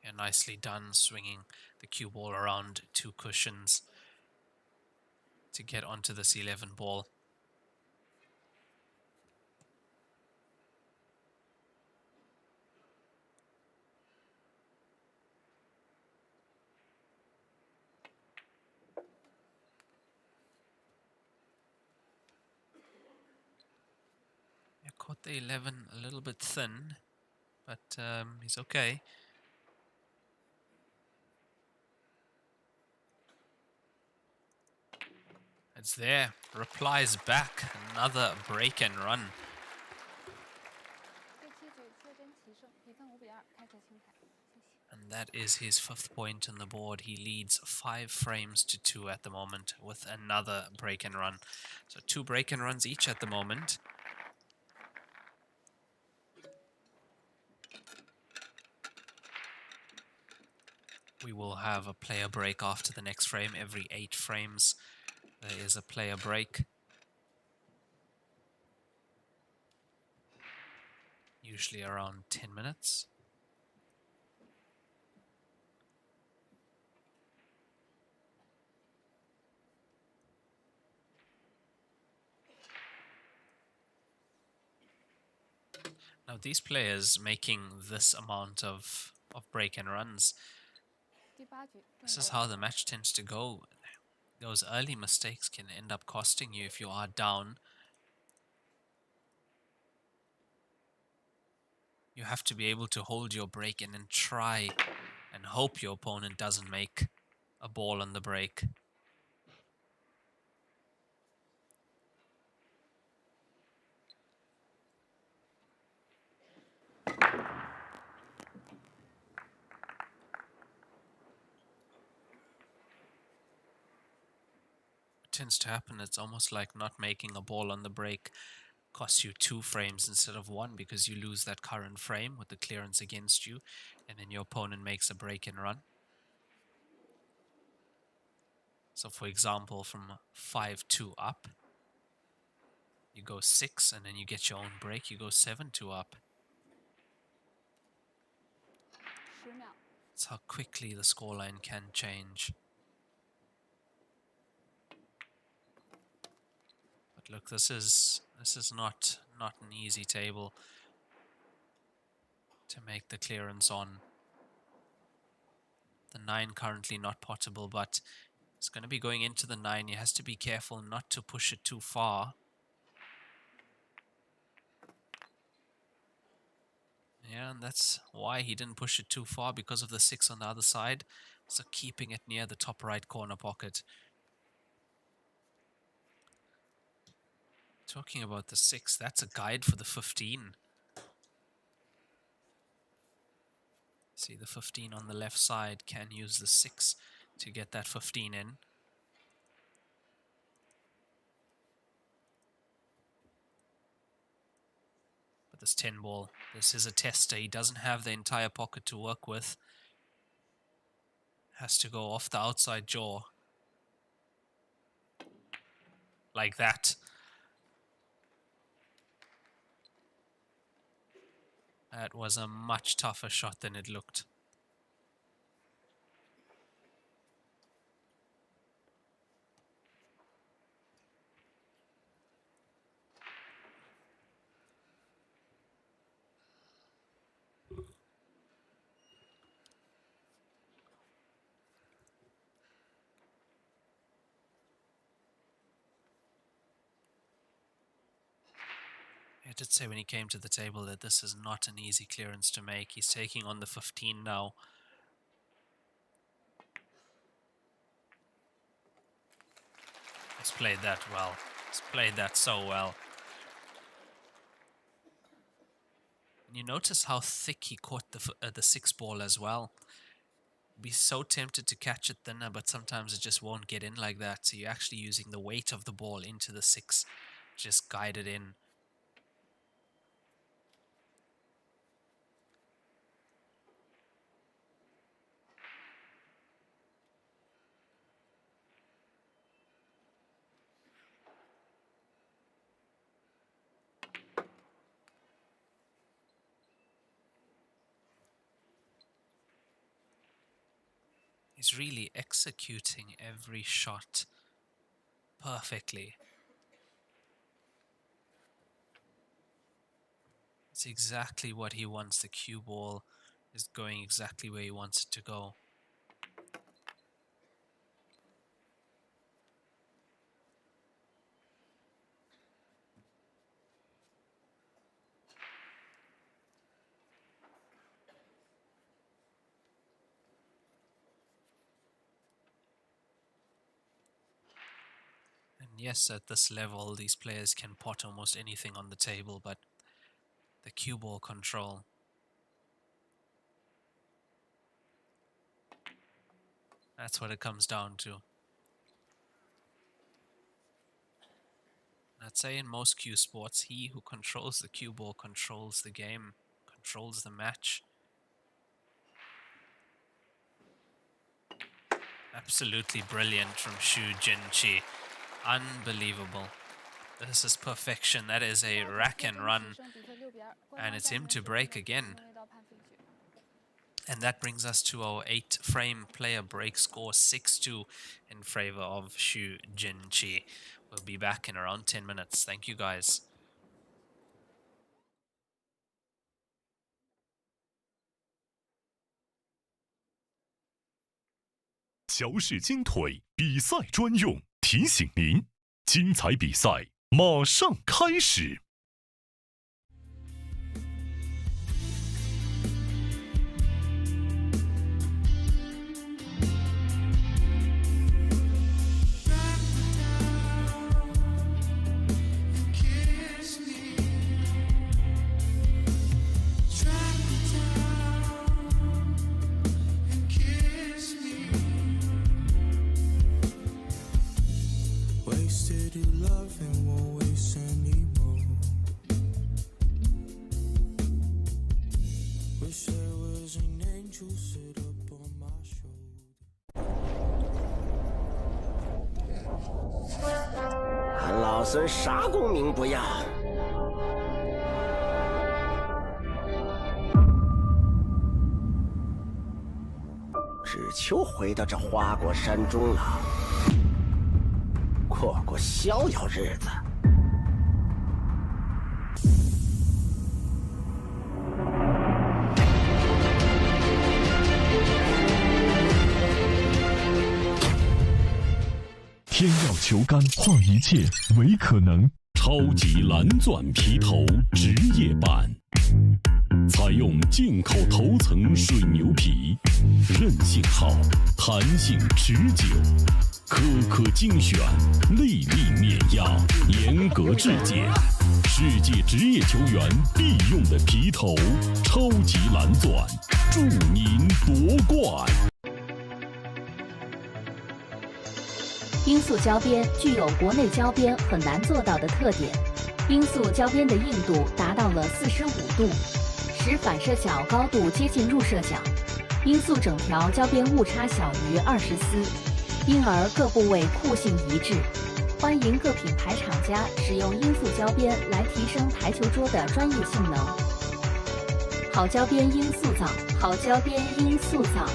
Yeah, nicely done, swinging the cue ball around 2 cushions to get onto this 11 ball. Yeah, caught the 11 a little bit thin, but he's okay. It's there, replies back, another break and run. And that is his 5th point on the board. He leads 5 frames to 2 at the moment with another break and run. So 2 break and runs each at the moment. We will have a player break after the next frame. Every 8 frames there is a player break. Usually around 10 minutes. Now these players making this amount of break and runs, this is how the match tends to go. Those early mistakes can end up costing you if you are down. You have to be able to hold your break and then try and hope your opponent doesn't make a ball on the break. Tends to happen. It's almost like not making a ball on the break costs you 2 frames instead of 1, because you lose that current frame with the clearance against you, and then your opponent makes a break and run. So for example, from 5-2 up, you go 6 and then you get your own break, you go 7-2 up. That's how quickly the scoreline can change. look, this is not an easy table to make the clearance on. The 9 currently not potable, but it's going to be going into the 9. He has to be careful not to push it too far. Yeah, and that's why he didn't push it too far, because of the 6 on the other side. So keeping it near the top right corner pocket. Talking about the 6, that's a guide for the 15. See the 15 on the left side, can use the 6 to get that 15 in. But this 10 ball, this is a tester. He doesn't have the entire pocket to work with. Has to go off the outside jaw. Like that. That was a much tougher shot than it looked. I did say when he came to the table that this is not an easy clearance to make. He's taking on the 15 now. He's played that well. He's played that so well. And you notice how thick he caught the 6 ball as well. Be so tempted to catch it thinner, but sometimes it just won't get in like that. So you're actually using the weight of the ball into the 6. Just guide it in. He's really executing every shot perfectly. It's exactly what he wants. The cue ball is going exactly where he wants it to go. Yes, at this level, these players can pot almost anything on the table, but the cue ball control. That's what it comes down to. I'd say in most cue sports, he who controls the cue ball controls the game, controls the match. Absolutely brilliant from Jingi. Unbelievable. This is perfection. That is a rack and run. And it's him to break again. And that brings us to our 8-frame player break score, 6-2 in favor of Jingi. We'll be back in around 10 minutes. Thank you, guys.乔氏金腿比赛专用，提醒您，精彩比赛马上开始。俺老孙啥功名不要，只求回到这花果山中了，过过逍遥日子。天要球杆，化一切为可能。超级蓝钻皮头职业版，采用进口头层水牛皮，韧性好，弹性持久，颗颗精选，粒粒碾压，严格质检，世界职业球员必用的皮头，超级蓝钻，祝您夺冠。罂粟胶边具有国内胶边很难做到的特点，罂粟胶边的硬度达到了45度，使反射角高度接近入射角。罂粟整条胶边误差小于20丝，因而各部位酷性一致。欢迎各品牌厂家使用罂粟胶边来提升台球桌的专业性能。好胶边罂粟皂，好胶边罂粟皂。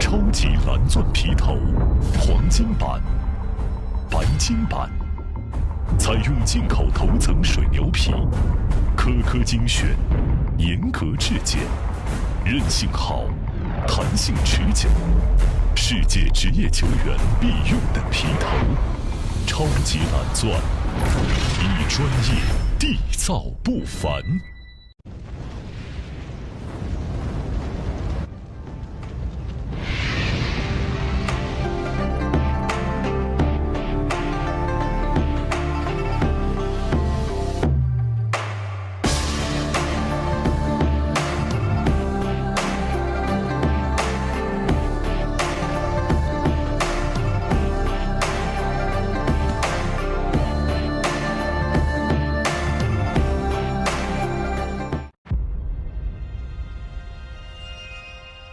超级蓝钻皮头，黄金版、白金版，采用进口头层水牛皮，颗颗精选，严格质检，韧性好，弹性持久，世界职业球员必用的皮头，超级蓝钻，一专业，缔造不凡。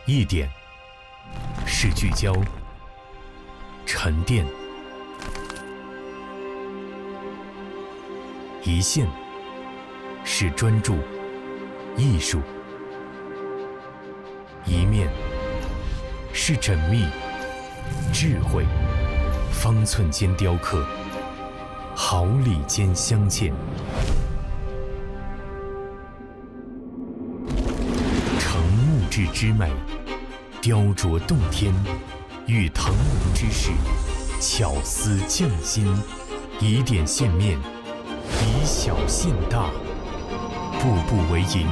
一点是聚焦、沉淀；一线是专注、艺术；一面是缜密、智慧。方寸间雕刻，毫厘间镶嵌。成木质之美，雕琢洞天，遇腾龙之势，巧思匠心，以点线面，以小线大，步步为营，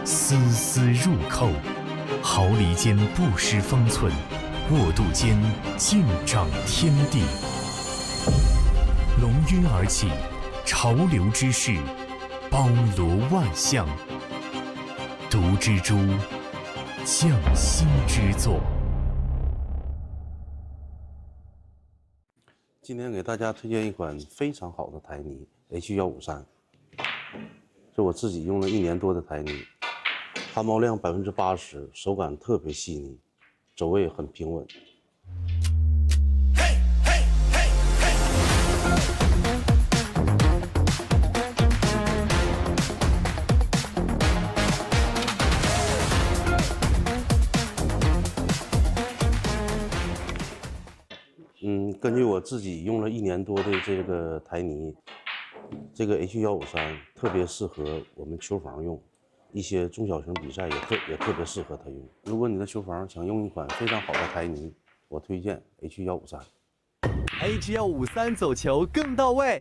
丝丝入扣，毫厘间不失方寸，握度间尽长天地。龙晕而起，潮流之势，包罗万象，独蜘蛛，匠心之作。今天给大家推荐一款非常好的台泥 H153，是我自己用了1年多的台泥，汗毛量80%，手感特别细腻，走位很平稳。根据我自己用了1年多的这个台泥，这个 H153特别适合我们球房用，一些中小型比赛也特别适合它用。如果你的球房想用一款非常好的台泥，我推荐 H153。H153走球更到位。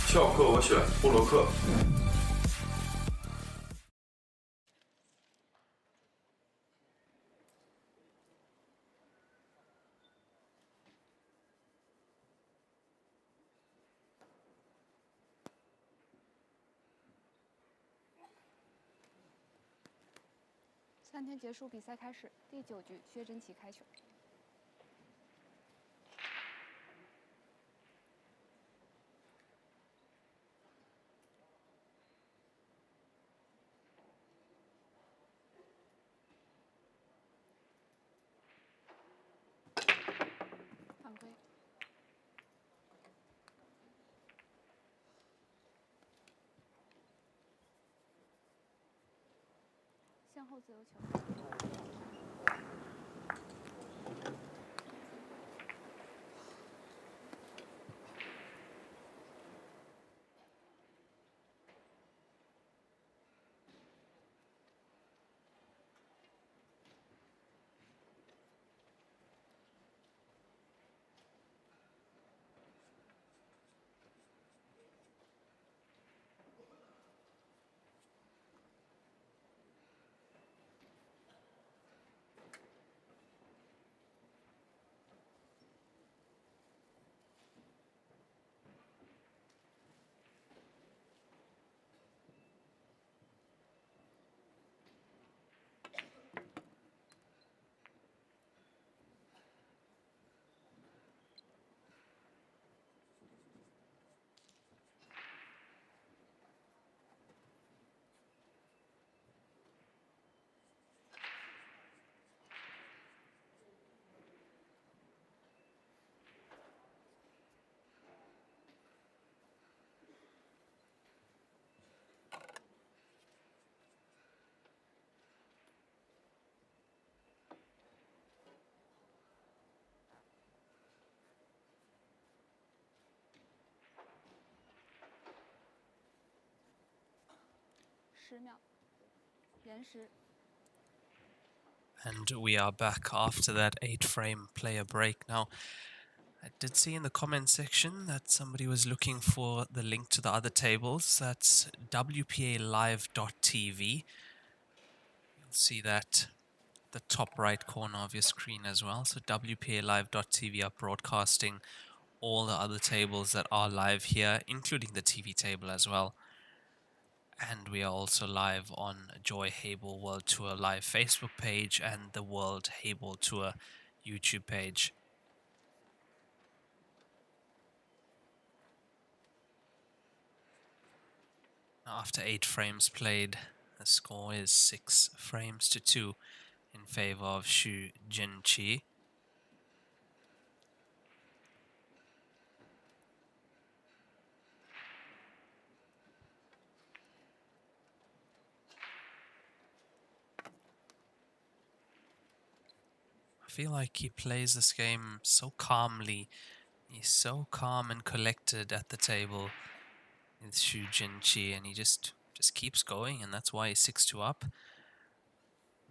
翘课我选布洛克。3天结束，比赛开始。第9局，薛珍奇开球。犯规。向后自由球。10秒，延时。 And we are back after that 8-frame player break. Now, I did see in the comment section that somebody was looking for the link to the other tables. That's wpalive.tv. You'll see that at the top right corner of your screen as well. So wpalive.tv are broadcasting all the other tables that are live here, including the TV table as well. And we are also live on Joy Heyball World Tour live Facebook page and the World Heyball Tour YouTube page. Now, after 8 frames played, the score is 6 frames to 2 in favor of Xu Jinqi. I feel like he plays this game so calmly. He's so calm and collected at the table with Xu Jinqi, and he just keeps going, and that's why he's 6-2 up.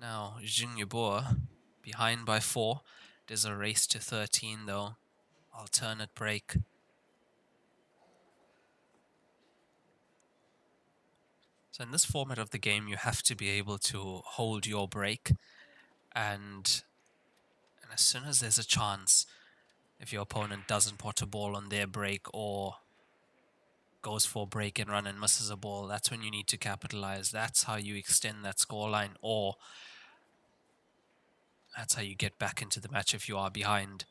Now, Boore behind by 4. There's a race to 13 though. Alternate break. So in this format of the game, you have to be able to hold your break, and as soon as there's a chance, if your opponent doesn't pot a ball on their break or goes for a break and run and misses a ball, that's when you need to capitalize. That's how you extend that scoreline, or that's how you get back into the match if you are behind.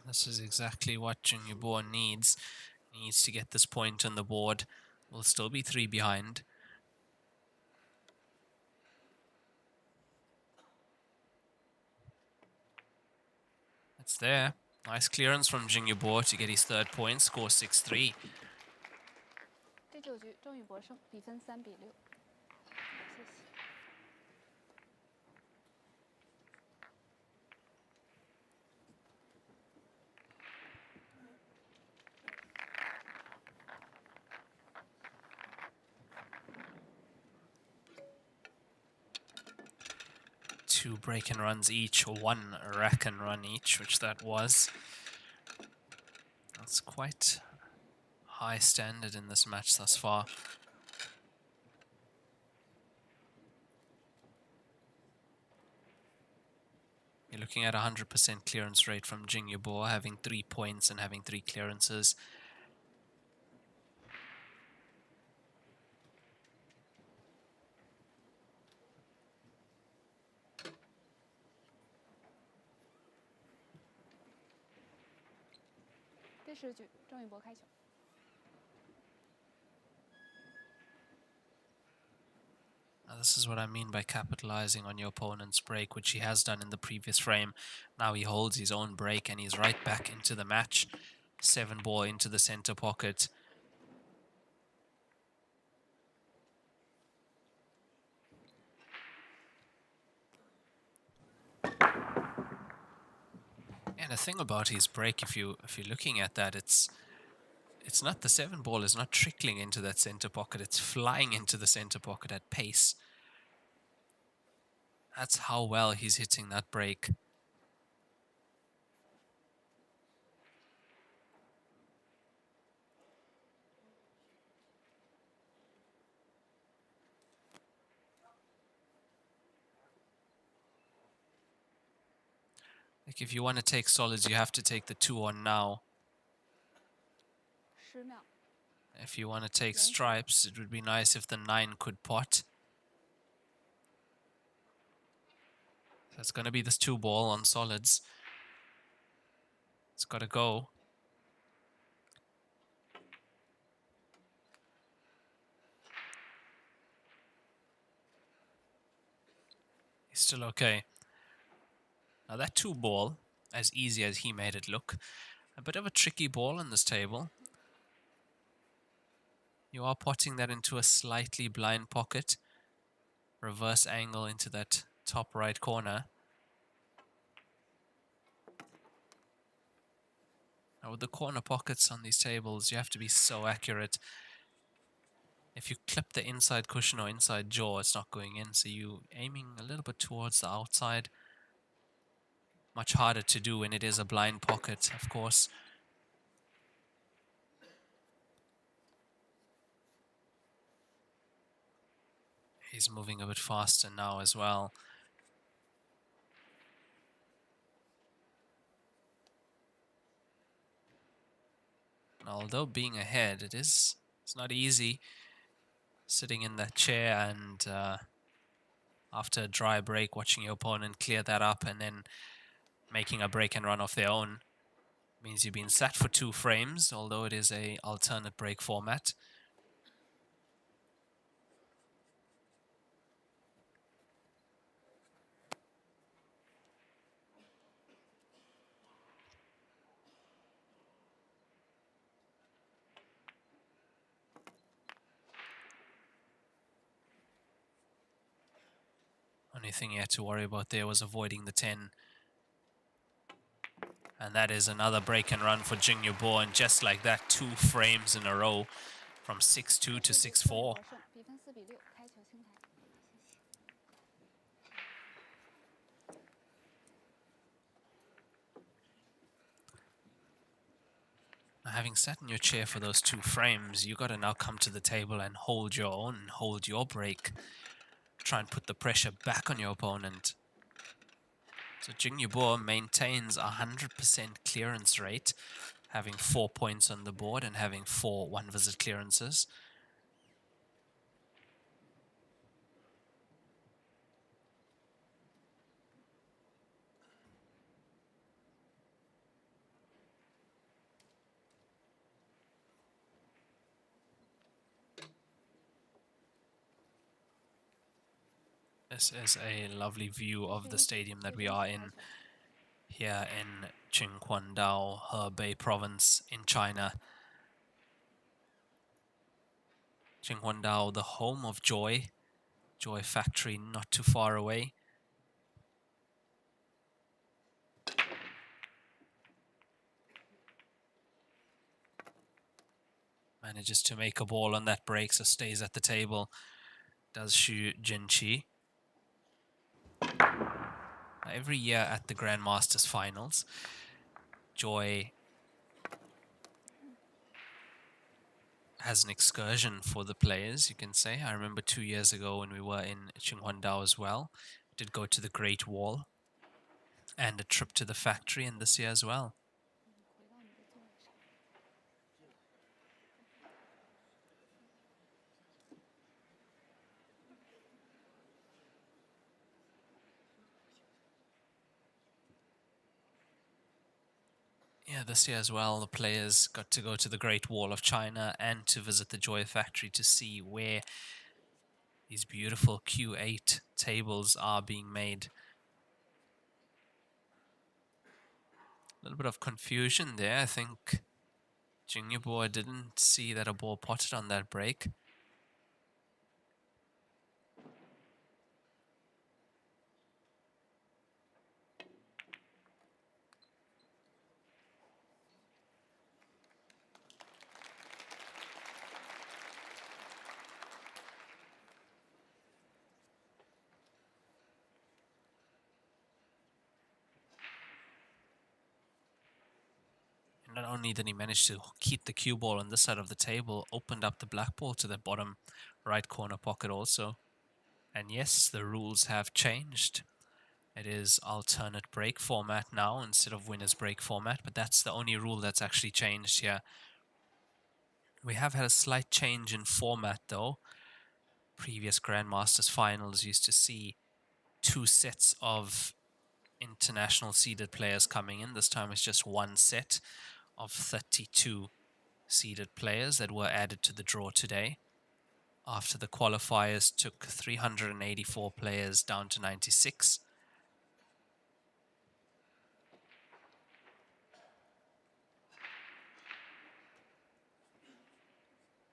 This is exactly what Jingi Boore needs. He needs to get this point on the board. We'll still be 3 behind. It's there. Nice clearance from Jingi Boore to get his 3rd point. Score 6-3. 第9局，郑宇博胜，比分3比6。谢谢。2 break and runs each, or 1 rack and run each, which that was. That's quite high standard in this match thus far. You're looking at 100% clearance rate from Jingi Boore, having 3 points and having 3 clearances. Now this is what I mean by capitalizing on your opponent's break, which he has done in the previous frame. Now he holds his own break and he's right back into the match. 7 ball into the center pocket. And the thing about his break, if you're looking at that, it's not, the 7 ball is not trickling into that center pocket, it's flying into the center pocket at pace. That's how well he's hitting that break. Like if you want to take solids, you have to take the 2 on now. If you want to take stripes, it would be nice if the 9 could pot. So it's going to be this 2 ball on solids. It's got to go. He's still okay. Now that 2 ball, as easy as he made it look, a bit of a tricky ball on this table. You are potting that into a slightly blind pocket. Reverse angle into that top right corner. Now with the corner pockets on these tables, you have to be so accurate. If you clip the inside cushion or inside jaw, it's not going in, so you're aiming a little bit towards the outside. Much harder to do when it is a blind pocket, of course. He's moving a bit faster now as well. Although being ahead, it's not easy sitting in that chair and after a dry break, watching your opponent clear that up and then making a break and run off their own. Means you've been sat for 2 frames, although it is a alternate break format. Only thing you had to worry about there was avoiding the 10. And that is another break and run for Jingi Boore, and just like that, 2 frames in a row from 6-2 to 6-4. Now, having sat in your chair for those 2 frames, you got to now come to the table and hold your own, hold your break. Try and put the pressure back on your opponent. So Jingi Boore maintains 100% clearance rate, having 4 points on the board and having 4 one-visit clearances. This is a lovely view of the stadium that we are in here in Qinhuangdao, Hebei province in China. Qinhuangdao, the home of Joy. Joy factory not too far away. Manages to make a ball on that break, so stays at the table. Does Xu Jinqi. Every year at the Grandmasters Finals, Joy has an excursion for the players, you can say. I remember 2 years ago when we were in Qinhuandao as well, did go to the Great Wall and a trip to the factory, and this year as well. Yeah, this year as well, the players got to go to the Great Wall of China and to visit the Joy Factory to see where these beautiful Q8 tables are being made. A little bit of confusion there. I think Jingi Boore didn't see that a ball potted on that break. Not only did he manage to keep the cue ball on this side of the table, opened up the black ball to the bottom right corner pocket also. And yes, the rules have changed. It is alternate break format now instead of winner's break format, but that's the only rule that's actually changed here. We have had a slight change in format though. Previous Grandmasters finals used to see 2 sets of international seeded players coming in. This time it's just 1 set of 32 seeded players that were added to the draw today, after the qualifiers took 384 players down to 96.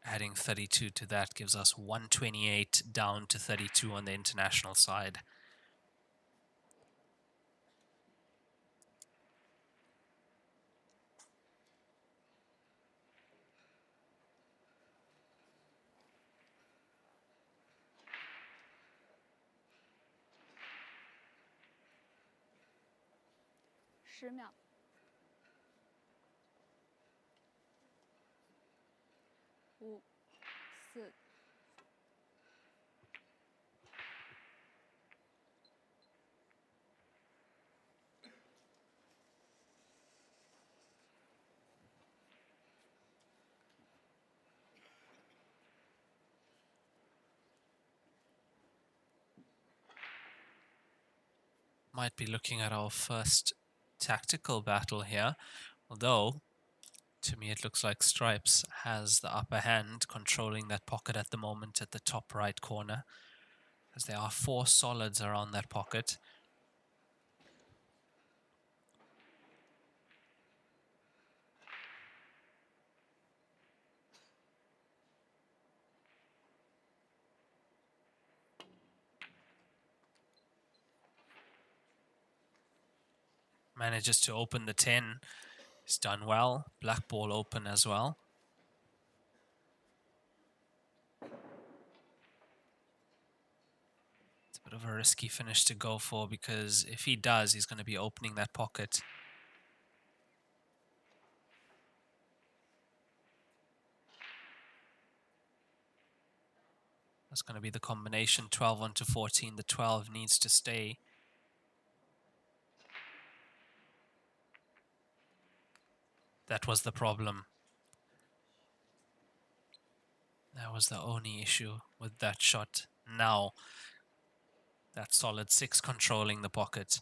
Adding 32 to that gives us 128 down to 32 on the international side.10秒。5、4。Might be looking at our first tactical battle here, although to me it looks like Stripes has the upper hand, controlling that pocket at the moment at the top right corner, as there are 4 solids around that pocket. Manages to open the 10. He's done well. Black ball open as well. It's a bit of a risky finish to go for, because if he does, he's going to be opening that pocket. That's going to be the combination 12 onto 14. The 12 needs to stay. That was the problem. That was the only issue with that shot. Now, that solid 6 controlling the pocket.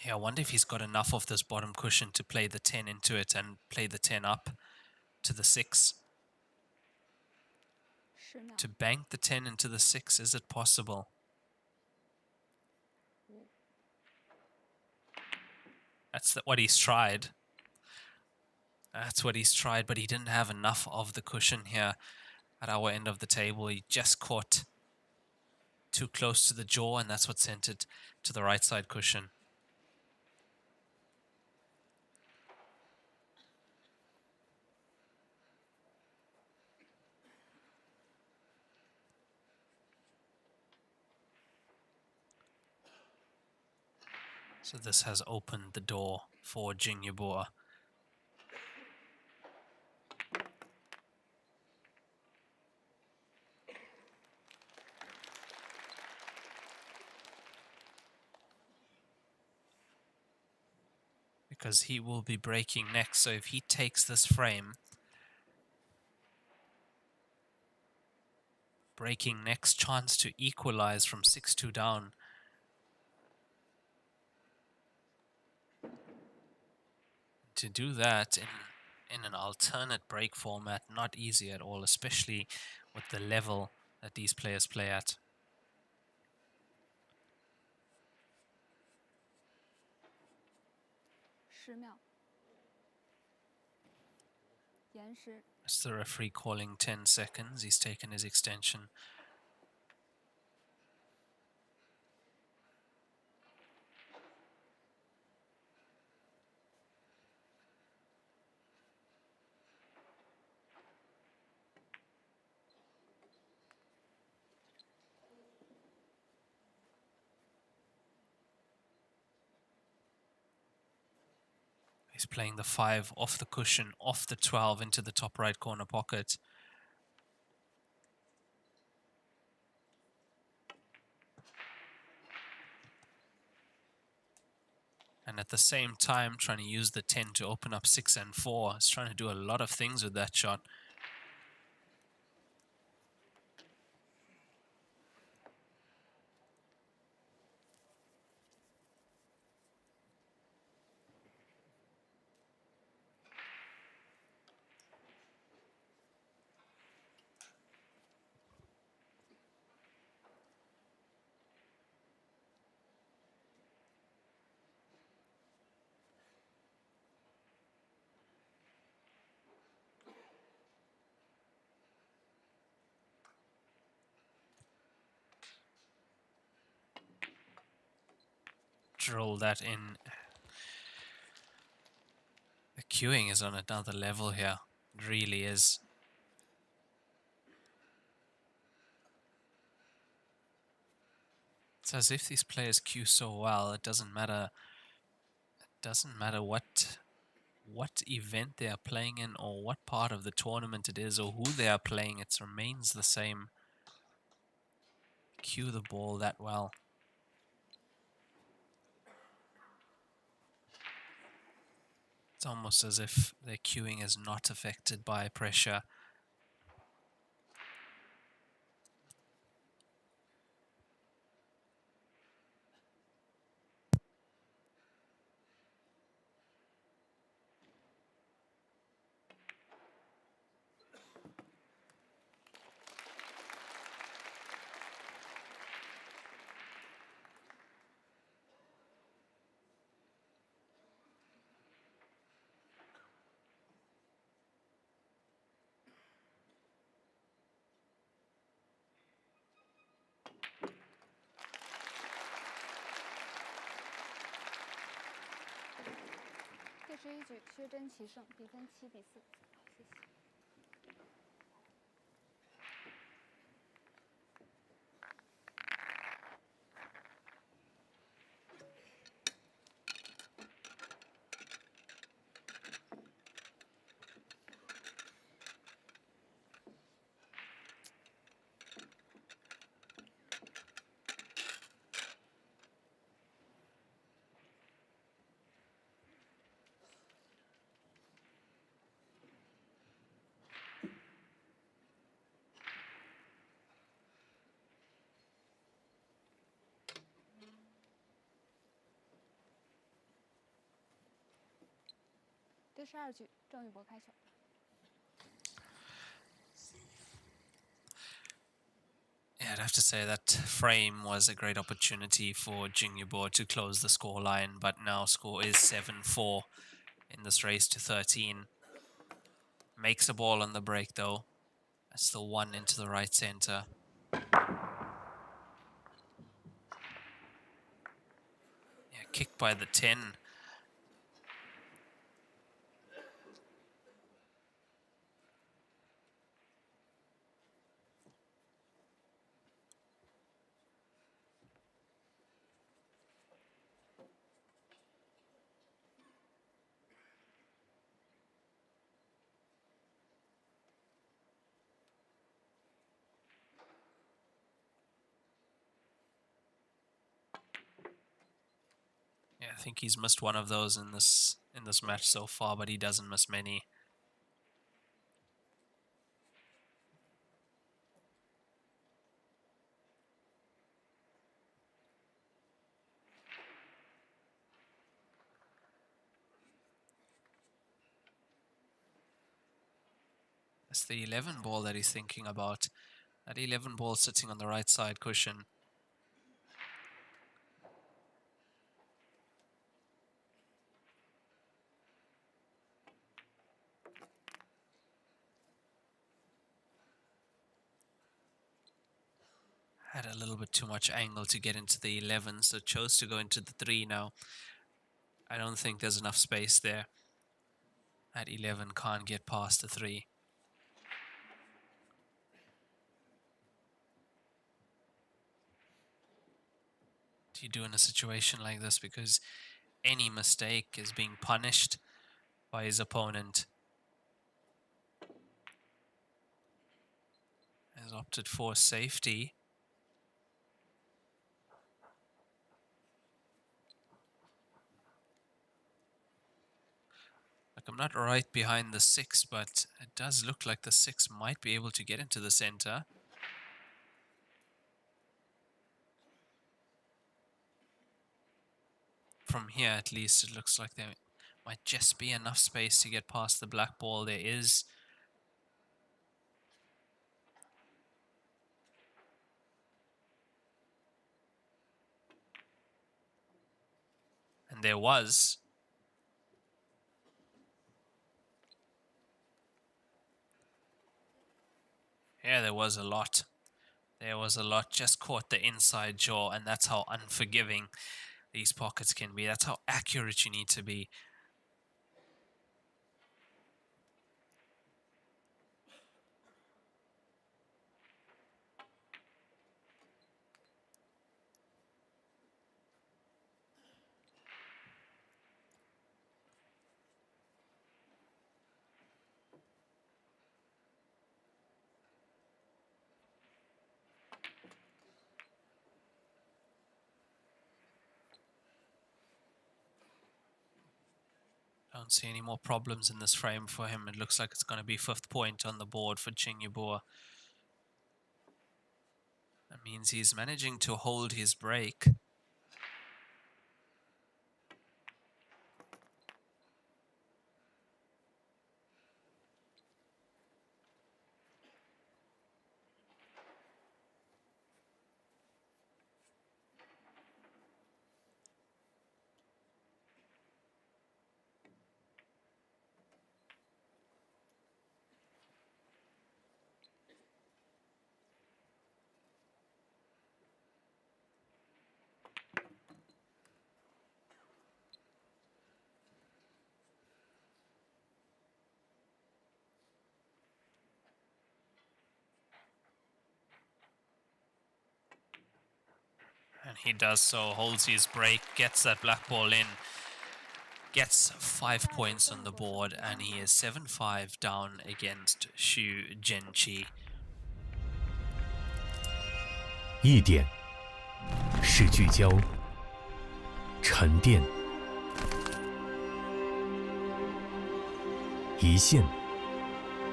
Yeah, I wonder if he's got enough of this bottom cushion to play the 10 into it and play the 10 up to the 6. To bank the 10 into the 6, is it possible? That's what he's tried. That's what he's tried, but he didn't have enough of the cushion here at our end of the table. He just caught too close to the jaw, and that's what sent it to the right side cushion. So this has opened the door for Jingi Boore. Because he will be breaking next, so if he takes this frame, breaking next, chance to equalize from 6-2 down. To do that in an alternate break format, not easy at all, especially with the level that these players play at. It's the referee calling 10 seconds. He's taken his extension. He's playing the 5 off the cushion, off the 12 into the top right corner pocket. And at the same time, trying to use the 10 to open up 6 and 4. He's trying to do a lot of things with that shot. Drill that in. The queuing is on another level here. It really is. It's as if these players queue so well, it doesn't matter. It doesn't matter what event they are playing in or what part of the tournament it is or who they are playing. It remains the same. Cue the ball that well. It's almost as if their queuing is not affected by pressure.第11局，薛真奇胜，比分7比4。谢谢。第12局，郑宇博开球。Yeah, I'd have to say that frame was a great opportunity for Jingi Boore to close the score line, but now score is 7-4 in this race to 13. Makes a ball on the break though. That's still one into the right center. kicked by the 10. Yeah, I think he's missed one of those in this match so far, but he doesn't miss many. It's the 11 ball that he's thinking about. That 11 ball sitting on the right side cushion. Had a little bit too much angle to get into the 11, so chose to go into the 3 now. I don't think there's enough space there. At 11 can't get past the 3. What do you do in a situation like this? Because any mistake is being punished by his opponent. Has opted for safety. I'm not right behind the 6, but it does look like the 6 might be able to get into the center. From here, at least, it looks like there might just be enough space to get past the black ball. There is. And there was. Yeah, there was a lot. There was a lot. Just caught the inside jaw, and that's how unforgiving these pockets can be. That's how accurate you need to be. Don't see any more problems in this frame for him. It looks like it's going to be 5th point on the board for Jingi Boore. That means he's managing to hold his break. And he does so, holds his break, gets that black ball in, gets 5 points on the board, and he is 7-5 down against Xu Zhenqi. 1点是聚焦、沉淀，1线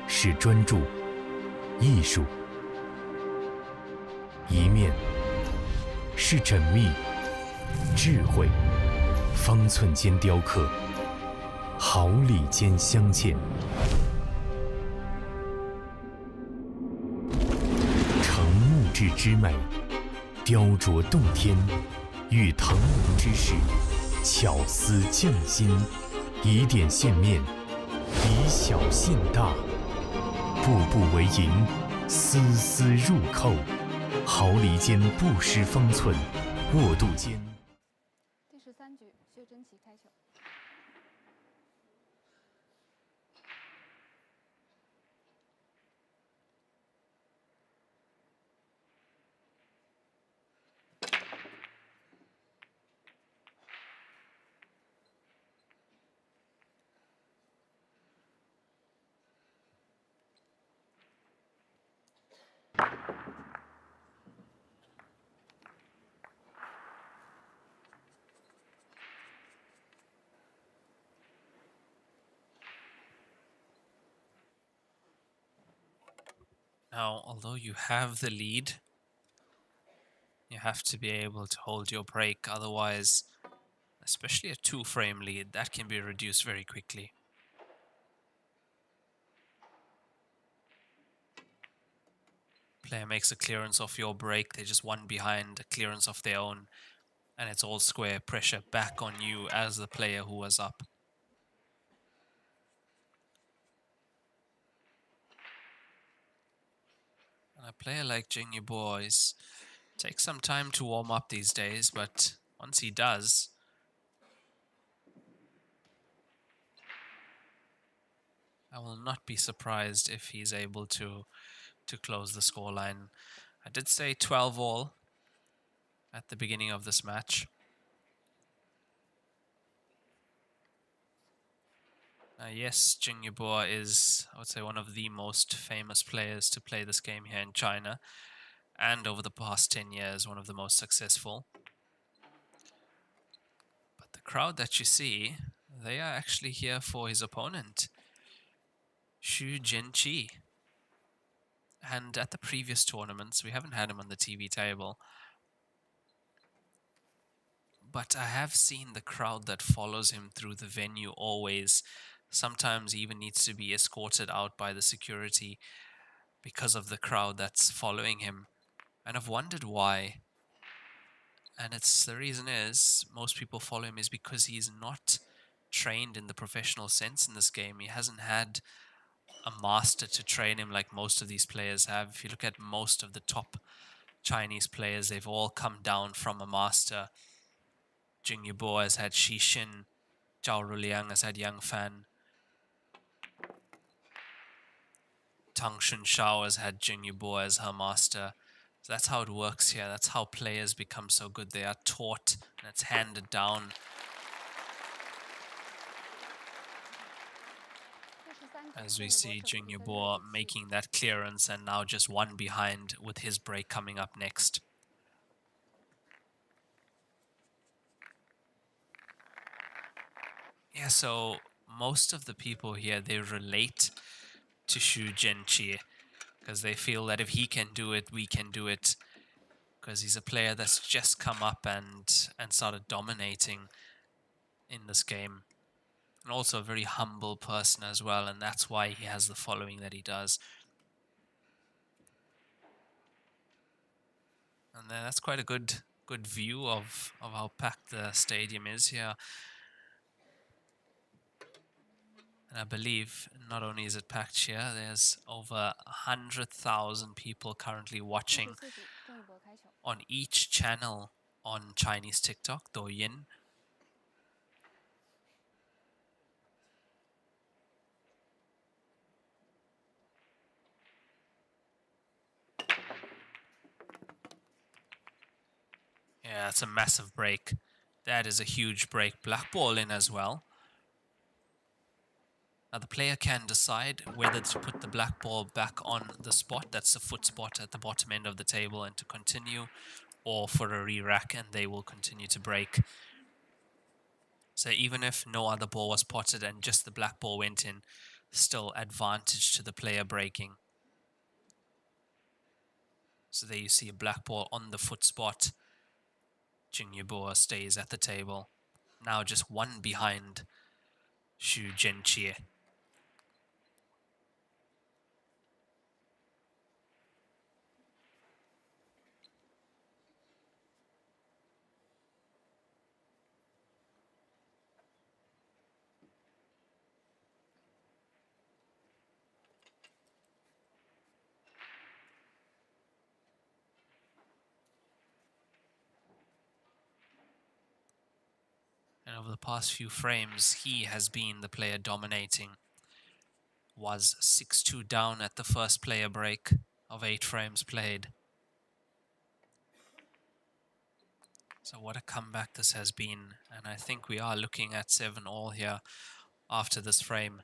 是专注、艺术，1面是缜密、智慧，方寸间雕刻，毫厘间镶嵌。成木质之美，雕琢洞天；遇腾龙之势，巧思匠心。以点线面，以小线大，步步为营，丝丝入扣。毫厘间不失方寸，握度间。第63局，薛珍琪开球。Now, although you have the lead, you have to be able to hold your break, otherwise, especially a 2-frame lead, that can be reduced very quickly. Player makes a clearance off your break, they're just one behind, a clearance of their own, and it's all square pressure back on you as the player who was up. And a player like Jingi Boore takes some time to warm up these days, but once he does, I will not be surprised if he's able to close the scoreline. I did say 12-all at the beginning of this match. Yes, Jingi Boore is, I would say, one of the most famous players to play this game here in China, and over the past 10 years, one of the most successful. But the crowd that you see, they are actually here for his opponent, Xu Jinqi. And at the previous tournaments, we haven't had him on the TV table, but I have seen the crowd that follows him through the venue always. Sometimes he even needs to be escorted out by the security because of the crowd that's following him. And I've wondered why. And the reason is, most people follow him is because he's not trained in the professional sense in this game. He hasn't had a master to train him like most of these players have. If you look at most of the top Chinese players, they've all come down from a master. Jingi Boore has had Xixin, Zhao Ruliang has had Yang Fan, Tang Shunshao has had Jingi Boore as her master. So that's how it works here. That's how players become so good. They are taught and it's handed down. As we see Jingi Boore making that clearance and now just one behind with his break coming up next. Yeah, so most of the people here, they relate to Xu Jinqi because they feel that if he can do it, we can do it. Because he's a player that's just come up and started dominating in this game. And also a very humble person as well, and that's why he has the following that he does. And that's quite a good view of how packed the stadium is here. And I believe not only is it packed here, there's over 100,000 people currently watching on each channel on Chinese TikTok, Douyin. Yeah, that's a massive break. That is a huge break. Black ball in as well. Now the player can decide whether to put the black ball back on the spot, that's the foot spot at the bottom end of the table, and to continue, or for a re-rack, and they will continue to break. So even if no other ball was potted and just the black ball went in, still advantage to the player breaking. So there you see a black ball on the foot spot. Jingi Boore stays at the table. Now just one behind Xu Jinqi. over the past few frames, he has been the player dominating. Was 6-2 down at the first player break of 8 frames played. So what a comeback this has been. And I think we are looking at 7-all here after this frame.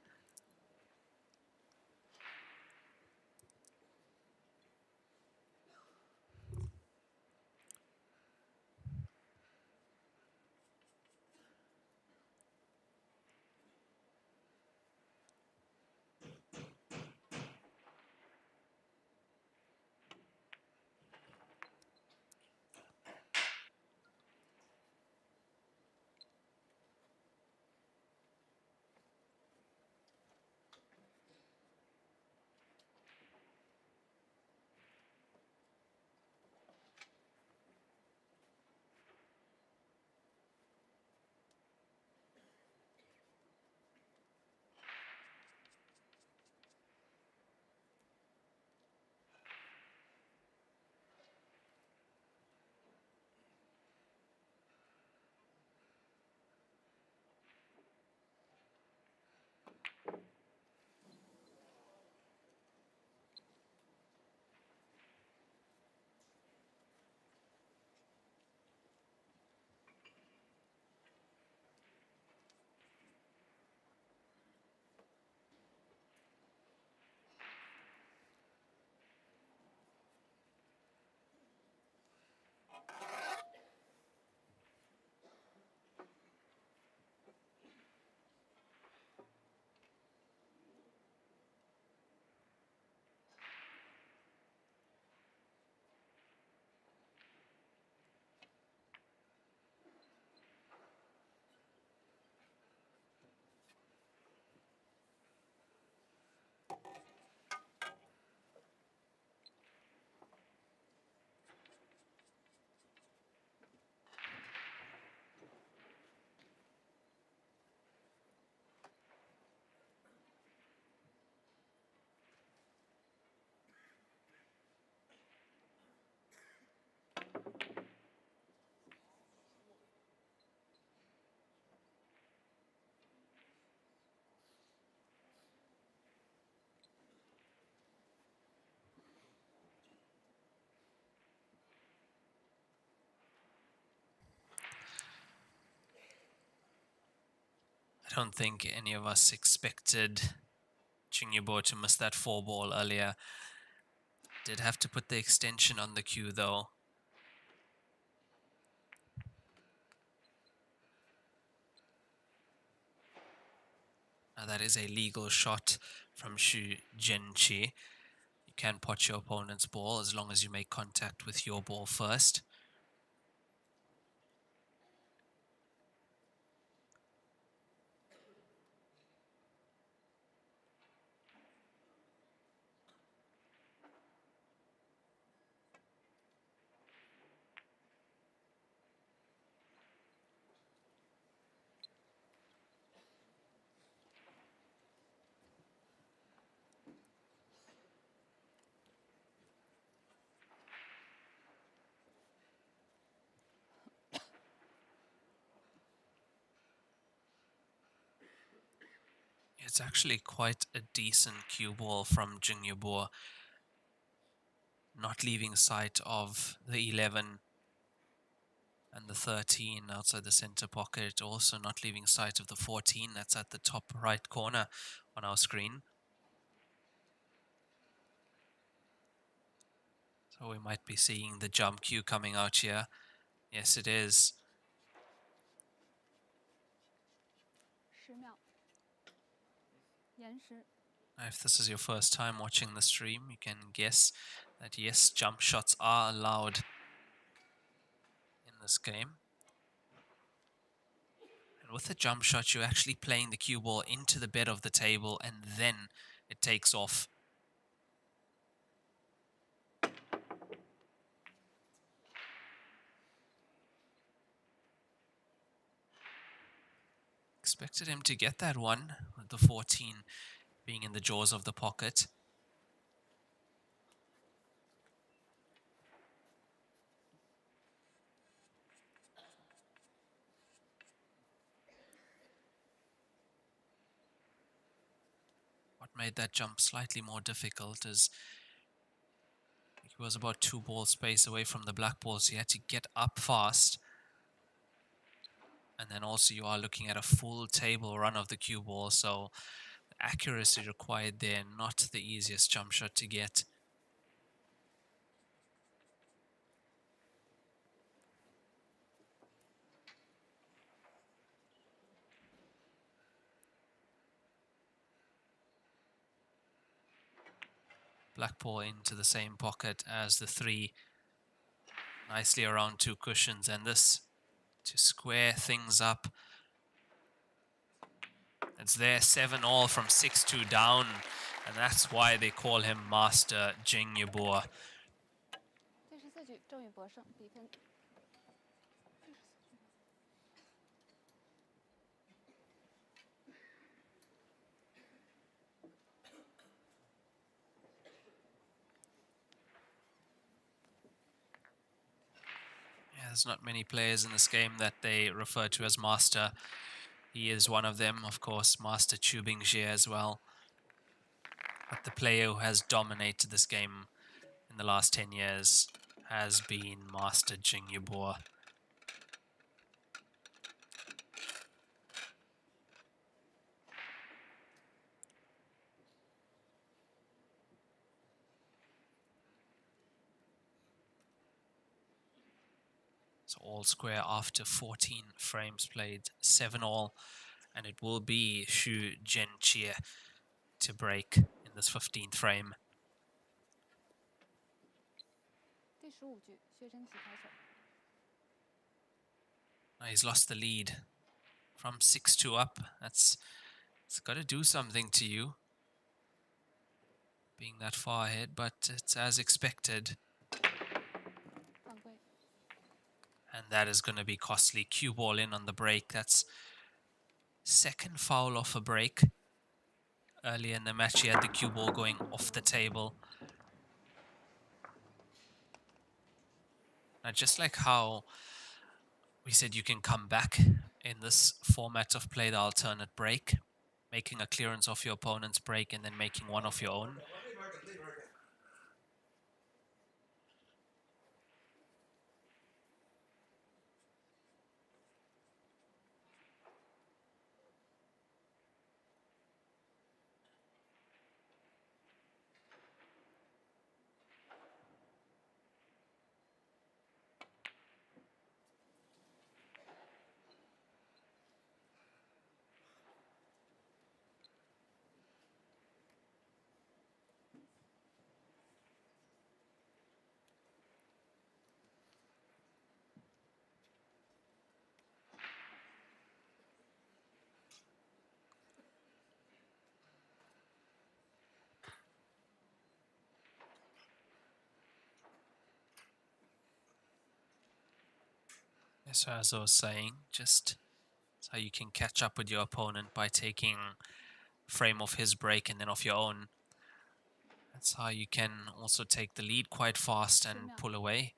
I don't think any of us expected Boore to miss that 4-ball earlier. Did have to put the extension on the cue though. Now that is a legal shot from Jingi. You can pot your opponent's ball as long as you make contact with your ball first. It's actually quite a decent cue ball from Boore. Not leaving sight of the 11 and the 13 outside the center pocket. Also not leaving sight of the 14 that's at the top right corner on our screen. So we might be seeing the jump cue coming out here. Yes, it is. If this is your first time watching the stream, you can guess that yes, jump shots are allowed in this game. And with the jump shot, you're actually playing the cue ball into the bed of the table and then it takes off. Expected him to get that one, with the 14 being in the jaws of the pocket. What made that jump slightly more difficult is he was about 2 ball space away from the black ball, so he had to get up fast. And then also you are looking at a full table run of the cue ball, so accuracy required there, not the easiest jump shot to get. Black ball into the same pocket as the 3. Nicely around 2 cushions, and this to square things up. It's there 7-all from 6-2 down, and that's why they call him Master Jingi Boore. 第14局郑宇博胜，比分。There's not many players in this game that they refer to as Master. He is one of them, of course, Master Chu Bingxie as well. But the player who has dominated this game in the last 10 years has been Master Jingi Boore. So all square after 14 frames played, 7-all, and it will be Xu Zhenqie to break in this 15th frame. 第15局薛真奇开始。 Now he's lost the lead from 6-2 up. It's got to do something to you, being that far ahead, but it's as expected. 犯规。 And that is going to be costly. Cue ball in on the break. That's second foul off a break. Earlier in the match, he had the cue ball going off the table. Now, just like how we said you can come back in this format of play the alternate break, making a clearance off your opponent's break and then making one of your own. So as I was saying, just so you can catch up with your opponent by taking frame off his break and then off your own. That's how you can also take the lead quite fast and pull away.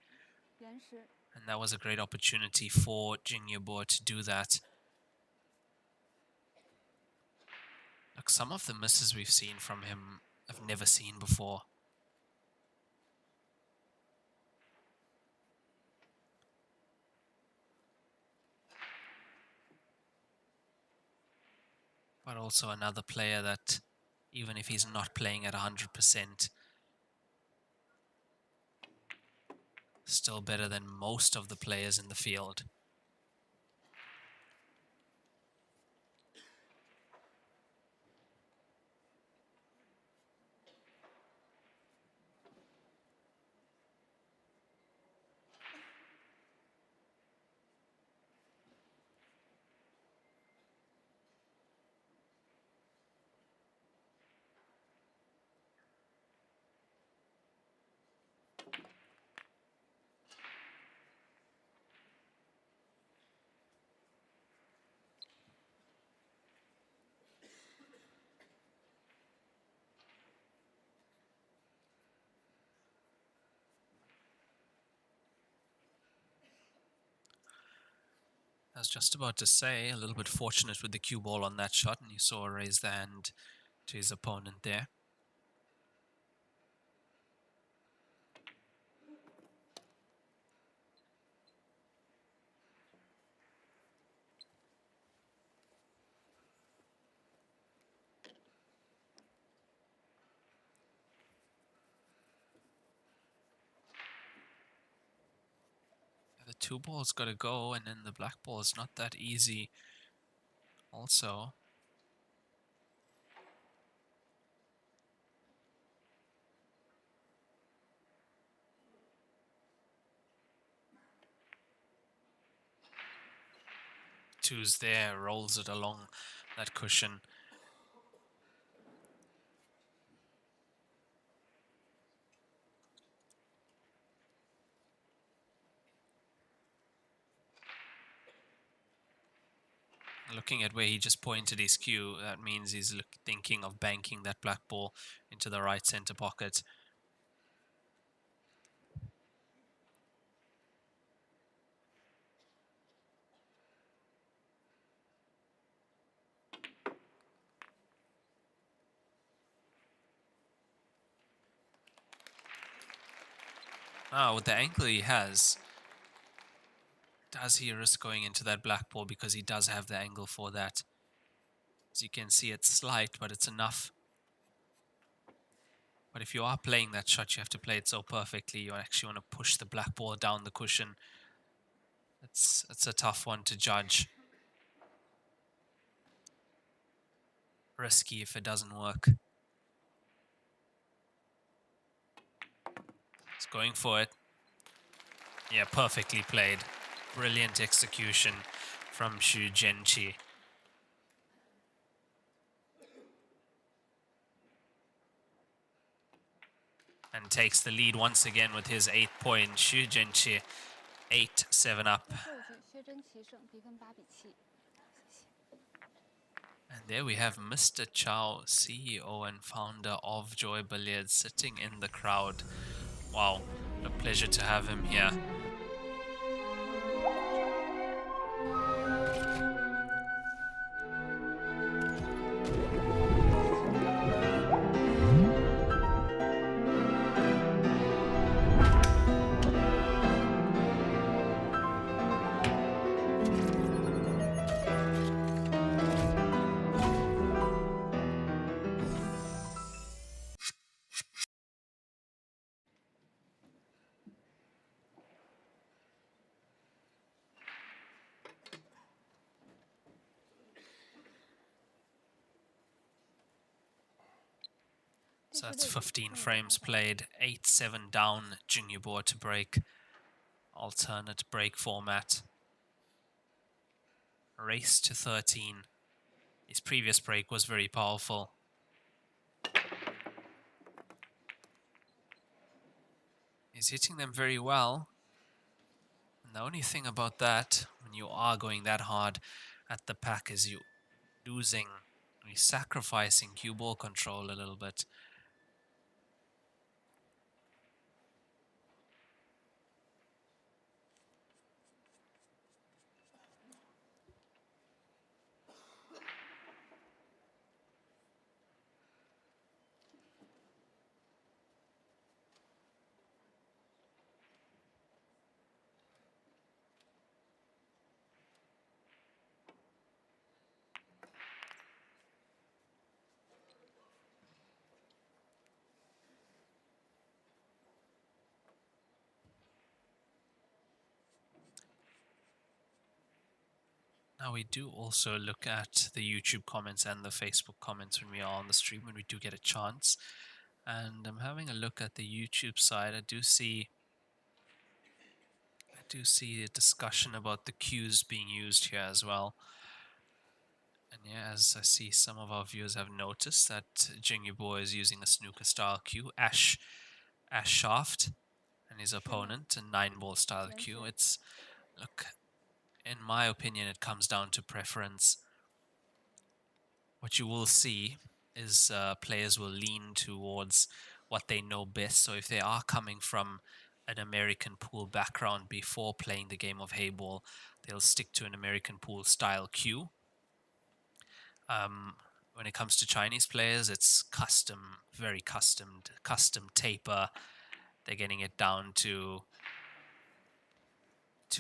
And that was a great opportunity for Jingi Boore to do that. Look, some of the misses we've seen from him I've never seen before. But also another player that, even if he's not playing at 100%, still better than most of the players in the field. I was just about to say, a little bit fortunate with the cue ball on that shot, and you saw a raised hand to his opponent there. The 2 ball's got to go, and then the black ball is not that easy also. Two's there, rolls it along that cushion. Looking at where he just pointed his cue, that means he's thinking of banking that black ball into the right center pocket. Now, with the angle he has, does he risk going into that black ball because he does have the angle for that? As you can see, it's slight, but it's enough. But if you are playing that shot, you have to play it so perfectly. You actually want to push the black ball down the cushion. It's a tough one to judge. Risky if it doesn't work. He's going for it. Yeah, perfectly played. Brilliant execution from Jingi. And takes the lead once again with his 8 point. Jingi 8-7 up. And there we have Mr. Chow, CEO and founder of Joy Billiards, sitting in the crowd. Wow, a pleasure to have him here. So that's 15 frames played, 8-7 down, Jingi Boore to break. Alternate break format. Race to 13. His previous break was very powerful. He's hitting them very well. And the only thing about that, when you are going that hard at the pack, is you losing, you're sacrificing cue ball control a little bit. Now we do also look at the YouTube comments and the Facebook comments when we are on the stream, when we do get a chance. And I'm having a look at the YouTube side. I do see a discussion about the cues being used here as well. And yeah, as I see, some of our viewers have noticed that Jingi Boore is using a snooker style cue, Ash shaft, and his opponent a 9-ball style cue. It's, look, in my opinion, it comes down to preference. What you will see is players will lean towards what they know best. So if they are coming from an American pool background before playing the game of Heyball, they'll stick to an American pool style cue. When it comes to Chinese players, it's custom, very custom taper. They're getting it down to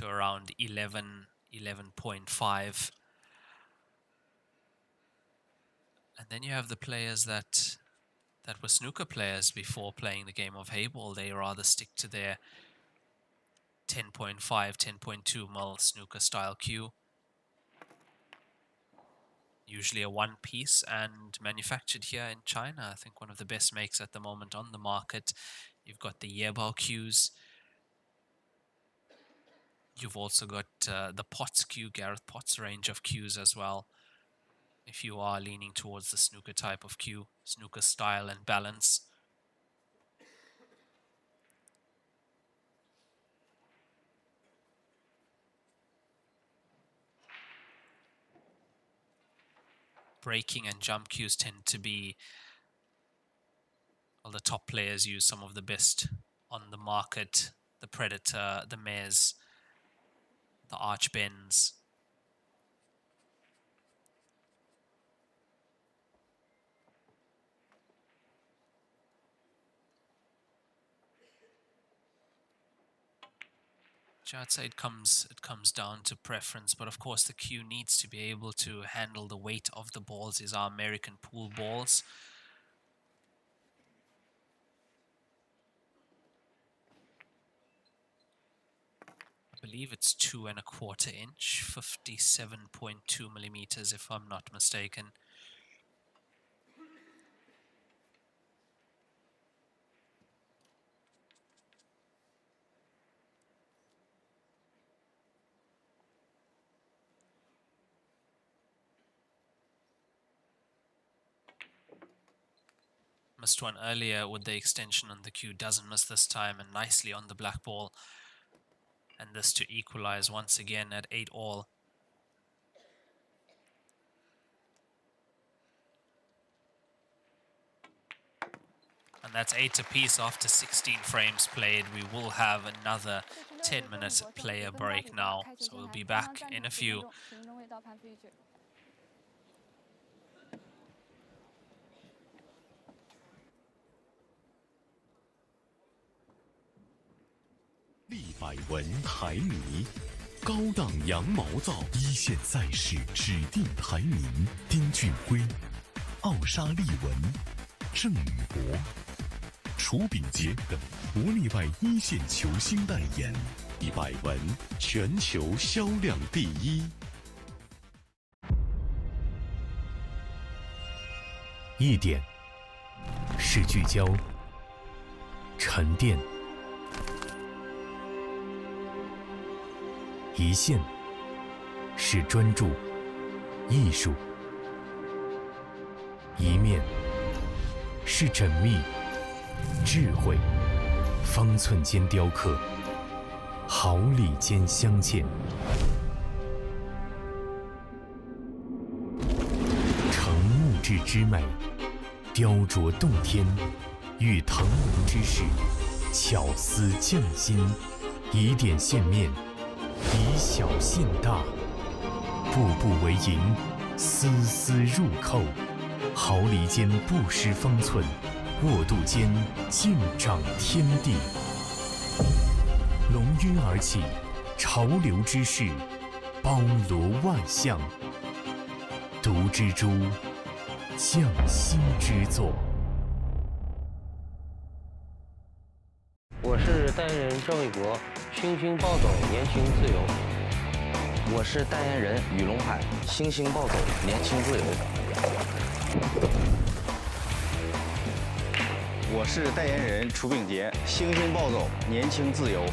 around 11.5. And then you have the players that were snooker players before playing the game of Heyball. They rather stick to their 10.5, 10.2 mil snooker style cue. Usually a one piece and manufactured here in China. I think one of the best makes at the moment on the market. You've got the Heyball cues. You've also got the Potts cue, Gareth Potts range of cues as well. If you are leaning towards the snooker type of cue, snooker style and balance. Breaking and jump cues tend to be, well, the top players use some of the best on the market. The Predator, the Mez, the Arch Bends. I'd say it comes down to preference, but of course the cue needs to be able to handle the weight of the balls. These are American pool balls. I believe it's 2 1/4 inch, 57.2 millimeters if I'm not mistaken. Missed one earlier with the extension on the cue, doesn't miss this time, and nicely on the black ball. And this to equalize once again at 8-all. And that's 8 apiece after 16 frames played. We will have another 10-minute player break now, so we'll be back in a few.立百文台迷，高档羊毛皂，一线赛事指定台名：丁俊晖、奥沙利文、郑宇博、楚秉杰等不例外一线球星代言。立百文全球销量第一。一点是聚焦、沉淀。一线是专注、艺术；一面是缜密、智慧。方寸间雕刻，毫厘间镶嵌。成木质之美，雕琢洞天；遇腾龙之势，巧思匠心。以点线面。以小现大，步步为营，丝丝入扣，毫厘间不失方寸，握度间尽长天地。龙晕而起，潮流之势，包罗万象。独蜘蛛，匠心之作。我是代言人郑宇博。星星暴走，年轻自由。我是代言人雨龙海，星星暴走，年轻自由。我是代言人楚秉杰，星星暴走，年轻自由。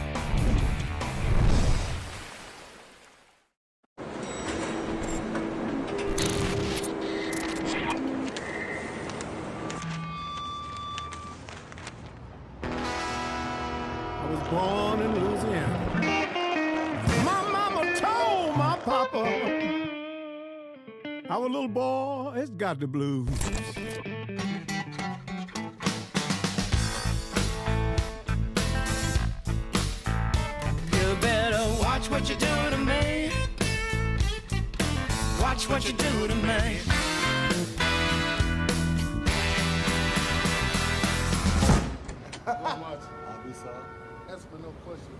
Born in Louisiana. My mama told my papa, our little boy has got the blues. You better watch what you do to me. Watch what you do to me. much. I'll be sorry. That's for no question.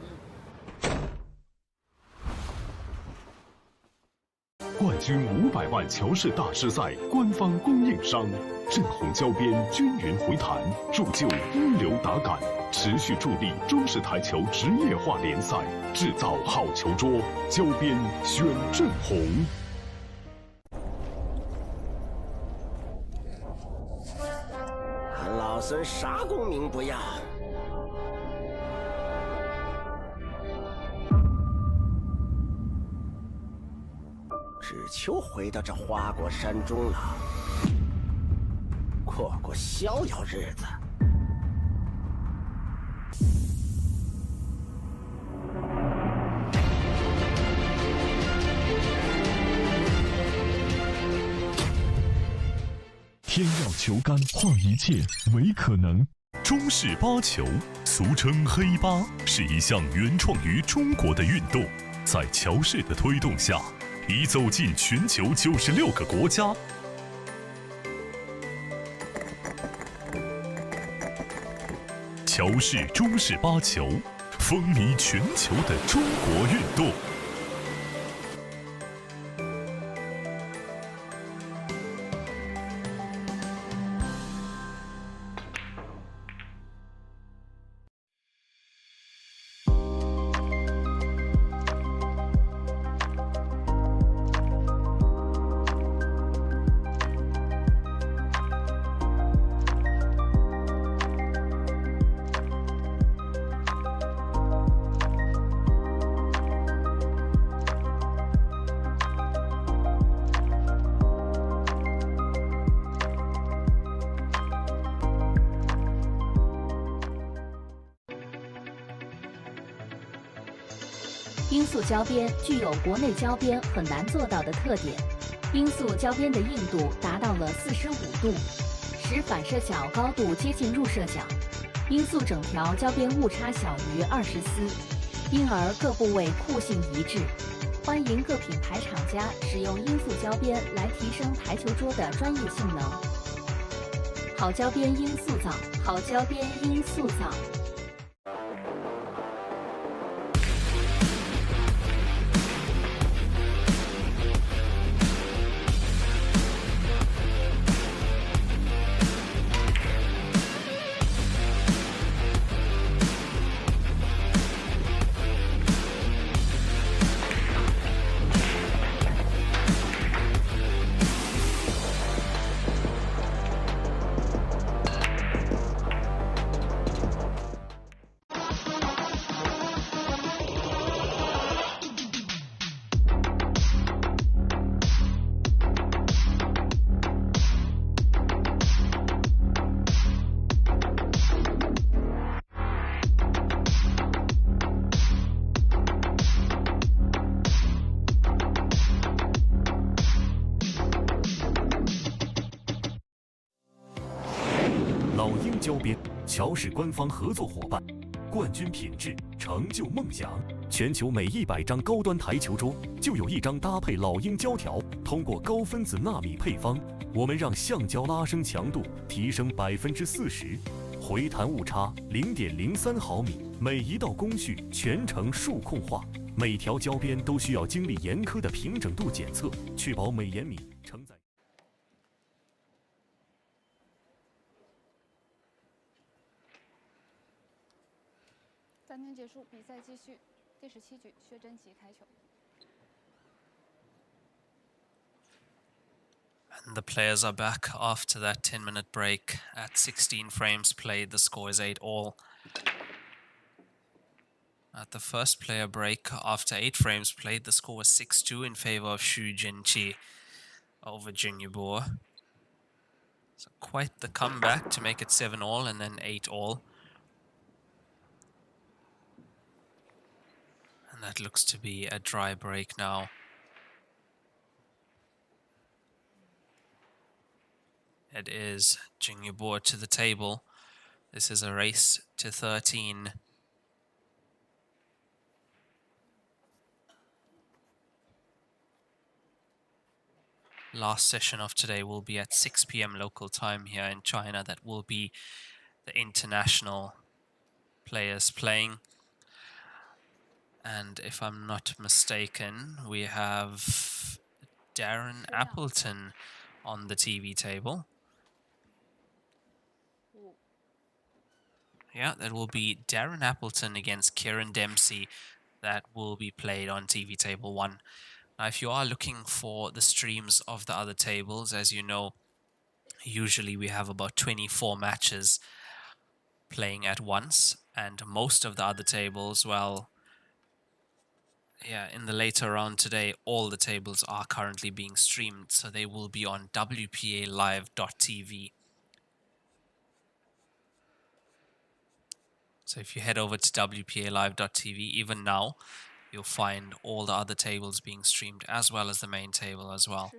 冠军500万乔氏大师赛官方供应商，正红胶边均匀回弹，铸就一流打感，持续助力中式台球职业化联赛，制造好球桌，胶边选正红。俺老孙啥功名不要。 只求回到这花果山中了，过过逍遥日子。天要球杆，换一切为可能。中式八球，俗称黑八，是一项原创于中国的运动，在乔氏的推动下。 已走进全球96个国家。乔氏中式八球，风靡全球的中国运动。罂粟胶边具有国内胶边很难做到的特点，罂粟胶边的硬度达到了45度，使反射角高度接近入射角。罂粟整条胶边误差小于20丝，因而各部位酷性一致。欢迎各品牌厂家使用罂粟胶边来提升台球桌的专业性能。好胶边罂粟皂，好胶边罂粟皂。 老鹰胶边，乔氏官方合作伙伴，冠军品质，成就梦想。全球每100张高端台球桌就有1张搭配老鹰胶条。通过高分子纳米配方，我们让橡胶拉伸强度提升40%，回弹误差0.03毫米。每一道工序全程数控化，每条胶边都需要经历严苛的平整度检测，确保每延米承载。 暂停结束，比赛继续。第17局，薛贞吉开球。 And the players are back after that 10-minute break. At 16 frames played, the score is 8-all. At the first player break, after 8 frames played, the score was 6-2 in favor of Jingi over Jingi Boore. So quite the comeback to make it 7-all and then 8-all. And that looks to be a dry break now. It is Jingi Boore to the table. This is a race to 13. Last session of today will be at 6 p.m. local time here in China. That will be the international players playing. And if I'm not mistaken, we have Darren Appleton on the TV table. Yeah, that will be Darren Appleton against Kieran Dempsey. That will be played on TV table 1. Now, if you are looking for the streams of the other tables, as you know, usually we have about 24 matches playing at once, and most of the other tables, well, yeah, in the later round today, all the tables are currently being streamed, so they will be on WPAlive.tv. So if you head over to WPAlive.tv, even now, you'll find all the other tables being streamed as well as the main table as well.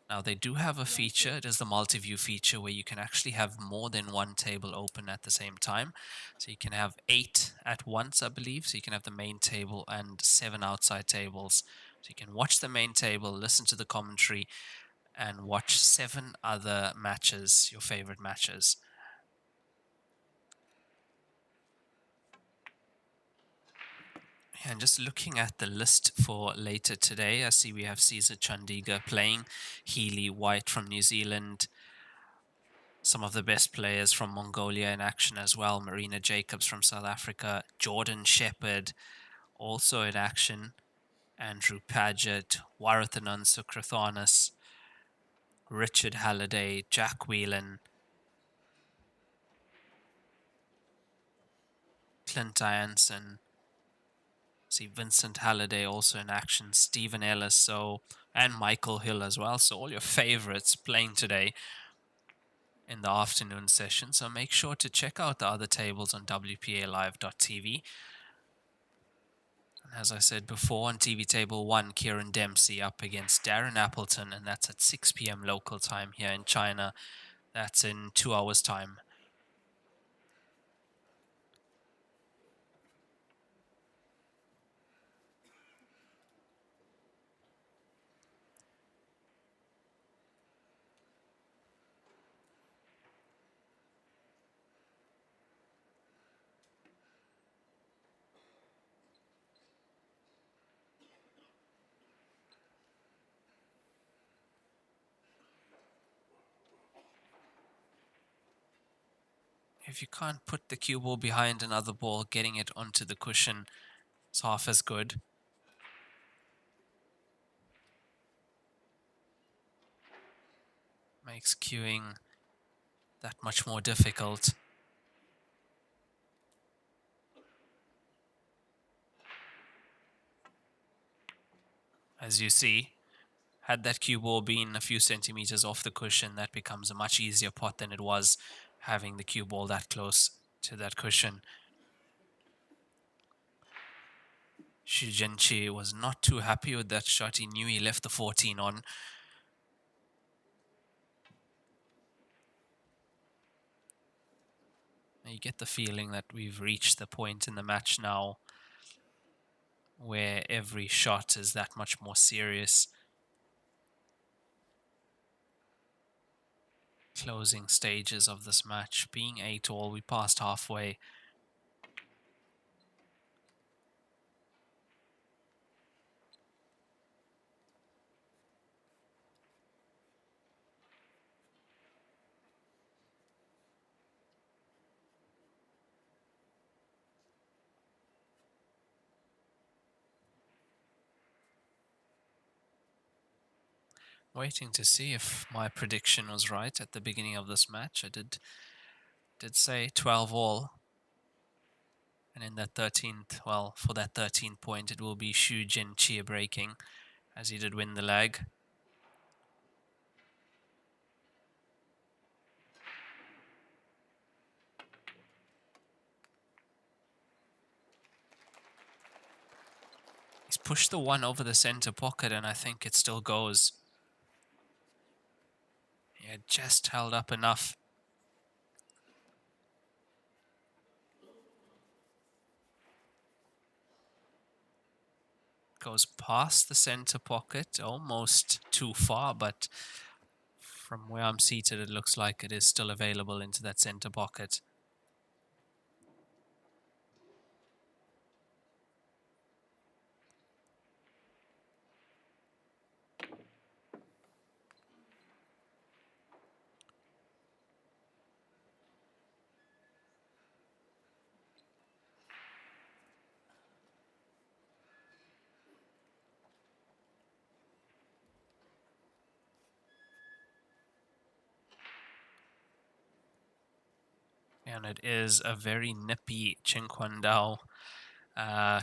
Now, they do have a feature. It is the multi-view feature where you can actually have more than one table open at the same time. So you can have 8 at once, I believe. So you can have the main table and 7 outside tables. So you can watch the main table, listen to the commentary, and watch 7 other matches, your favorite matches. And just looking at the list for later today, I see we have Caesar Chandigarh playing, Healy White from New Zealand, some of the best players from Mongolia in action as well, Marina Jacobs from South Africa, Jordan Shepherd also in action, Andrew Paget, Warathanan Sukrathanis, Richard Halliday, Jack Whelan, Clint Jansen, see Vincent Halliday also in action, Stephen Ellis, and Michael Hill as well. So all your favorites playing today in the afternoon session. So make sure to check out the other tables on WPAlive.tv. And as I said before, on TV table 1, Kieran Dempsey up against Darren Appleton, and that's at 6 p.m. local time here in China. That's in 2 hours' time. If you can't put the cue ball behind another ball, getting it onto the cushion is half as good. Makes cueing that much more difficult. As you see, had that cue ball been a few centimeters off the cushion, that becomes a much easier pot than it was having the cue ball that close to that cushion. Xu Jinqi was not too happy with that shot. He knew he left the 14 on. You get the feeling that we've reached the point in the match now where every shot is that much more serious. Closing stages of this match, being 8-all, we passed halfway. Waiting to see if my prediction was right at the beginning of this match. I did say 12-all. And in that 13th, well, for that 13th point, it will be Xu Jinqi breaking, as he did win the leg. He's pushed the 1 over the center pocket, and I think it still goes. He had just held up enough. Goes past the center pocket, almost too far, but from where I'm seated, it looks like it is still available into that center pocket. And it is a very nippy Qingquan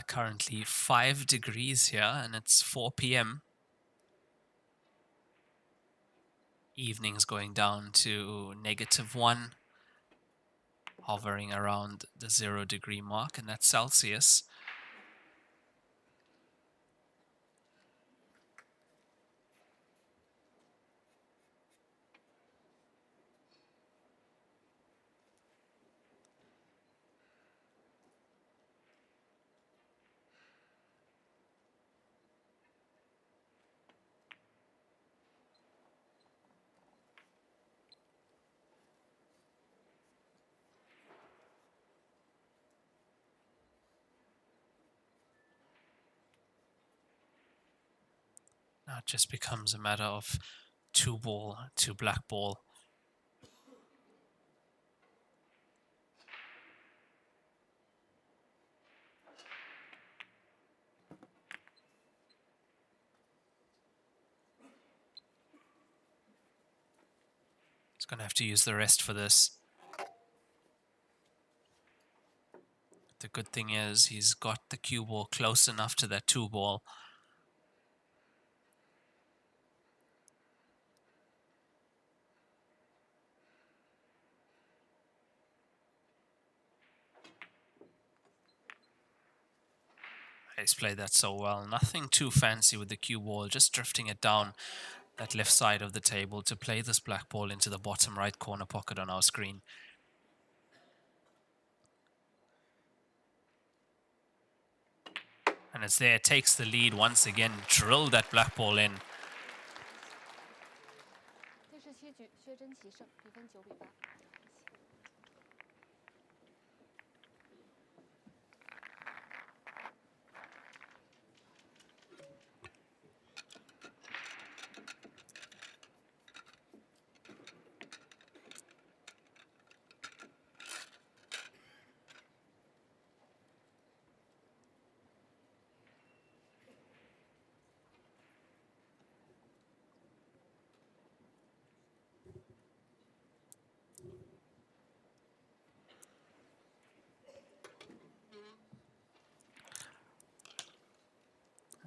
currently 5 degrees here, and it's 4 p.m. Evening's going down to -1, hovering around the 0-degree mark, and that's Celsius. Now it just becomes a matter of 2 ball, 2 black ball. He's going to have to use the rest for this. The good thing is he's got the cue ball close enough to that 2 ball. He's played that so well. Nothing too fancy with the cue ball, just drifting it down that left side of the table to play this black ball into the bottom right corner pocket on our screen. And it's there, takes the lead once again, drilled that black ball in. 第17局，薛真棋胜，比分9比8。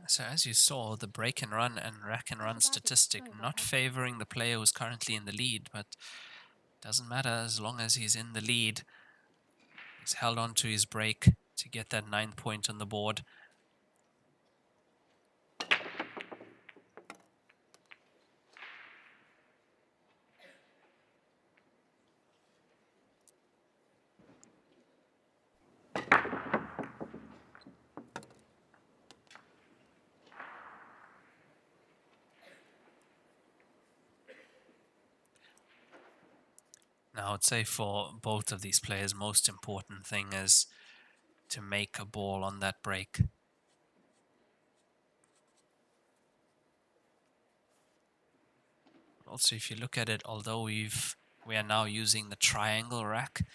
So as you saw, the break and run and rack and run statistic not favoring the player who's currently in the lead, but doesn't matter as long as he's in the lead. He's held on to his break to get that 9th point on the board. Now, I'd say for both of these players, most important thing is to make a ball on that break. Also, if you look at it, although we are now using the triangle rack,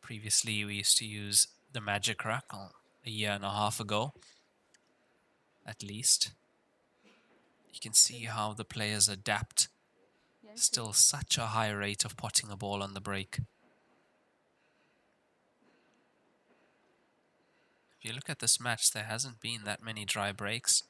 previously we used to use the magic rack a year and a half ago, at least. You can see how the players adapt. Still such a high rate of potting a ball on the break. If you look at this match, there hasn't been that many dry breaks.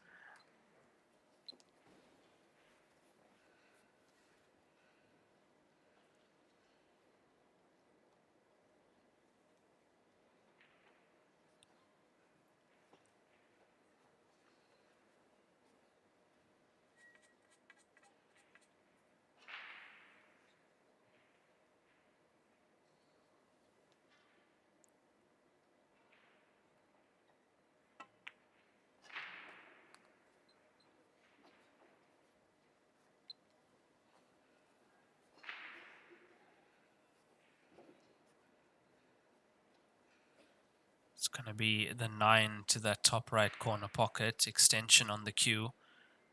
It's going to be the 9 to that top right corner pocket, extension on the cue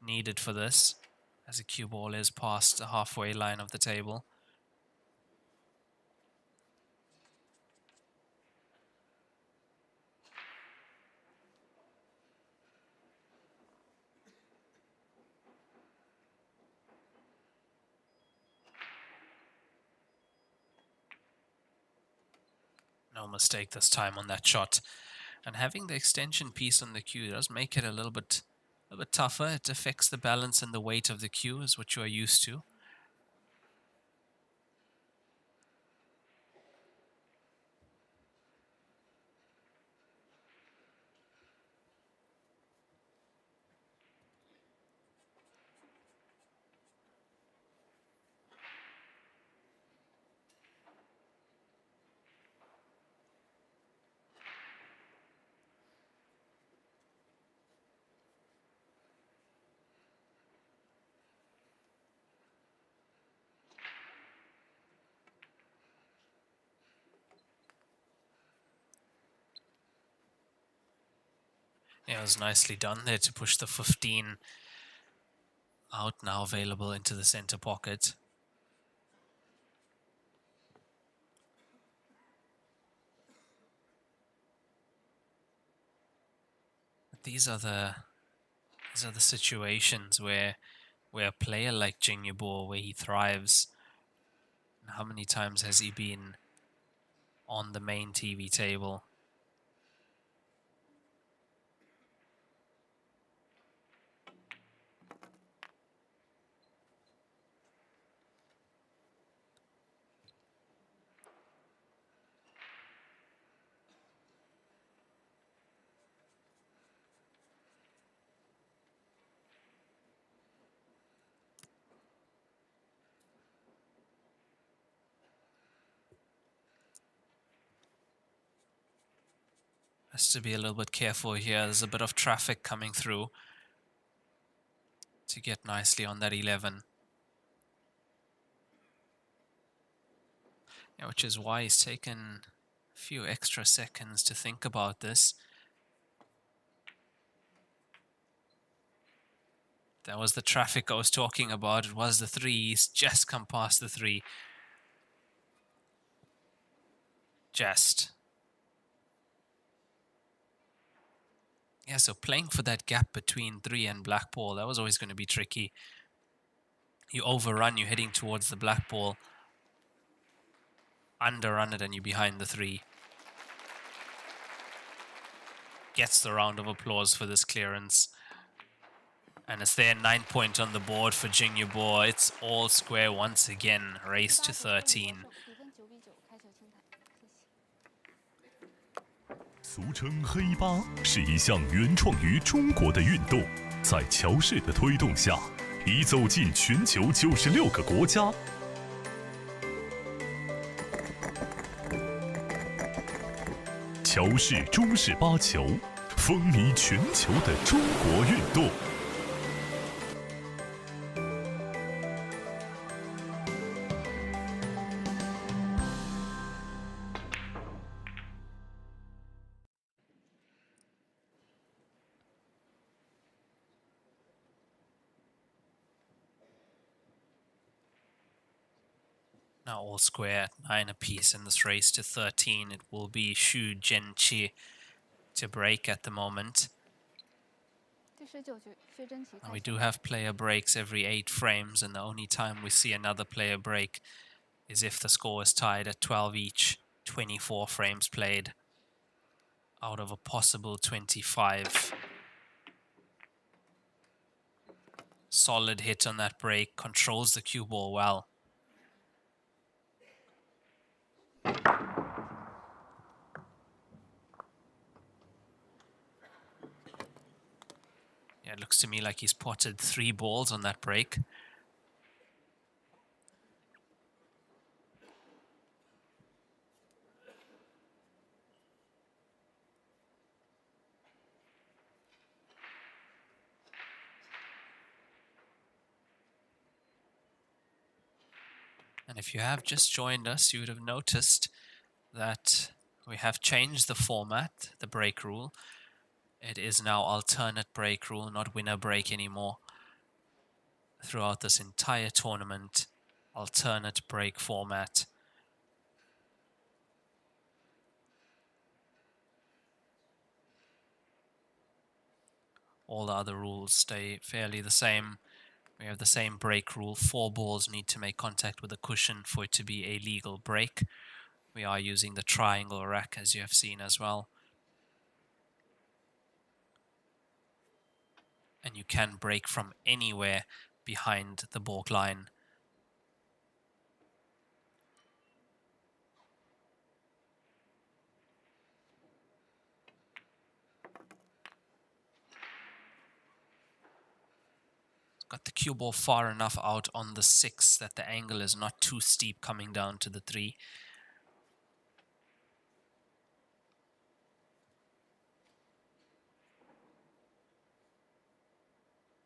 needed for this, as the cue ball is past the halfway line of the table. No mistake this time on that shot. And having the extension piece on the cue does make it a little bit tougher. It affects the balance and the weight of the cue, is what you are used to. Yeah, it was nicely done there to push the 15 out, now available into the center pocket. These are the situations where a player like Jingi Boore, where he thrives. And how many times has he been on the main TV table? Has to be a little bit careful here. There's a bit of traffic coming through to get nicely on that 11. Yeah, which is why he's taken a few extra seconds to think about this. That was the traffic I was talking about. It was the 3. He's just come past the 3. Just. Yeah, so playing for that gap between 3 and black ball, that was always going to be tricky. You overrun, you're heading towards the black ball. Underrun it and you're behind the 3. Gets the round of applause for this clearance. And it's there, 9 point on the board for Jingi Boore. It's all square once again, race to 13. 俗称黑八，是一项原创于中国的运动，在乔氏的推动下，已走进全球96个国家。乔氏中式八球，风靡全球的中国运动。 Now all square at 9 apiece in this race to 13. It will be Xu Zhenqi to break at the moment. Now we do have player breaks every 8 frames, and the only time we see another player break is if the score is tied at 12 each, 24 frames played out of a possible 25. Solid hit on that break, controls the cue ball well. Yeah, it looks to me like he's potted 3 balls on that break. And if you have just joined us, you would have noticed that we have changed the format, the break rule. It is now alternate break rule, not winner break anymore. Throughout this entire tournament, alternate break format. All the other rules stay fairly the same. We have the same break rule. 4 balls need to make contact with a cushion for it to be a legal break. We are using the triangle rack, as you have seen as well. And you can break from anywhere behind the balk line. Got the cue ball far enough out on the 6 that the angle is not too steep coming down to the 3.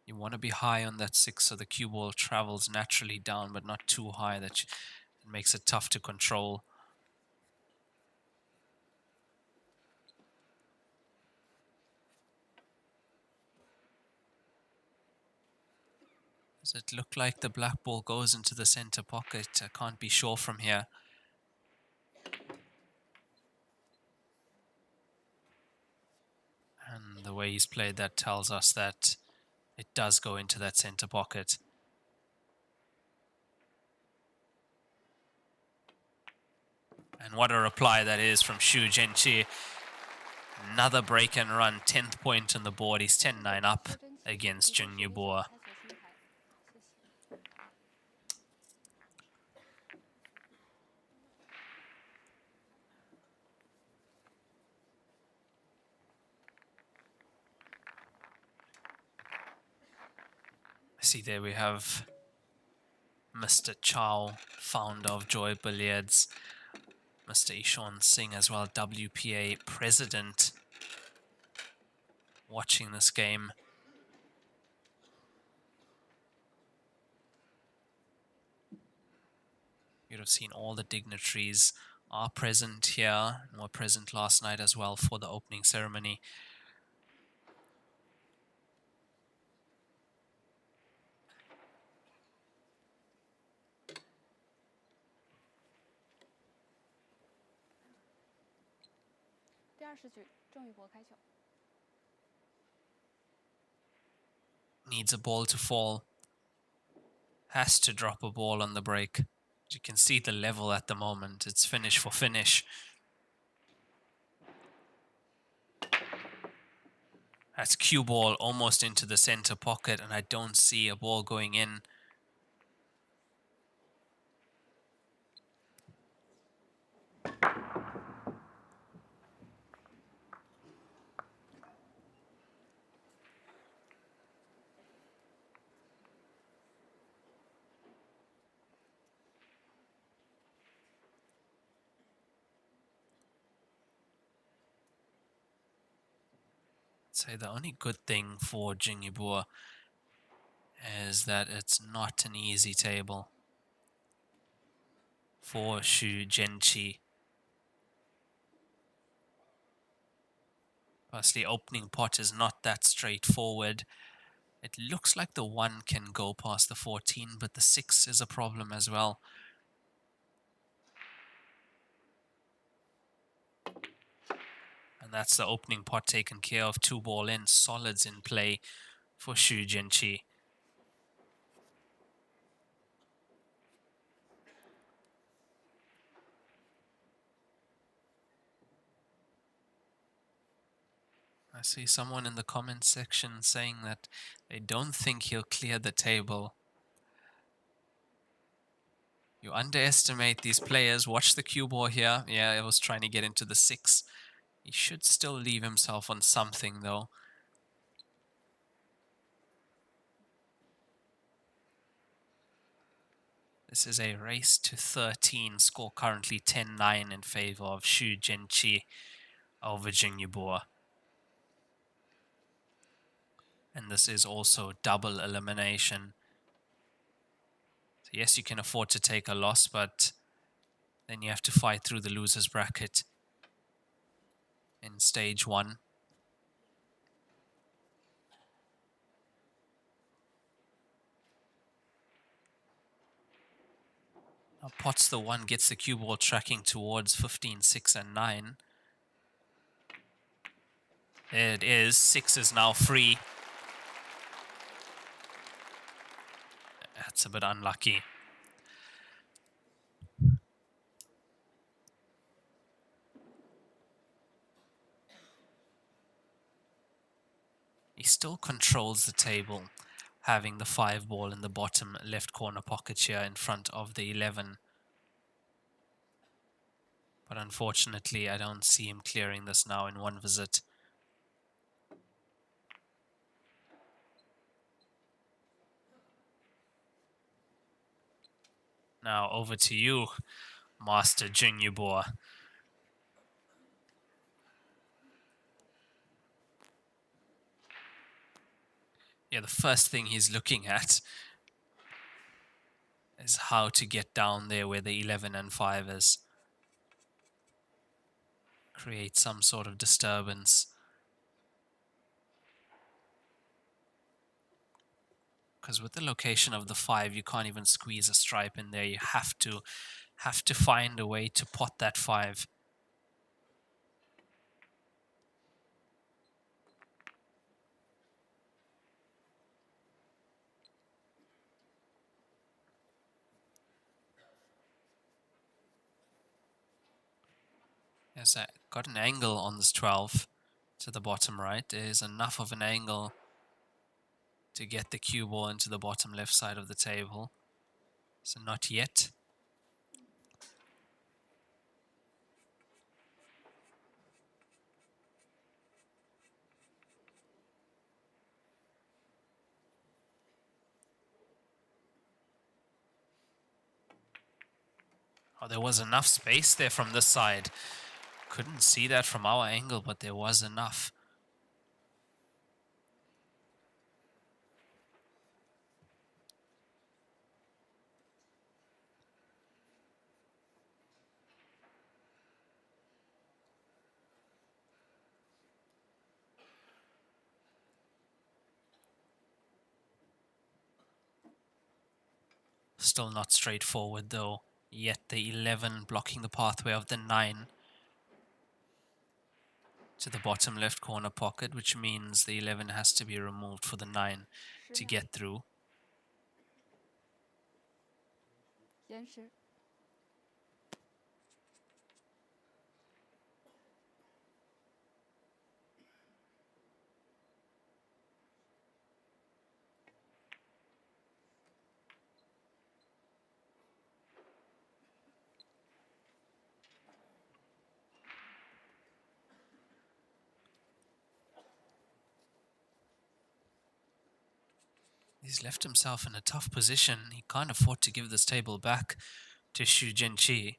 You want to be high on that 6 so the cue ball travels naturally down, but not too high that it makes it tough to control. Does it look like the black ball goes into the center pocket? I can't be sure from here. And the way he's played that tells us that it does go into that center pocket. And what a reply that is from Xu Jingi. Another break and run, 10th point on the board. He's 10-9 up against Jingi Boore. See, there we have Mr. Chow, founder of Joy Billiards. Mr. Ishan Singh as well, WPA president, watching this game. You'd have seen all the dignitaries are present here and were present last night as well for the opening ceremony. Needs a ball to fall. Has to drop a ball on the break. You can see the level at the moment. It's finish for finish. That's cue ball almost into the center pocket, and I don't see a ball going in. Say the only good thing for Jingi Boore is that it's not an easy table for Xu Jingi. Plus the opening pot is not that straightforward. It looks like the 1 can go past the 14, but the 6 is a problem as well. And that's the opening pot taken care of. 2 ball in, solids in play for Xu Jingi. I see someone in the comment section saying that they don't think he'll clear the table. You underestimate these players. Watch the cue ball here. Yeah, I was trying to get into the 6. He should still leave himself on something though. This is a race to 13. Score currently 10-9 in favor of Xu Jingi over Jingi Boore. And this is also double elimination. So yes, you can afford to take a loss, but then you have to fight through the loser's bracket in stage 1. Now pots the 1, gets the cue ball tracking towards 15, 6 and 9. There it is. 6 is now free. That's a bit unlucky. still controls the table, having the 5 ball in the bottom left corner pocket here in front of the 11. But unfortunately, I don't see him clearing this now in one visit. Now over to you, Master Jingi Boore. Yeah, the first thing he's looking at is how to get down there where the 11 and 5 is. Create some sort of disturbance. Because with the location of the 5, you can't even squeeze a stripe in there. You have to find a way to pot that 5. Yes, I got an angle on this 12 to the bottom right. There's enough of an angle to get the cue ball into the bottom left side of the table. So not yet. Oh, there was enough space there from this side. Couldn't see that from our angle, but there was enough. Still not straightforward though. Yet the 11 blocking the pathway of the 9 to the bottom left corner pocket, which means the 11 has to be removed for the 9 to get through. He's left himself in a tough position. He can't afford to give this table back to Xu Jinqi.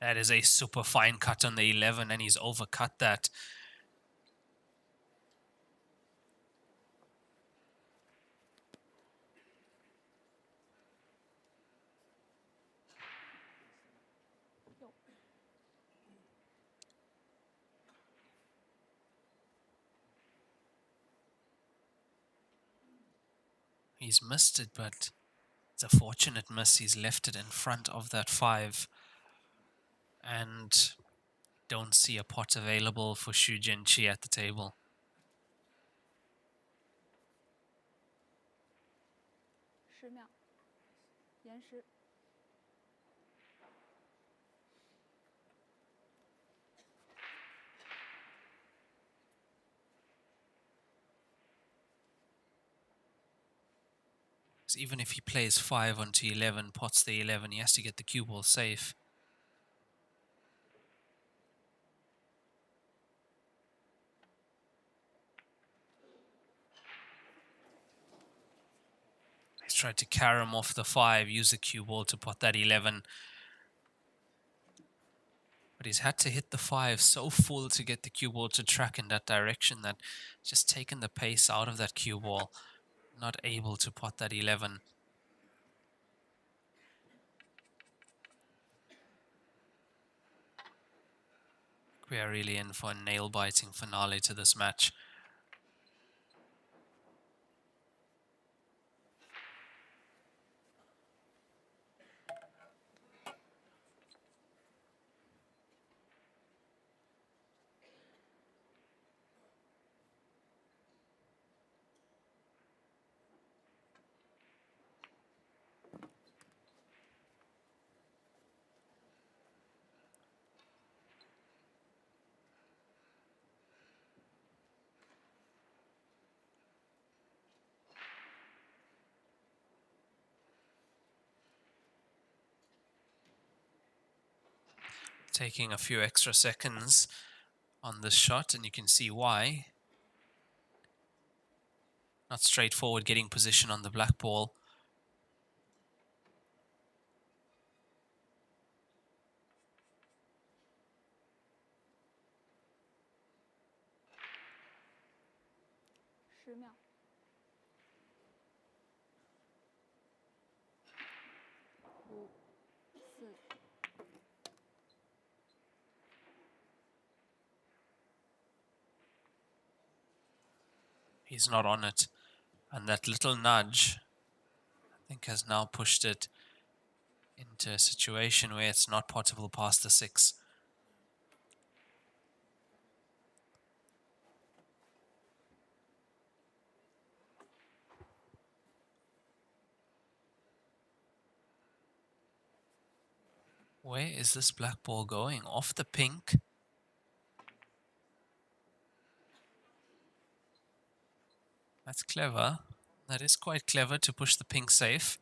That is a super fine cut on the 11, and he's overcut that. He's missed it, but it's a fortunate miss. He's left it in front of that 5. And don't see a pot available for Xu Jinqi at the table. So even if he plays 5 onto 11, pots the 11, he has to get the cue ball safe. He's tried to carry him off the 5, use the cue ball to pot that 11. But he's had to hit the 5 so full to get the cue ball to track in that direction that just taken the pace out of that cue ball. Not able to pot that 11. We are really in for a nail-biting finale to this match. taking a few extra seconds on this shot, and you can see why. Not straightforward getting position on the black ball. He's not on it. And that little nudge, I think, has now pushed it into a situation where it's not possible past the 6. Where is this black ball going? Off the pink. That's clever. That is quite clever to push the pink safe.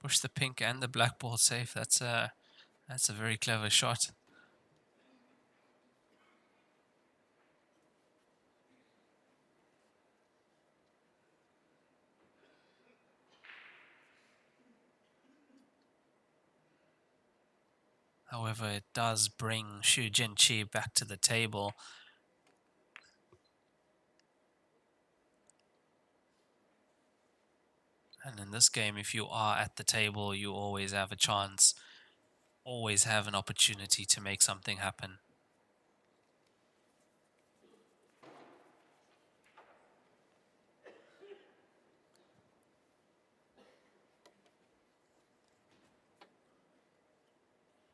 Push the pink and the black ball safe. That's a very clever shot. However, it does bring Xu Jinqi back to the table. And in this game, if you are at the table, you always have a chance, always have an opportunity to make something happen.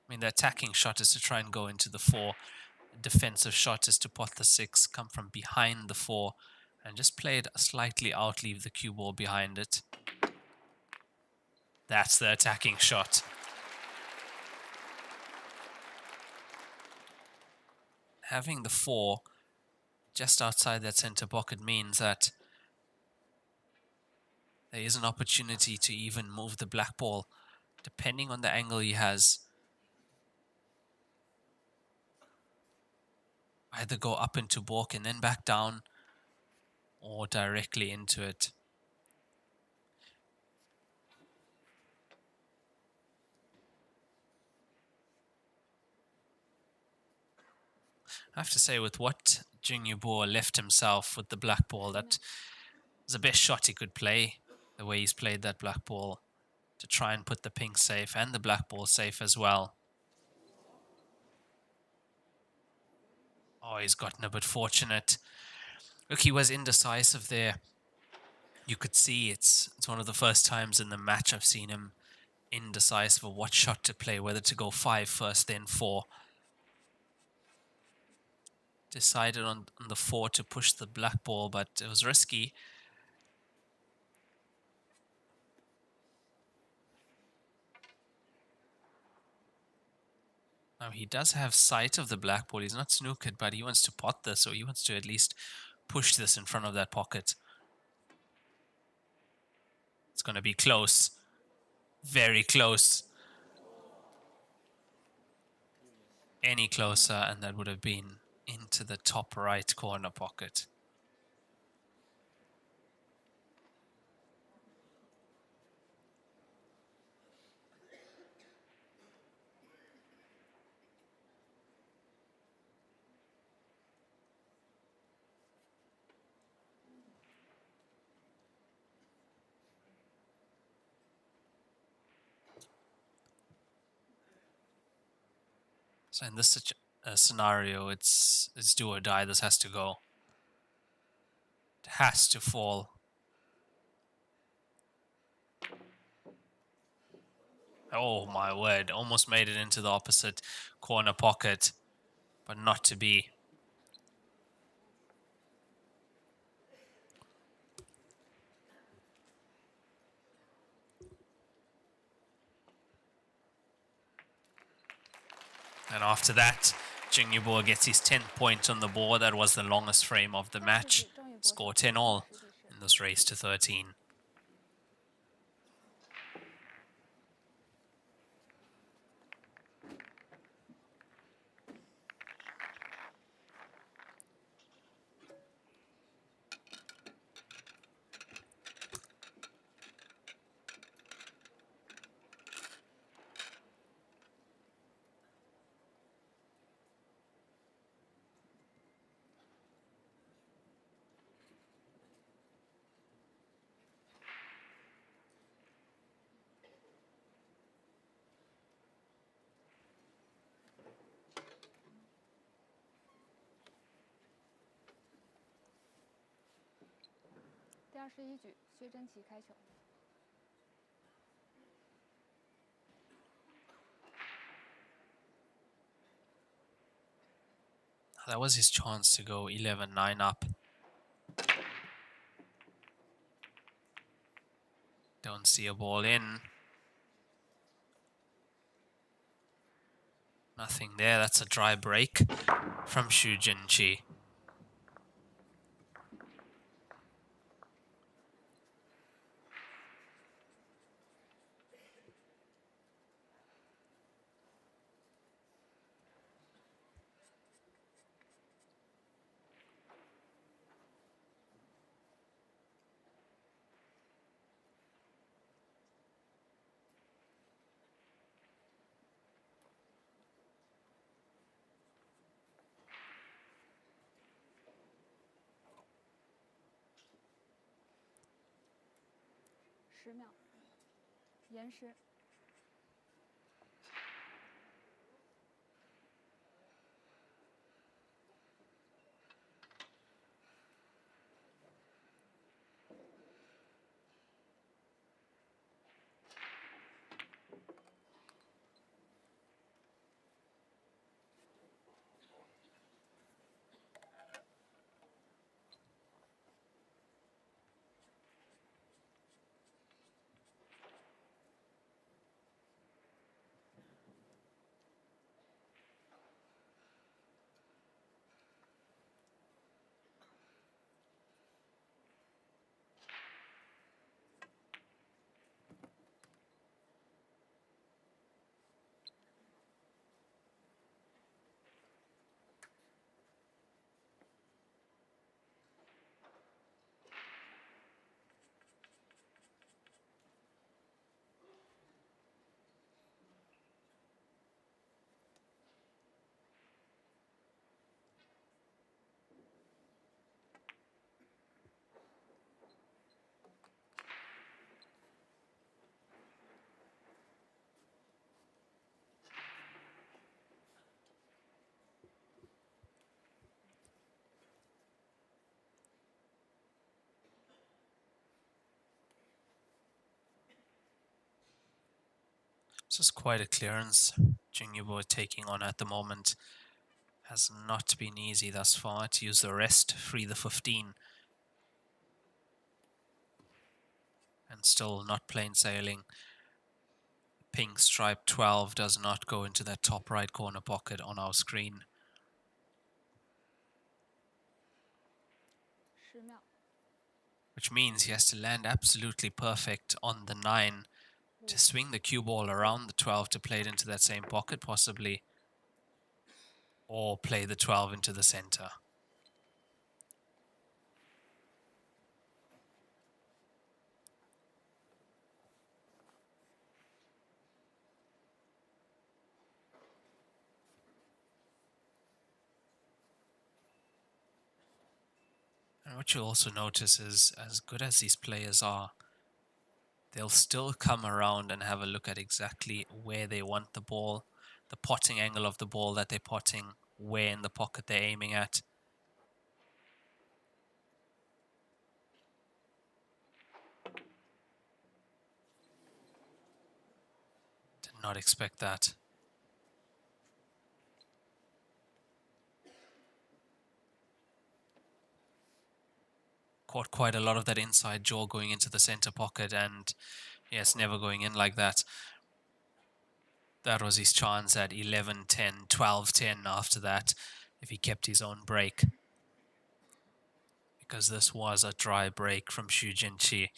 I mean, the attacking shot is to try and go into the 4. The defensive shot is to pot the 6, come from behind the 4, and just play it slightly out, leave the cue ball behind it. That's the attacking shot. Having the 4 just outside that center pocket means that there is an opportunity to even move the black ball, depending on the angle he has. Either go up into balk and then back down, or directly into it. I have to say, with what Jingi Boore left himself with the black ball, that was the best shot he could play. The way he's played that black ball to try and put the pink safe and the black ball safe as well. Oh, he's gotten a bit fortunate. Look, he was indecisive there. You could see it's one of the first times in the match I've seen him indecisive of what shot to play, whether to go 5 first, then 4. Decided on the 4 to push the black ball, but it was risky. Now he does have sight of the black ball. He's not snookered, but he wants to pot this, or he wants to at least push this in front of that pocket. It's going to be close. Very close. Any closer, and that would have been into the top right corner pocket. So in this scenario, it's do or die. This has to go. It has to fall. Oh my word, almost made it into the opposite corner pocket, but not to be. And after that, Jingi Boore gets his 10th point on the board. That was the longest frame of the match. Score 10-all in this race to 13. 21局，薛贞琪开球。 That was his chance to go 11-9 up. Don't see a ball in. Nothing there. That's a dry break from Jingi.10秒，延时。 This is quite a clearance Jingi Boore taking on at the moment. Has not been easy thus far to use the rest, free the 15. And still not plain sailing. Pink stripe 12 does not go into that top right corner pocket on our screen. 10秒。 Which means he has to land absolutely perfect on the 9 to swing the cue ball around the 12 to play it into that same pocket possibly. Or play the 12 into the center. And what you'll also notice is, as good as these players are, they'll still come around and have a look at exactly where they want the ball, the potting angle of the ball that they're potting, where in the pocket they're aiming at. Did not expect that. Caught quite a lot of that inside jaw going into the center pocket, and yes, never going in like that. That was his chance at 11-10, 12-10 after that, if he kept his own break. Because this was a dry break from Jingi.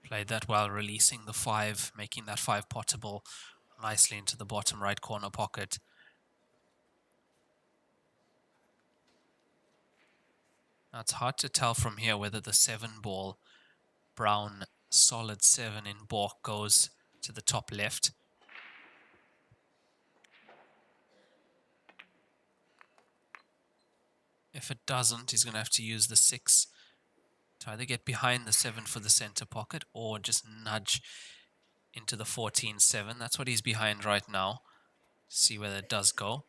Played that while releasing the 5, making that 5 potable nicely into the bottom right corner pocket. Now it's hard to tell from here whether the 7 ball, brown solid 7 in balk, goes to the top left. If it doesn't, he's going to have to use the 6 to either get behind the 7 for the center pocket or just nudge into the 14-7. That's what he's behind right now. See whether it does go.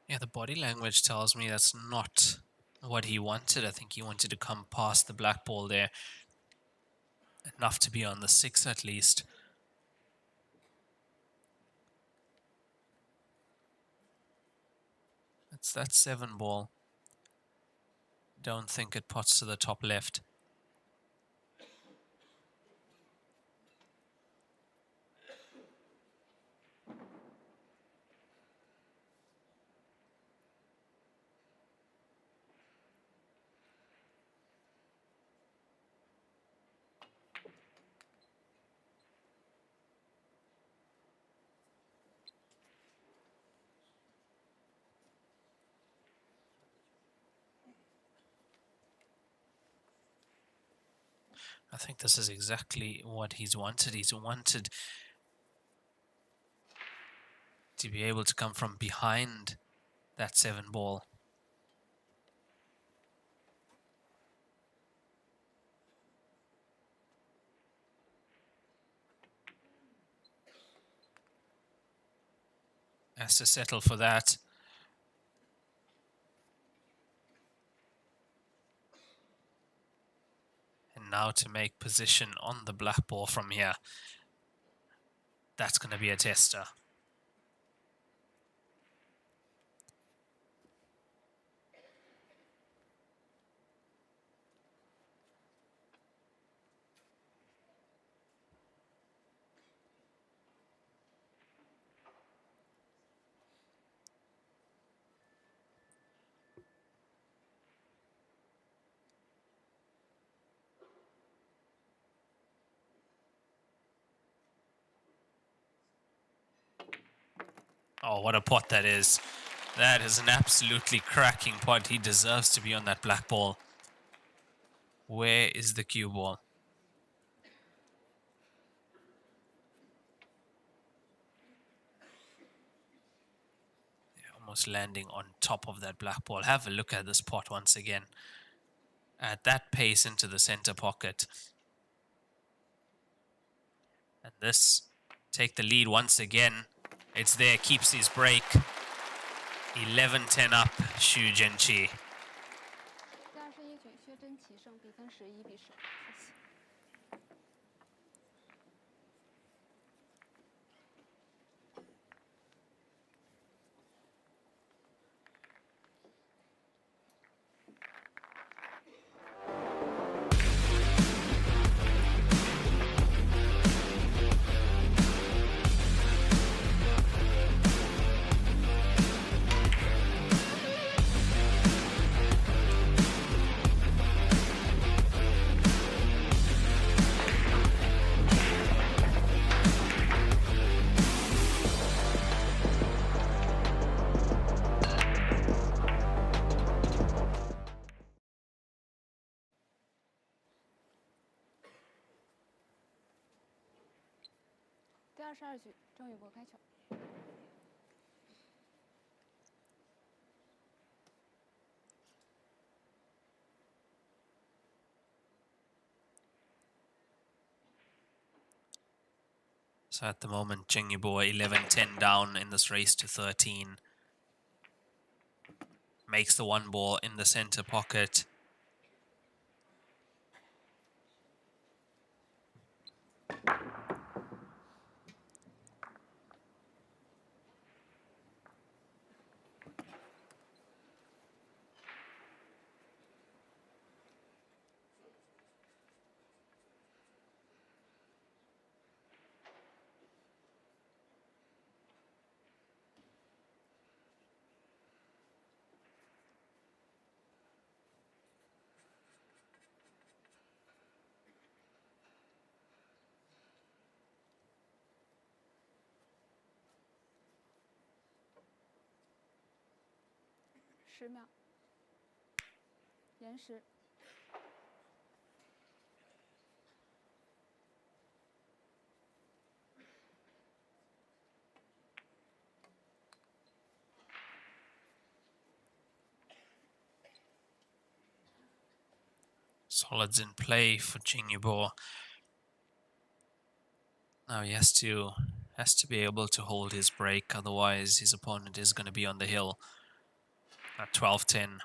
Yeah, the body language tells me that's not what he wanted. I think he wanted to come past the black ball there. Enough to be on the 6 at least. It's that 7 ball. Don't think it pots to the top left. I think this is exactly what he's wanted. He's wanted to be able to come from behind that 7 ball. Has to settle for that. Now to make position on the black ball from here. That's going to be a tester. Oh, what a pot that is. That is an absolutely cracking pot. He deserves to be on that black ball. Where is the cue ball? Yeah, almost landing on top of that black ball. Have a look at this pot once again. At that pace into the center pocket. And this, take the lead once again. It's there, keeps his break. 11-10 up, Xu Jingi. 第21局，薛真棋胜，比分11-10。第22局，郑宇博开球。So at the moment, Jingi Boore 11-10 down in this race to 13. makes the 1 ball in the center pocket.10秒，延时。Solids in play for Jingi Boore. Now he has to be able to hold his break, otherwise his opponent is going to be on the hill at 12-10.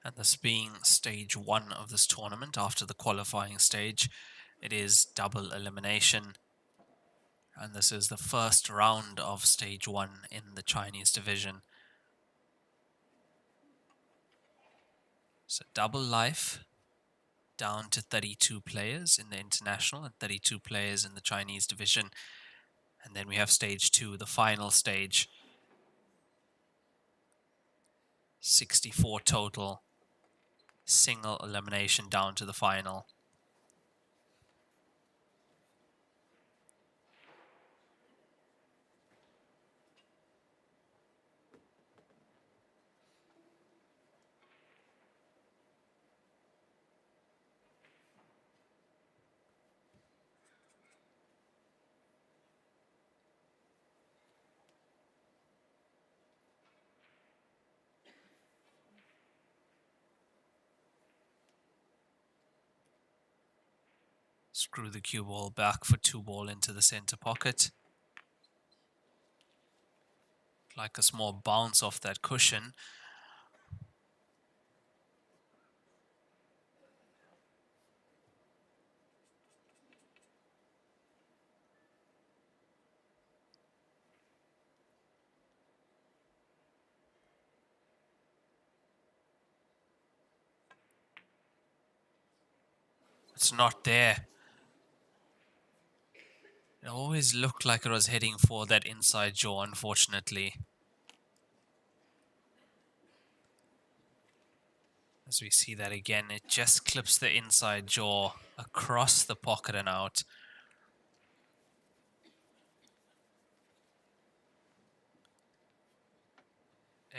And this being stage 1 of this tournament, after the qualifying stage, it is double elimination. And this is the first round of stage 1 in the Chinese division. So double life, down to 32 players in the international and 32 players in the Chinese division. And then we have stage 2, the final stage. 64 total. Single elimination down to the final. Screw the cue ball back for 2 ball into the center pocket. Like a small bounce off that cushion. It's not there. It always looked like it was heading for that inside jaw, unfortunately. As we see that again, it just clips the inside jaw across the pocket and out.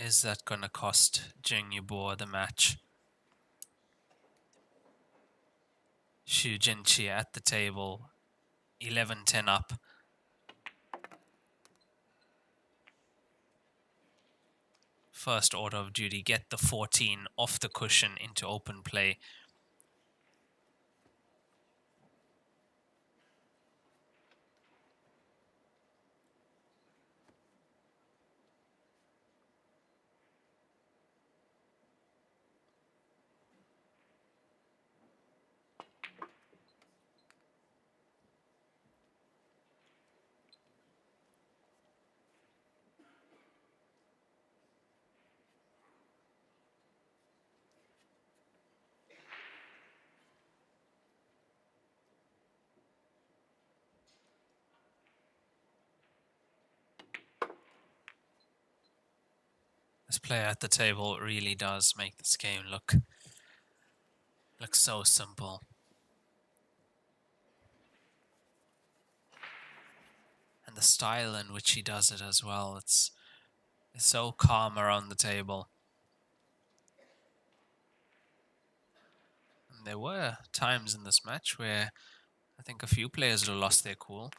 Is that going to cost Jingi Boore the match? Xu Jinqi at the table, 11-10 up. First order of duty, get the 14 off the cushion into open play. This player at the table really does make this game look so simple. And the style in which he does it as well, it's so calm around the table. And there were times in this match where I think a few players would have lost their cool.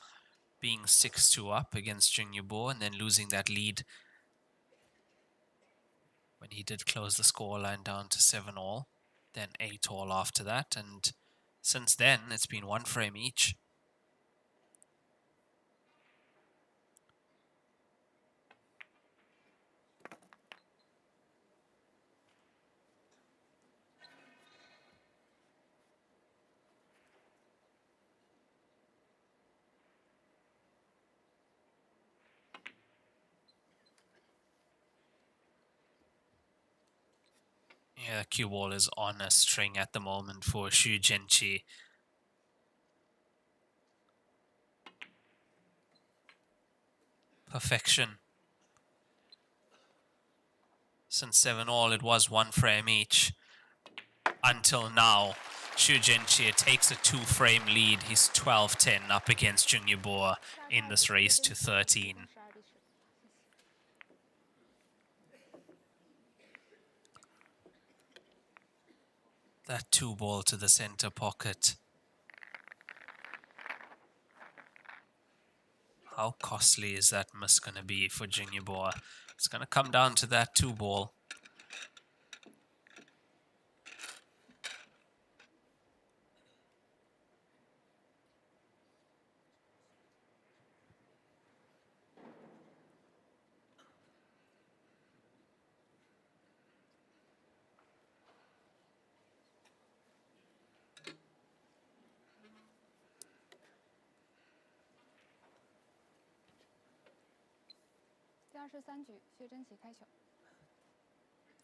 being 6-2 up against Jingi Boore and then losing that lead when he did close the scoreline down to 7-all, then 8-all after that, and since then it's been 1 frame each. Yeah, cue ball is on a string at the moment for Xu Jinqi. Perfection. Since 7-all, it was 1 frame each. Until now, Xu Jinqi takes a 2-frame lead. He's 12-10 up against Jingi Boore in this race to 13. That 2-ball to the center pocket. How costly is that miss going to be for Jingi Boore? It's going to come down to that 2-ball.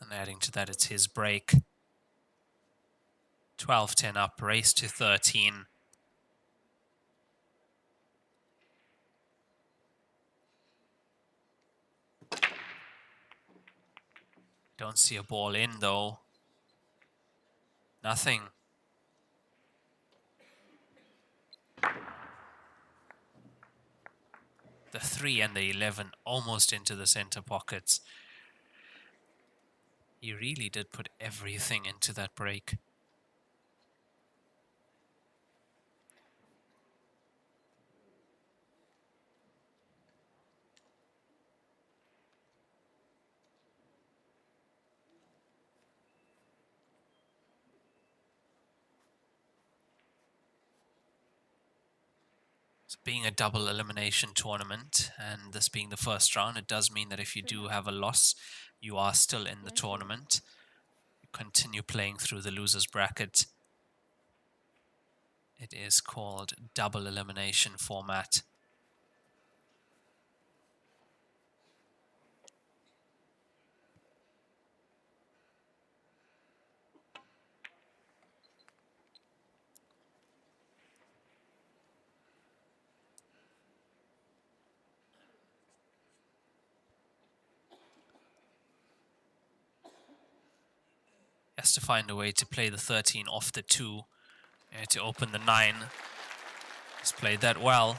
And adding to that, it's his break. 12-10 up, race to 13. Don't see a ball in though. Nothing. The 3 and the 11 almost into the center pockets. He really did put everything into that break. Being a double elimination tournament and this being the first round, it does mean that if you do have a loss, you are still in the tournament. You continue playing through the loser's bracket. It is called double elimination format. Has to find a way to play the 13 off the 2 to open the 9. He's played that well.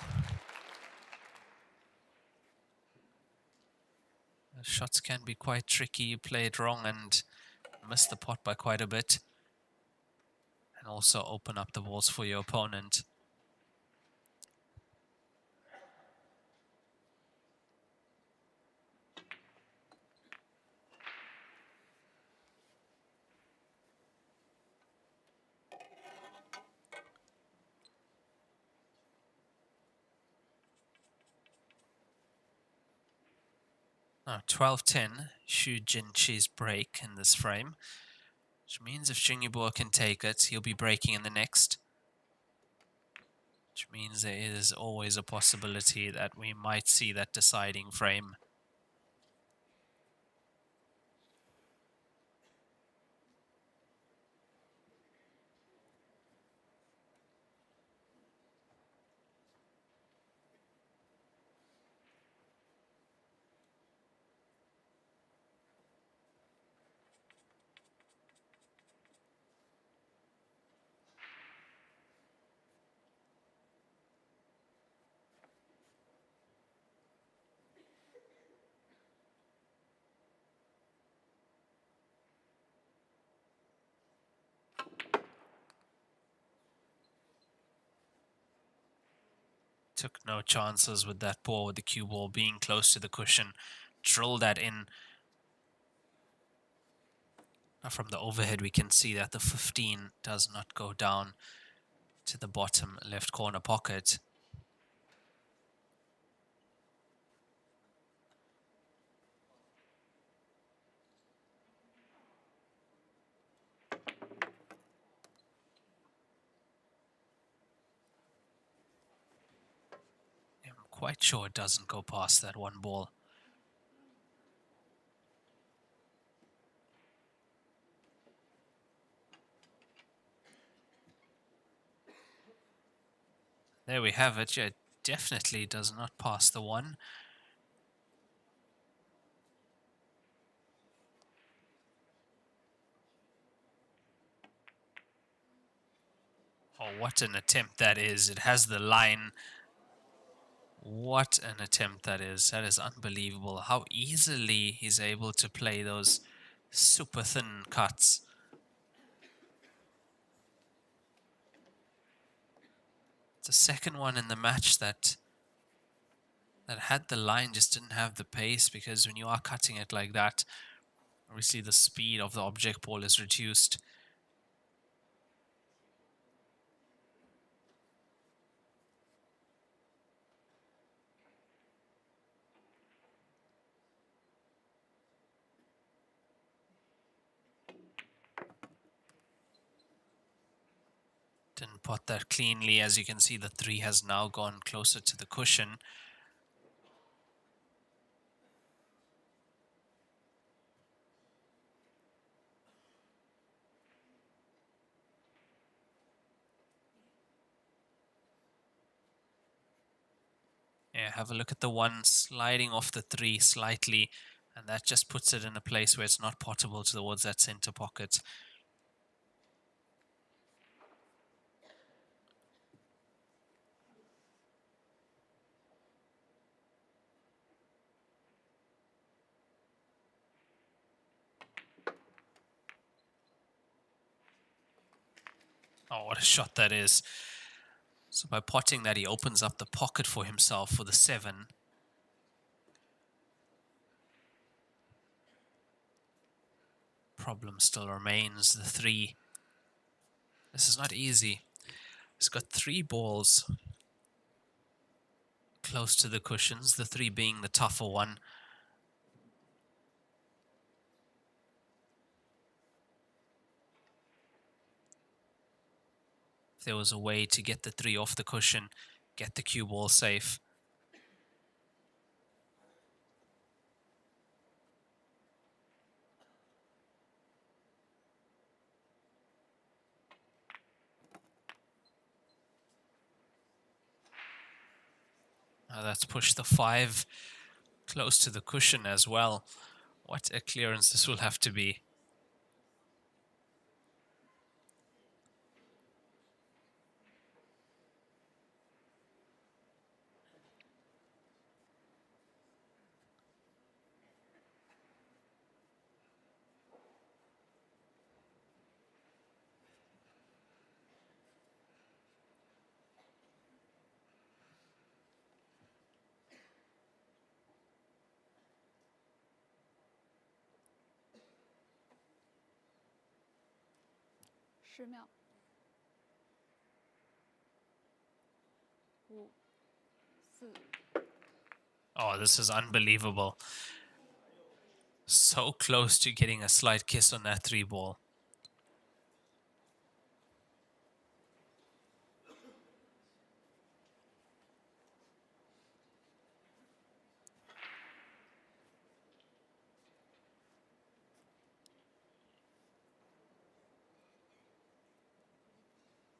The shots can be quite tricky. You play it wrong and miss the pot by quite a bit. And also open up the balls for your opponent. Now 12-10, Xu Jinqi's break in this frame, which means if Jingi Boore can take it, he'll be breaking in the next. Which means there is always a possibility that we might see that deciding frame. Took no chances with that ball, with the cue ball being close to the cushion. Drilled that in. Now from the overhead, we can see that the 15 does not go down to the bottom left corner pocket. I'm quite sure it doesn't go past that one ball. There we have it. Yeah, it definitely does not pass the one. Oh, what an attempt that is. It has the line. What an attempt that is. That is unbelievable. How easily he's able to play those super thin cuts. It's the second one in the match that had the line, just didn't have the pace, because when you are cutting it like that, obviously the speed of the object ball is reduced. Didn't pot that cleanly. As you can see, the 3 has now gone closer to the cushion. Yeah, have a look at the 1 sliding off the 3 slightly, and that just puts it in a place where it's not potable towards that center pocket. Oh, what a shot that is. So by potting that, he opens up the pocket for himself for the 7. Problem still remains, the 3. This is not easy. He's got 3 balls close to the cushions, the 3 being the tougher one. If there was a way to get the 3 off the cushion, get the cue ball safe. Now that's pushed the 5 close to the cushion as well. What a clearance this will have to be.10秒。5、4。Oh, this is unbelievable. So close to getting a slight kiss on that 3 ball.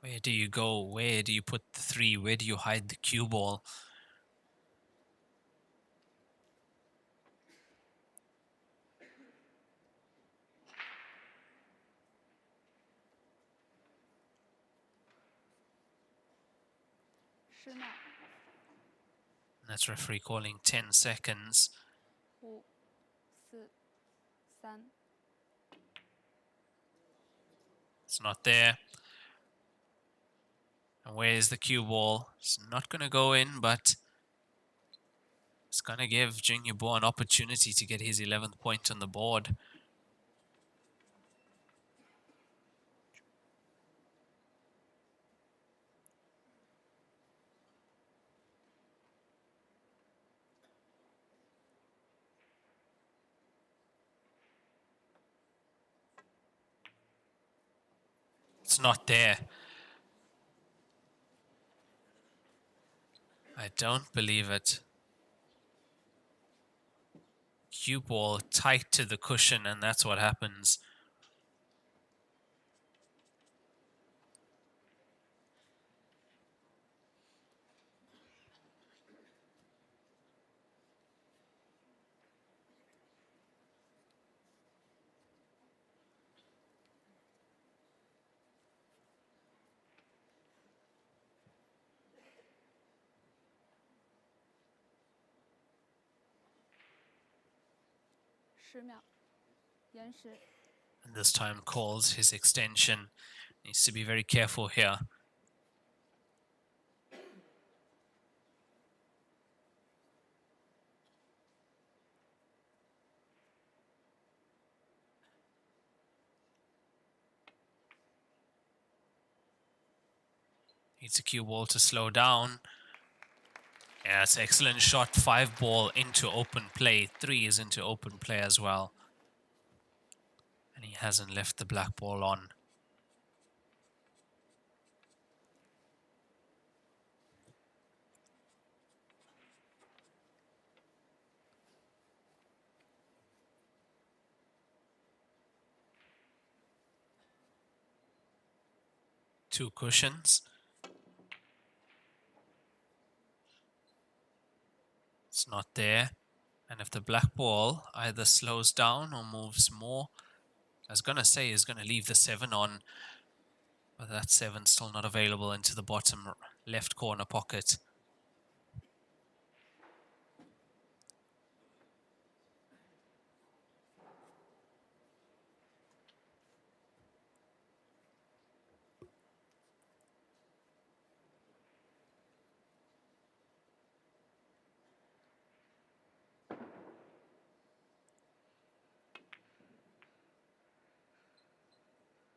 Where do you go? Where do you put the 3? Where do you hide the cue ball? That's referee calling 10 seconds. 5、4、3。It's not there. And where's the cue ball? It's not going to go in, but it's going to give Jingi Boore an opportunity to get his 11th point on the board. It's not there. I don't believe it. Cue ball tight to the cushion, and that's what happens. And this time calls his extension. Needs to be very careful here. Needs a cue ball to slow down. Yeah, it's an excellent shot. 5 ball into open play. 3 is into open play as well. And he hasn't left the black ball on. Two cushions. It's not there. And if the black ball either slows down or moves more, I was going to say he's going to leave the 7 on, but that 7 still not available into the bottom left corner pocket.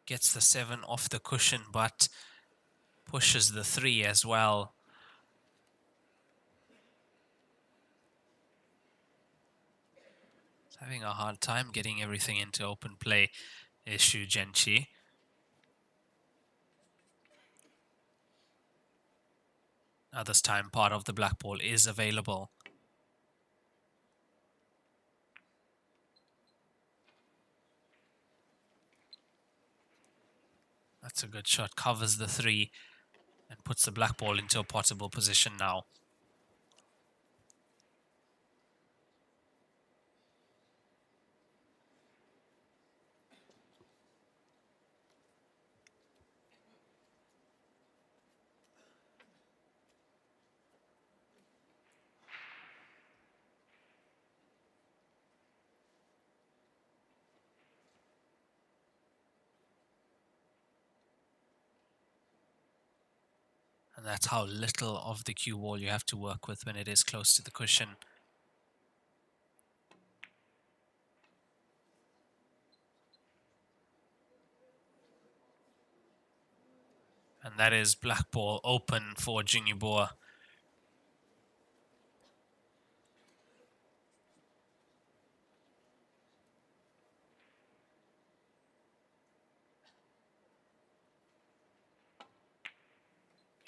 Gets the 7 off the cushion, but pushes the 3 as well. He's having a hard time getting everything into open play, is Xu Jianqi. Now this time part of the black ball is available. That's a good shot, covers the 3 and puts the black ball into a potable position now. And that's how little of the cue ball you have to work with when it is close to the cushion. And that is black ball open for Jingi Boore.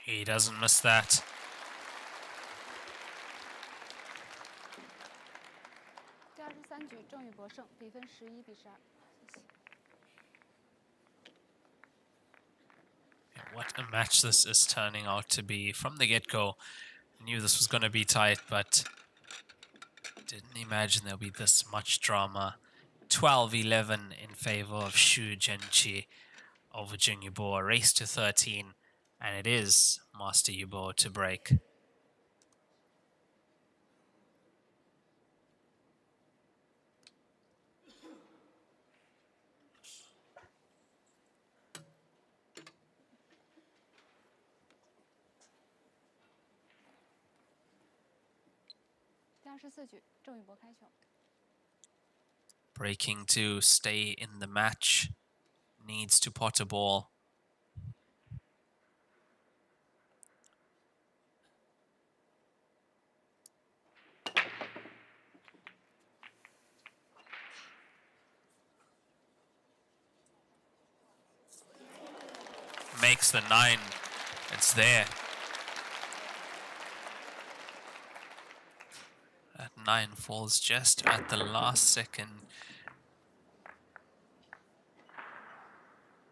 He doesn't miss that. What a match this is turning out to be. From the get-go, I knew this was going to be tight, but didn't imagine there'll be this much drama. 12-11 in favor of Xu Jianqi over Jingi Boore. Race to 13, and it is Master Heyball to break. 84局，郑宇博开球。 Breaking to stay in the match. Needs to pot a ball. Makes the 9. It's there. That 9 falls just at the last second.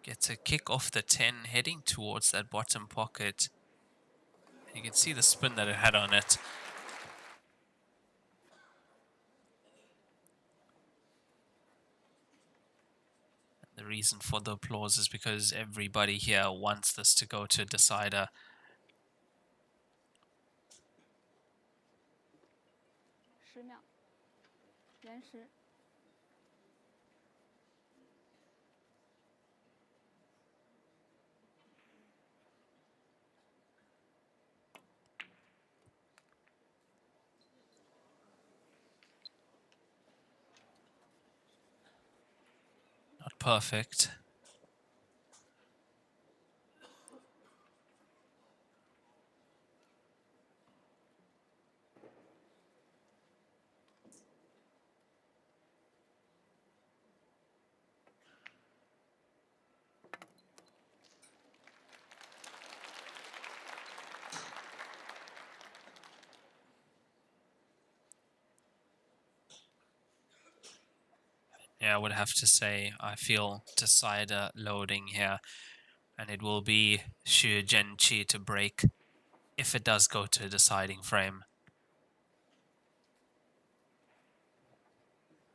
Gets a kick off the 10, heading towards that bottom pocket. You can see the spin that it had on it. The reason for the applause is because everybody here wants this to go to a decider. 10秒，延时。 Not perfect. Yeah, I would have to say I feel decider loading here, and it will be Xu Jingi to break if it does go to a deciding frame.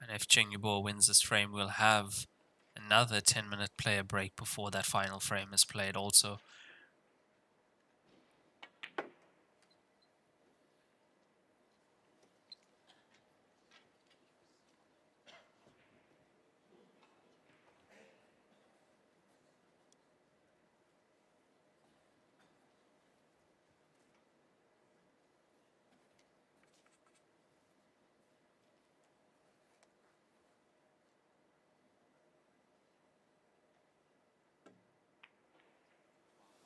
And if Jingi Boore wins this frame, we'll have another 10-minute player break before that final frame is played also.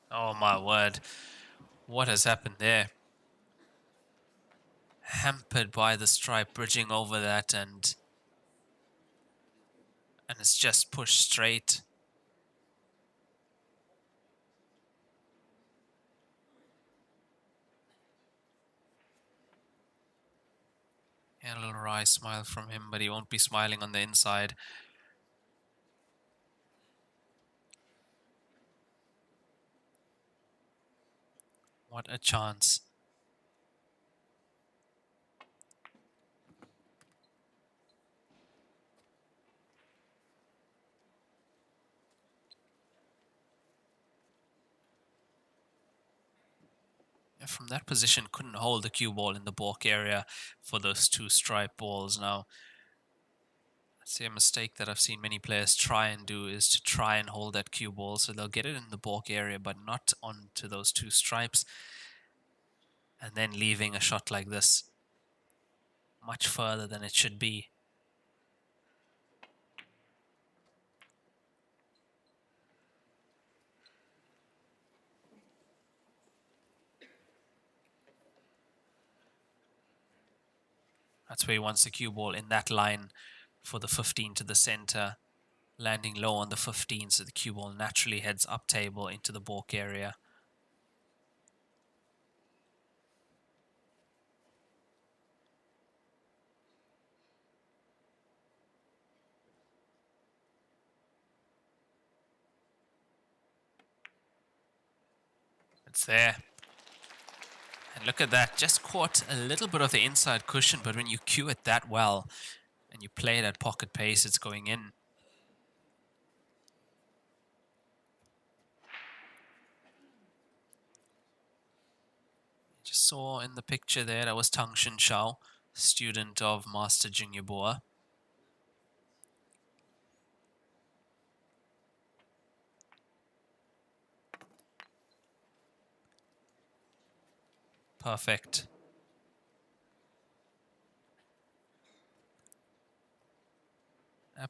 Oh my word, what has happened there? Hampered by the stripe, bridging over that, and it's just pushed straight. Yeah, a little wry smile from him, but he won't be smiling on the inside. What a chance. From that position, couldn't hold the cue ball in the balk area for those two stripe balls. Now, see, a mistake that I've seen many players try and do is to try and hold that cue ball, so they'll get it in the balk area, but not onto those two stripes, and then leaving a shot like this much further than it should be. That's where he wants the cue ball, in that line for the 15 to the center, landing low on the 15, so the cue ball naturally heads up table into the balk area. It's there. And look at that, just caught a little bit of the inside cushion, but when you cue it that well and you play it at pocket pace, it's going in. Just saw in the picture there, that was Tang Shin Shao, student of Master Jingi Boore. Perfect.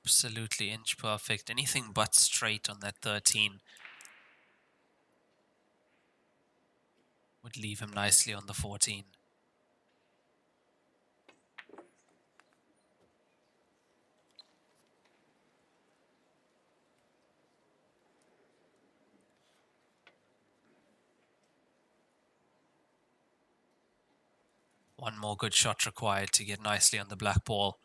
Absolutely inch perfect. Anything but straight on that 13 would leave him nicely on the 14. One more good shot required to get nicely on the black ball.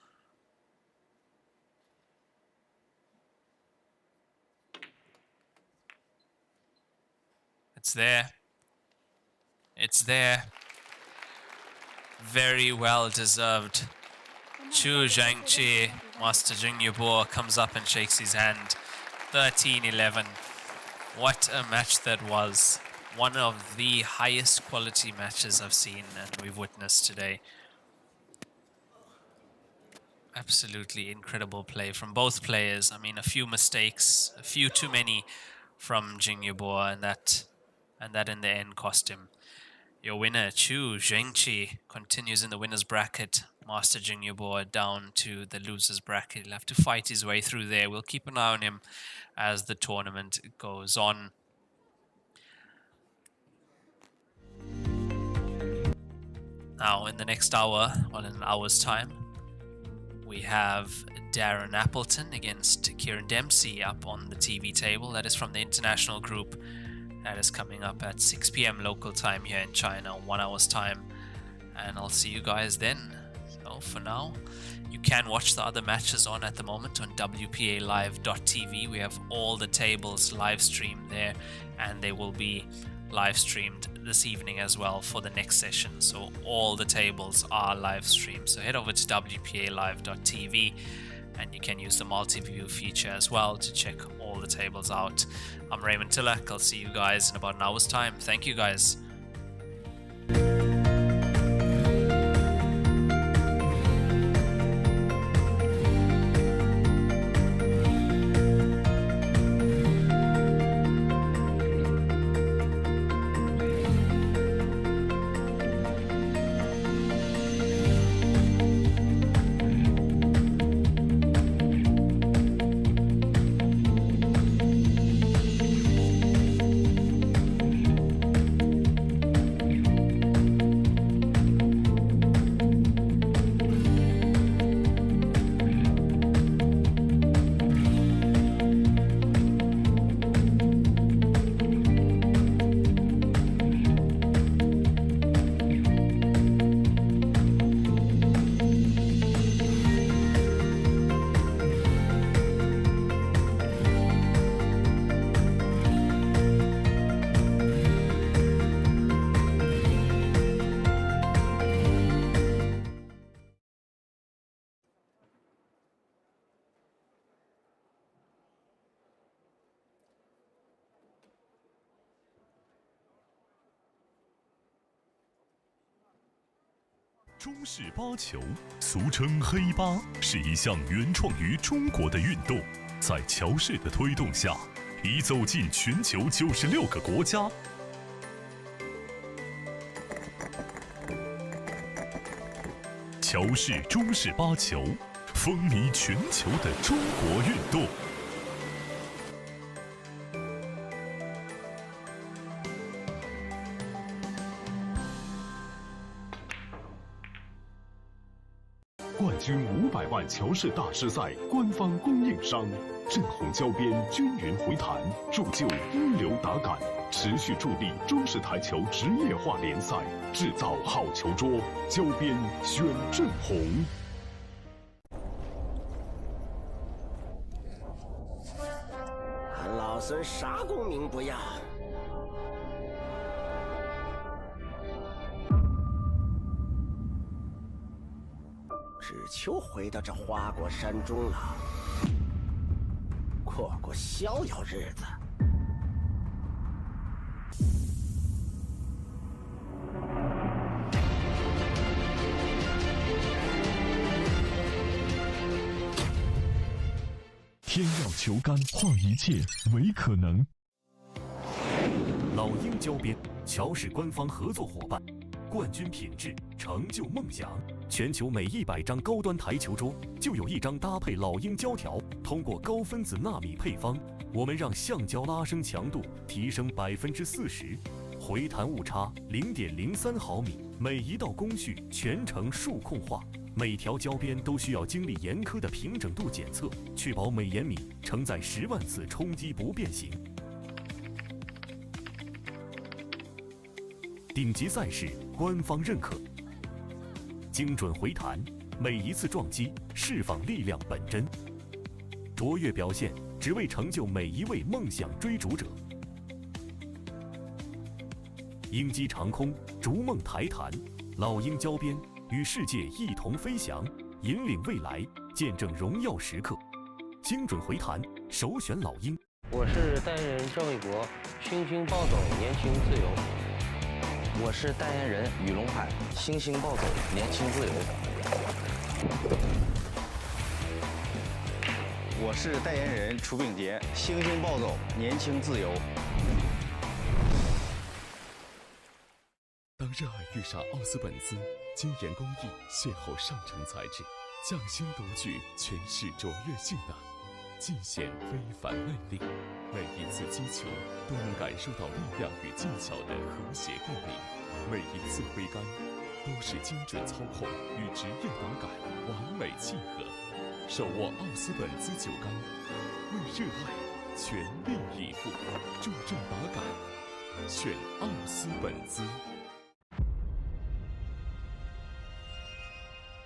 It's there. It's there. Very well deserved. Chu Zhangqi, Master Jingi Boore comes up and shakes his hand. 13-11. What a match that was. One of the highest quality matches I've seen and we've witnessed today. Absolutely incredible play from both players. I mean, a few mistakes, a few too many from Jingi Boore, and that in the end cost him. Your winner, Chu Zhangqi, continues in the winner's bracket. Master Jingi Boore down to the loser's bracket. He'll have to fight his way through there. We'll keep an eye on him as the tournament goes on. Now, in the next hour, well, in an hour's time, we have Darren Appleton against Kieran Dempsey up on the TV table. That is from the international group. That is coming up at 6 p.m. local time here in China, 1 hour's time. And I'll see you guys then. So for now, you can watch the other matches on at the moment on WPAlive.tv. We have all the tables live streamed there, and they will be live streamed this evening as well for the next session. So all the tables are live streamed. So head over to WPAlive.tv and you can use the multi-view feature as well to check all the tables out. I'm Raymond Tillack. I'll see you guys in about an hour's time. Thank you guys.中式八球，俗称黑八，是一项原创于中国的运动，在乔氏的推动下，已走进全球96个国家。乔氏中式八球，风靡全球的中国运动。冠军500万乔氏大师赛官方供应商，正红胶边均匀回弹，铸就一流打感，持续助力中式台球职业化联赛，制造好球桌，胶边选正红。俺老孙啥功名不要。只求回到这花果山中了，过过逍遥日子。天要球杆，化一切为可能。老鹰胶边，乔氏官方合作伙伴，冠军品质，成就梦想。全球每100张高端台球桌就有1张搭配老鹰胶条。通过高分子纳米配方，我们让橡胶拉伸强度提升40%，回弹误差0.03毫米。每一道工序全程数控化，每条胶边都需要经历严苛的平整度检测，确保每延米承载10万次冲击不变形。顶级赛事官方认可，精准回弹，每一次撞击释放力量本真，卓越表现只为成就每一位梦想追逐者。鹰击长空，逐梦台坛，老鹰胶边与世界一同飞翔，引领未来，见证荣耀时刻。精准回弹，首选老鹰。我是代言人赵卫国，星星暴走，年轻自由。我是代言人雨龙海，星星暴走，年轻自由。我是代言人楚秉杰，星星暴走，年轻自由。当热爱遇上奥斯本兹，精研工艺，邂逅上乘材质，匠心独具，诠释卓越性能，尽显非凡魅力。每一次击球都能感受到力量与技巧的和谐共鸣，每一次挥杆都是精准操控与职业打感完美契合。手握奥斯本兹酒杆，为热爱全力以赴，注重打感，选奥斯本兹。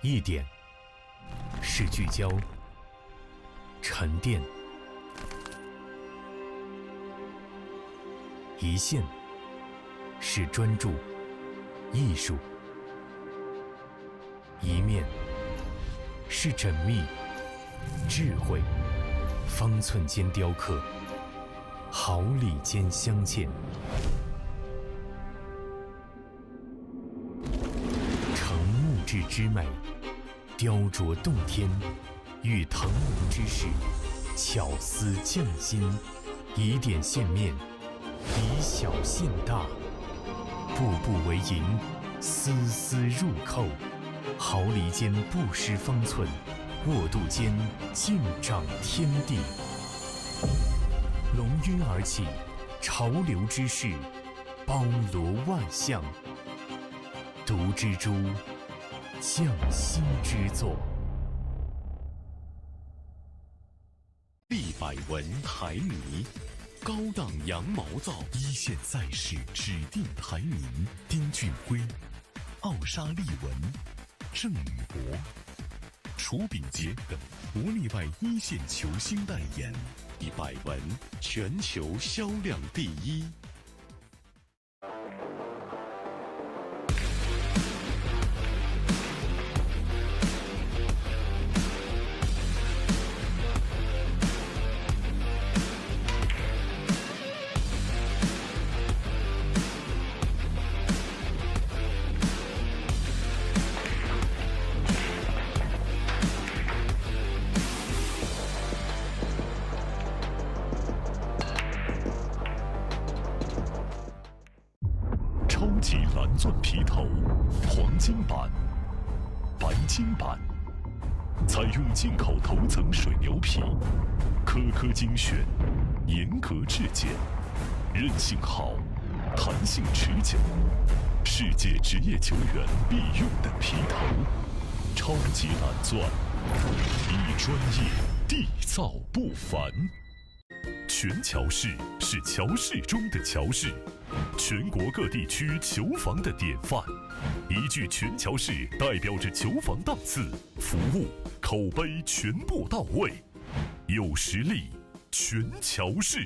一点是聚焦、沉淀，一线是专注、艺术，一面是缜密、智慧，方寸间雕刻，毫厘间镶嵌。成木质之美，雕琢洞天，与腾龙之势，巧思匠心，以点线面，以小现大，步步为营，丝丝入扣，毫厘间不失方寸，握度间尽长天地。龙晕而起，潮流之势，包罗万象，独蜘蛛，匠心之作。立百文台泥，高档羊毛皂，一线赛事指定台泥，丁俊晖、奥沙利文、郑宇博、楚秉杰等国内外一线球星代言，以百文全球销量第一。超级蓝钻皮头，黄金版、白金版，采用进口头层水牛皮，颗颗精选，严格质检，韧性好，弹性持久，世界职业球员必用的皮头。超级蓝钻，一专业，缔造不凡。全乔氏是乔氏中的乔氏，全国各地区球房的典范。一句全乔氏代表着球房档次、服务、口碑全部到位，有实力，全乔氏。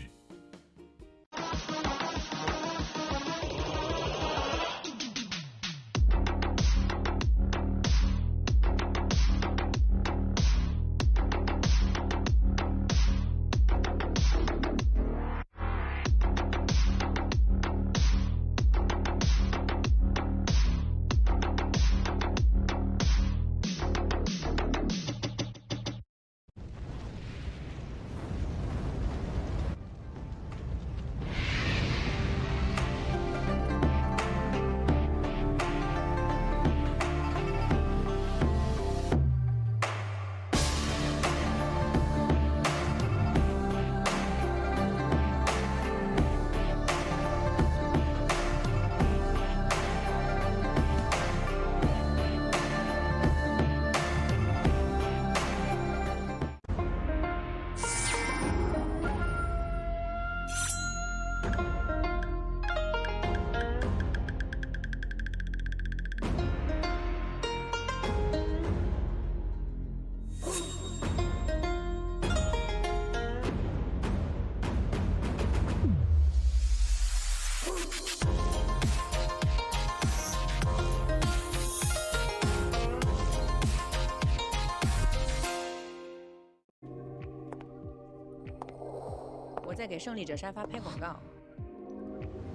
在给胜利者沙发拍广告，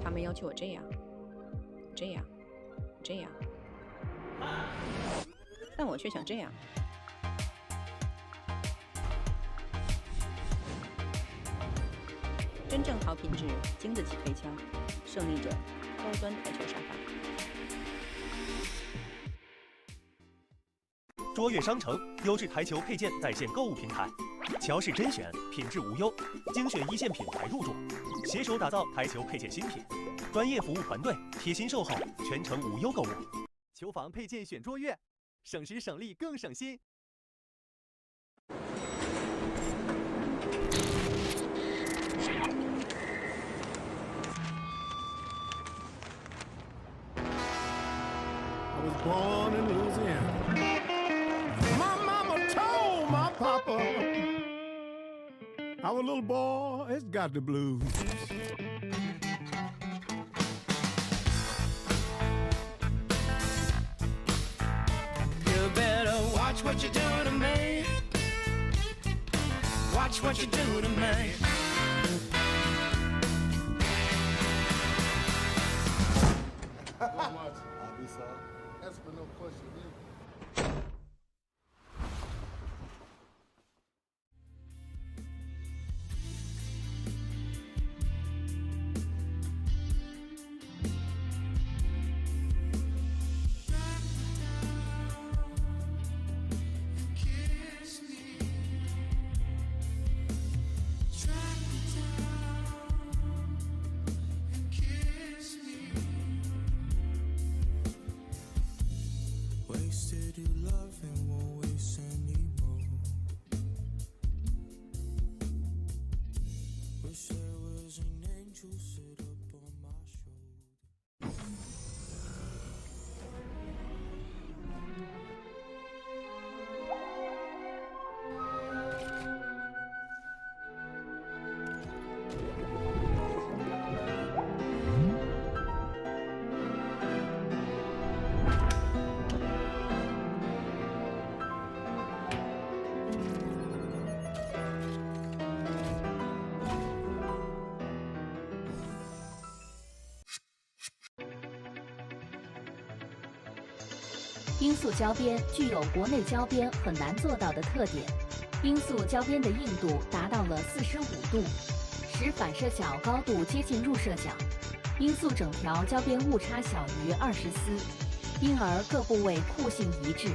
他们要求我这样，这样，这样，但我却想这样。真正好品质，经得起推敲。胜利者高端台球沙发。卓越商城优质台球配件在线购物平台，乔氏甄选，品质无忧，精选一线品牌入驻，携手打造台球配件新品，专业服务团队贴心售后，全程无忧购物。球房配件选卓越，省时省力更省心。I was born in Louisiana. My mama told my papa, our little boy has got the blues. You better watch what you do to me. Watch what you do to me. That's for no question. Wasted your love and won't waste anymore. Wish there was an angel sit up on my shoulder. 音速胶边具有国内胶边很难做到的特点，音速胶边的硬度达到了45度，使反射角高度接近入射角，音速整条胶边误差小于20丝，因而各部位酷性一致。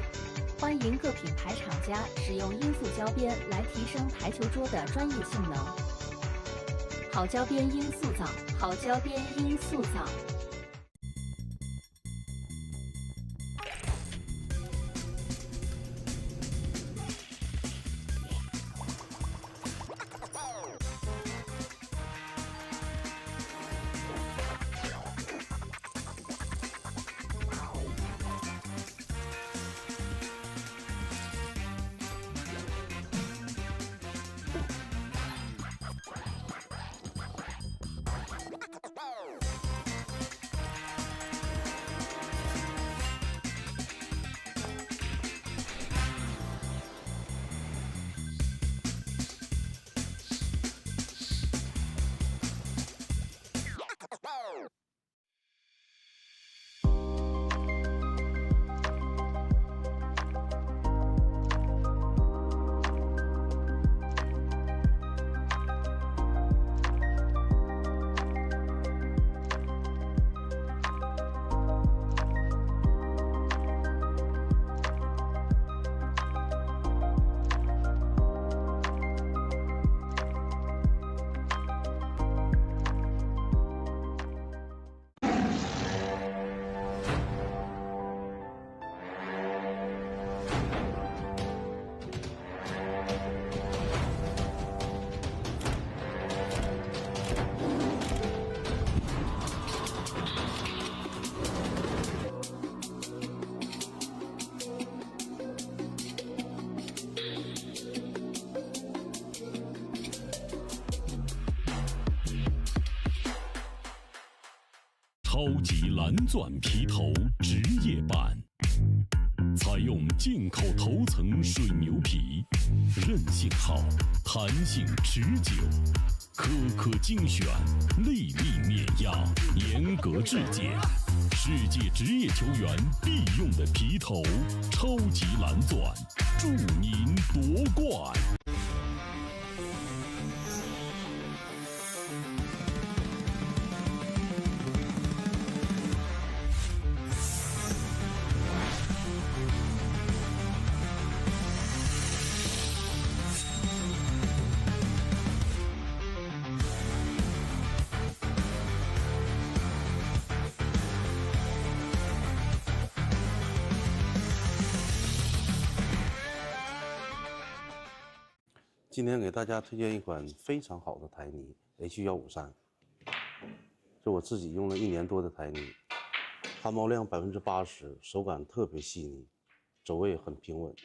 欢迎各品牌厂家使用音速胶边来提升台球桌的专业性能。好胶边音速造，好胶边音速造。超级蓝钻皮头职业版，采用进口头层水牛皮，韧性好，弹性持久，苛刻精选，粒粒碾压，严格质检，世界职业球员必用的皮头，超级蓝钻，祝您夺冠！今天给大家推荐一款非常好的台泥 H153，这我自己用了1年多的台泥，汗毛量80%，手感特别细腻，走位很平稳。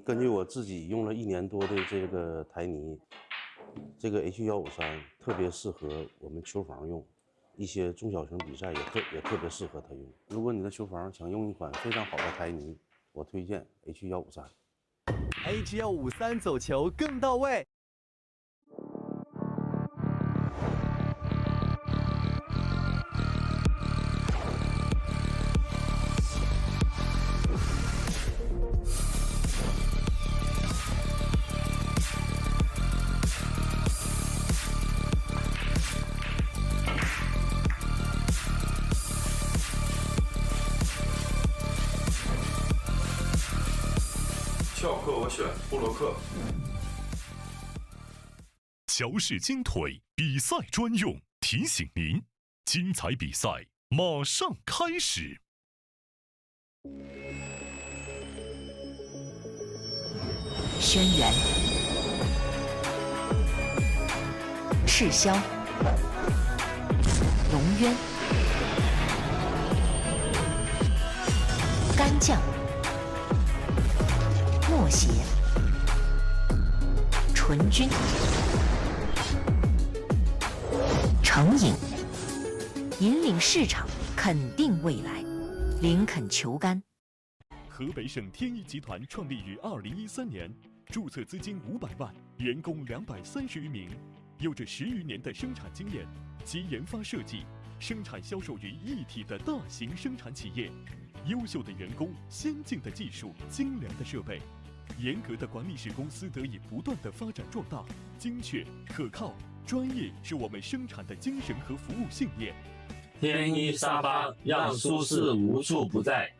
根据我自己用了1年多的这个台泥，这个 H153特别适合我们球房用，一些中小型比赛也特别适合它用。如果你的球房想用一款非常好的台泥，我推荐 H153。H153走球更到位。翘课我选布洛克。乔氏金腿比赛专用，提醒您，精彩比赛马上开始。轩辕、赤霄、龙渊、干将、默邪、纯君、成瘾，引领市场，肯定未来，林肯球杆。河北省天一集团创立于2013年，注册资金500万，员工230余名，有着10余年的生产经验及研发设计、生产销售于一体的大型生产企业。优秀的员工、先进的技术、精良的设备，严格的管理使公司得以不断的发展壮大。精确、可靠、专业是我们生产的精神和服务信念。天一沙发让舒适无处不在。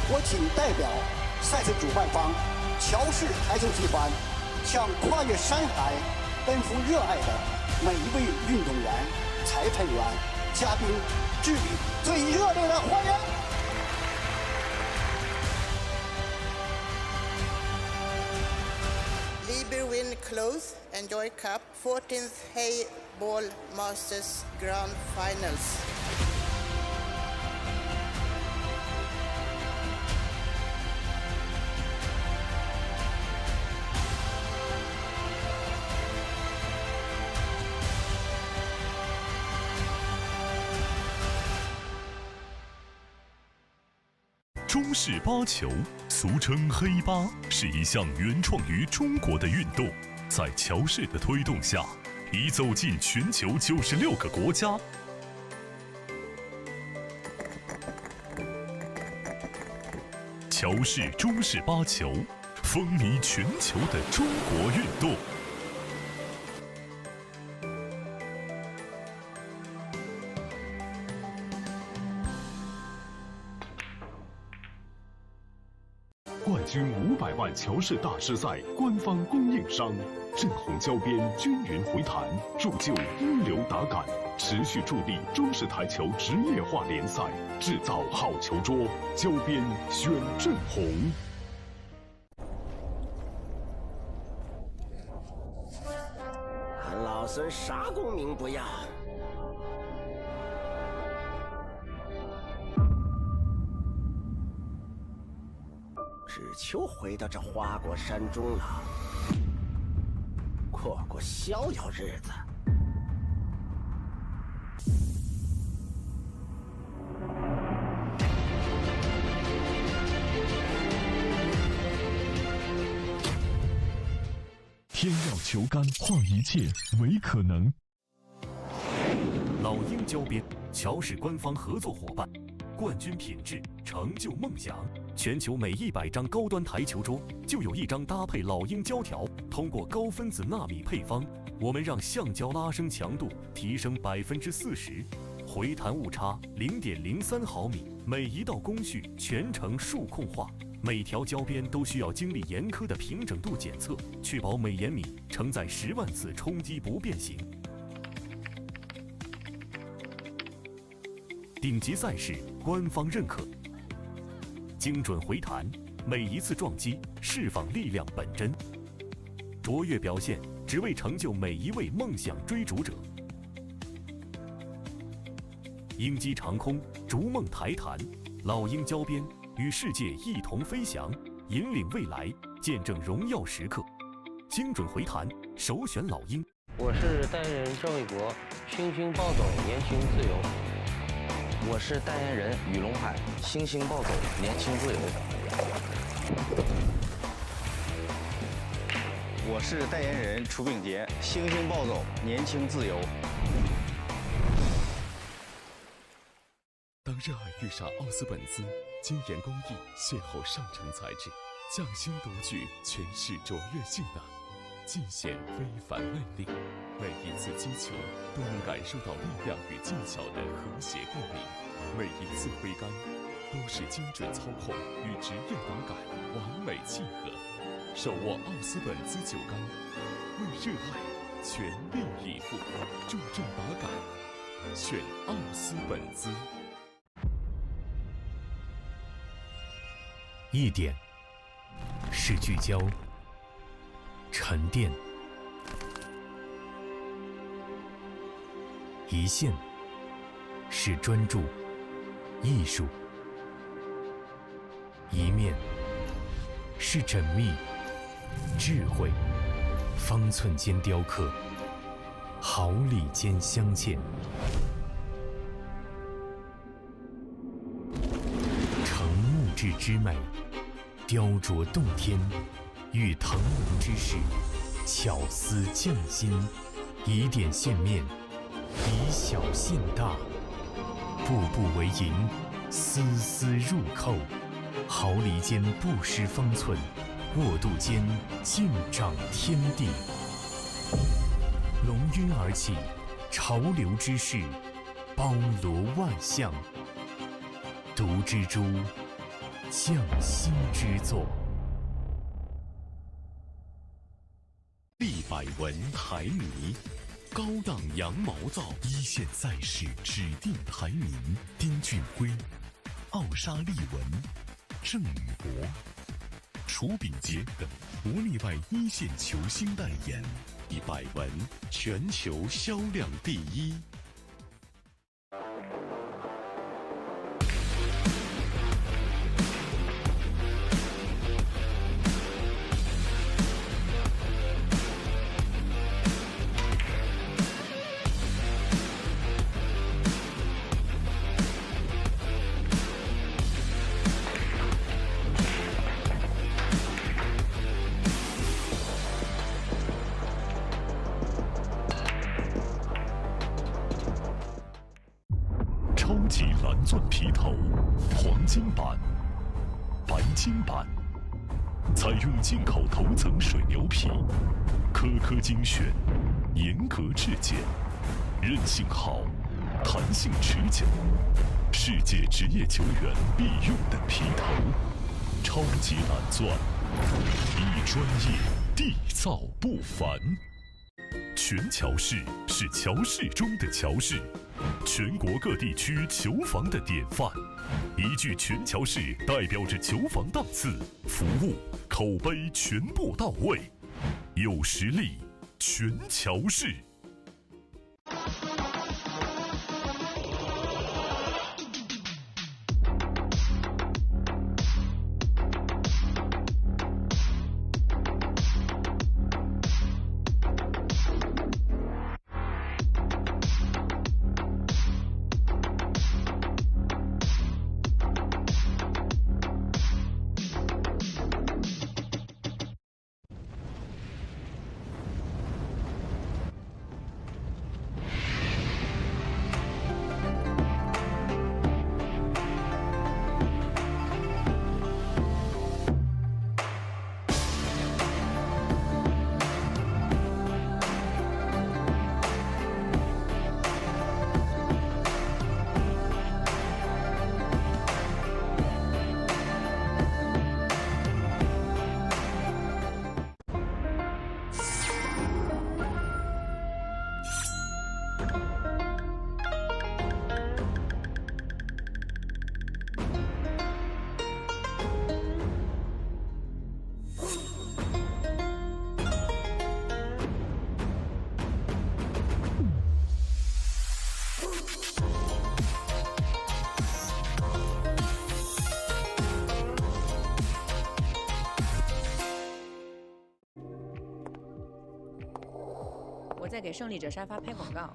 我谨代表赛事主办方乔氏台球集团，向跨越山海、奔赴热爱的每一位运动员、裁判员、嘉宾致以最热烈的欢迎。Liberwin Close and Joy Cup 14th Heyball Masters Grand Finals. 中式八球，俗称黑八，是一项原创于中国的运动，在乔氏的推动下，已走进全球96个国家。乔氏中式八球，风靡全球的中国运动。冠军500万乔氏大师赛官方供应商，正红胶边均匀回弹，铸就一流打感，持续助力中式台球职业化联赛，制造好球桌，胶边选正红。俺老孙啥功名不要，只求回到这花果山中了，过过逍遥日子。天要球杆，化一切为可能。老鹰胶边，乔氏官方合作伙伴，冠军品质，成就梦想。全球每100张高端台球桌，就有1张搭配老鹰胶条。通过高分子纳米配方，我们让橡胶拉伸强度提升40%，回弹误差0.03毫米，每一道工序全程数控化。每条胶边都需要经历严苛的平整度检测，确保每延米承载10万次冲击不变形。顶级赛事官方认可，精准回弹，每一次撞击释放力量本真，卓越表现只为成就每一位梦想追逐者。鹰击长空，逐梦台弹，老鹰胶边。与世界一同飞翔，引领未来，见证荣耀时刻。精准回弹，首选老鹰。我是代言人郑卫国，星星暴走，年轻自由。我是代言人雨龙海，星星暴走，年轻自由。我是代言人楚秉杰，星星暴走，年轻自由。当热爱遇上奥斯本兹，精研工艺，邂逅上乘材质，匠心独具，诠释卓越性能，尽显非凡魅力。每一次击球都能感受到力量与技巧的和谐共鸣，每一次挥杆都是精准操控与职业打感完美契合。手握奥斯本兹球杆，为热爱全力以赴，注重打感，选奥斯本兹。一点是聚焦、沉淀，一线是专注、艺术，一面是缜密、智慧，方寸间雕刻，毫厘间镶嵌。成木质之美，雕琢洞天，遇腾龙之势，巧思匠心，以点线面，以小现大，步步为营，丝丝入扣，毫厘间不失方寸，握度间尽长天地。龙晕而起，潮流之势，包罗万象，独蜘蛛，匠心之作。立百文台泥，高档羊毛皂，一线赛事指定台泥，丁俊晖、奥沙利文、郑宇博、楚秉杰等国内外一线球星代言，以百文全球销量第一。蓝钻皮头，黄金版、白金版，采用进口头层水牛皮，颗颗精选，严格质检，韧性好，弹性持久，世界职业球员必用的皮头，超级蓝钻，一专业，缔造不凡。全乔氏是乔氏中的乔氏，全国各地区球房的典范。一句全乔氏代表着球房档次、服务、口碑全部到位，有实力，全乔氏。我在给胜利者沙发拍广告，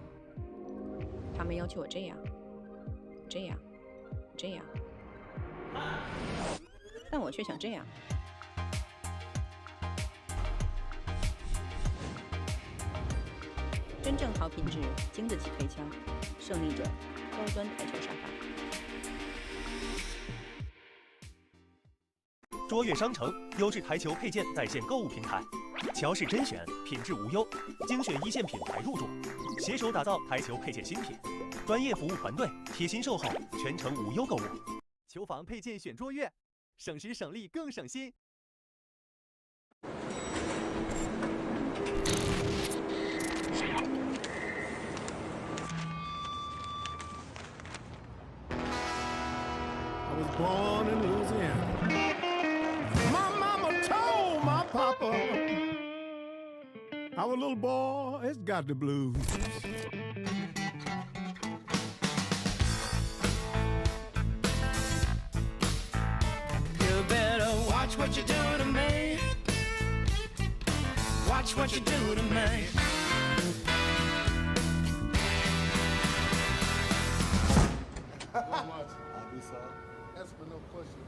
他们要求我这样，但我却想这样。真正好品质，经得起推敲。胜利者高端台球沙发。卓越商城优质台球配件在线购物平台，乔氏甄选，品质无忧，精选一线品牌入驻，携手打造台球配件新品，专业服务团队贴心售后，全程无忧购物。球房配件选卓越，省时省力更省心。I was born in Louisiana. My mama told my papa, our little boy has got the blues. You better watch what you do to me. Watch what you do to me. How much? That's for no question.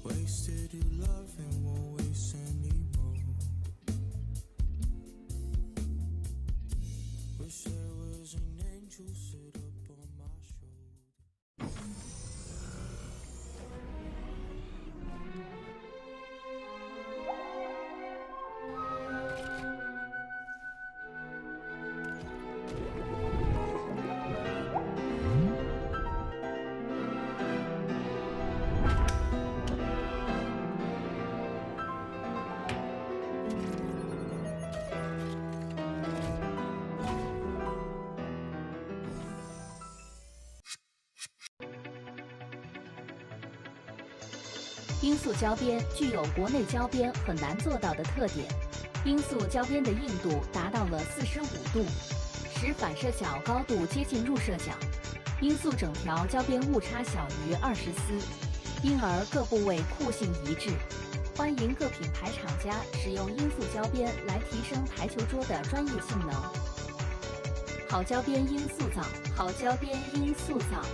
Wasted your love and won't waste anymore. Wish there was an angel sit up on my shoulder. 罂粟胶边具有国内胶边很难做到的特点，罂粟胶边的硬度达到了45度，使反射角高度接近入射角。音速整条胶边误差小于20丝，因而各部位酷性一致。欢迎各品牌厂家使用音速胶边来提升台球桌的专业性能。好胶边音速造，好胶边音速造。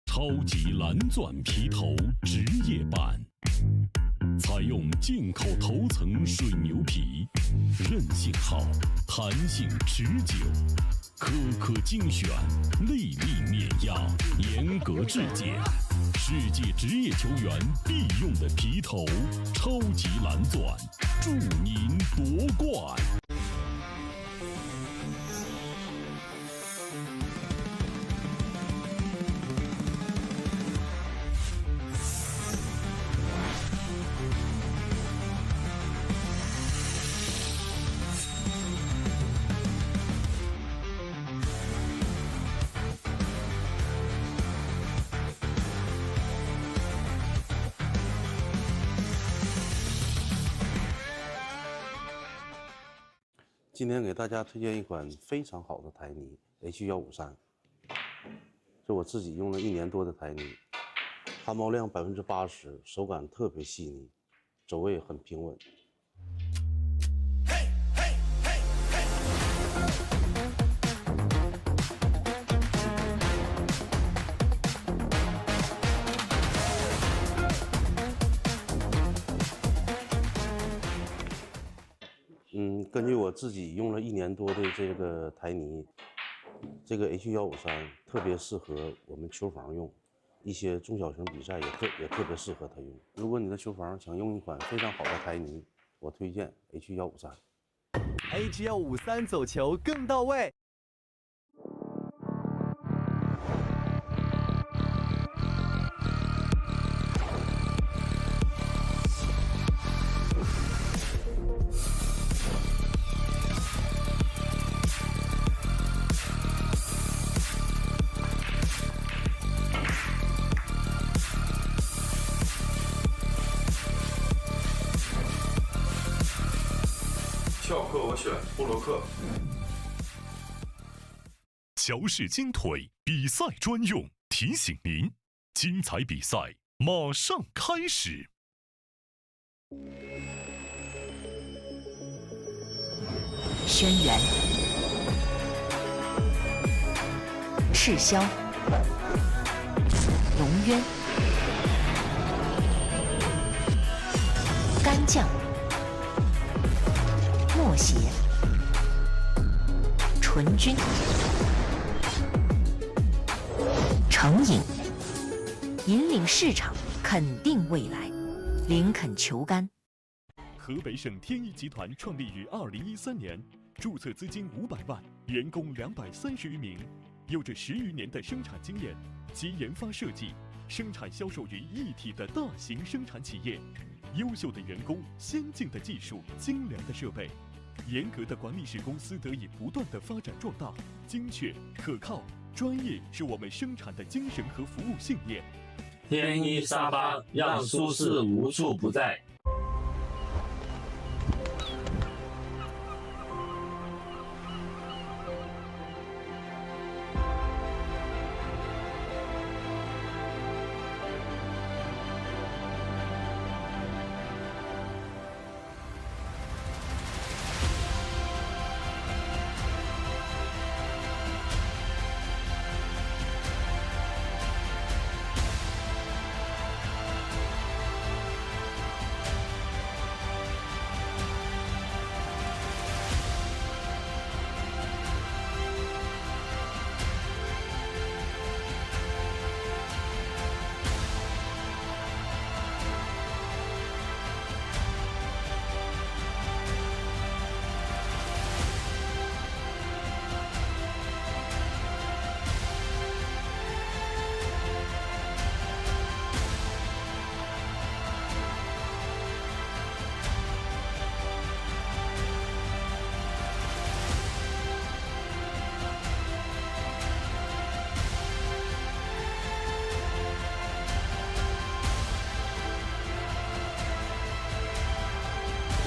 超级蓝钻皮头职业版，采用进口头层水牛皮，韧性好，弹性持久，颗颗精选，粒粒碾压，严格质检，世界职业球员必用的皮头，超级蓝钻，祝您夺冠！今天给大家推荐一款非常好的台泥 H153，是我自己用了1年多的台泥，汗毛量80%，手感特别细腻，走位很平稳。根据我自己用了1年多的这个台泥，这个 H153特别适合我们球房用，一些中小型比赛也特别适合它用。如果你的球房想用一款非常好的台泥，我推荐 H153。H153走球更到位。翘课我选布洛克。乔氏金腿比赛专用，提醒您，精彩比赛马上开始。轩辕、赤霄、龙渊、干将、默邪、纯君、成瘾，引领市场，肯定未来。林肯球杆。河北省天一集团创立于2013年，注册资金500万，员工230余名，有着10余年的生产经验及研发设计、生产销售于一体的大型生产企业。优秀的员工、先进的技术、精良的设备，严格的管理使公司得以不断的发展壮大。精确、可靠、专业是我们生产的精神和服务信念。天一沙发，让舒适无处不在。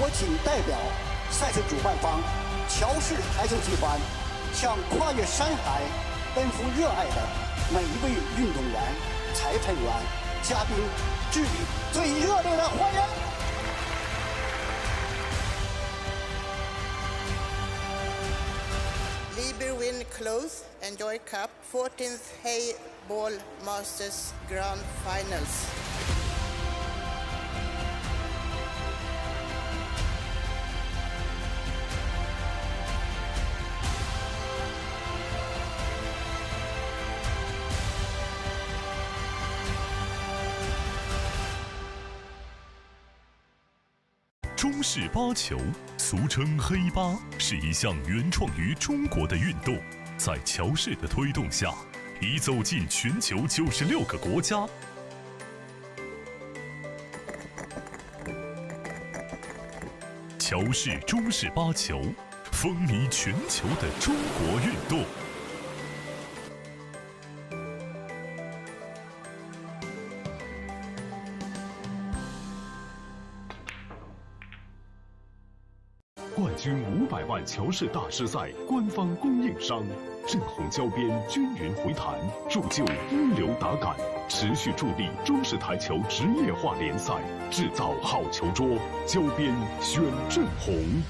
我谨代表赛事主办方乔氏台球集团，向跨越山海、奔赴热爱的每一位运动员、裁判员、嘉宾致以最热烈的欢迎。Liber win close, enjoy cup, 14th Heyball Masters Grand Finals. 中式八球，俗称黑八，是一项原创于中国的运动，在乔氏的推动下，已走进全球96个国家。乔氏中式八球，风靡全球的中国运动。冠军500万乔氏大师赛官方供应商，正红胶边均匀回弹，铸就一流打感，持续助力中式台球职业化联赛，制造好球桌，胶边选正红。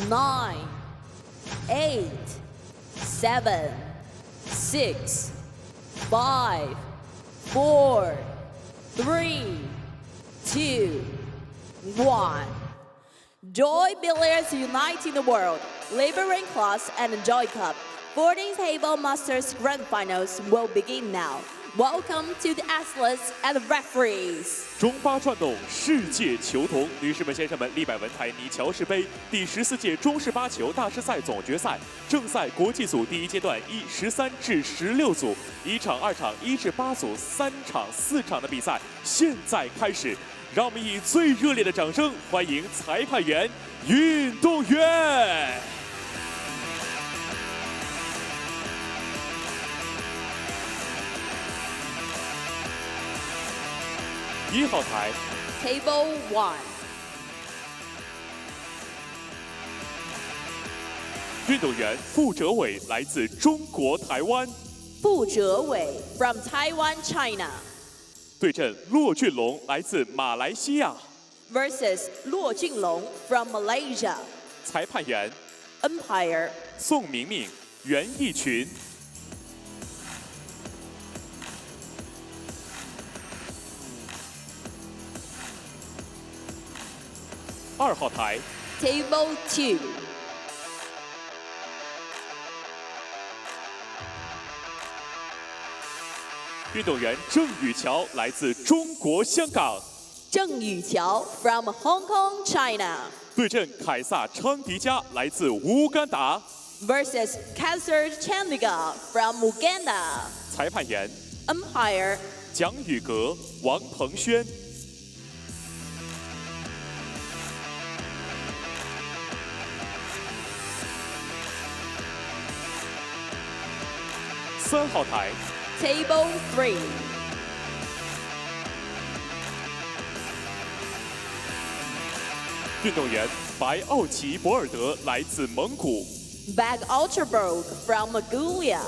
9, 8, 7, 6, 5, 4, 3, 2, 1. Joy Billiards uniting the world. Laboring Class and Joy Cup 14th Heyball Masters Grand Finals will begin now. Welcome to the athletes and referees. 中巴转动，世界球童，女士们、先生们，利百文台泥乔氏杯第14届中式巴球大师赛总决赛正赛国际组第一阶段13至16组，1场、2场、1至8组3场、4场的比赛现在开始。让我们以最热烈的掌声欢迎裁判员、运动员。1号台 Table 1. 运动员傅哲伟来自中国台湾。傅哲伟 from Taiwan, China. 对阵骆俊龙来自马来西亚。Versus 骆俊龙 from Malaysia. 裁判员 Umpire 宋明明、袁义群。2号台 Table 2. 运动员郑宇桥来自中国香港。郑宇桥 from Hong Kong, China. 对阵凯撒昌迪加来自乌干达。Versus Kaiser Chandigarh from Uganda. 裁判员 Umpire 蒋宇格、王鹏轩。3号台 Table 3. 运动员白奥奇博尔德来自蒙古。Bag Ultraberg from Mongolia.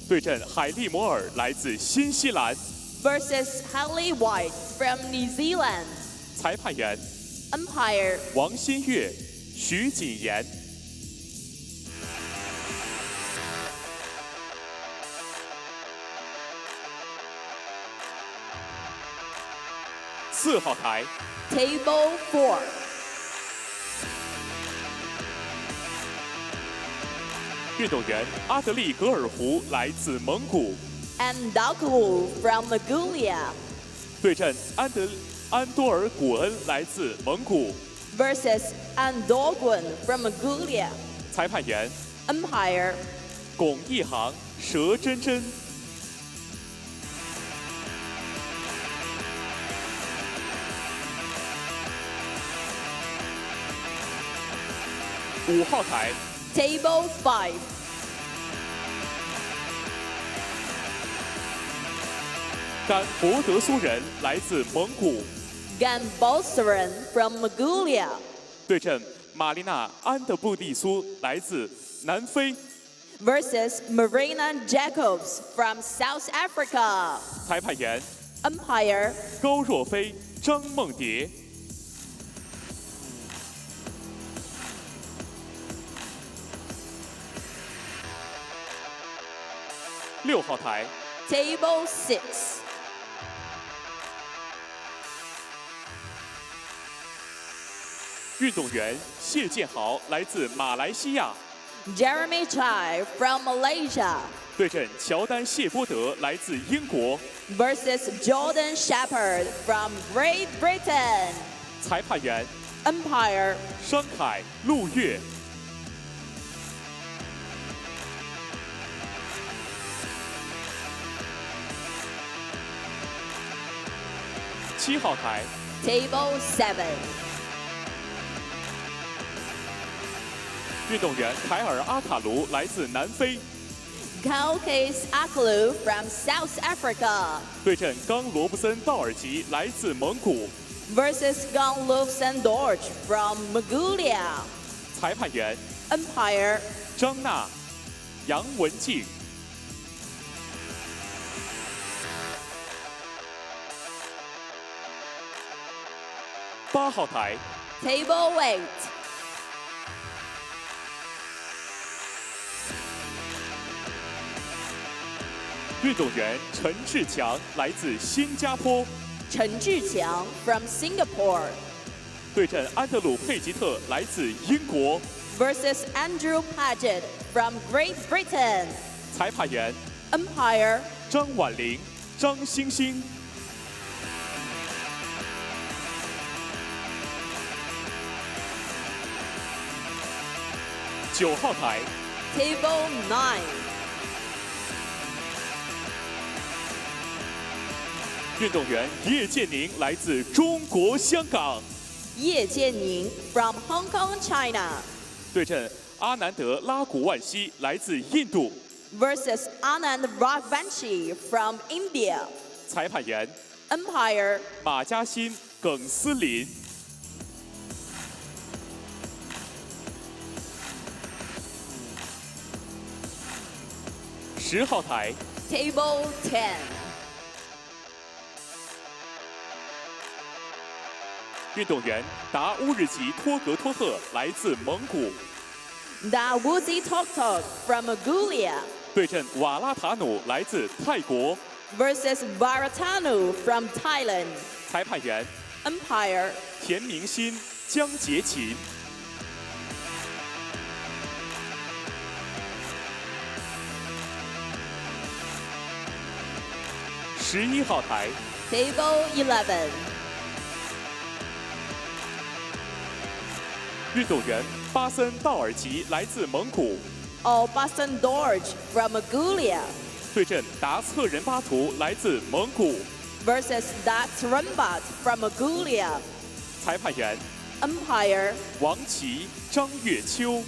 对阵海利摩尔来自新西兰。Versus Harley White from New Zealand. 裁判员 Umpire 王新月、徐锦言。4号台 Table 4. 运动员阿德利格尔胡来自蒙古。And Dakul from Mongolia. 对阵安多尔古恩来自蒙古。Versus Andorgun from Mongolia. 裁判员 Umpire 龚一航、佘真真。5号台 Table 5. 甘博德苏人来自蒙古。Gan Bolsaran from Mongolia. 对阵玛丽娜·安德布蒂苏来自南非。Versus Marina Jacobs from South Africa. 裁判员 Umpire 高若飞、张梦蝶。6号台 Table 6. 运动员谢建豪来自马来西亚。Jeremy Chai from Malaysia. 对阵乔丹·谢波德来自英国。Versus Jordan Shepherd from Great Britain. 裁判员 Umpire 商凯、陆月。7号台 Table 7. 运动员凯尔·阿卡卢来自南非。Kalkis Aklu from South Africa. 对阵冈罗布森·道尔吉来自蒙古。Versus Gunluf Sandorj from Mongolia. 裁判员 Umpire 张娜、杨文静。8号台 Table 8. 运动员陈志强来自新加坡。陈志强 from Singapore 对阵安德鲁佩吉特来自英国。versus Andrew Paget from Great Britain。裁判员 Umpire 张婉玲、张星星。9号台 Table 9。运动员叶建宁来自中国香港。叶建宁 from Hong Kong, China。对阵阿南德拉古万西来自印度。versus Anand Ragvanshi from India。裁判员 Umpire 马嘉欣、耿思林。10号台 Table 10。运动员达乌日吉托格托赫来自蒙古。Dawuzi Toktok from Mongolia。对阵瓦拉塔努来自泰国。versus Varatanu from Thailand。裁判员 Umpire 田明鑫、江杰琴。11号台 Table 11。运动员巴森道尔吉来自蒙古。Basan Dorj from Mongolia。对阵达策仁巴图来自蒙古。versus Dat Rumbat from Mongolia。裁判员 Umpire 王琦、张月秋。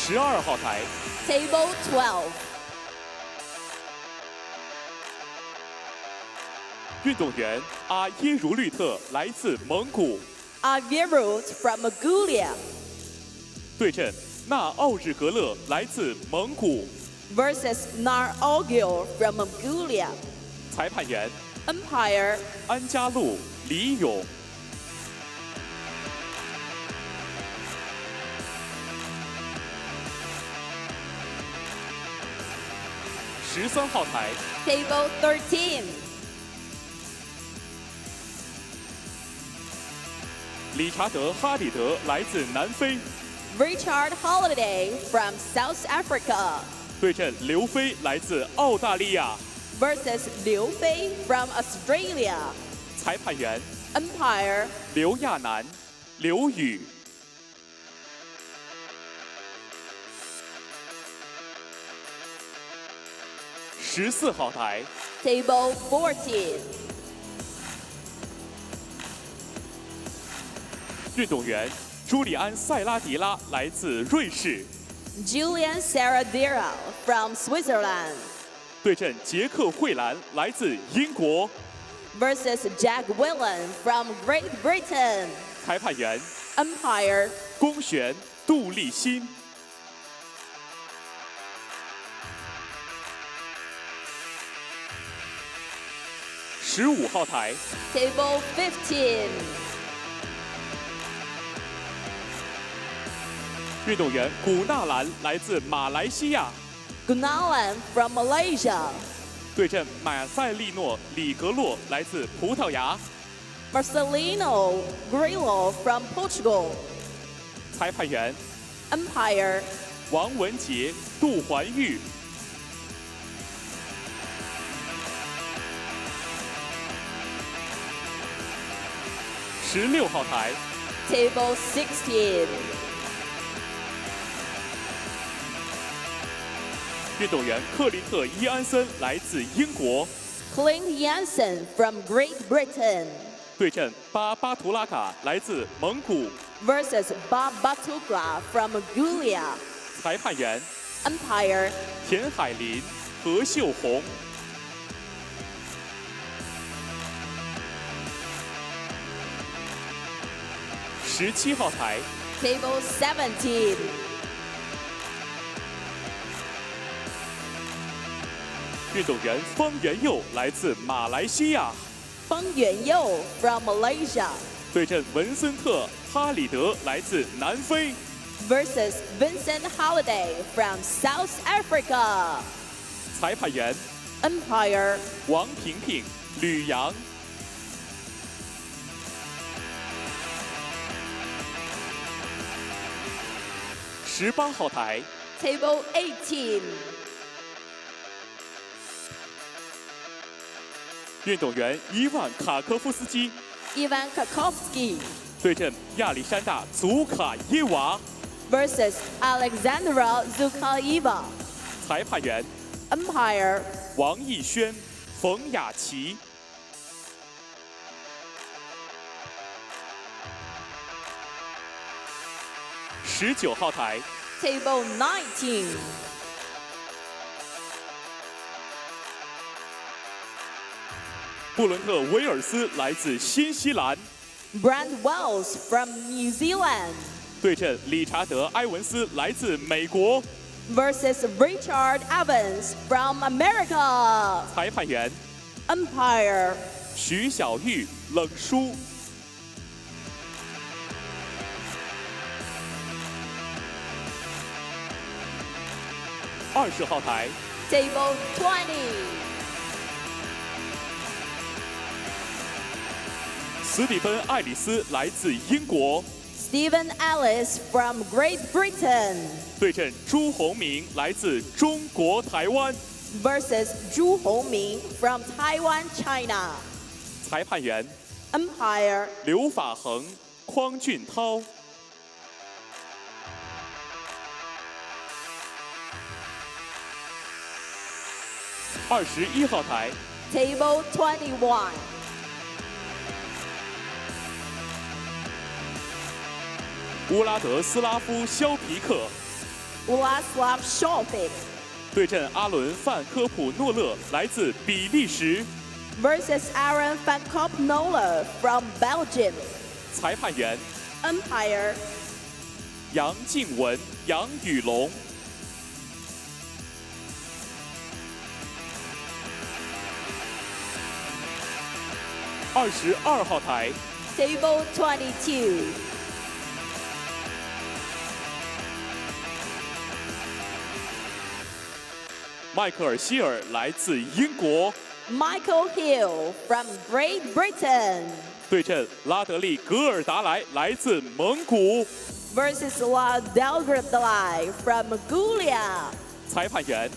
12号台 Table 12。运动员阿耶茹律特来自蒙古。Avirut from Mongolia。对阵纳奥日格勒来自蒙古。versus Nar Ogil from Mongolia。裁判员 Umpire 安家路、李勇。13号台 Table 13。理查德·哈里德来自南非。Richard Holiday from South Africa。对阵刘飞来自澳大利亚。versus 刘飞 from Australia。裁判员 Umpire 刘亚楠、刘宇。14号台 Table 14。运动员朱利安·塞拉迪拉来自瑞士。Julian Saradira from Switzerland。对阵杰克·惠兰来自英国。versus Jack Whelan from Great Britain。裁判员 Umpire 龚璇、杜立新。15号台 Table 15。运动员古纳兰来自马来西亚。Gunalan from Malaysia。对阵马塞利诺·里格洛来自葡萄牙。Marcelino Grillo from Portugal。裁判员 Umpire 王文杰、杜环玉。16号台 Table 16。运动员克林特·伊安森来自英国。Clint Jansen from Great Britain。对阵巴巴图拉卡来自蒙古。versus Bob Batuka from Mongolia。裁判员 Umpire 田海林、何秀红。17号台 Table 17。运动员方元佑来自马来西亚。方元佑 from Malaysia。对阵文森特·哈里德来自南非 versus Vincent Holiday from South Africa. 裁判员 Umpire 王萍萍、吕阳。18号台 Table 18. 运动员伊万卡科夫斯基 Ivan Kakovsky 对阵亚历山大祖卡耶娃 versus Alexandra Zukaeva. 裁判员 Umpire 王艺轩、冯雅琪。19号台 Table 19. 布伦特威尔斯来自新西兰 Brand Wells from New Zealand 对阵理查德埃文斯来自美国 versus Richard Evans from America. 裁判员 Umpire 徐小玉、冷书。20号台 Table 20. 斯蒂芬·爱丽丝来自英国 Stephen Ellis from Great Britain 对阵朱宏明来自中国台湾 versus Zhu Hongming from Taiwan, China. 裁判员 Umpire 刘法恒、匡俊涛。21号台 Table 21. 乌拉德斯拉夫肖皮克 Vlaslav Šopik 对阵阿伦范科普诺勒来自比利时 versus Aaron van Kopnola from Belgium. 裁判员 Umpire 杨静文、杨宇龙。22号台 Table 22. 迈克尔希尔来自英国 Michael Hill from Great Britain 对阵拉德利格尔达莱来自蒙古 versus La Delgradalai from Mongolia. 裁判员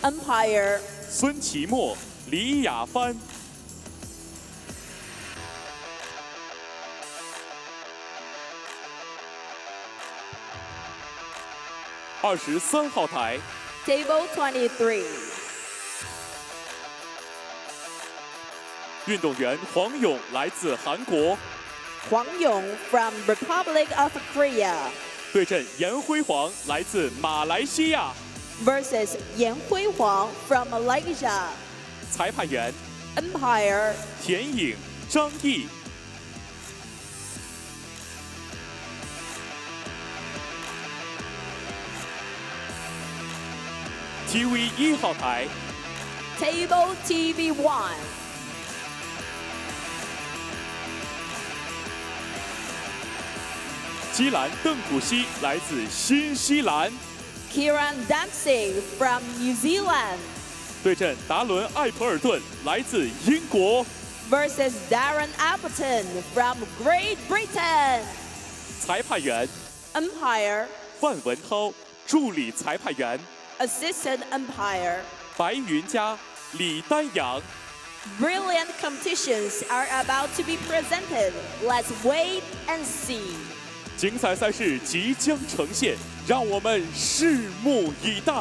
Umpire 孙奇墨、李亚帆。23号台 Table 23. 运动员黄勇来自韩国 Hwang Yong from Republic of Korea 对阵严辉煌来自马来西亚 versus Yan Hui Huang from Malaysia. 裁判员 Umpire 田颖、张毅。TV 1号台 Table TV1. 基兰·邓普西来自新西兰 Kieran Dempsey from New Zealand 对阵达伦·艾普尔顿来自英国 versus Darren Appleton from Great Britain. 裁判员 Umpire 范文涛，助理裁判员 Assistant Umpire. 白云佳、李丹阳。 Brilliant competitions are about to be presented. Let's wait and see. 精彩赛事即将呈现，让我们拭目以待。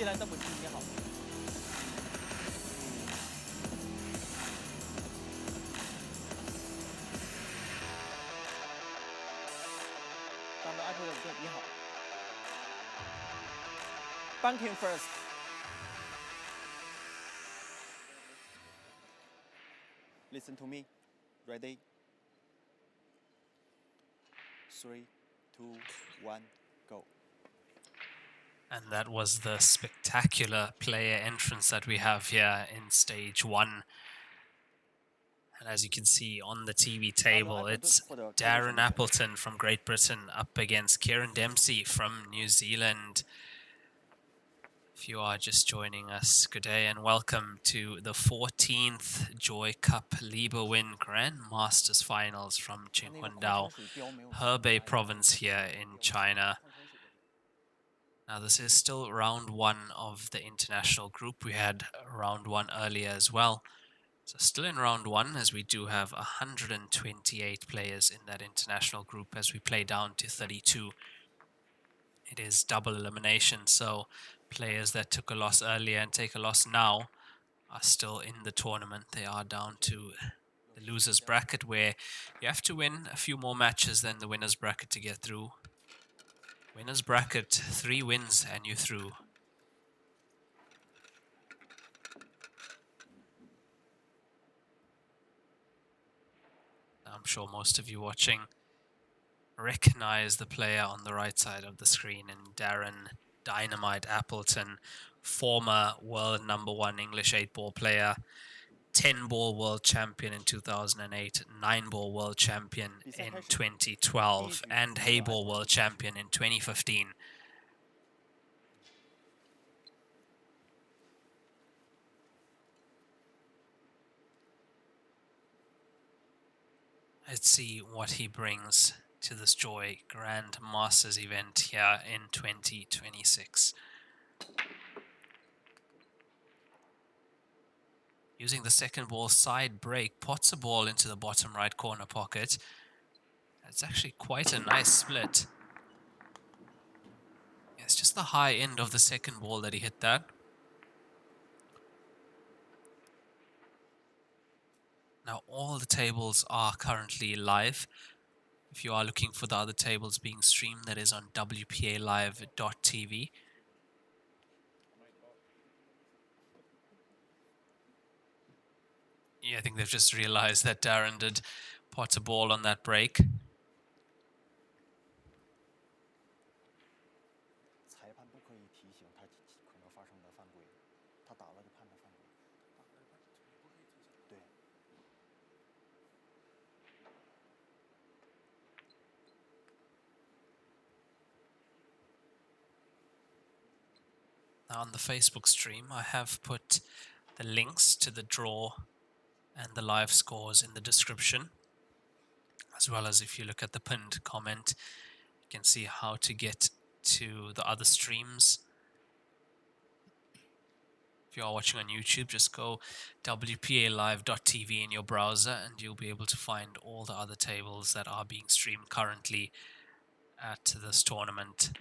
接下来的稳定挺好。刚刚 Appleton 对你好。Banking first。Listen to me. Ready? 3, 2, 1, go. And that was the spectacular player entrance that we have here in stage 1. And as you can see on the TV table, it's Darren Appleton from Great Britain up against Kieran Dempsey from New Zealand. If you are just joining us, good day and welcome to the 14th Joy Cup Liebewin Grand Masters Finals from Qinhuandao, Hebei province here in China. Now this is still round 1 of the international group. We had round 1 earlier as well. So still in round 1, as we do have 128 players in that international group as we play down to 32. It is double elimination, so players that took a loss earlier and take a loss now are still in the tournament. They are down to the losers bracket, where you have to win a few more matches than the winners bracket to get through. Winners bracket, 3 wins and you're through. I'm sure most of you watching recognize the player on the right side of the screen in Darren Dynamite Appleton, former world #1 English 8-ball player, 10-ball world champion in 2008, 9-ball world champion in 2012, and Heyball world champion in 2015. Let's see what he brings to this Joy Grand Masters event here in 2026. Using the second ball side break, pots a ball into the bottom right corner pocket. It's actually quite a nice split. It's just the high end of the second ball that he hit that. Now all the tables are currently live. If you are looking for the other tables being streamed, that is on wpalive.tv. Yeah, I think they've just realized that Darren did pot a ball on that break. Now on the Facebook stream, I have put the links to the draw and the live scores in the description, as well as if you look at the pinned comment, you can see how to get to the other streams. If you are watching on YouTube, just go wpalive.tv in your browser and you'll be able to find all the other tables that are being streamed currently at this tournament.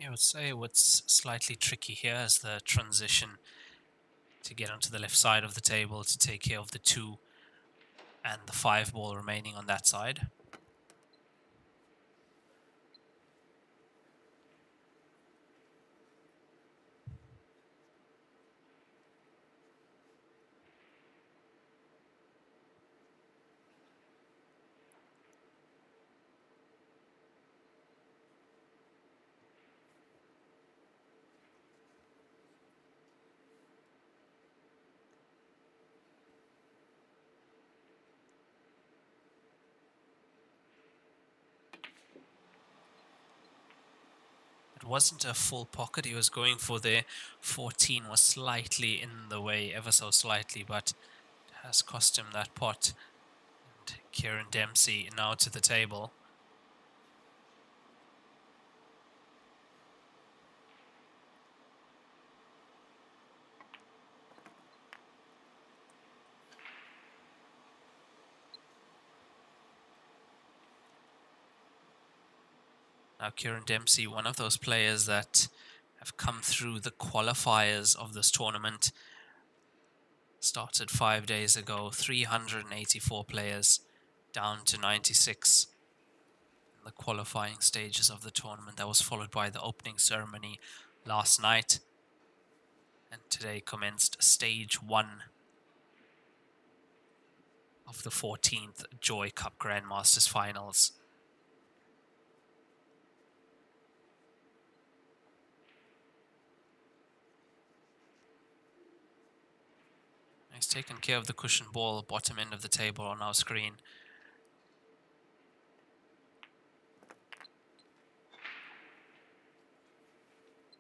I would say what's slightly tricky here is the transition to get onto the left side of the table to take care of the 2 and the 5 ball remaining on that side. It wasn't a full pocket he was going for there. 14 was slightly in the way, ever so slightly, but it has cost him that pot. And Kieran Dempsey now to the table. Now Kieran Dempsey, one of those players that have come through the qualifiers of this tournament. Started 5 days ago, 384 players, down to 96 in the qualifying stages of the tournament. That was followed by the opening ceremony last night. And today commenced stage 1 of the 14th Joy Cup Grandmasters Finals. He's taken care of the cushion ball, bottom end of the table on our screen.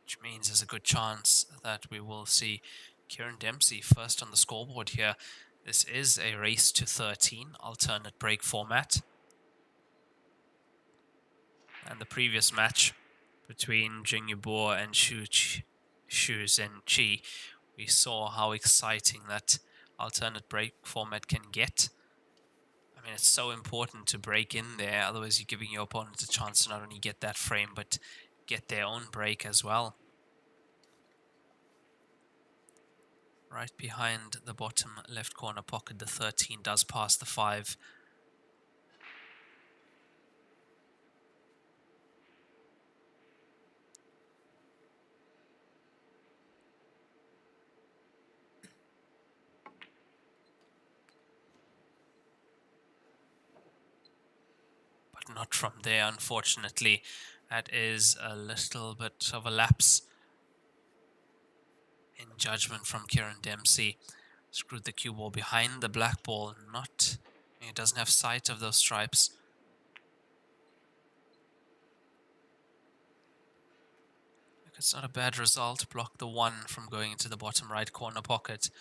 Which means there's a good chance that we will see Kieran Dempsey first on the scoreboard here. This is a race to 13 alternate break format. And the previous match between Jingi, Boore and Shu Zhenqi, we saw how exciting that alternate break format can get. I mean, it's so important to break in there, otherwise you're giving your opponent a chance to not only get that frame, but get their own break as well. Right behind the bottom left corner pocket, the 13 does pass the 5. Not from there, unfortunately. That is a little bit of a lapse in judgment from Kieran Dempsey. Screwed the cue ball behind the black ball. He doesn't have sight of those stripes. It's not a bad result. Block the 1 from going into the bottom right corner pocket.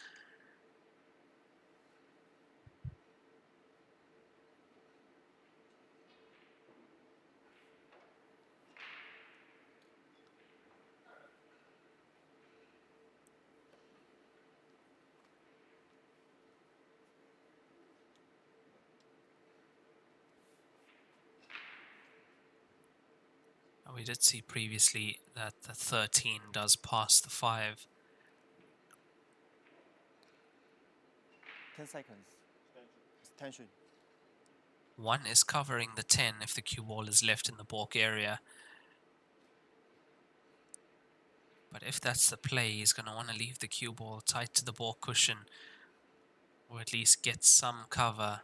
We did see previously that the 13 does pass the 5. 10 seconds. Tension. 1 is covering the 10 if the cue ball is left in the balk area. But if that's the play, he's going to want to leave the cue ball tight to the balk cushion, or at least get some cover.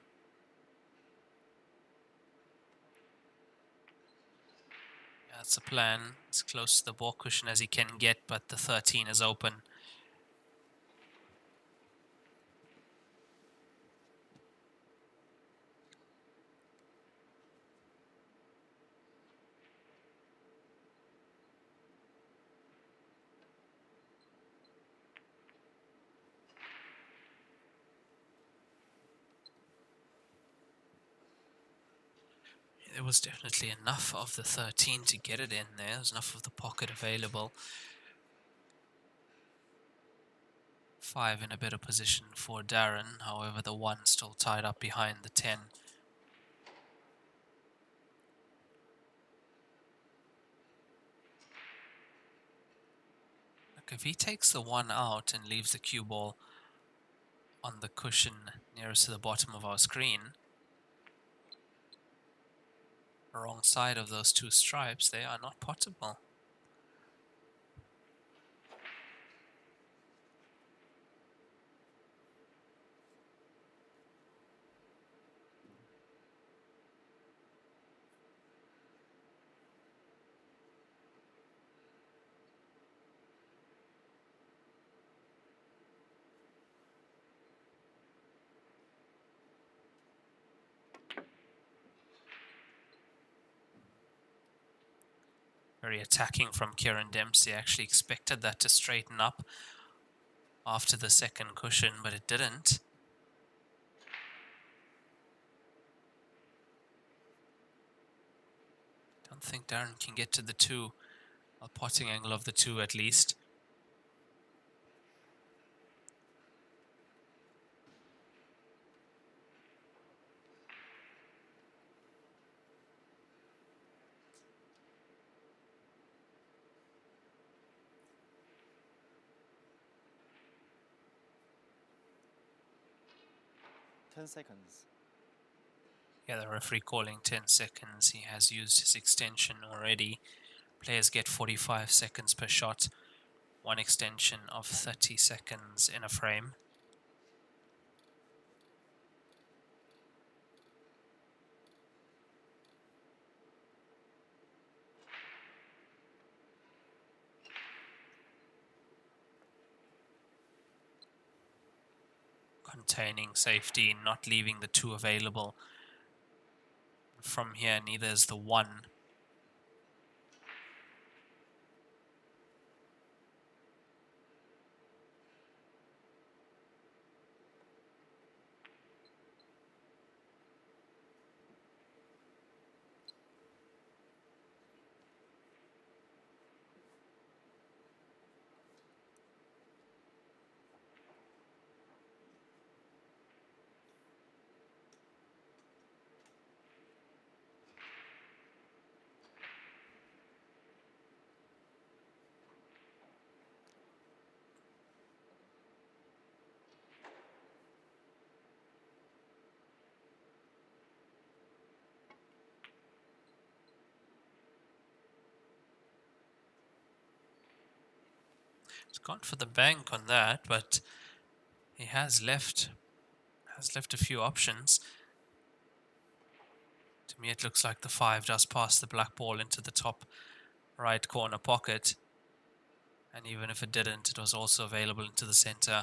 That's the plan. As close to the balk cushion as he can get, but the 13 is open. There was definitely enough of the 13 to get it in there. There's enough of the pocket available. 5 in a better position for Darren. However, the 1 still tied up behind the 10. Look, if he takes the 1 out and leaves the cue ball on the cushion nearest to the bottom of our screen, wrong side of those 2 stripes, they are not potable. Very attacking from Kieran Dempsey. Actually expected that to straighten up after the second cushion, but it didn't. Don't think Darren can get to the 2, a potting angle of the 2 at least. Seconds. Yeah, the referee calling 10 seconds. He has used his extension already. Players get 45 seconds per shot. One extension of 30 seconds in a frame. Containing safety, not leaving the 2 available. From here, neither is the 1. He's gone for the bank on that, but he has left a few options. To me, it looks like the 5 does pass the black ball into the top right corner pocket. And even if it didn't, it was also available into the center.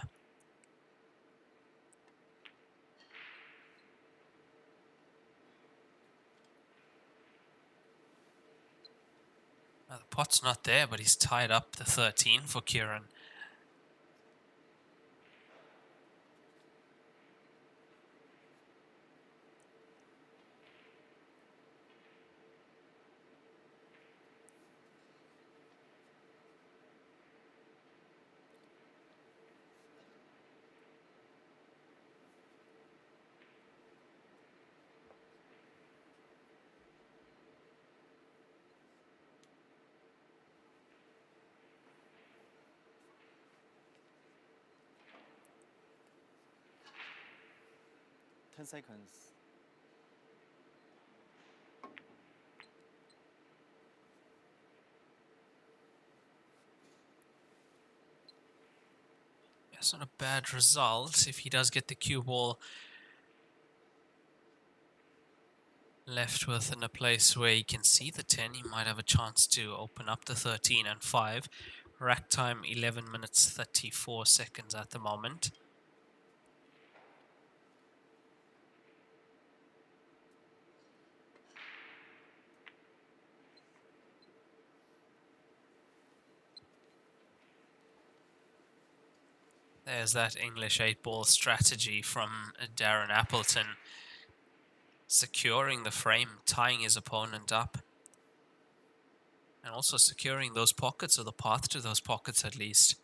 Now, the pot's not there, but he's tied up the 13 for Kieran. Seconds. It's not a bad result if he does get the cue ball left with in a place where he can see the 10. He might have a chance to open up the 13 and 5. Rack time 11 minutes 34 seconds at the moment. There's that English 8-ball strategy from Darren Appleton. Securing the frame, tying his opponent up. And also securing those pockets, or the path to those pockets at least.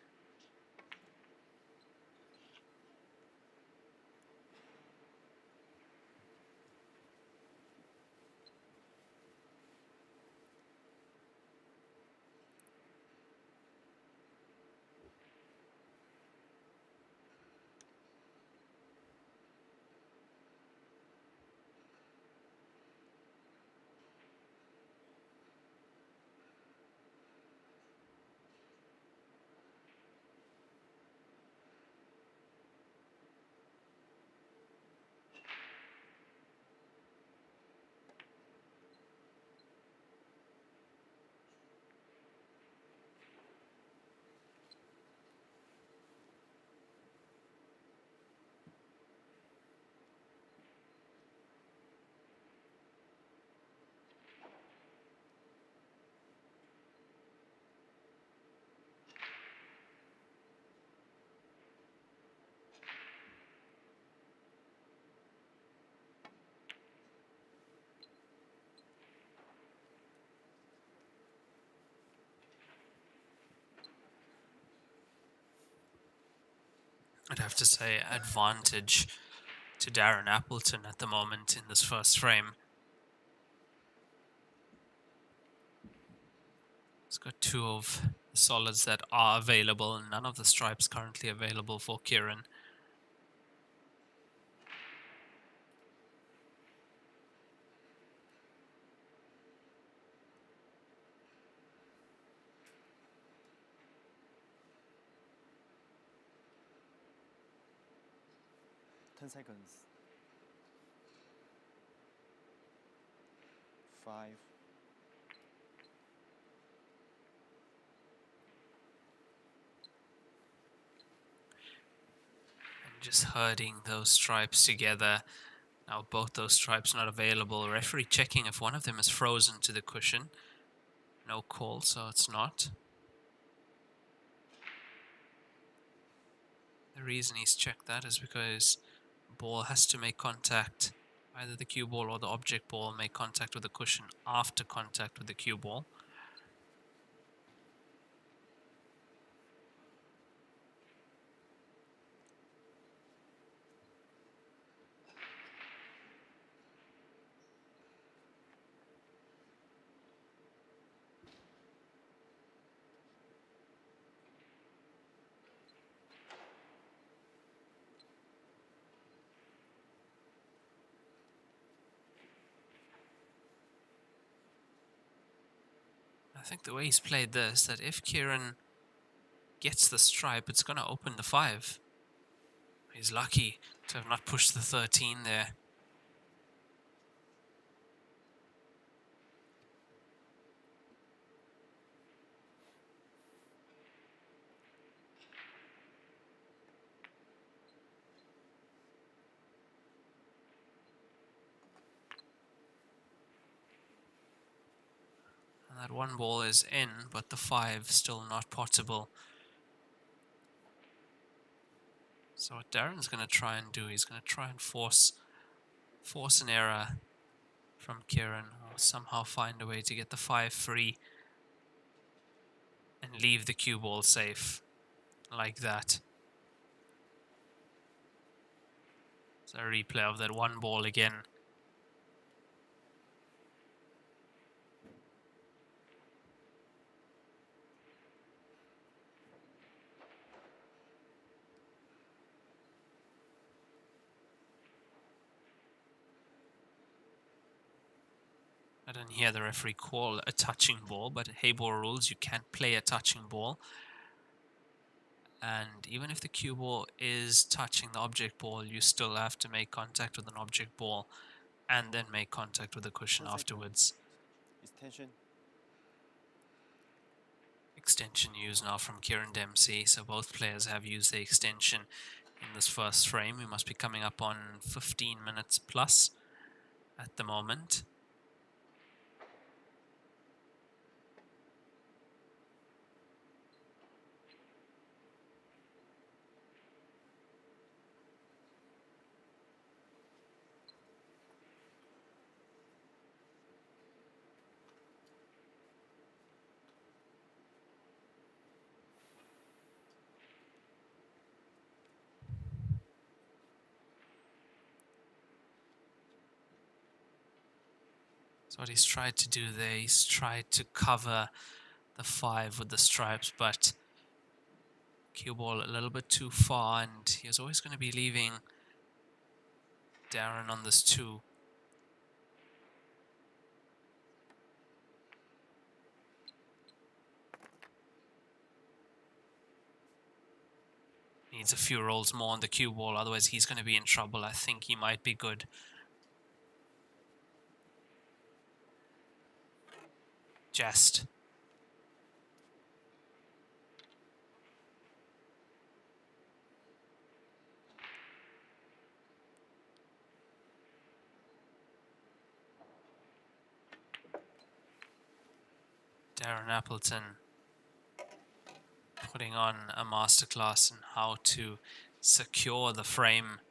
I'd have to say advantage to Darren Appleton at the moment in this first frame. He's got two of the solids that are available, and none of the stripes currently available for Kieran. Seconds. 5. And just herding those stripes together. Now both those stripes not available. Referee checking if one of them is frozen to the cushion. No call, so it's not. The reason he's checked that is because ball has to make contact. Either the cue ball or the object ball make contact with the cushion after contact with the cue ball. I think the way he's played this, that if Kieran gets the stripe, it's going to open the 5. He's lucky to have not pushed the 13 there. That one ball is in, but the 5 still not potable. So what Darren's going to try and do, he's going to try and force an error from Kieran, or somehow find a way to get the 5 free and leave the cue ball safe, like that. So a replay of that one ball again. I didn't hear the referee call a touching ball, but Heyball rules, you can't play a touching ball. And even if the cue ball is touching the object ball, you still have to make contact with an object ball and then make contact with the cushion afterwards. Extension. Extension used now from Kieran Dempsey, so both players have used the extension in this first frame. We must be coming up on 15 minutes plus at the moment. So what he's tried to do there, he's tried to cover the 5 with the stripes, but cue ball a little bit too far, and he was always going to be leaving Darren on this 2. Needs a few rolls more on the cue ball, otherwise he's going to be in trouble. I think he might be good. Just. Darren Appleton putting on a masterclass in how to secure the frame.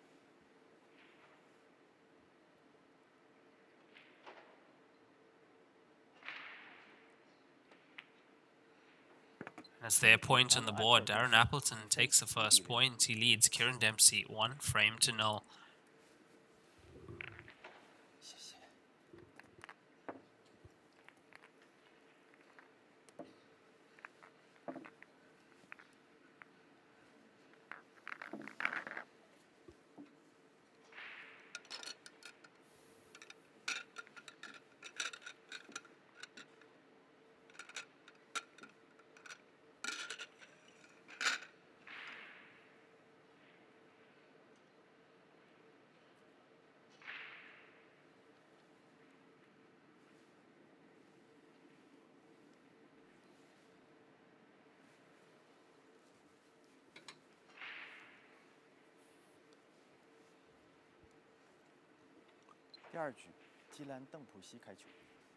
That's their point on the board. Darren Appleton takes the first point. He leads Kieran Dempsey 1-0.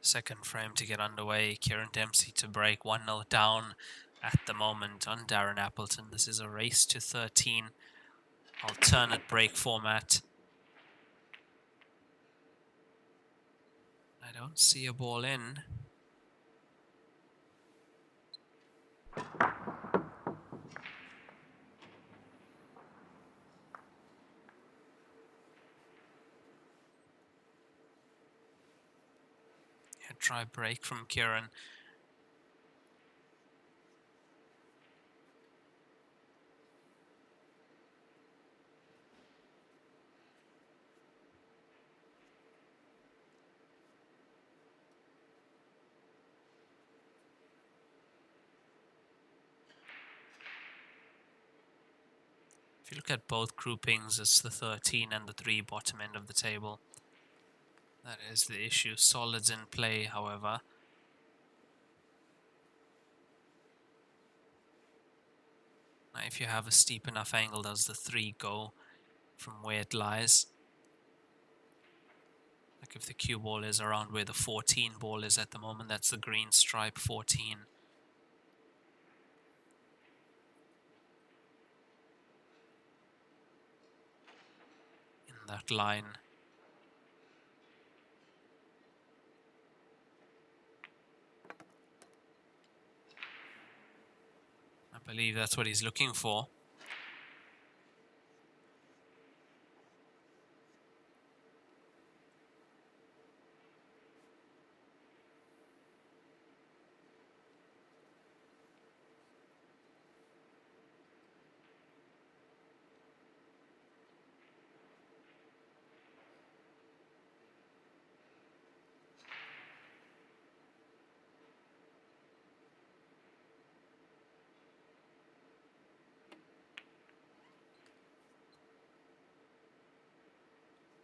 Second frame to get underway. Kieran Dempsey to break 1-0 down at the moment on Darren Appleton. This is a race to 13. Alternate break format. I don't see a ball in. Try break from Kieran. If you look at both groupings, it's the 13 and the 3 bottom end of the table. That is the issue. Solids in play, however. Now, if you have a steep enough angle, does the 3 go from where it lies? Like if the cue ball is around where the 14 ball is at the moment, that's the green stripe 14. In that line. I believe that's what he's looking for.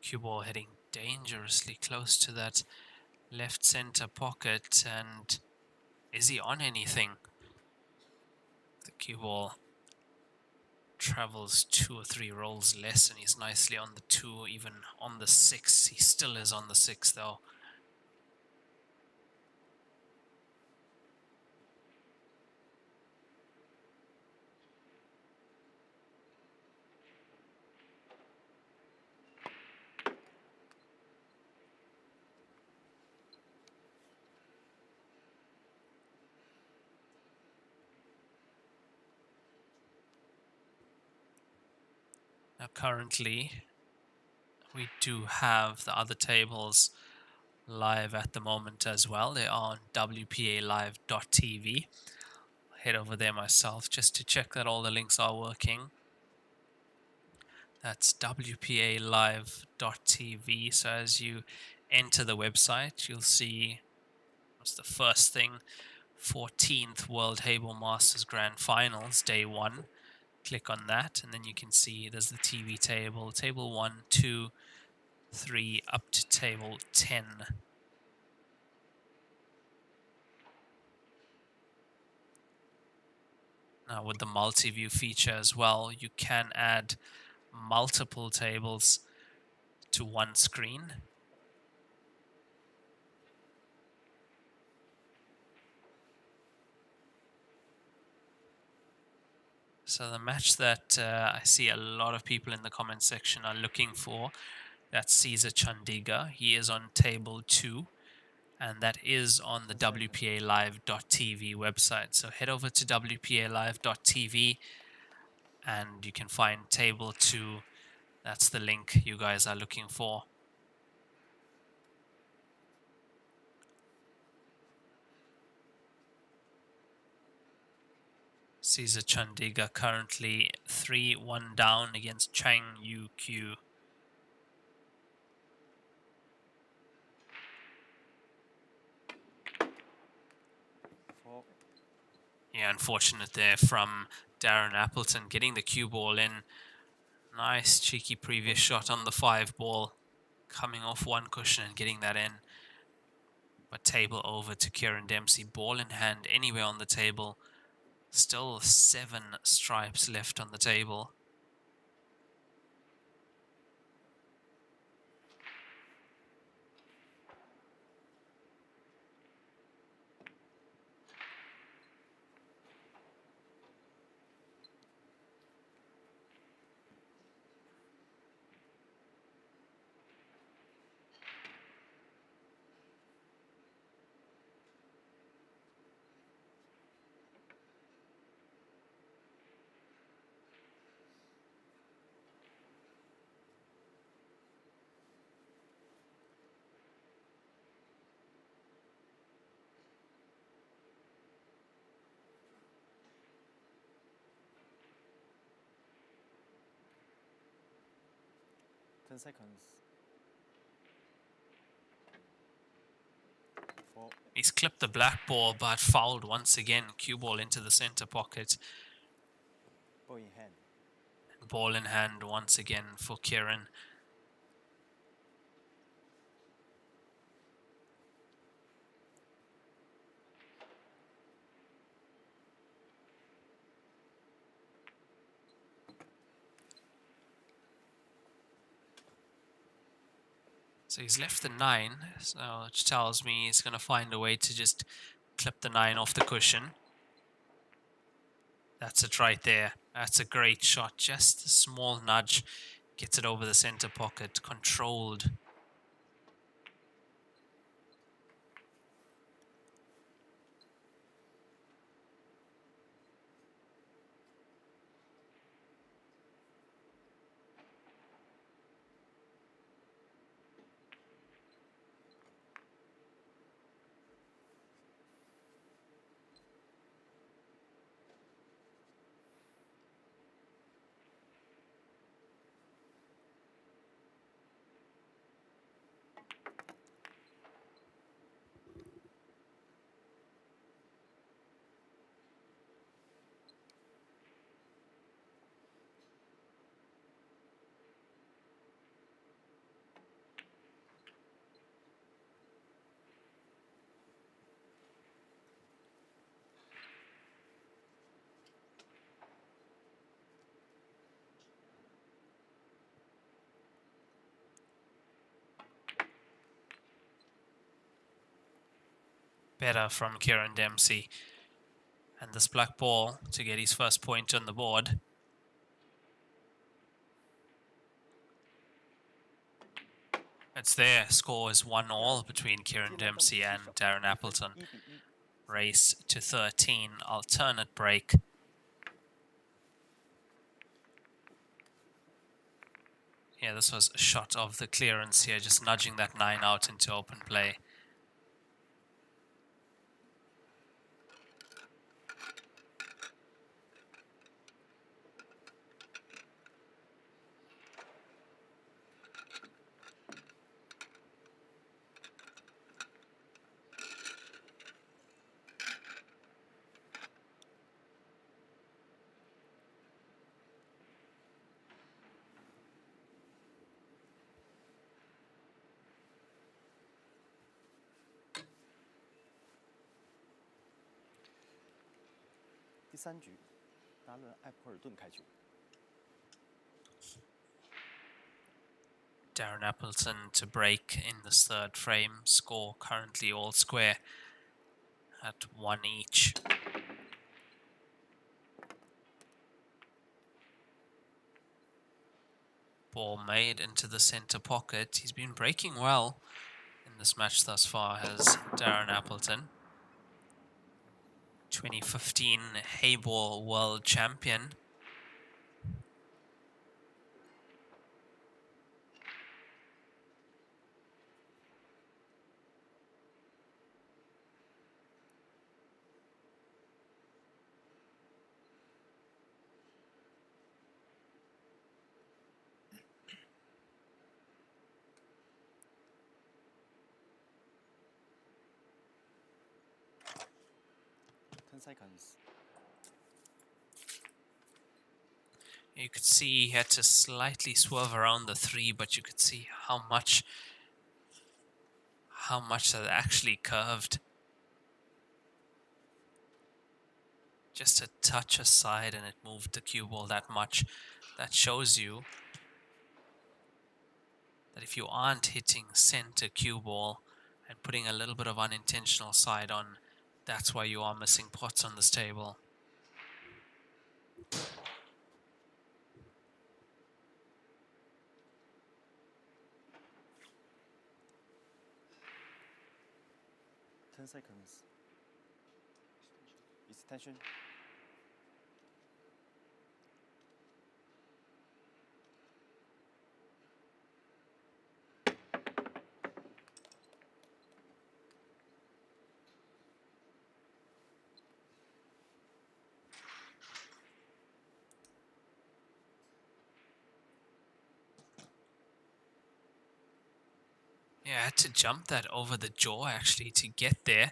Cue ball heading dangerously close to that left center pocket, and is he on anything? The cue ball travels 2 or 3 rolls less and he's nicely on the 2, even on the 6. He still is on the 6 though. Now currently we do have the other tables live at the moment as well. They are on wpalive.tv. Head over there myself just to check that all the links are working. That's wpalive.tv. So as you enter the website, you'll see what's the first thing, 14th World Heyball Masters Grand Finals, Day 1. Click on that and then you can see there's the TV table, table 1, 2, 3, up to table 10. Now with the multi-view feature as well, you can add multiple tables to one screen. So the match that I see a lot of people in the comment section are looking for, that's Caesar Chandiga. He is on table 2. and that is on the WPALive.tv website. So head over to WPALive.tv and you can find table 2. That's the link you guys are looking for. Caesar Chandigarh currently 3-1 down against Chang Yu Q. Yeah, unfortunate there from Darren Appleton getting the cue ball in. Nice cheeky previous shot on the 5 ball, coming off one cushion and getting that in. But table over to Kieran Dempsey, ball in hand anywhere on the table. Still 7 stripes left on the table. Seconds. He's clipped the black ball but fouled once again. Cue ball into the center pocket. Ball in hand. Ball in hand once again for Kieran. So he's left the 9, so which tells me he's going to find a way to just clip the 9 off the cushion. That's it right there. That's a great shot. Just a small nudge. Gets it over the center pocket. Controlled. Better from Kieran Dempsey. And this black ball to get his first point on the board. It's there. Score is 1-1 between Kieran Dempsey and Darren Appleton. Race to 13. Alternate break. Yeah, this was a shot of the clearance here, just nudging that 9 out into open play.第3局，达伦·艾普尔顿开球。 Darren Appleton to break in this third frame. Score currently all square at 1 each. Ball made into the center pocket. He's been breaking well in in this match thus far has Darren Appleton, 2015 Heyball World Champion. Seconds. You could see he had to slightly swerve around the 3, but you could see how much that actually curved. Just a touch aside and it moved the cue ball that much. That shows you that if you aren't hitting center cue ball and putting a little bit of unintentional side on, that's why you are missing pots on this table. Seconds. It's tension. Yeah, I had to jump that over the jaw actually to get there.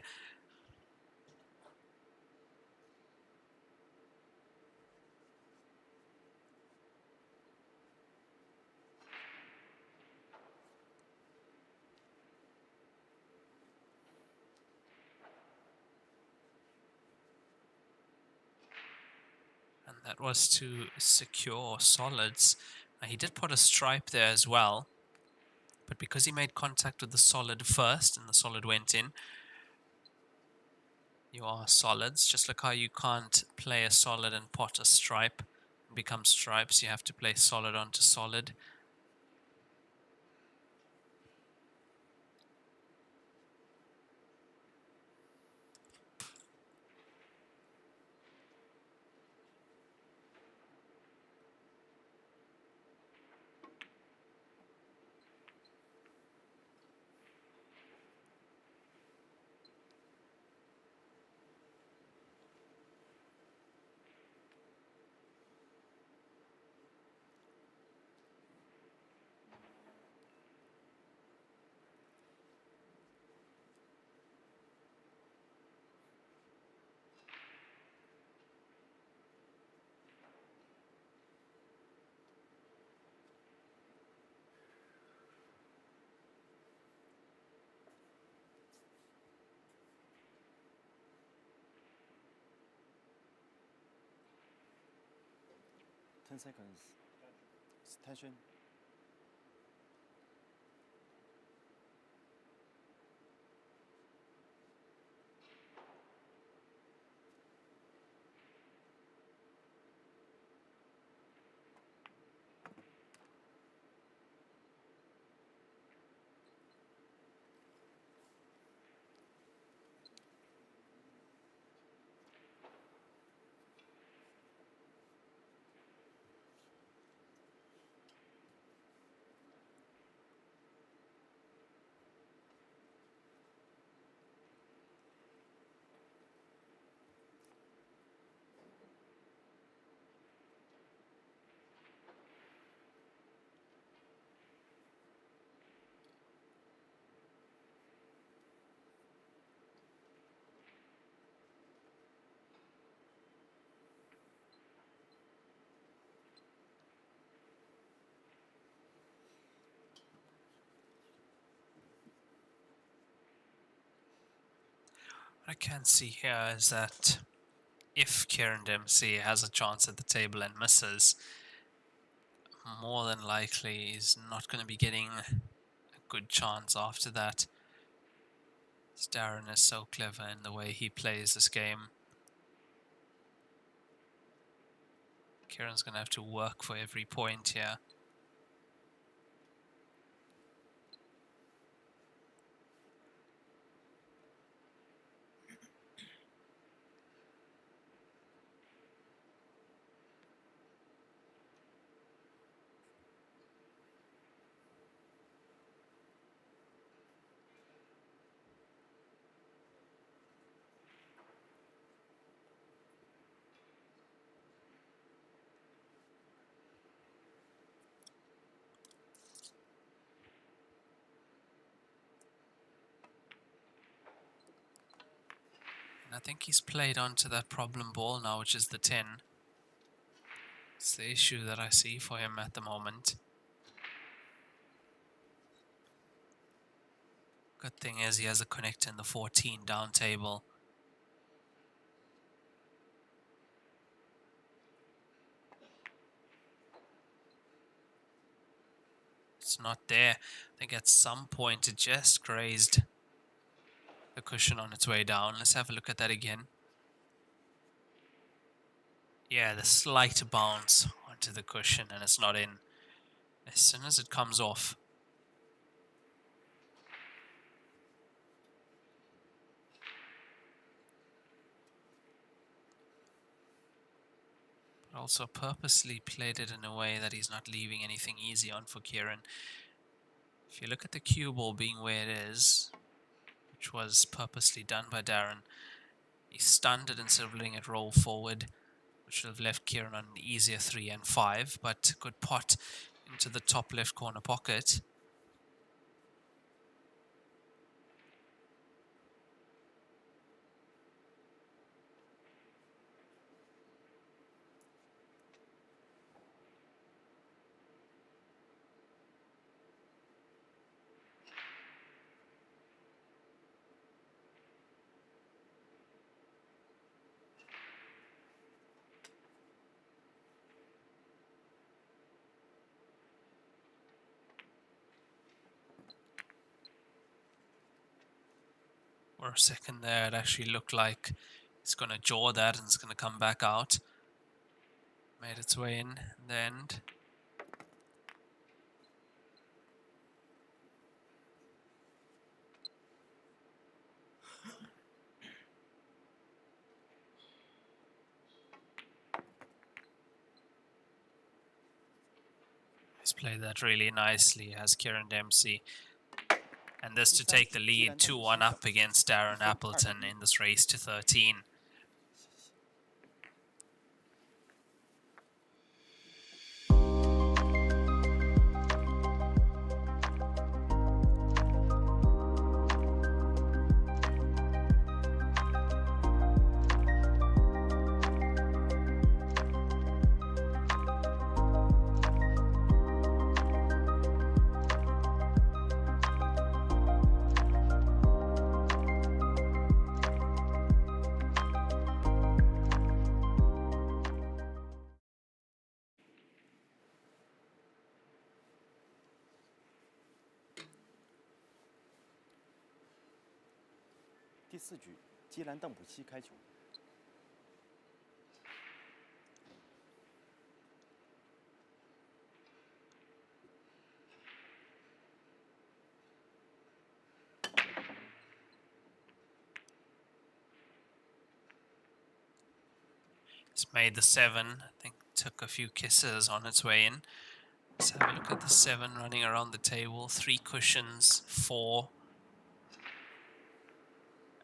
And that was to secure solids. He did put a stripe there as well, but because he made contact with the solid first and the solid went in, you are solids. Just like how you can't play a solid and pot a stripe and become stripes, you have to play solid onto solid. Seconds. Tension. What I can see here is that if Kieran Dempsey has a chance at the table and misses, more than likely he's not going to be getting a good chance after that. Darren is so clever in the way he plays this game. Kieran's going to have to work for every point here. I think he's played onto that problem ball now, which is the 10. It's the issue that I see for him at the moment. Good thing is he has a connect in the 14 down table. It's not there. I think at some point it just grazed the cushion on its way down. Let's have a look at that again. Yeah, the slight bounce onto the cushion and it's not in. As soon as it comes off. But also purposely played it in a way that he's not leaving anything easy on for Kieran. If you look at the cue ball being where it is, which was purposely done by Darren, he stunned it instead of letting it roll forward, which would have left Kieran on an easier 3 and 5, but good pot into the top left corner pocket. For a second there, it actually looked like it's going to jaw that and it's going to come back out. Made its way in the end. He's played that really nicely, has Kieran Dempsey. And this to take the lead 2-1 up against Darren Appleton in this race to 13.第4局，基兰邓普西开球。It's made the 7. I think took a few kisses on its way in. Let's have a look at the 7 running around the table. 3 cushions, 4.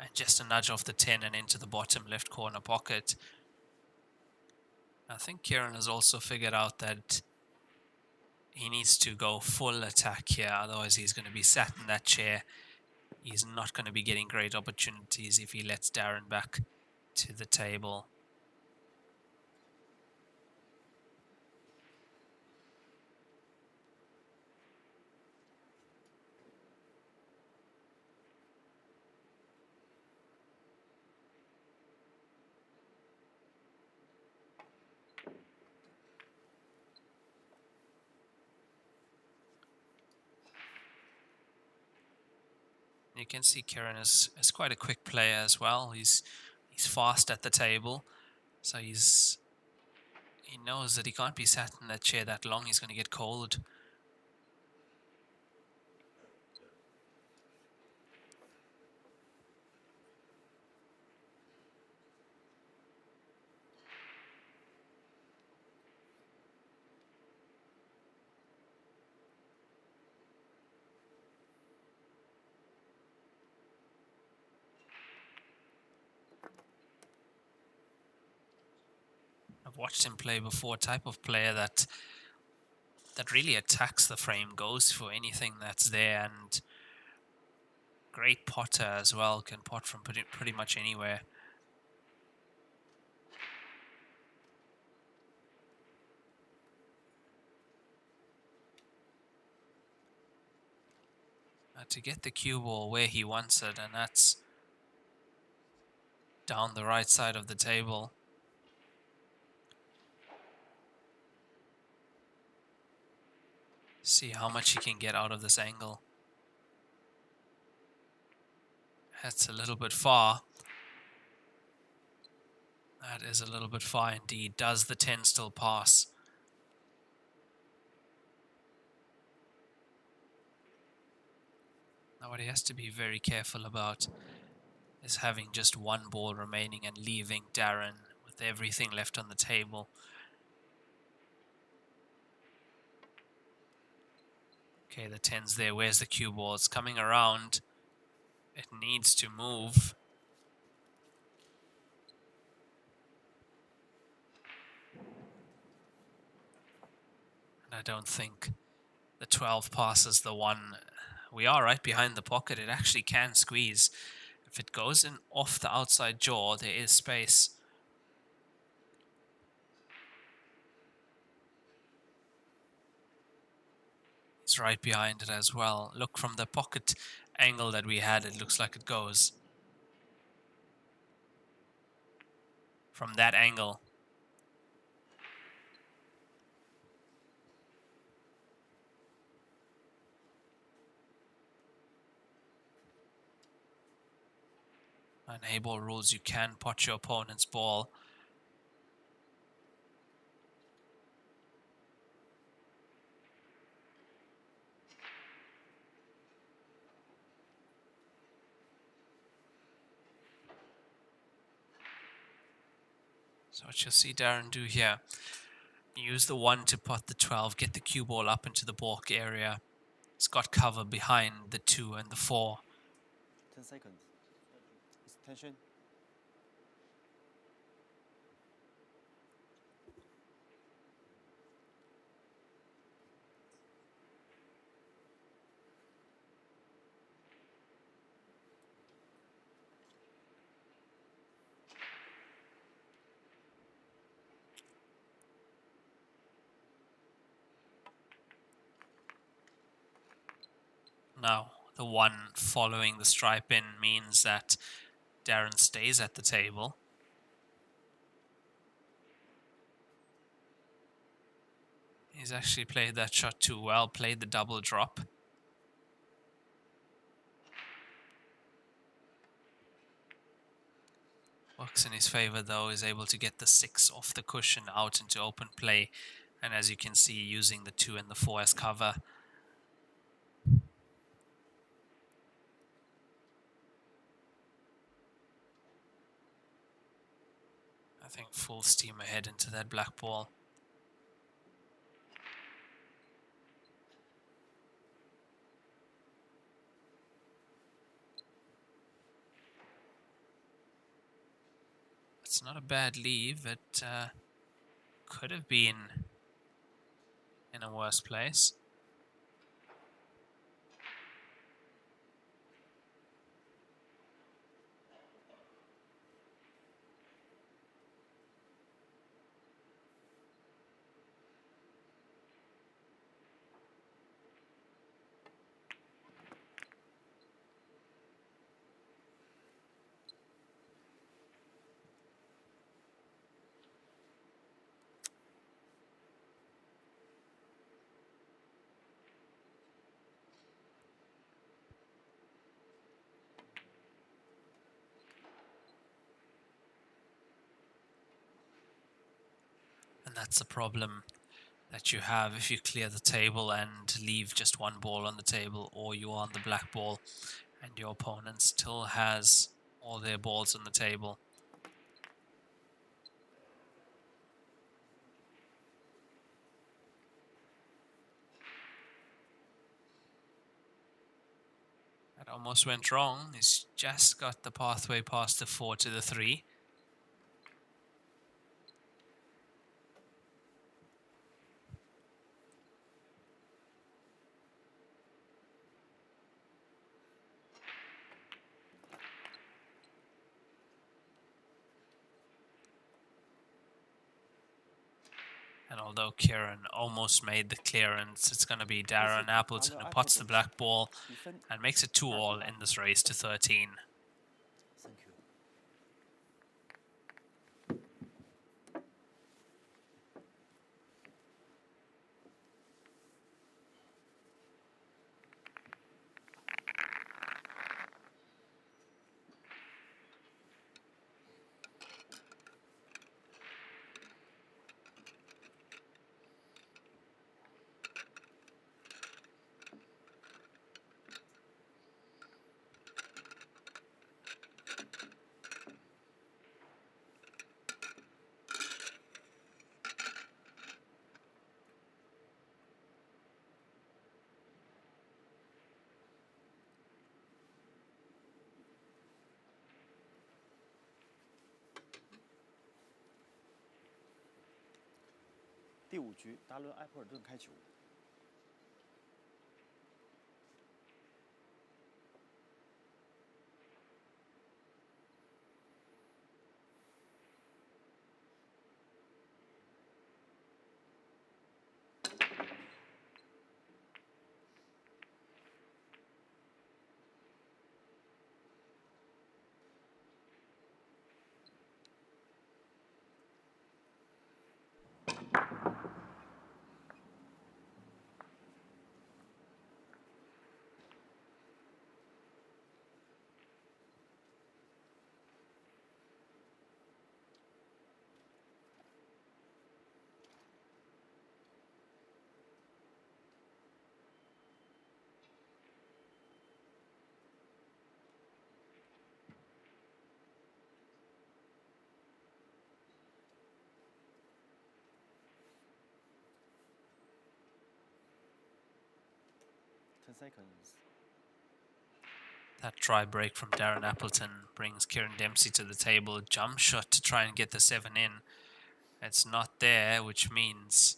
And just a nudge off the 10 and into the bottom left corner pocket. I think Kieran has also figured out that he needs to go full attack here. Otherwise he's going to be sat in that chair. He's not going to be getting great opportunities if he lets Darren back to the table. You can see Kieran is quite a quick player as well. He's fast at the table, so he knows that he can't be sat in that chair that long. He's going to get cold. I've watched him play before, type of player that really attacks the frame, goes for anything that's there, and great potter as well, can pot from pretty much anywhere. to get the cue ball where he wants it, and that's down the right side of the table. See how much he can get out of this angle. That's a little bit far. That is a little bit far indeed. Does the 10 still pass? Now what he has to be very careful about is having just one ball remaining and leaving Darren with everything left on the table. Okay, the 10's there. Where's the cue ball? It's coming around. It needs to move. And I don't think the 12 passes the 1. We are right behind the pocket. It actually can squeeze. If it goes in off the outside jaw, there is space. It's right behind it as well. Look, from the pocket angle that we had, it looks like it goes. From that angle. And Heyball rules, you can pot your opponent's ball. So what you'll see Darren do here, use the 1 to pot the 12, get the cue ball up into the balk area. It's got cover behind the 2 and the 4. 10 seconds. Tension. Now, the 1 following the stripe in means that Darren stays at the table. He's actually played that shot too well, played the double drop. Works in his favor though, is able to get the 6 off the cushion out into open play. And as you can see, using the 2 and the 4 as cover. I think full steam ahead into that black ball. It's not a bad leave. It could have been in a worse place. And that's a problem that you have if you clear the table and leave just one ball on the table, or you're on the black ball and your opponent still has all their balls on the table. That almost went wrong. He's just got the pathway past the 4 to the 3. And although Kieran almost made the clearance, it's going to be Darren Appleton who pots the black ball and makes it 2-all in this race to 13.第5局，达伦·埃普尔顿开球。10 seconds. That try break from Darren Appleton brings Kieran Dempsey to the table. Jump shot to try and get the 7 in. It's not there, which means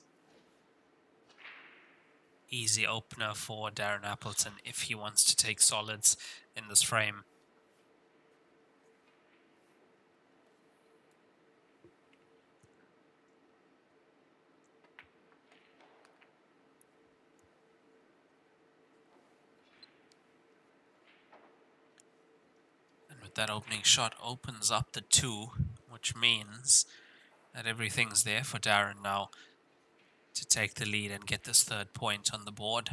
easy opener for Darren Appleton if he wants to take solids in this frame. That opening shot opens up the 2, which means that everything's there for Darren now to take the lead and get this 3rd point on the board.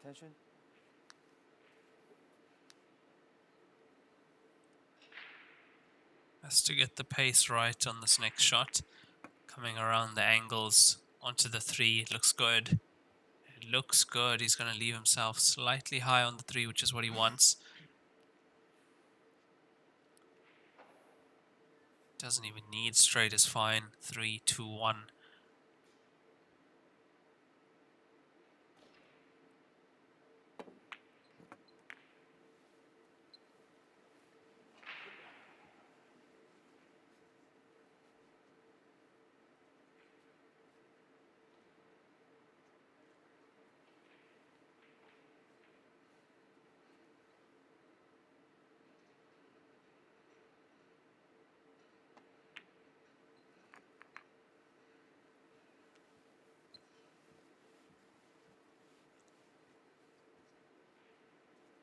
Extension. Has to get the pace right on this next shot. Coming around the angles onto the 3. It looks good. It looks good. He's going to leave himself slightly high on the 3, which is what he wants. Doesn't even need straight is fine. 3, 2, 1.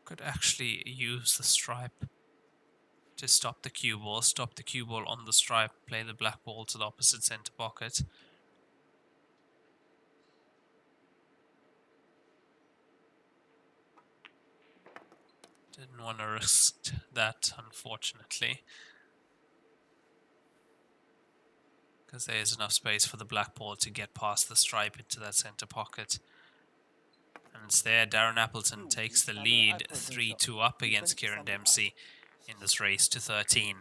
Could actually use the stripe to stop the cue ball. Stop the cue ball on the stripe. Play the black ball to the opposite center pocket. Didn't want to risk that, unfortunately, because there is enough space for the black ball to get past the stripe into that center pocket. And it's there. Darren Appleton takes the lead 3-2 up against Kieran Dempsey in this race to 13.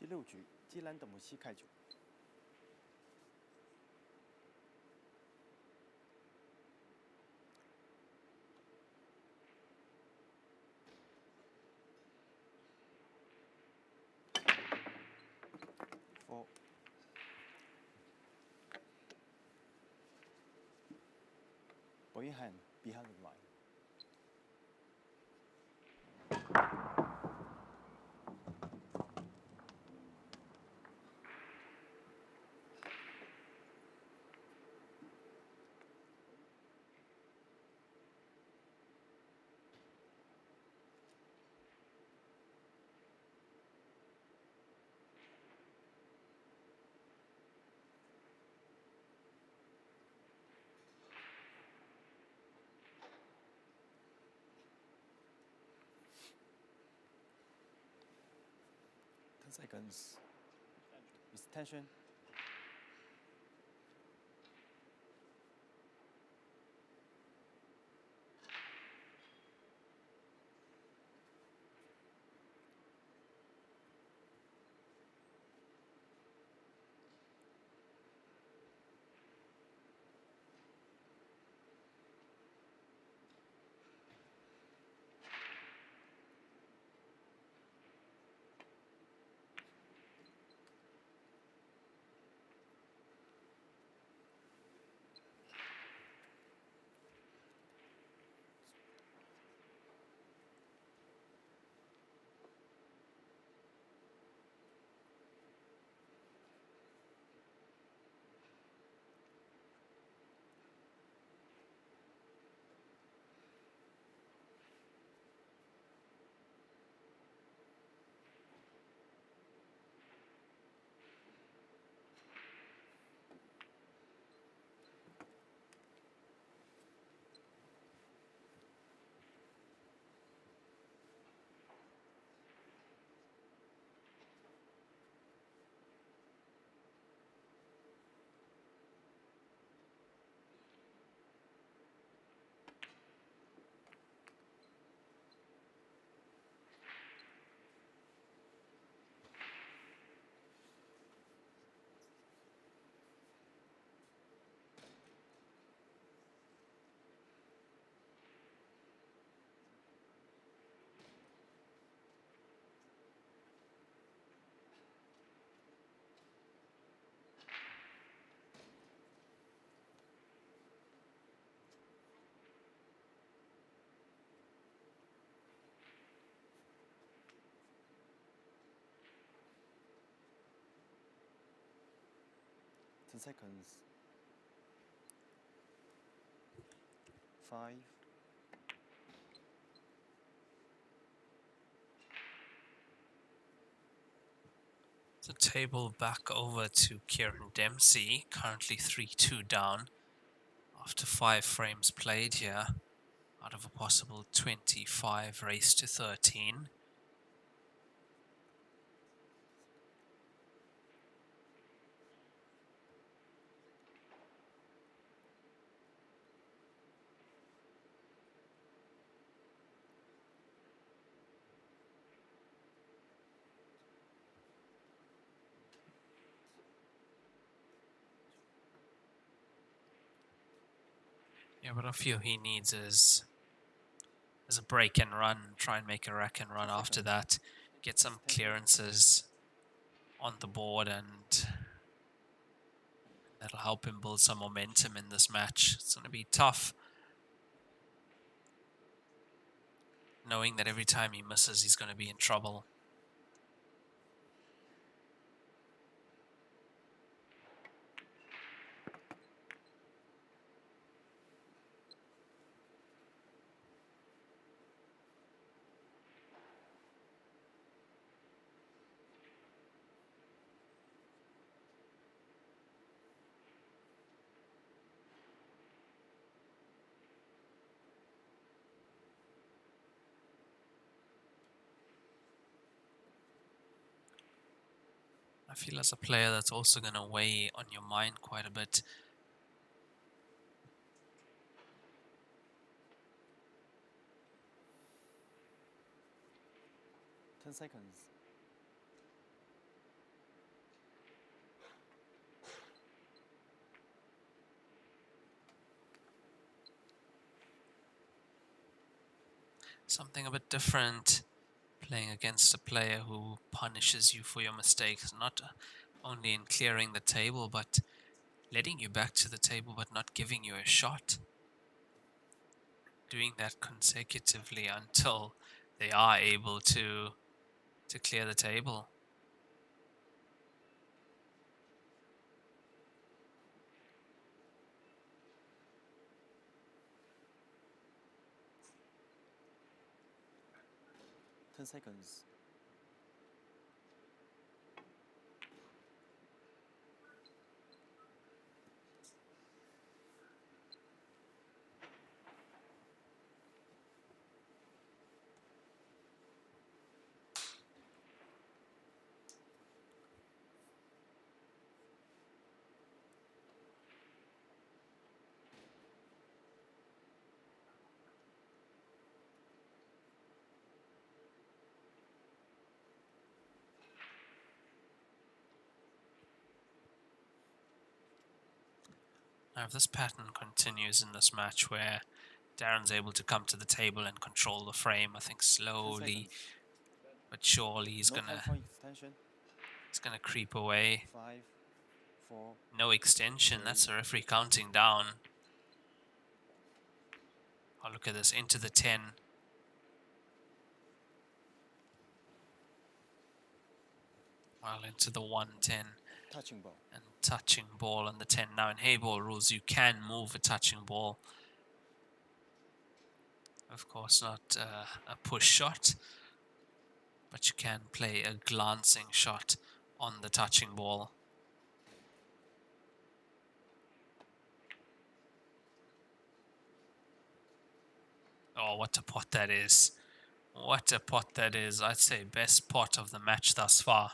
第6局，基兰德姆西开局。4 Behind the line. Seconds. With tension. Seconds. 5. The table back over to Kieran Dempsey, currently 3-2 down after 5 frames played here, out of a possible 25 race to 13. Yeah, but I feel he needs is a break and run, try and make a rack and run after that, get some clearances on the board, and that'll help him build some momentum in this match. It's going to be tough, knowing that every time he misses, he's going to be in trouble. I feel as a player that's also going to weigh on your mind quite a bit. Seconds. Something a bit different playing against a player who punishes you for your mistakes, not only in clearing the table, but letting you back to the table but not giving you a shot. Doing that consecutively until they are able to clear the table. Seconds. Now, if this pattern continues in this match where Darren's able to come to the table and control the frame, I think slowly but surely he's gonna creep away. 5, 4. No extension, that's the referee counting down. Oh, look at this, into the 10. Well, into the 110. Touching ball. And touching ball on the 10. Now in Heyball rules, you can move a touching ball. Of course, not a push shot, but you can play a glancing shot on the touching ball. Oh, what a pot that is. What a pot that is. I'd say best pot of the match thus far.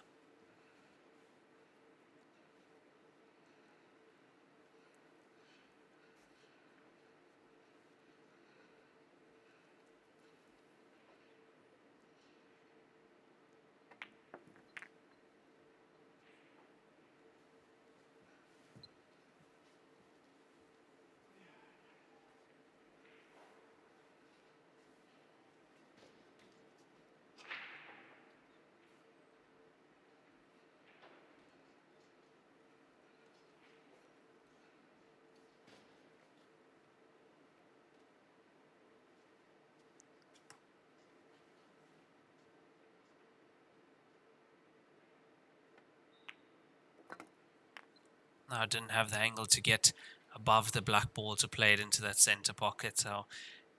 Now I didn't have the angle to get above the black ball to play it into that center pocket, so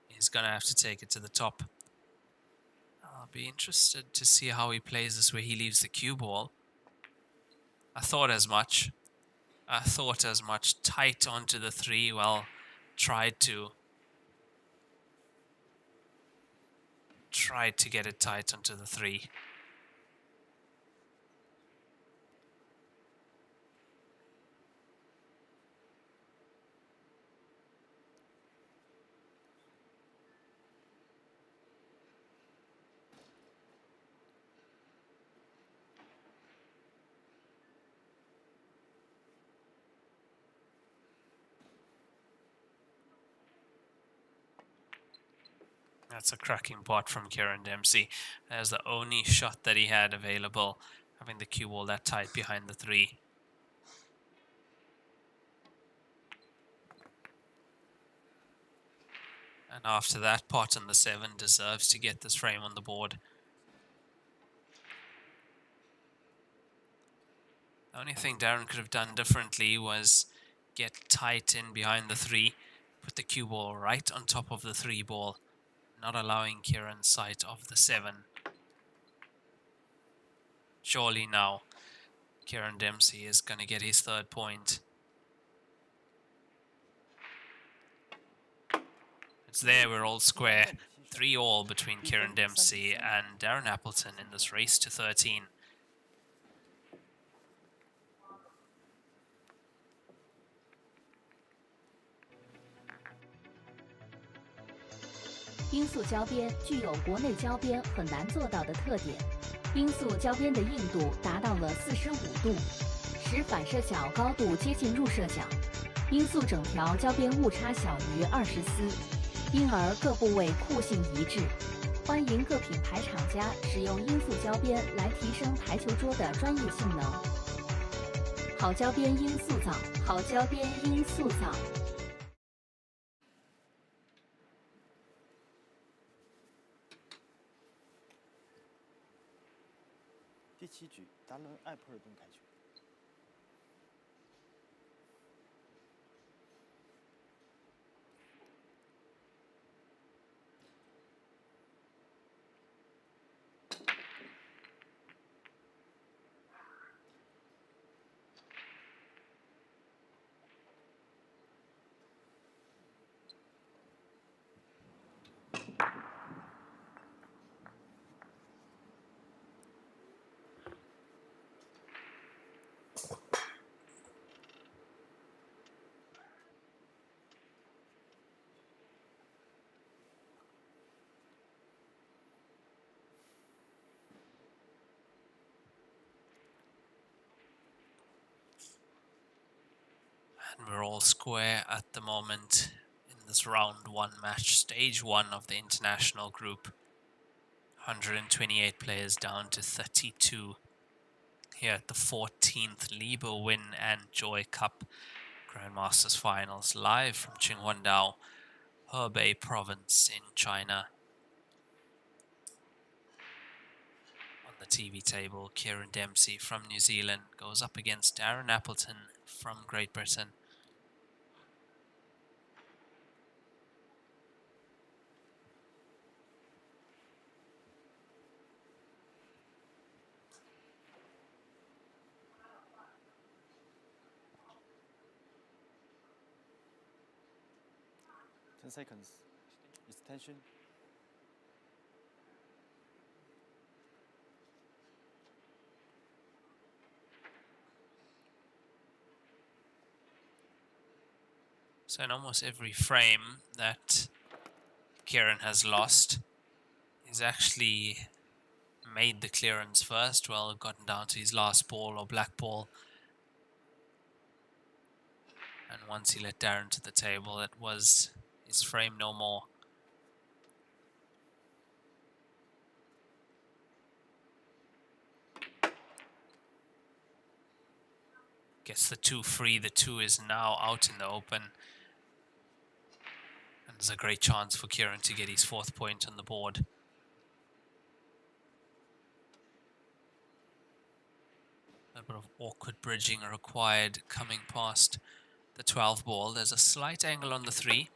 he's going to have to take it to the top. I'll be interested to see how he plays this where he leaves the cue ball. I thought as much. Tight onto the 3. Well, tried to get it tight onto the 3. That's a cracking pot from Kieran Dempsey. There's the only shot that he had available, having the cue ball that tight behind the 3. And after that pot on the 7 deserves to get this frame on the board. The only thing Darren could have done differently was get tight in behind the 3, put the cue ball right on top of the 3 ball, not allowing Kieran sight of the 7. Surely now Kieran Dempsey is going to get his 3rd point. It's there, we're all square. 3-all between Kieran Dempsey and Darren Appleton in this race to 13.音速胶边具有国内胶边很难做到的特点，音速胶边的硬度达到了45度，使反射角高度接近入射角。音速整条胶边误差小于20丝，因而各部位酷性一致。欢迎各品牌厂家使用音速胶边来提升台球桌的专业性能。好胶边音速造，好胶边音速造。第7局，达伦·艾普尔顿开球。And we're all square at the moment in this round 1 match, stage 1 of the international group. 128 players down to 32 here at the 14th Libo Win and Joy Cup Grandmasters Finals, live from Qinhuandao, Hebei Province in China. On the TV table, Kieran Dempsey from New Zealand goes up against Darren Appleton from Great Britain. Seconds. It's tension. So in almost every frame that Kieran has lost, he's actually made the clearance first, well, gotten down to his last ball or black ball. And once he let Darren to the table, it was his frame no more. Gets the 2 free, the 2 is now out in the open. And there's a great chance for Kieran to get his 4th point on the board. A bit of awkward bridging required coming past the 12 ball. There's a slight angle on the 3.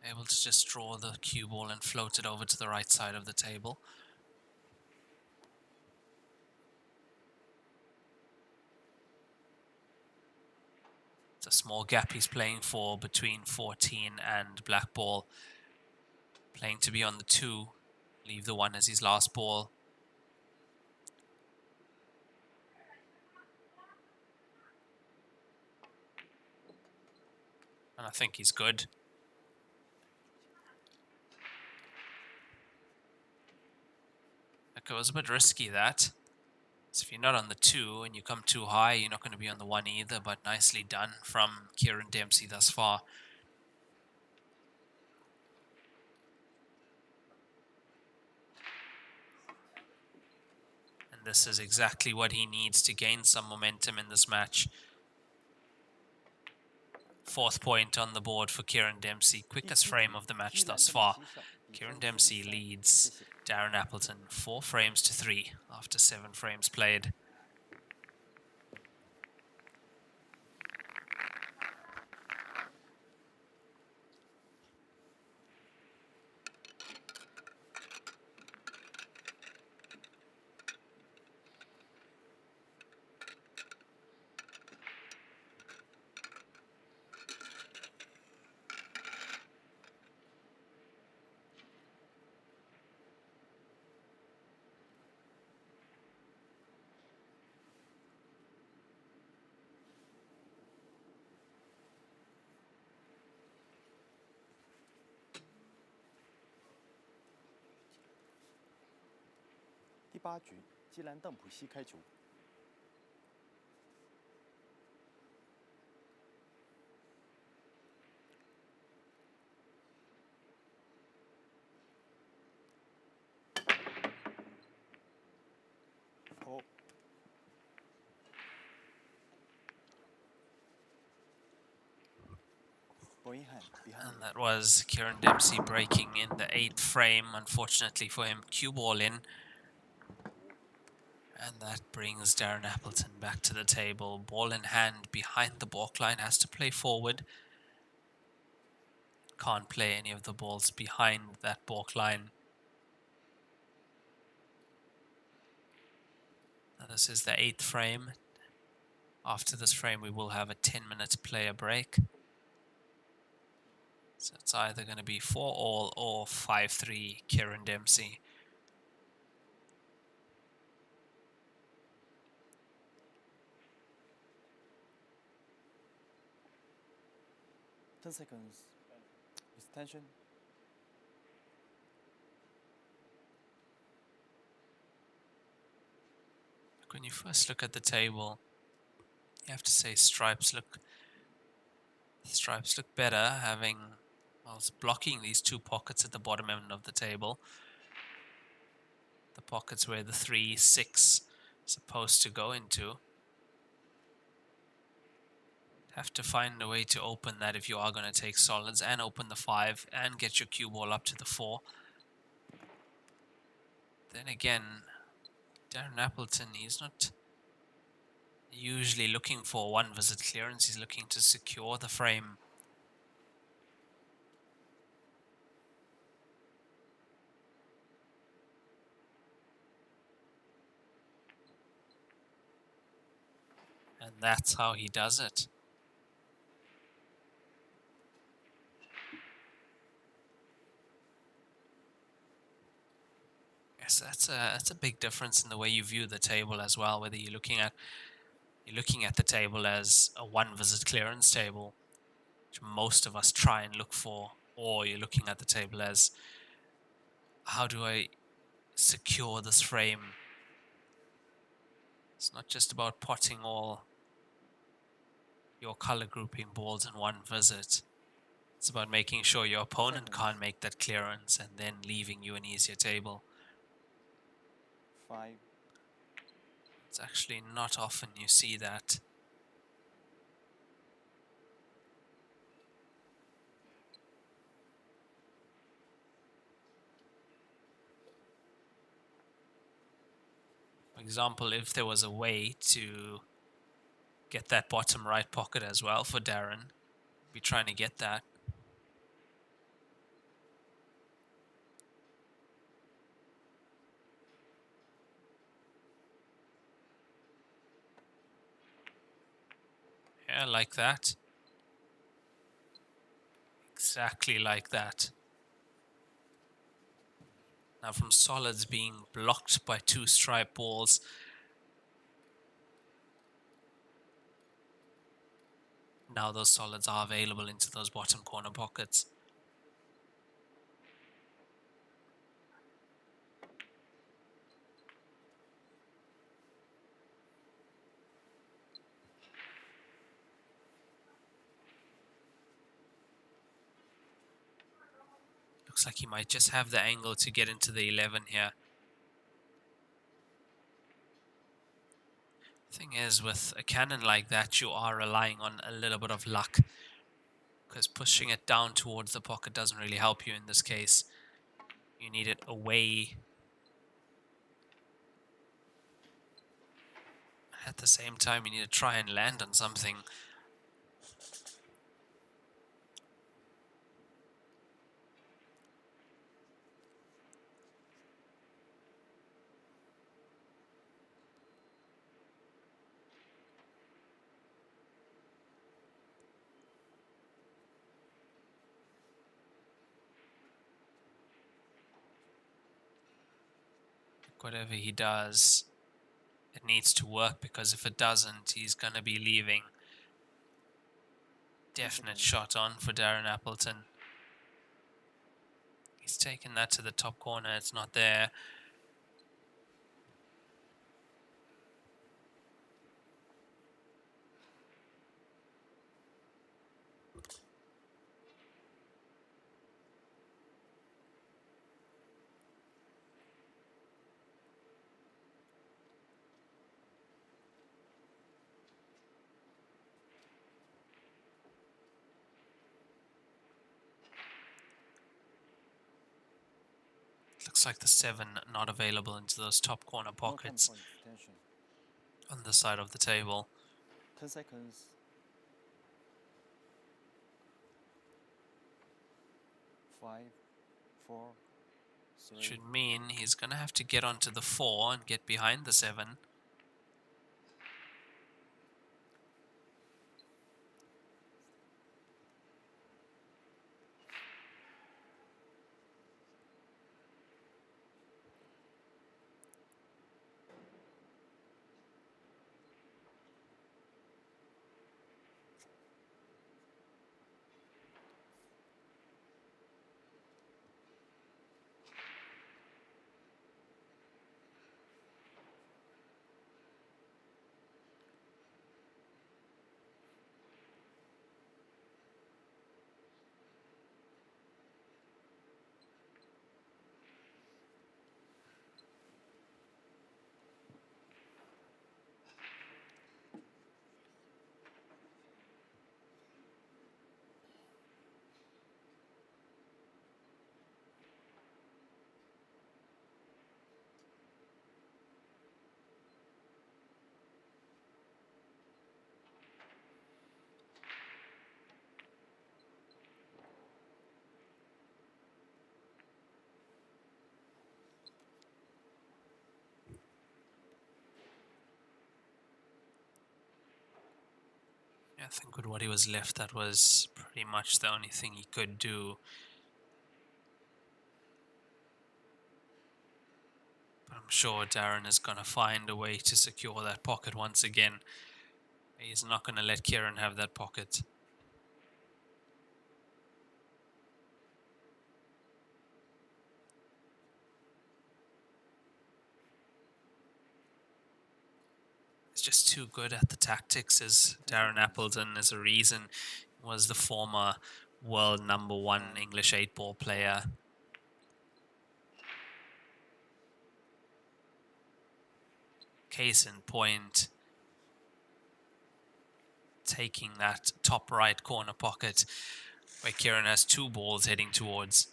Able to just draw the cue ball and float it over to the right side of the table. It's a small gap he's playing for between 14 and black ball. Playing to be on the 2. Leave the 1 as his last ball. And I think he's good. It was a bit risky, that. So if you're not on the 2 and you come too high, you're not going to be on the 1 either, but nicely done from Kieran Dempsey thus far. this is exactly what he needs to gain some momentum in this match. 4th point on the board for Kieran Dempsey. Quickest frame of the match thus far. Kieran Dempsey leads Darren Appleton 4 frames to 3 after 7 frames played.第8局，基兰邓普西开球。哦。 And that was Kieran Dempsey breaking in the 8th frame. Unfortunately for him, cue ball in. And that brings Darren Appleton back to the table. Ball in hand behind the balk line, has to play forward. Can't play any of the balls behind that balk line. Now this is the 8th frame. After this frame, we will have a 10-minute player break. So it's either going to be 4-all or 5-3 Kieran Dempsey. Ten seconds. Extension. When you first look at the table, you have to say stripes look better, having, well, it's blocking these 2 pockets at the bottom end of the table. The pockets where the 3, 6 is supposed to go into. Have to find a way to open that if you are going to take solids, and open the 5 and get your cue ball up to the 4. Then again, Darren Appleton, he's not usually looking for 1 visit clearance, he's looking to secure the frame. And that's how he does it. Yes, that's a big difference in the way you view the table as well, whether you're looking at the table as a 1 visit clearance table, which most of us try and look for, or you're looking at the table as, how do I secure this frame? It's not just about potting all your color grouping balls in 1 visit. It's about making sure your opponent can't make that clearance and then leaving you an easier table. 5. It's actually not often you see that. For example, if there was a way to get that bottom right pocket as well for Darren, be trying to get that. Yeah, like that. Exactly like that. Now from solids being blocked by 2 stripe balls, now those solids are available into those bottom corner pockets. Looks like he might just have the angle to get into the 11 here. Thing is, with a cannon like that, you are relying on a little bit of luck, because pushing it down towards the pocket doesn't really help you in this case. You need it away. At the same time, you need to try and land on something. Whatever he does, it needs to work, because if it doesn't, he's going to be leaving. Definite shot on for Darren Appleton. He's taken that to the top corner. It's not there. Looks like the 7 not available into those top corner pockets on the side of the table. 10 seconds. 5, 4, 3. Should mean he's going to have to get onto the 4 and get behind the 7. I think with what he was left, that was pretty much the only thing he could do. But I'm sure Darren is going to find a way to secure that pocket once again. He's not going to let Kieran have that pocket. Just too good at the tactics, as Darren Appleton, as a reason, was the former world #1 English 8-ball player. Case in point, taking that top right corner pocket where Kieran has 2 balls heading towards.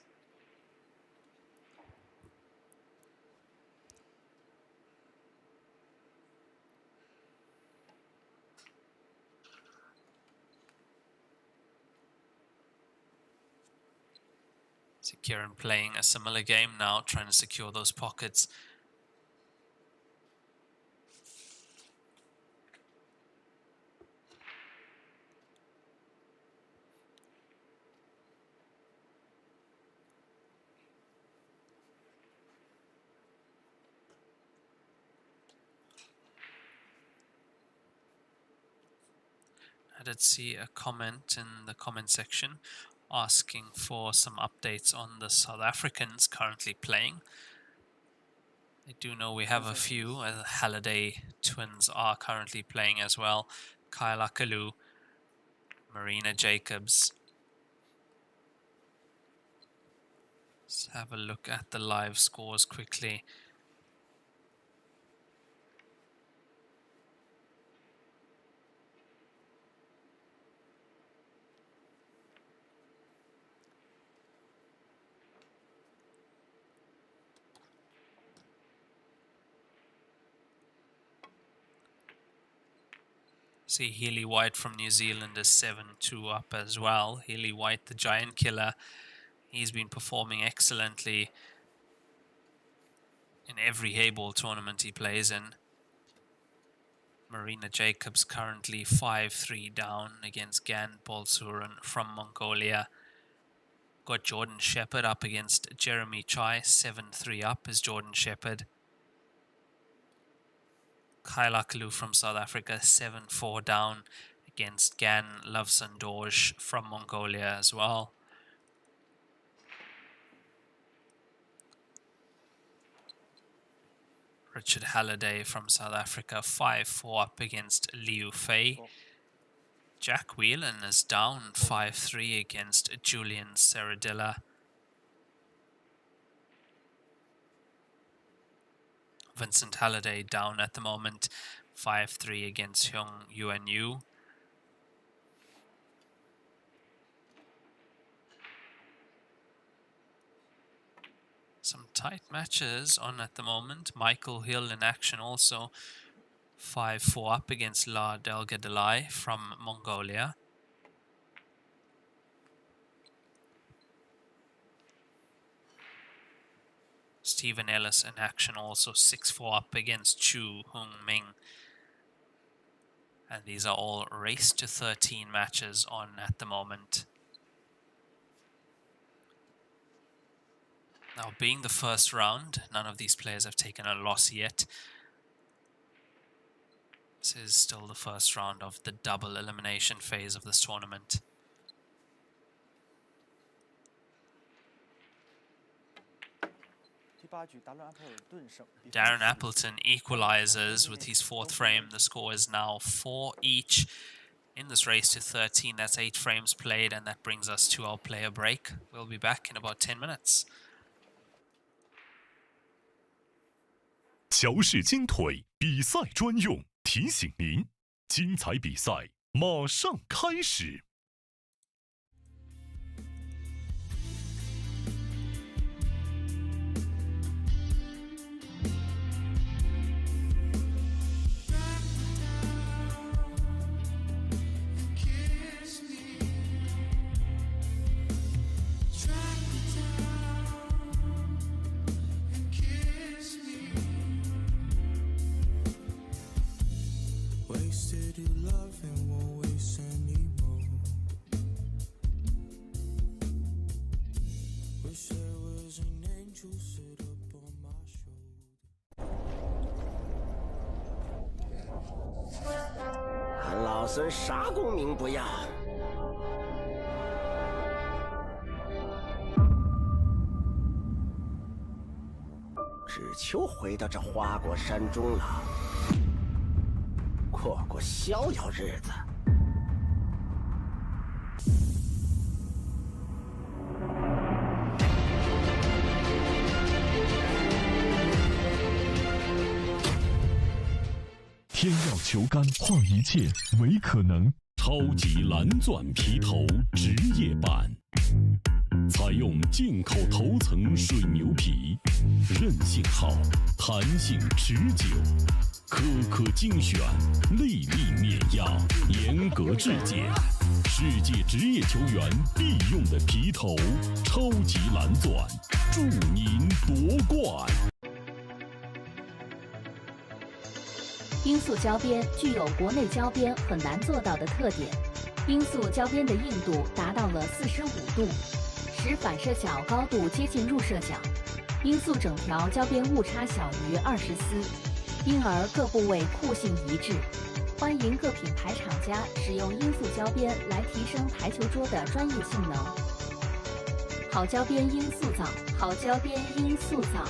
See Kieran playing a similar game now, trying to secure those pockets. I did see a comment in the comment section asking for some updates on the South Africans currently playing. I do know we have a few. The Halliday twins are currently playing as well. Kyla Kalu, Marina Jacobs. Let's have a look at the live scores quickly. See Healy White from New Zealand is 7-2 up as well. Healy White, the giant killer, he's been performing excellently in every Heyball tournament he plays in. Marina Jacobs currently 5-3 down against Gan Bolsuren from Mongolia. Got Jordan Shepherd up against Jeremy Chai, 7-3 up is Jordan Shepherd. Kailakalu from South Africa, 7-4 down against Gan Lovsandorj from Mongolia as well. Richard Halliday from South Africa, 5-4 up against Liu Fei. Jack Whelan is down 5-3 against Julian Seradilla. Vincent Halliday down at the moment, 5-3 against Hyung Yuan-Yu. Some tight matches on at the moment. Michael Hill in action also, 5-4 up against La Delgadilai from Mongolia. Stephen Ellis in action also, 6-4 up against Chu Hung Ming. And these are all race to 13 matches on at the moment. Now, being the first round, none of these players have taken a loss yet. This is still the first round of the double elimination phase of this tournament. Darren Appleton equalizes with his fourth frame. The score is now 4 each in this race to 13. That's 8 frames played, and that brings us to our player break. We'll be back in about 10 minutes. 乔氏金腿比赛专用，提醒您，精彩比赛马上开始。俺老孙啥功名不要，只求回到这花果山中了，过过逍遥日子。天要求杆，化一切为可能。超级蓝钻皮头职业版，采用进口头层水牛皮，韧性好，弹性持久，颗颗精选，粒粒碾压，严格质检，世界职业球员必用的皮头，超级蓝钻，祝您夺冠。罂粟胶边具有国内胶边很难做到的特点，罂粟胶边的硬度达到了45度，使反射角高度接近入射角。罂粟整条胶边误差小于20丝，因而各部位酷性一致。欢迎各品牌厂家使用罂粟胶边来提升台球桌的专业性能。好胶边罂粟皂，好胶边罂粟皂。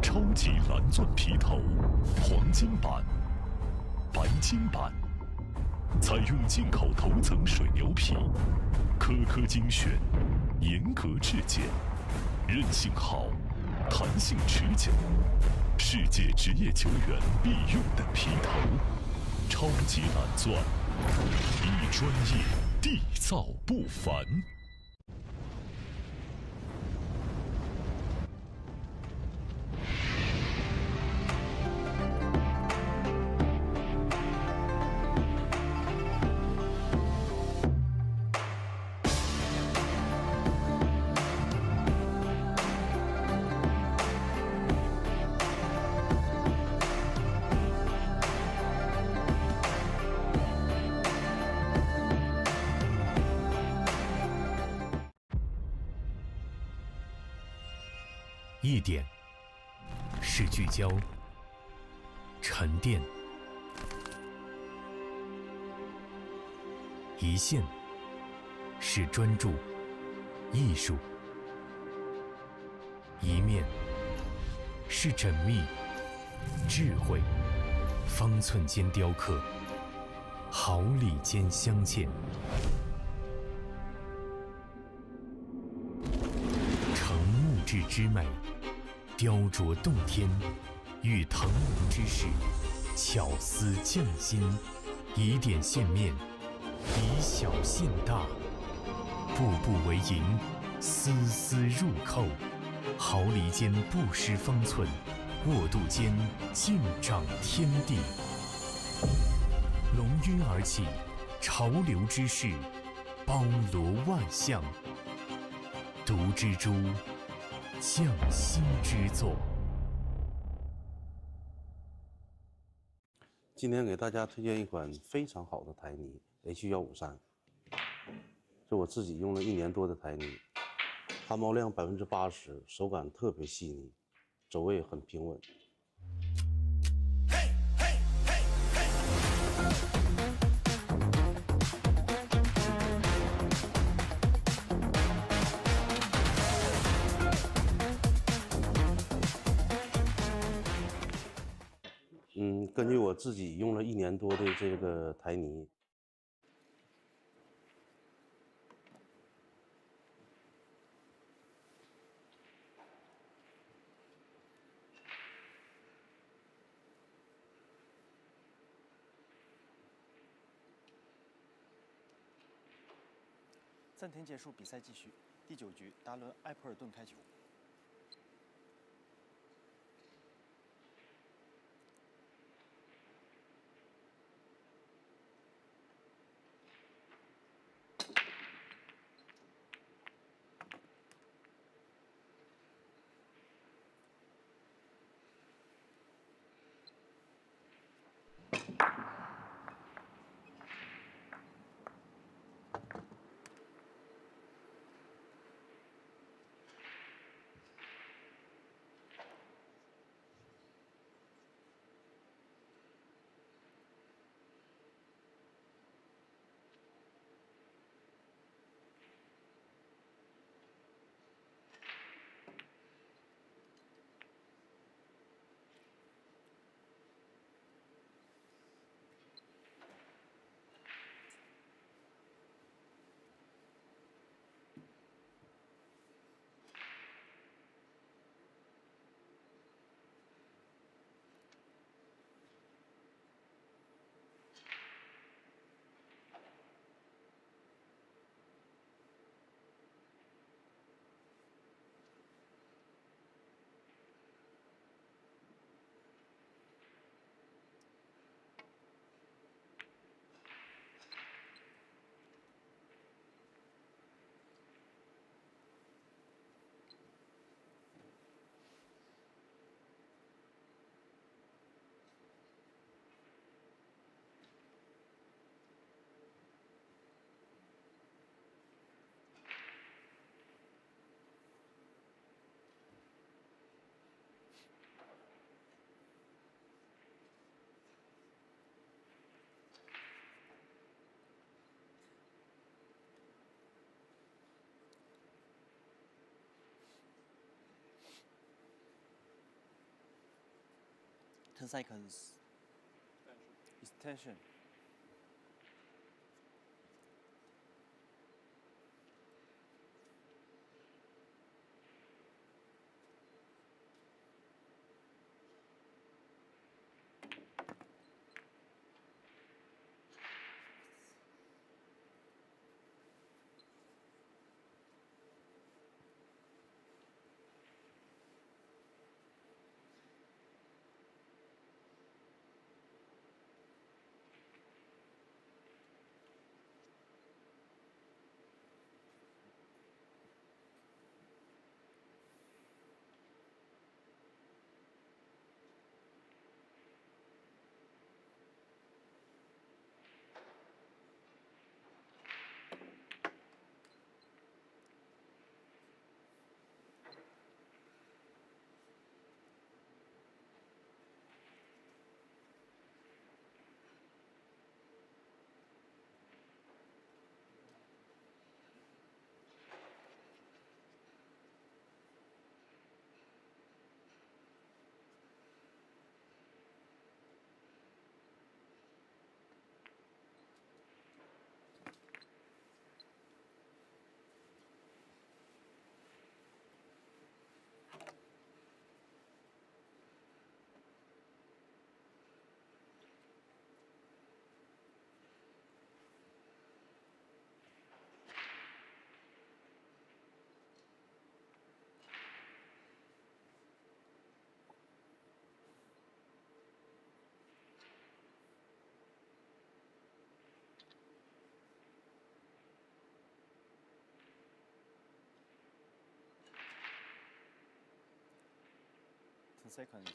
超级蓝钻皮头，黄金版，白金金版，采用进口头层水牛皮，颗颗精选，严格质检，韧性好，弹性持久，世界职业球员必用的皮头，超级蓝钻，一专业，缔造不凡。一点是聚焦、沉淀；一线是专注、艺术；一面是缜密、智慧。方寸间雕刻，毫厘间镶嵌。成木质之美，雕琢洞天，与腾龙之势，巧思匠心，以点线面，以小现大，步步为营，丝丝入扣，毫厘间不失方寸，握度间尽长天地。龙晕而起，潮流之势，包罗万象。独蜘蛛，匠心之作。今天给大家推荐一款非常好的台泥 H153，这我自己用了1年多的台泥，汗毛量80%，手感特别细腻，走位很平稳。根据我自己用了1年多的这个台泥，暂停结束，比赛继续。第9局，达伦·埃普尔顿开球。10 seconds. It's Attention. Seconds.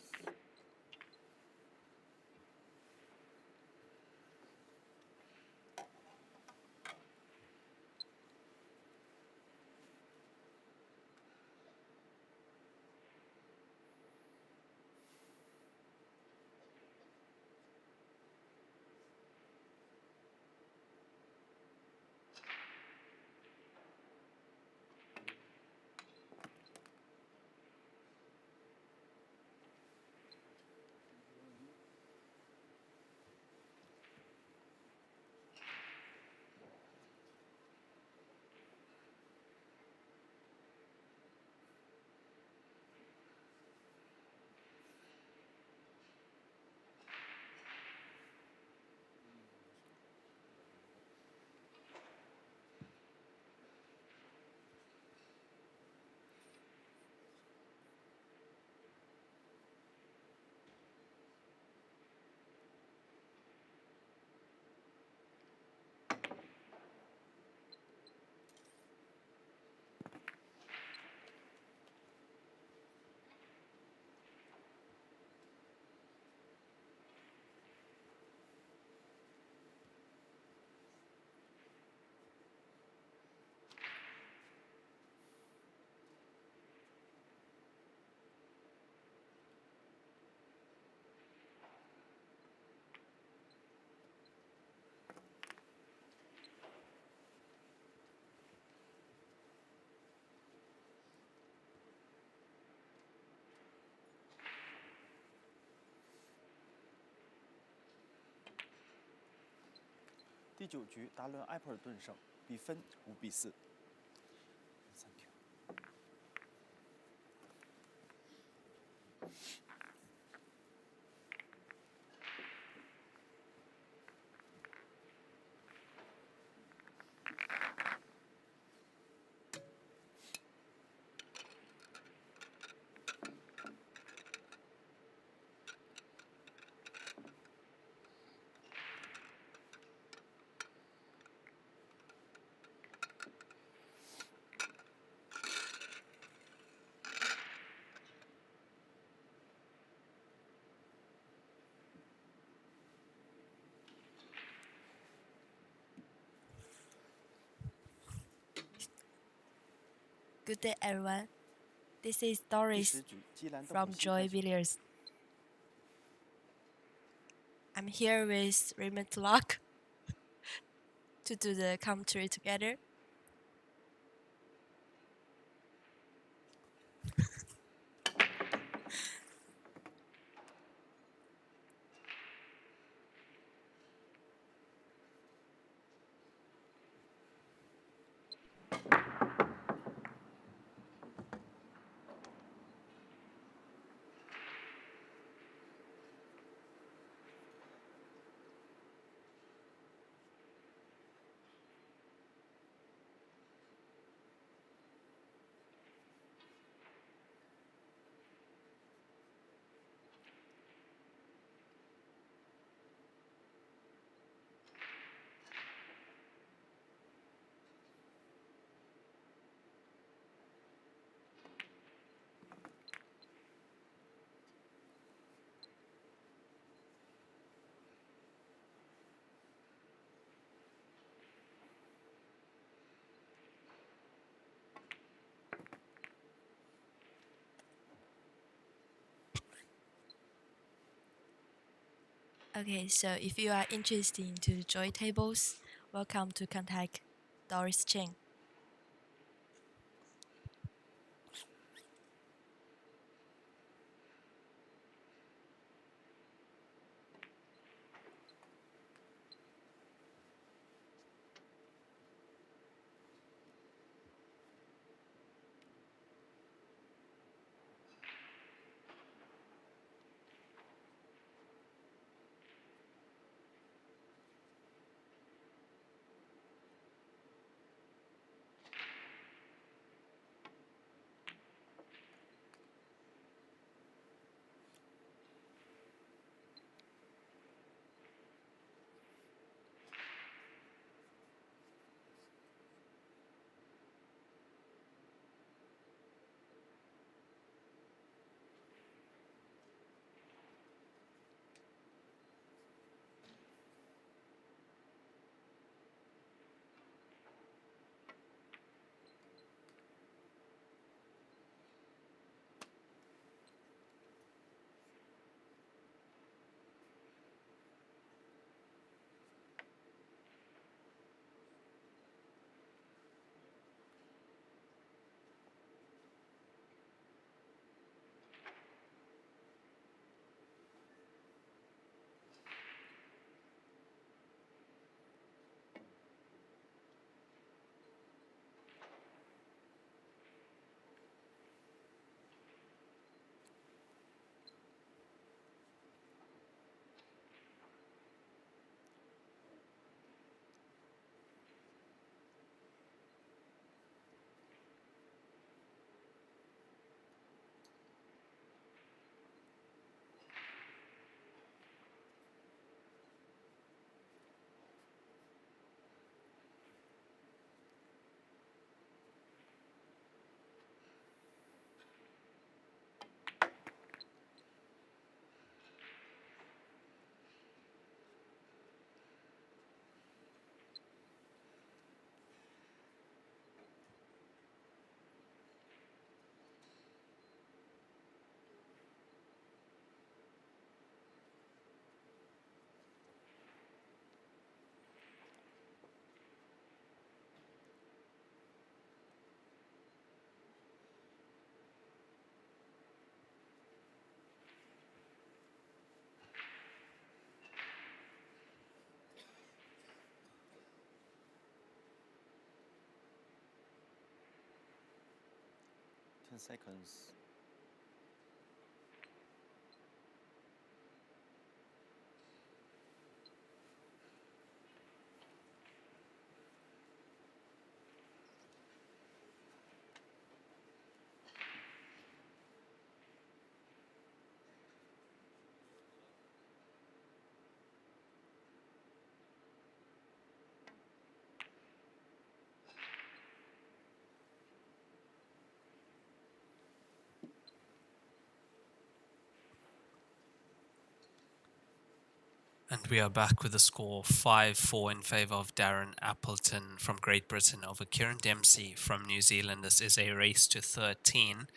第9局达伦埃普尔顿胜，比分5-4。Thank you。Good day, everyone. This is Doris from Joy Villiers. I'm here with Raymond Tillack to do the commentary together. Okay, so if you are interested into joy tables, welcome to contact Doris Cheng. Seconds. And we are back with a score 5-4 in favour of Darren Appleton from Great Britain over Kieran Dempsey from New Zealand. This is a race to 13.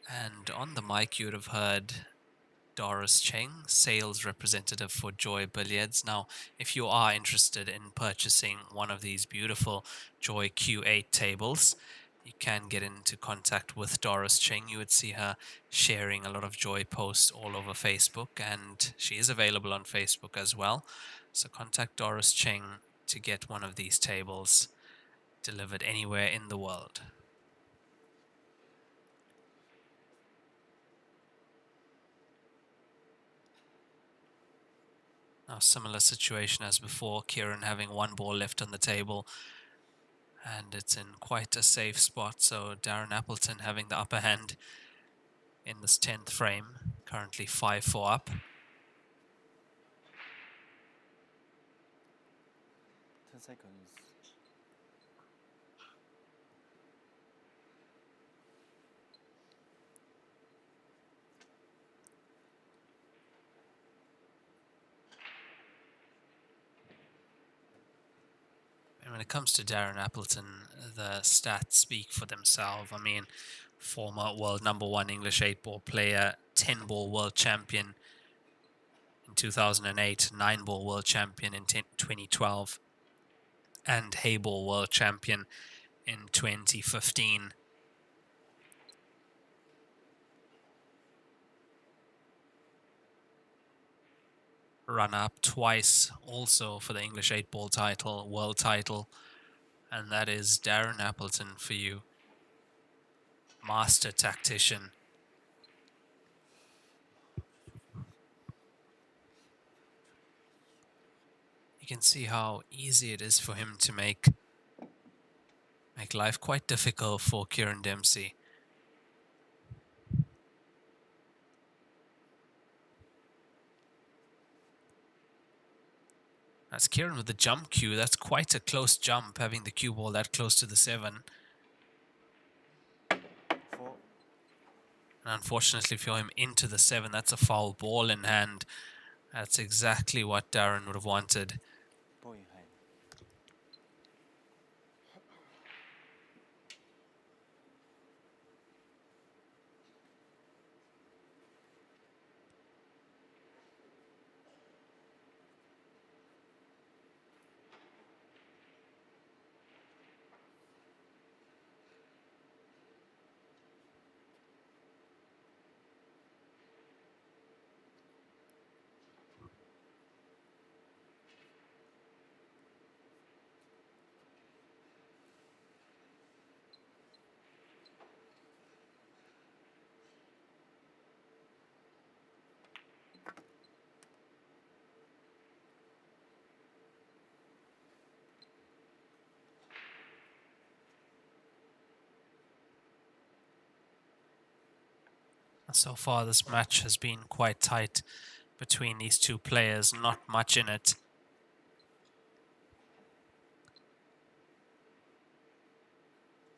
And on the mic you would have heard Doris Cheng, sales representative for Joy Billiards. Now, if you are interested in purchasing one of these beautiful Joy Q8 tables, you can get into contact with Doris Cheng. You would see her sharing a lot of Joy posts all over Facebook, and she is available on Facebook as well. So contact Doris Cheng to get one of these tables delivered anywhere in the world. Now, similar situation as before, Kieran having one ball left on the table, and it's in quite a safe spot, so Darren Appleton having the upper hand in this 10th frame, currently 5-4 up. 10 seconds. And when it comes to Darren Appleton, the stats speak for themselves. I mean, former world #1 English 8-ball player, 10-ball world champion, in 2008, 9-ball world champion in 2012, and Heyball world champion in 2015. Runner-up twice also for the English 8-ball title, world title, and that is Darren Appleton for you. Master tactician. You can see how easy it is for him to make life quite difficult for Kieran Dempsey. That's Kieran with the jump cue. That's quite a close jump, having the cue ball that close to the 7. And unfortunately for him, into the 7. That's a foul, ball in hand. That's exactly what Darren would have wanted. So far, this match has been quite tight between these two players, not much in it.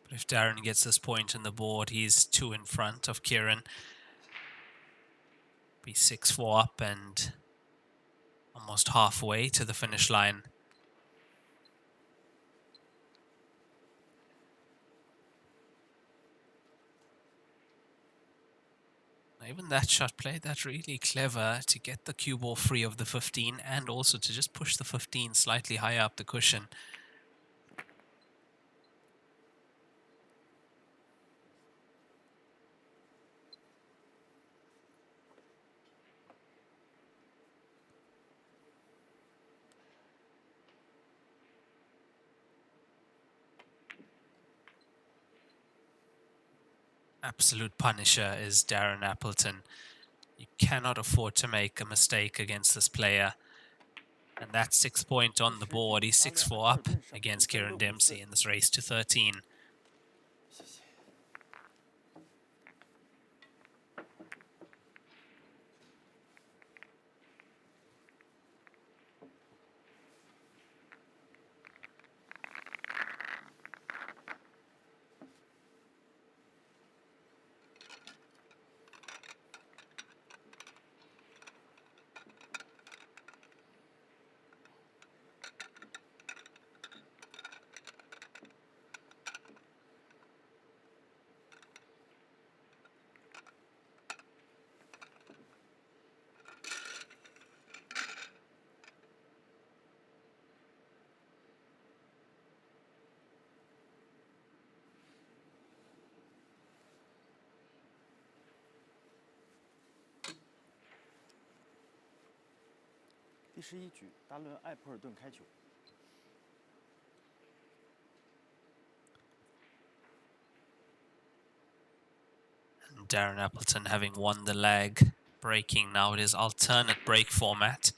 But if Darren gets this point on the board, he's 2 in front of Kieran. Be 6-4 up and almost halfway to the finish line. Even that shot played that really clever to get the cue ball free of the 15 and also to just push the 15 slightly higher up the cushion. Absolute punisher is Darren Appleton. You cannot afford to make a mistake against this player. And that's 6 point on the board. He's 6-4 up against Kieran Dempsey in this race to 13.第11局，达伦·艾普尔顿开球。 Darren Appleton having won the leg, breaking now it is alternate break format.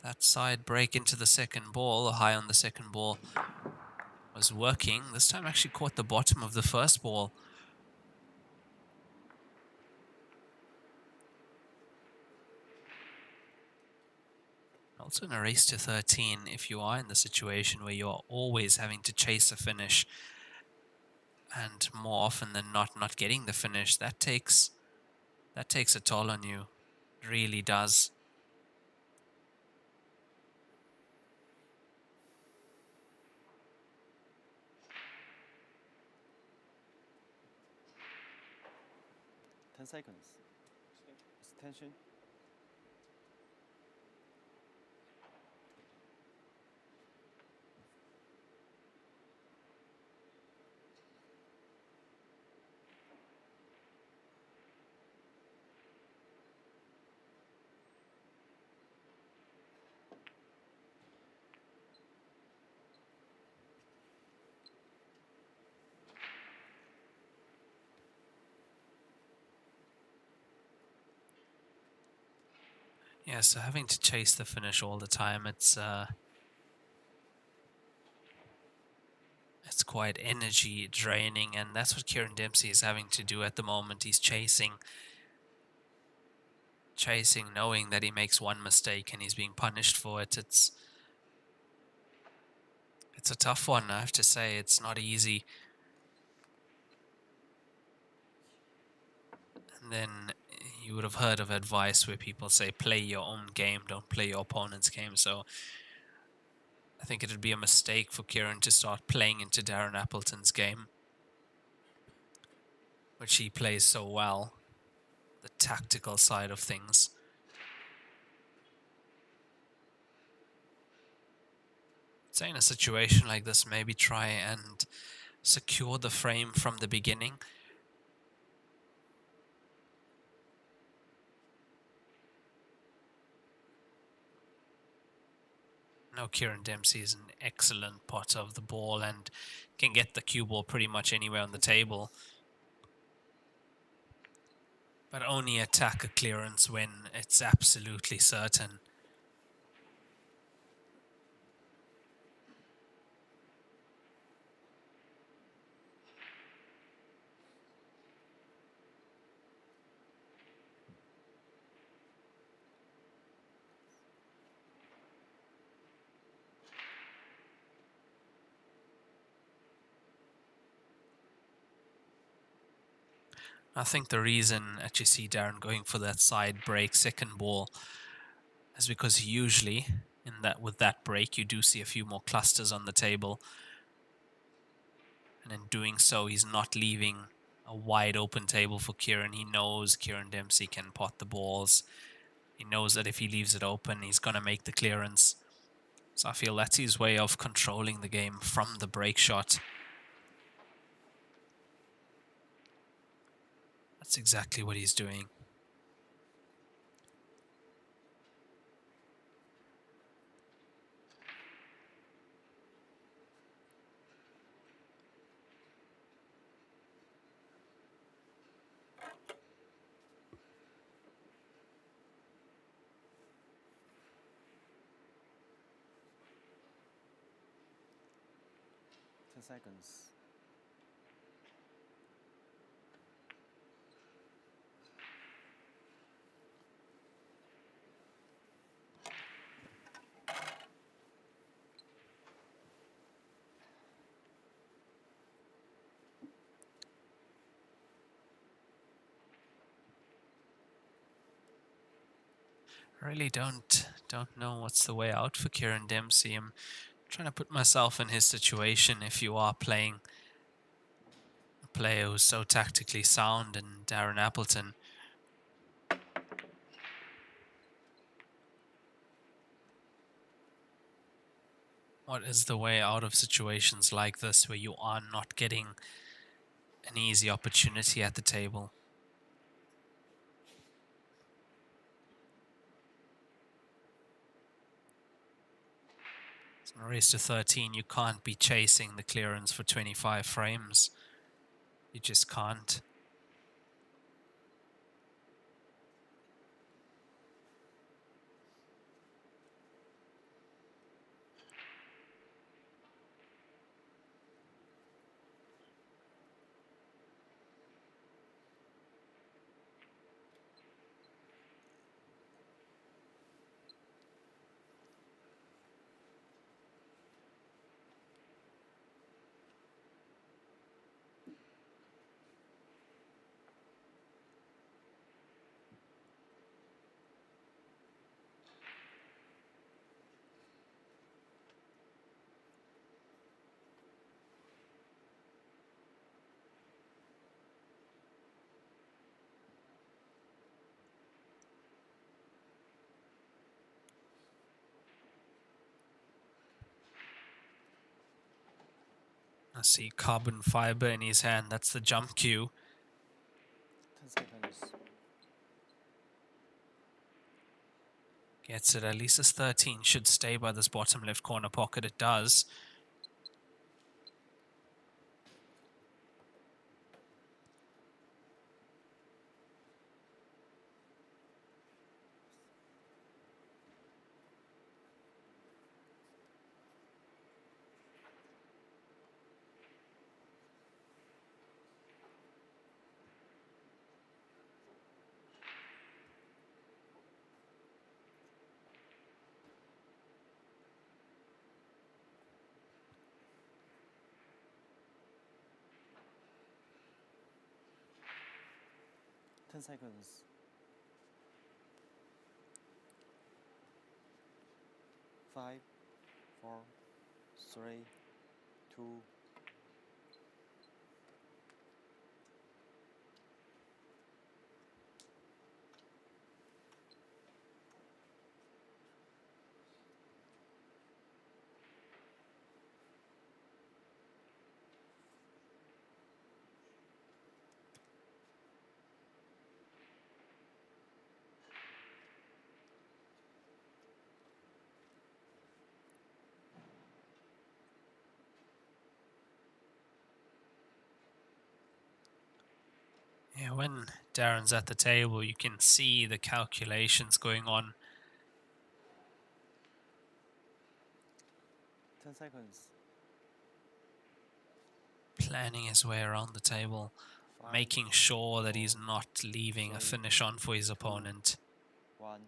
That side break into the second ball, high on the second ball, was working. This time actually caught the bottom of the first ball. Also in a race to 13, if you are in the situation where you are always having to chase a finish and more often than not getting the finish, that takes a toll on you. It really does. 10 seconds. Tension. Yeah, so having to chase the finish all the time, it's quite energy draining, and that's what Kieran Dempsey is having to do at the moment. He's chasing, knowing that he makes one mistake and he's being punished for it. It's a tough one, I have to say. It's not easy. And then you would have heard of advice where people say, play your own game, don't play your opponent's game. So I think it would be a mistake for Kieran to start playing into Darren Appleton's game, which he plays so well, the tactical side of things. So in a situation like this, maybe try and secure the frame from the beginning. Now Kieran Dempsey is an excellent potter of the ball and can get the cue ball pretty much anywhere on the table. But only attack a clearance when it's absolutely certain. I think the reason that you see Darren going for that side break second ball is because usually with that break you do see a few more clusters on the table, and in doing so he's not leaving a wide open table for Kieran. He knows Kieran Dempsey can pot the balls. He knows that if he leaves it open he's going to make the clearance. So I feel that's his way of controlling the game from the break shot. That's exactly what he's doing. Seconds. I really don't know what's the way out for Kieran Dempsey. I'm trying to put myself in his situation. If you are playing a player who's so tactically sound and Darren Appleton, what is the way out of situations like this where you are not getting an easy opportunity at the table? In a race to 13, you can't be chasing the clearance for 25 frames. You just can't. I see carbon fiber in his hand. That's the jump cue. 10 seconds. Gets it. At least his 13 should stay by this bottom left corner pocket. It does. Seconds. 5, 4, 3, 2. Yeah, when Darren's at the table, you can see the calculations going on. 10 seconds. Planning his way around the table, making sure that he's not leaving a finish on for his opponent. 1.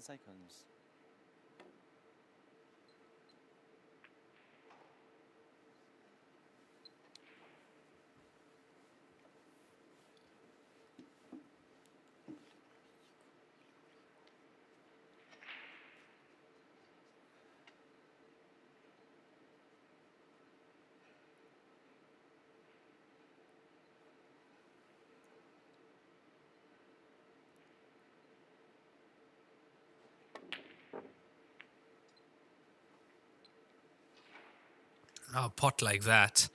Seconds. Now a pot like that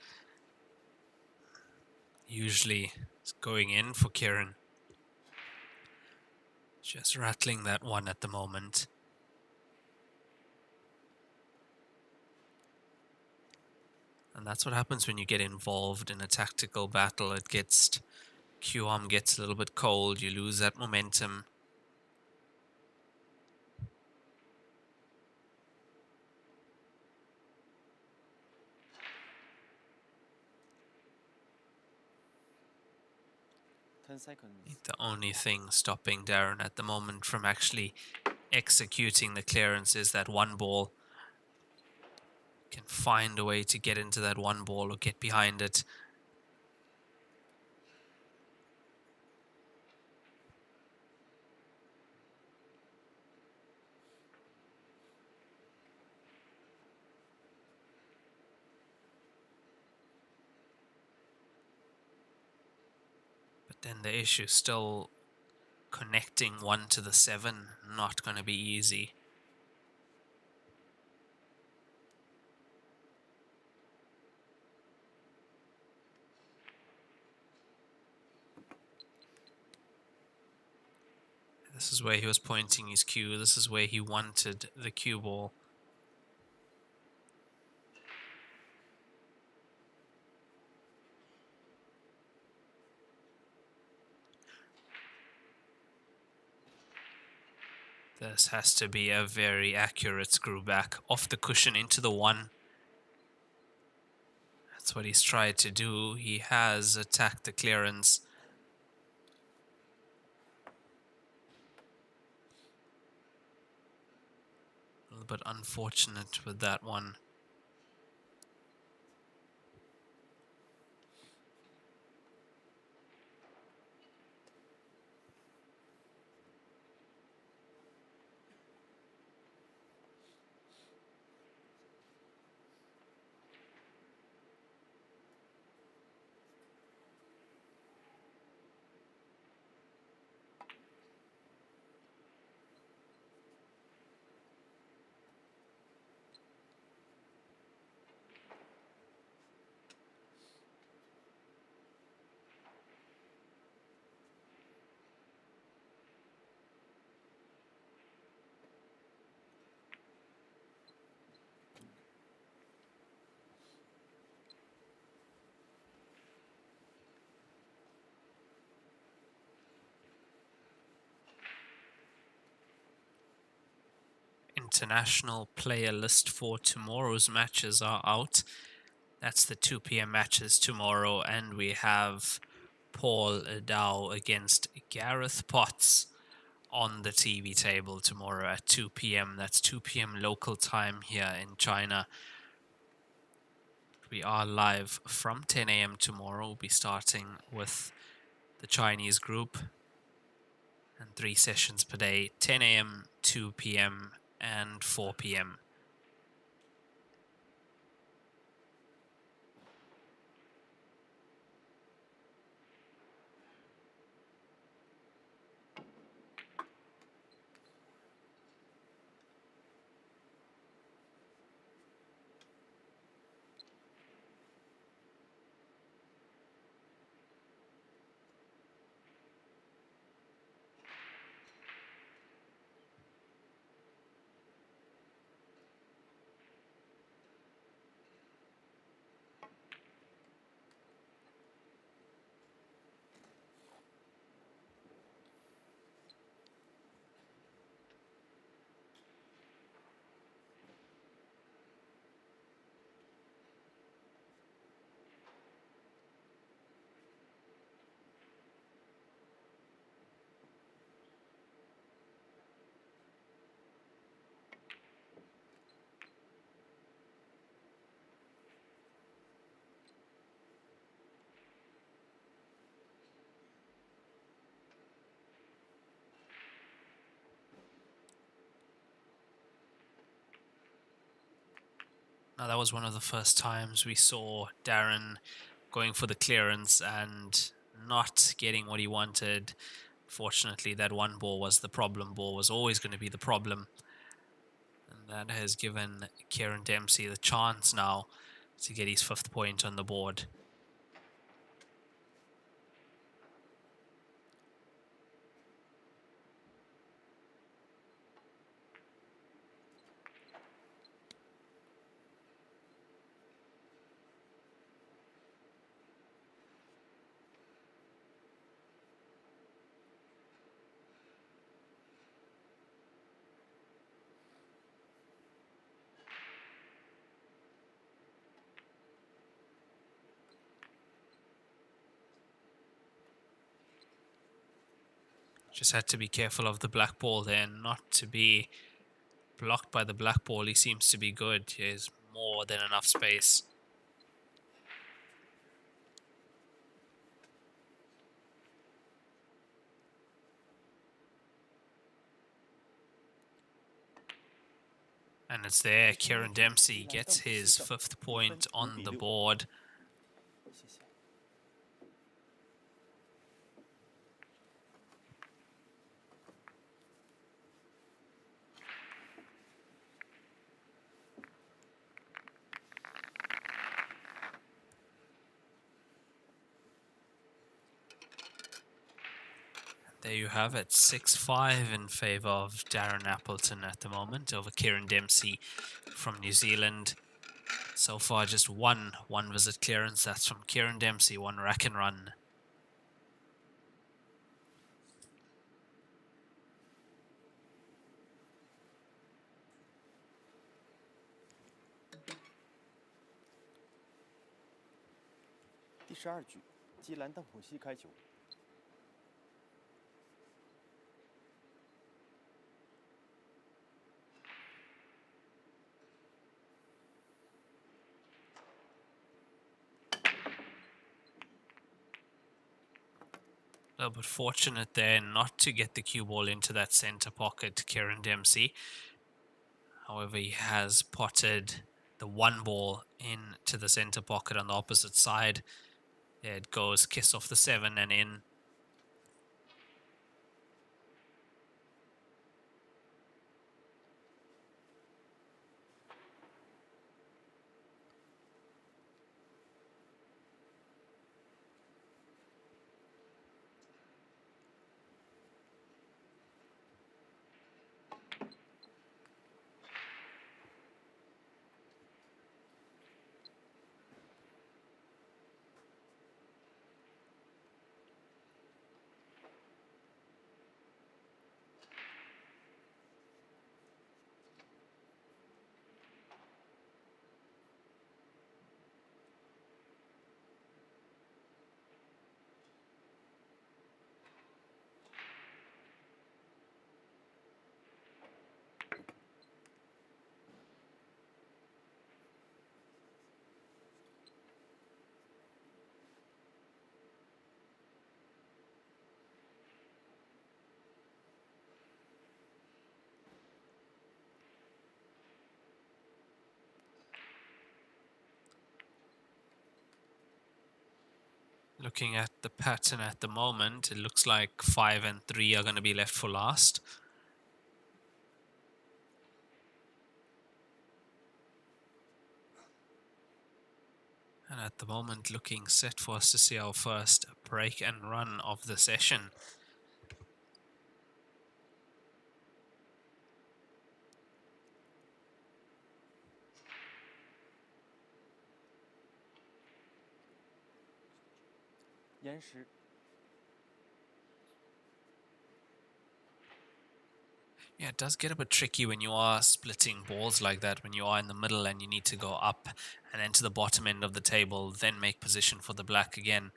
usually is going in for Kieran. Just rattling that one at the moment. And that's what happens when you get involved in a tactical battle. It gets, Q-arm gets a little bit cold, you lose that momentum. Seconds. The only thing stopping Darren at the moment from actually executing the clearance is that one ball. Can find a way to get into that one ball or get behind it. But then the issue is still connecting 1 to the 7, not going to be easy. This is where he was pointing his cue. This is where he wanted the cue ball. This has to be a very accurate screw back off the cushion into the one. That's what he's tried to do. He has attacked the clearance. A little bit unfortunate with that one. International player list for tomorrow's matches are out. That's the 2 p.m. matches tomorrow, and we have Paul Dow against Gareth Potts on the TV table tomorrow at 2 p.m. That's 2 p.m. local time here in China. We are live from 10 a.m. tomorrow. We'll be starting with the Chinese group and 3 sessions per day, 10 a.m., 2 p.m. and 4 p.m. Now that was one of the first times we saw Darren going for the clearance and not getting what he wanted. Fortunately, that one ball was the problem ball, was always going to be the problem. And that has given Kieran Dempsey the chance now to get his 5th point on the board. Just had to be careful of the black ball there, not to be blocked by the black ball. He seems to be good. He has more than enough space. And it's there. Kieran Dempsey gets his 5th point on the board. there you have it, 6-5 in favour of Darren Appleton at the moment over Kieran Dempsey from New Zealand. So far just one visit clearance, that's from Kieran Dempsey, one rack and run.第12局，基兰邓普西开球。A little bit fortunate there not to get the cue ball into that center pocket, Kieran Dempsey. However, he has potted the one ball into the center pocket on the opposite side. There it goes, kiss off the 7 and in. Looking at the pattern at the moment, it looks like 5 and 3 are going to be left for last. And at the moment, looking set for us to see our first break and run of the session. Yeah, it does get a bit tricky when you are splitting balls like that, when you are in the middle and you need to go up and then to the bottom end of the table, then make position for the black again.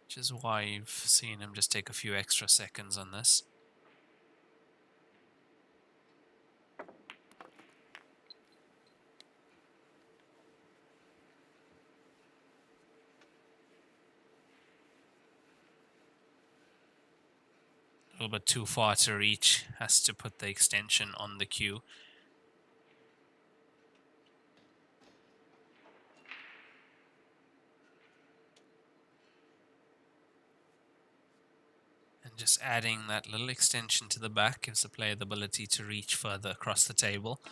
Which is why you've seen him just take a few extra seconds on this. A little bit too far to reach, has to put the extension on the cue. And just adding that little extension to the back gives the player the ability to reach further across the table.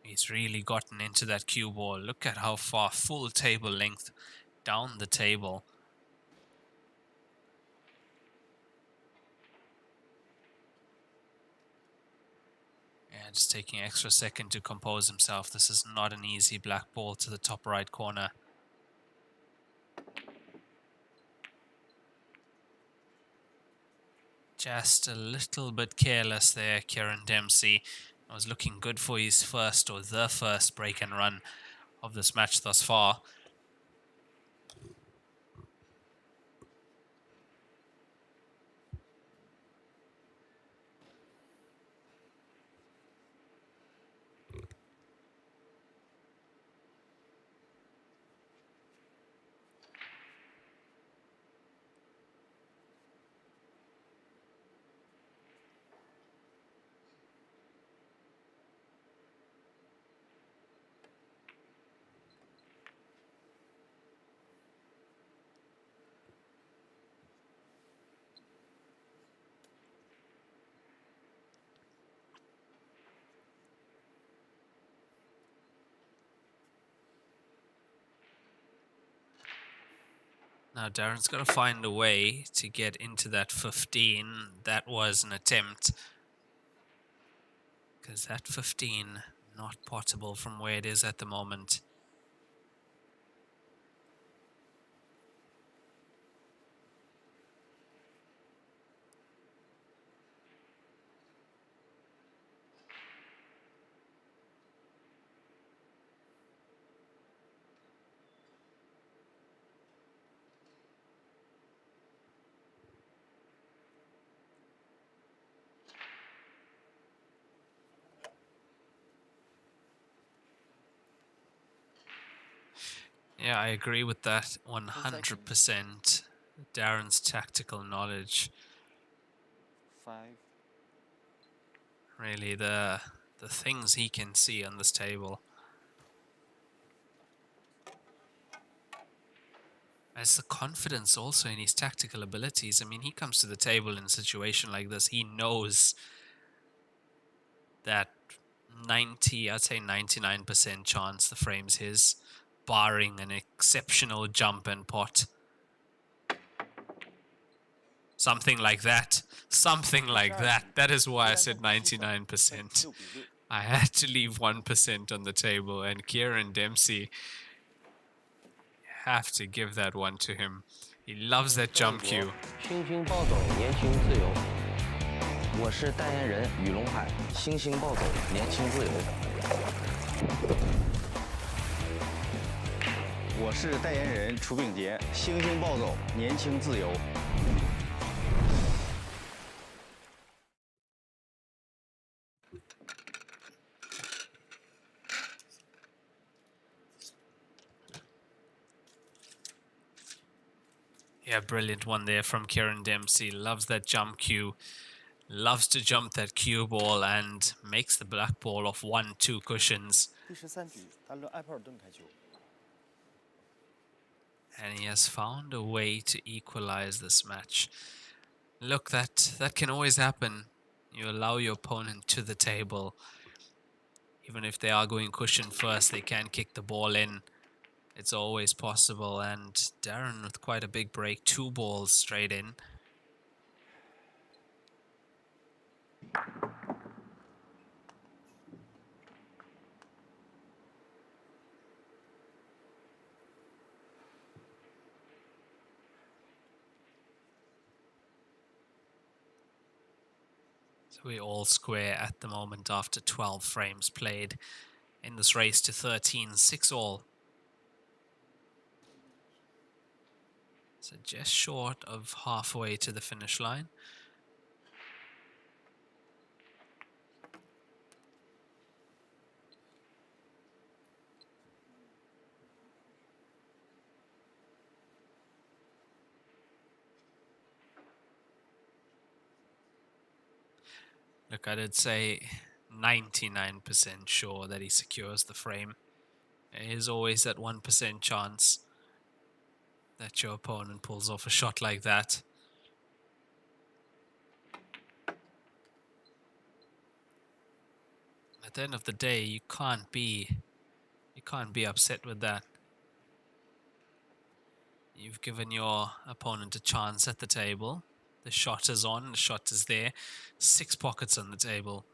He's really gotten into that cue ball. Look at how far, full table length down the table. And just taking an extra second to compose himself. This is not an easy black ball to the top right corner. Just a little bit careless there, Kieran Dempsey. Was looking good for his first or the first break and run of this match thus far. Now Darren's got to find a way to get into that 15. That was an attempt. Because that 15, not potable from where it is at the moment. Yeah, I agree with that 100%. Darren's tactical knowledge. 5. Really, the things he can see on this table. As the confidence also in his tactical abilities. I mean, he comes to the table in a situation like this. He knows that 90, I'd say 99% chance the frame's his, barring an exceptional jump and pot. Something like that. Something like that. That is why I said 99%. I had to leave 1% on the table, and Kieran Dempsey, have to give that one to him. He loves that jump cue. 星星暴走，年轻自由。我是代言人雨龙海，星星暴走，年轻自由。我是代言人楚炳杰，星星暴走，年轻自由。Yeah, brilliant one there from Kieran Dempsey. Loves that jump cue. Loves to jump that cue ball and makes the black ball off 1-2 cushions. 第13局，达伦埃普尔顿开球。 And he has found a way to equalize this match. Look, that can always happen. You allow your opponent to the table. Even if they are going cushion first, they can kick the ball in. It's always possible. And Darren with quite a big break, 2 balls straight in. So we're all square at the moment after 12 frames played in this race to 13, 6 all. So just short of halfway to the finish line. Look, I did say 99% sure that he secures the frame. There is always that 1% chance that your opponent pulls off a shot like that. At the end of the day, you can't be upset with that. You've given your opponent a chance at the table. The shot is on, the shot is there. 6 pockets on the table.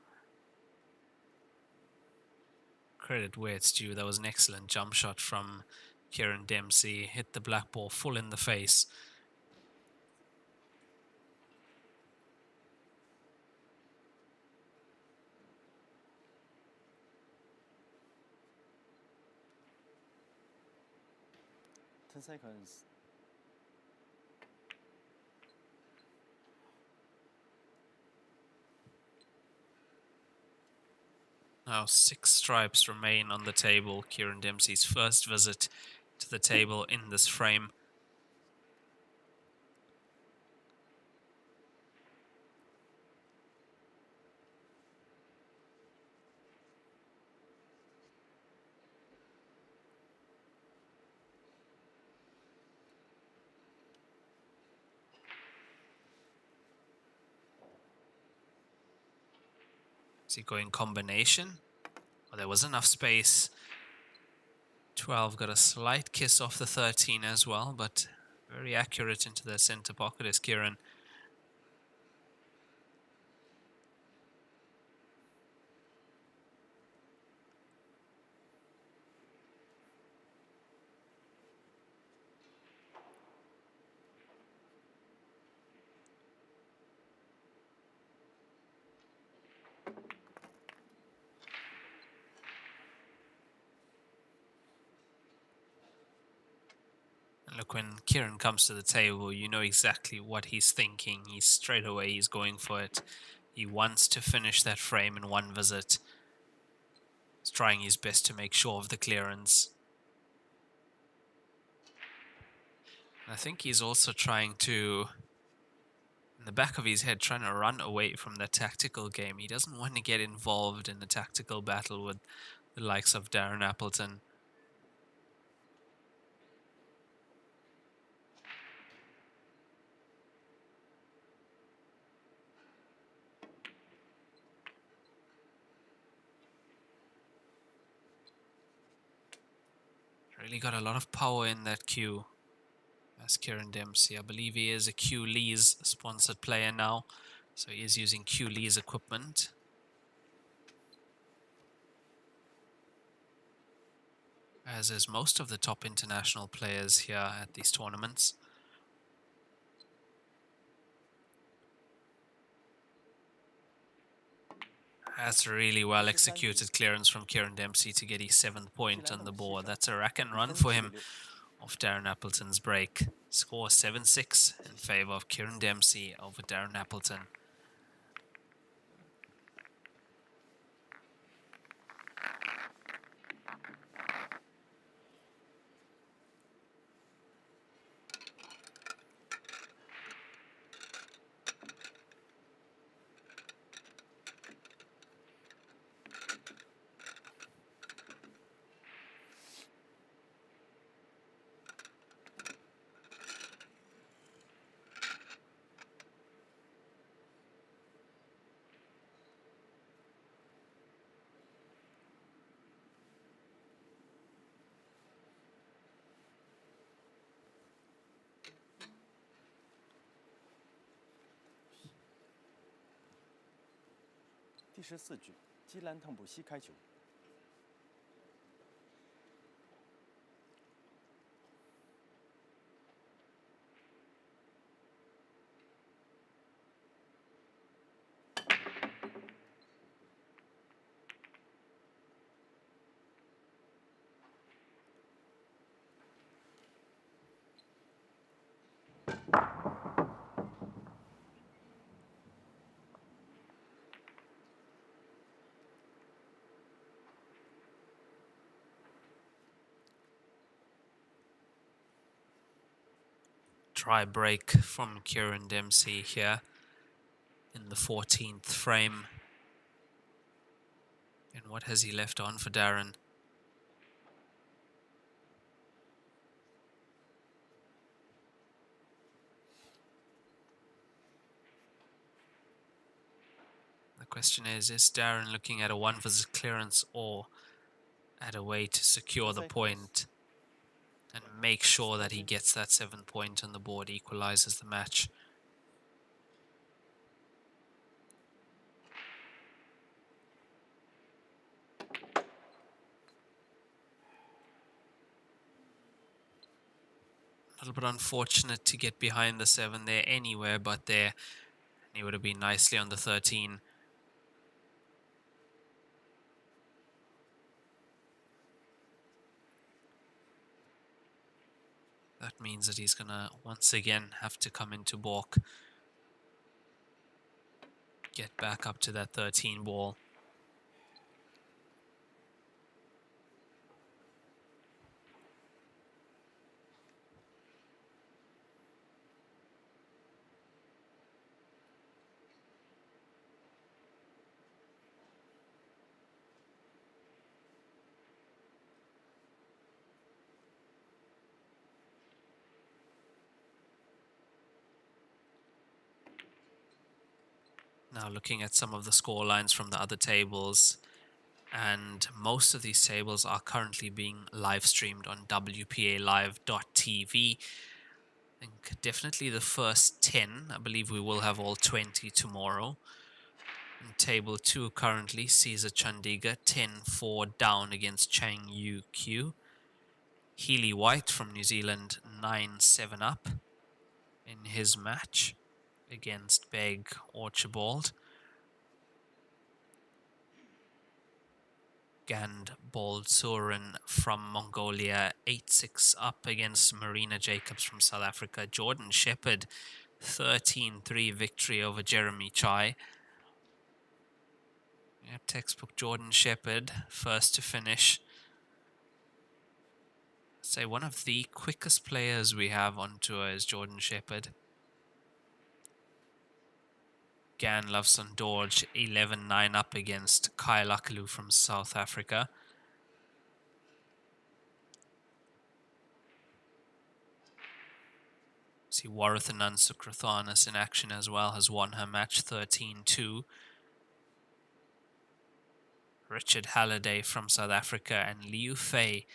Credit where it's due. That was an excellent jump shot from Kieran Dempsey. Hit the black ball full in the face. Ten seconds. Now 6 stripes remain on the table. Kieran Dempsey's first visit to the table in this frame. Is he going combination? Well, there was enough space. 12 got a slight kiss off the 13 as well, but Very accurate into the center pocket is Kieran. Look, when Kieran comes to the table, you know exactly what he's thinking. He's going for it. He wants to finish that frame in one visit. He's trying his best to make sure of the clearance. I think he's also trying to, in the back of his head, trying to run away from the tactical game. He doesn't want to get involved in the tactical battle with the likes of Darren Appleton. Really got a lot of power in that queue. As Kieran Dempsey, I believe he is a Q Lee's sponsored player now, so he is using Q Lee's equipment. As is most of the top international players here at these tournaments. That's really well executed clearance from Kieran Dempsey to get his 7th point on the board. That's a rack and run for him off Darren Appleton's break. Score 7-6 in favor of Kieran Dempsey over Darren Appleton.第14局，基兰特姆西开球。Try break from Kieran Dempsey here in the 14th frame. And what has he left on for Darren? The question is Darren looking at a one visit clearance or at a way to secure the point and make sure that he gets that 7th point on the board, equalizes the match? A little bit unfortunate to get behind the 7 there anywhere but there. And he would have been nicely on the 13. That means that he's going to once again have to come into balk. Get back up to that 13 ball. Now looking at some of the score lines from the other tables, and most of these tables are currently being live streamed on WPAlive.tv. think definitely the first 10. I believe we will have all 20 tomorrow. And table 2 currently sees a Chandigarh 10-4 down against Chang Yu Q. Healy White from New Zealand 9-7 up in his match against Beg Archibald. Gand Balsurin from Mongolia 8-6 up against Marina Jacobs from South Africa. Jordan Shepherd 13-3 victory over Jeremy Chai. Yeah, textbook Jordan Shepherd, first to finish. I'd say one of the quickest players we have on tour is Jordan Shepherd. Gan Loveson Dorje 11-9 up against Kyle Akalu from South Africa. See Warathanan Sukrathanas in action as well, has won her match 13-2. Richard Halliday from South Africa and Liu Fei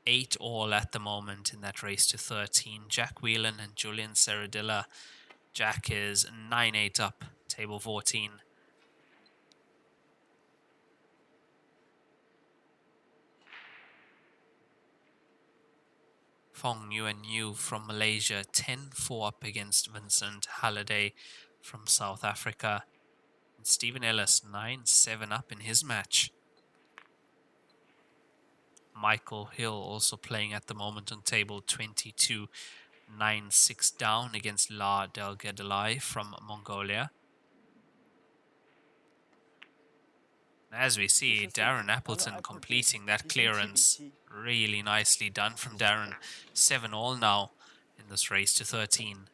8-all at the moment in that race to 13. Jack Whelan and Julian Serradilla. Jack is 9-8 up, table 14. Fong Nguyen Yu from Malaysia 10-4 up against Vincent Halliday from South Africa. And Stephen Ellis 9-7 up in his match. Michael Hill also playing at the moment on table 22, 9-6 down against La Delgadilai from Mongolia. As we see, Darren Appleton completing that clearance. Really nicely done from Darren. 7-all now in this race to 13.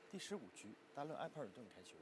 第15局，达伦·埃普尔顿开球。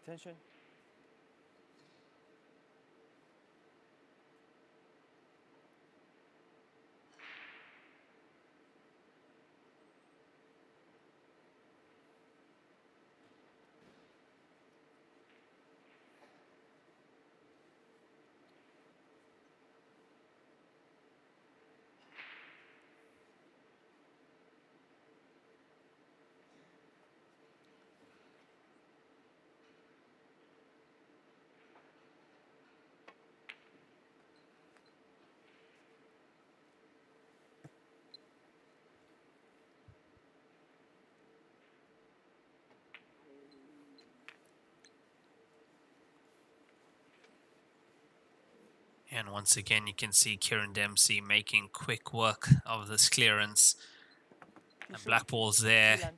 Attention. And once again, you can see Kieran Dempsey making quick work of this clearance. And black ball's there.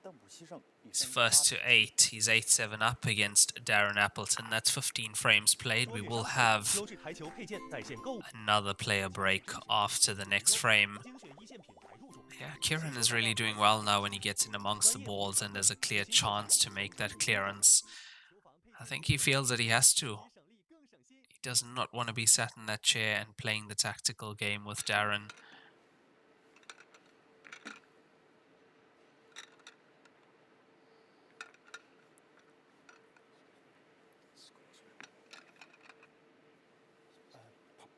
He's first to 8. He's 8-7 up against Darren Appleton. That's 15 frames played. We will have another player break after the next frame. Yeah, Kieran is really doing well now when he gets in amongst the balls and there's a clear chance to make that clearance. I think he feels that he has to. He does not want to be sat in that chair and playing the tactical game with Darren.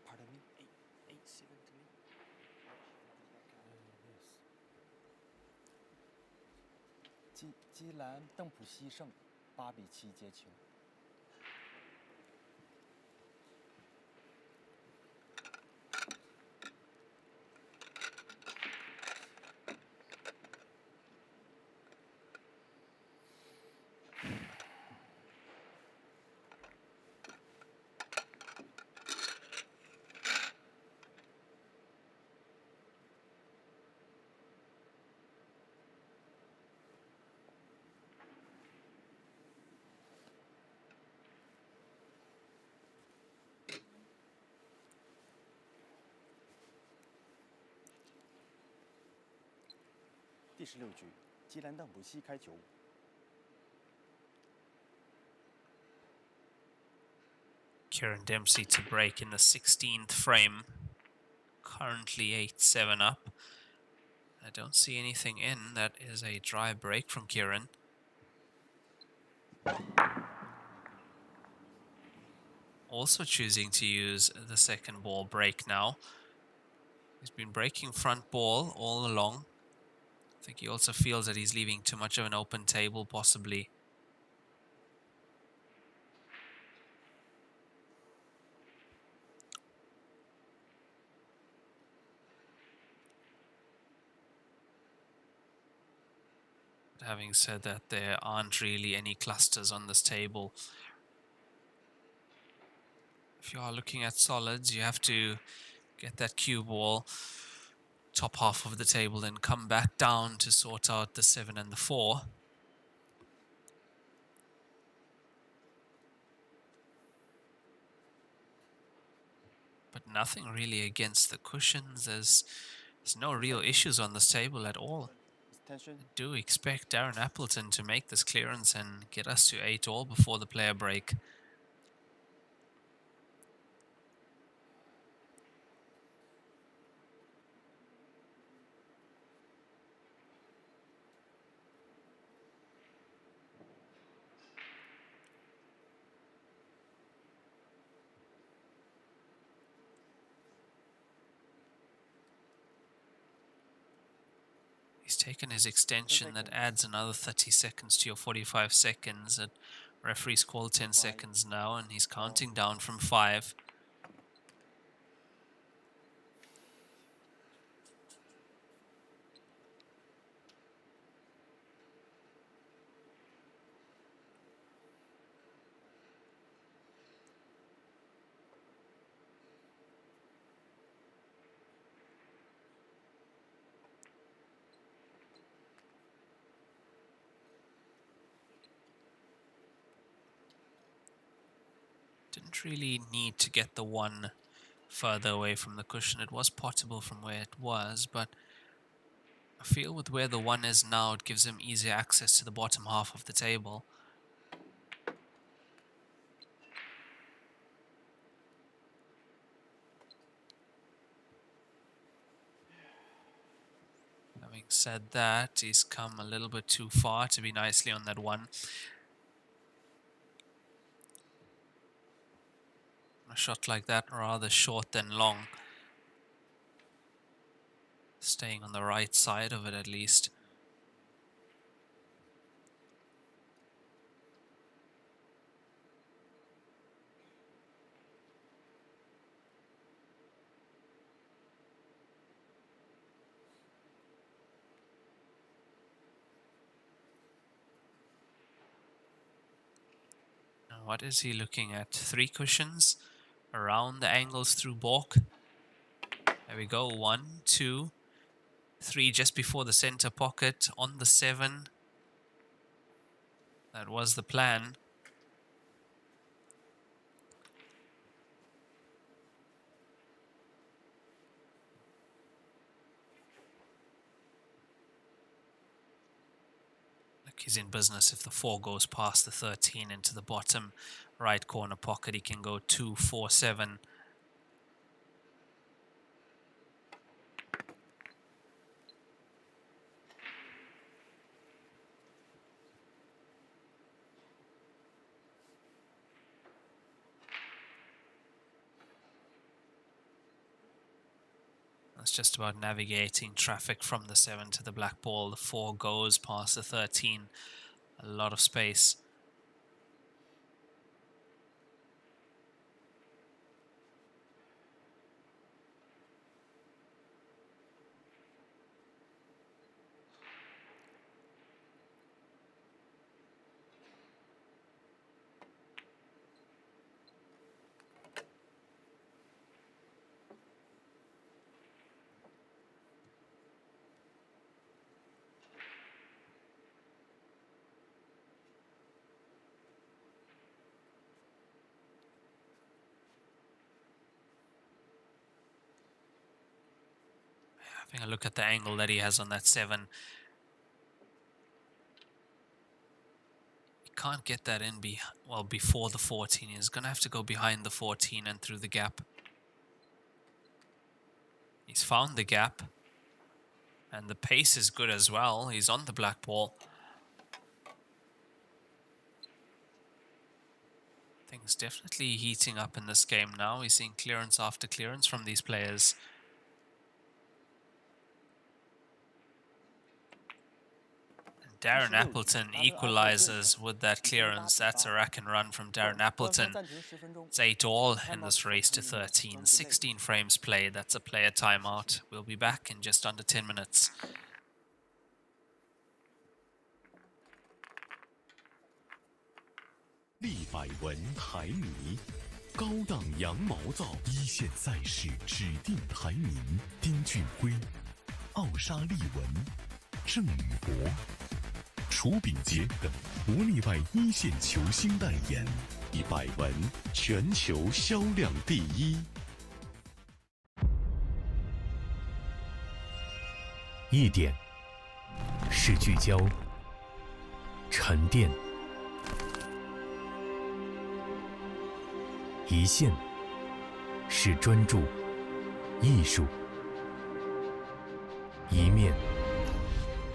Pardon me. 8-7 to me. Yes. 基兰邓普西胜8-7接球。第16局，基兰邓普西开球。Kieran Dempsey to break in the 16th frame. Currently 8-7 up. I don't see anything in. That is a dry break from Kieran. Also choosing to use the second ball break now. He's been breaking front ball all along. I think he also feels that he's leaving too much of an open table, possibly. But having said that, there aren't really any clusters on this table. If you are looking at solids, you have to get that cue ball top half of the table and come back down to sort out the 7 and the 4. But nothing really against the cushions. There's no real issues on this table at all. I do expect Darren Appleton to make this clearance and get us to 8-all before the player break. He's taken his extension that adds another 30 seconds to your 45 seconds. And referee's called 10 seconds now, and he's counting down from 5. Didn't really need to get the 1 further away from the cushion. It was potable from where it was, but I feel with where the 1 is now, it gives him easier access to the bottom half of the table. Having said that, he's come a little bit too far to be nicely on that one. A shot like that, rather short than long. Staying on the right side of it at least. What is he looking at? 3 cushions around the angles through balk. There we go. 1, 2, 3 just before the center pocket on the 7. That was the plan. He's in business if the 4 goes past the 13 into the bottom right corner pocket. He can go 2, 4, 7. It's just about navigating traffic from the 7 to the black ball. The 4 goes past the 13. A lot of space. Having a look at the angle that he has on that 7. He can't get that in before the 14. He's going to have to go behind the 14 and through the gap. He's found the gap. And the pace is good as well. He's on the black ball. Things definitely heating up in this game now. We're seeing clearance after clearance from these players. Darren Appleton equalizes with that clearance. That's a rack and run from Darren Appleton. It's 8-all in this race to 13. 16 frames played. That's a player timeout. We'll be back in just under 10 minutes. 立百文台泥，高档羊毛皂，一线赛事指定台名：丁俊晖、奥沙利文、郑宇博、楚秉杰等不例外一线球星代言，立百文全球销量第一。一点是聚焦、沉淀；一线是专注、艺术；一面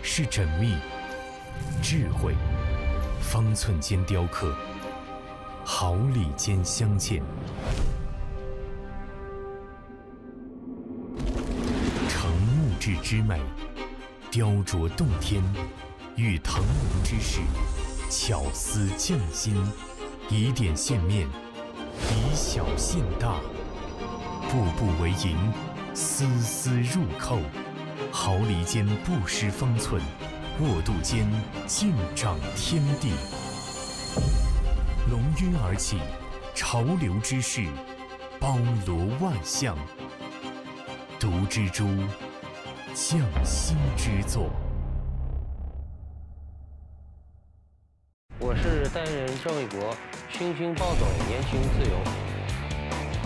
是缜密、智慧，方寸间雕刻，毫厘间镶嵌。成木质之美，雕琢洞天；遇腾龙之势，巧思匠心。以点线面，以小现大，步步为营，丝丝入扣，毫厘间不失方寸，握度间尽长天地。龙晕而起，潮流之势，包罗万象。读之珠，匠心之作。我是代言人郑卫国，星星暴走，年轻自由。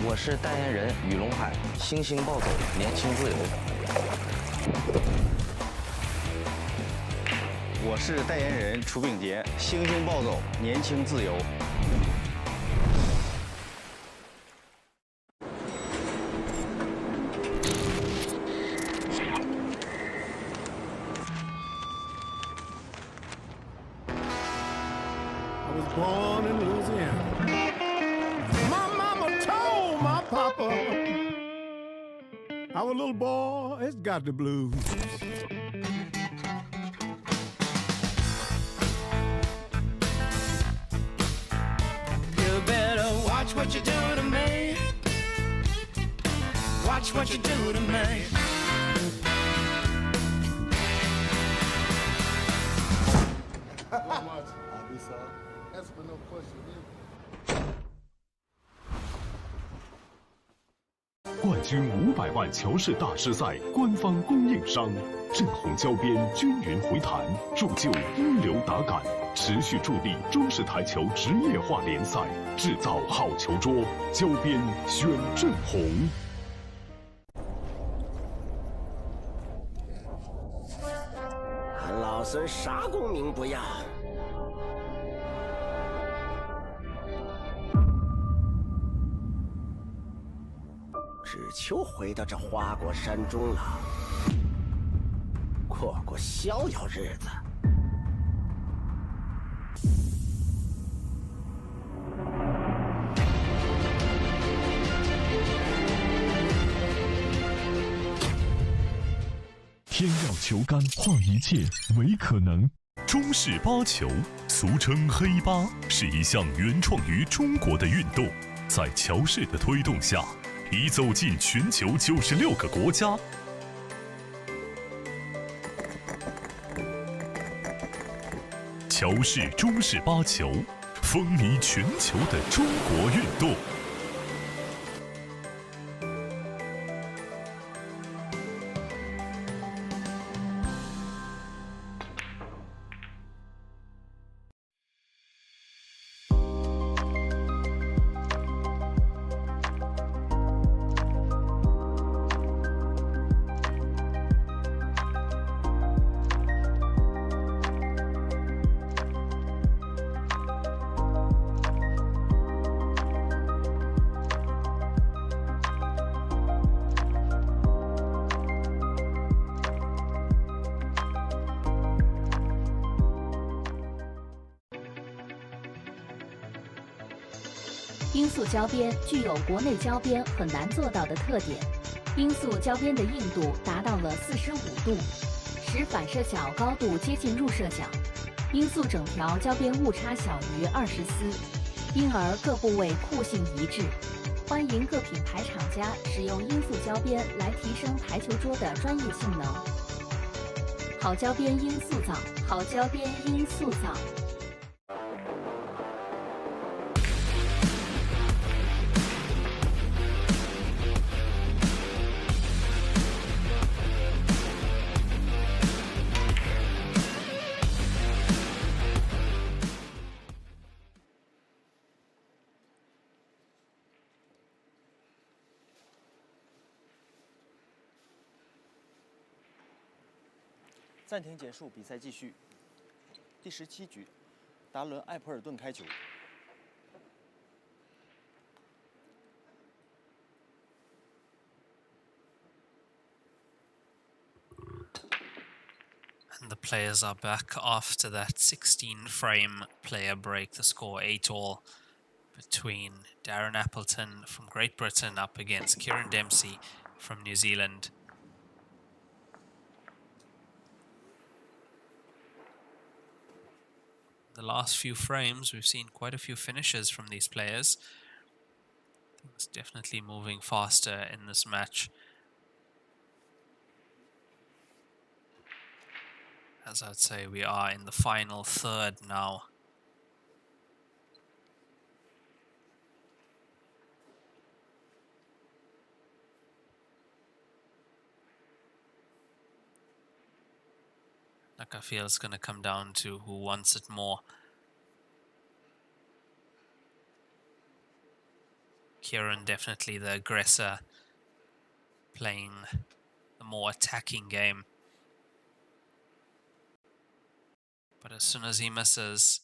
我是代言人雨龙海，星星暴走，年轻自由。我是代言人楚秉杰，星星暴走，年轻自由。Papa, our little boy has got the blues. You better watch what you do to me. Watch what you do to me.冠军500万乔氏大师赛官方供应商，正红胶边均匀回弹，铸就一流打感，持续助力中式台球职业化联赛，制造好球桌，胶边选正红。俺老孙啥功名不要，只求回到这花果山中了，过过逍遥日子。天要球杆，换一切为可能。中式八球，俗称黑八，是一项原创于中国的运动，在乔氏的推动下，已走进全球96个国家。乔氏中式八球，风靡全球的中国运动。罂粟胶边具有国内胶边很难做到的特点，罂粟胶边的硬度达到了45度，使反射角高度接近入射角。罂粟整条胶边误差小于20丝，因而各部位酷性一致。欢迎各品牌厂家使用罂粟胶边来提升台球桌的专业性能。好胶边罂粟皂，好胶边罂粟皂。暂停结束，比赛继续。第17局，达伦·艾普尔顿开球。And the players are back after that 16-frame player break. The score 8-all between Darren Appleton from Great Britain up against Kieran Dempsey from New Zealand. The last few frames, we've seen quite a few finishes from these players. Things definitely moving faster in this match. As I'd say, we are in the final third now. Like I feel it's going to come down to who wants it more. Kieran definitely the aggressor, playing the more attacking game. But as soon as he misses,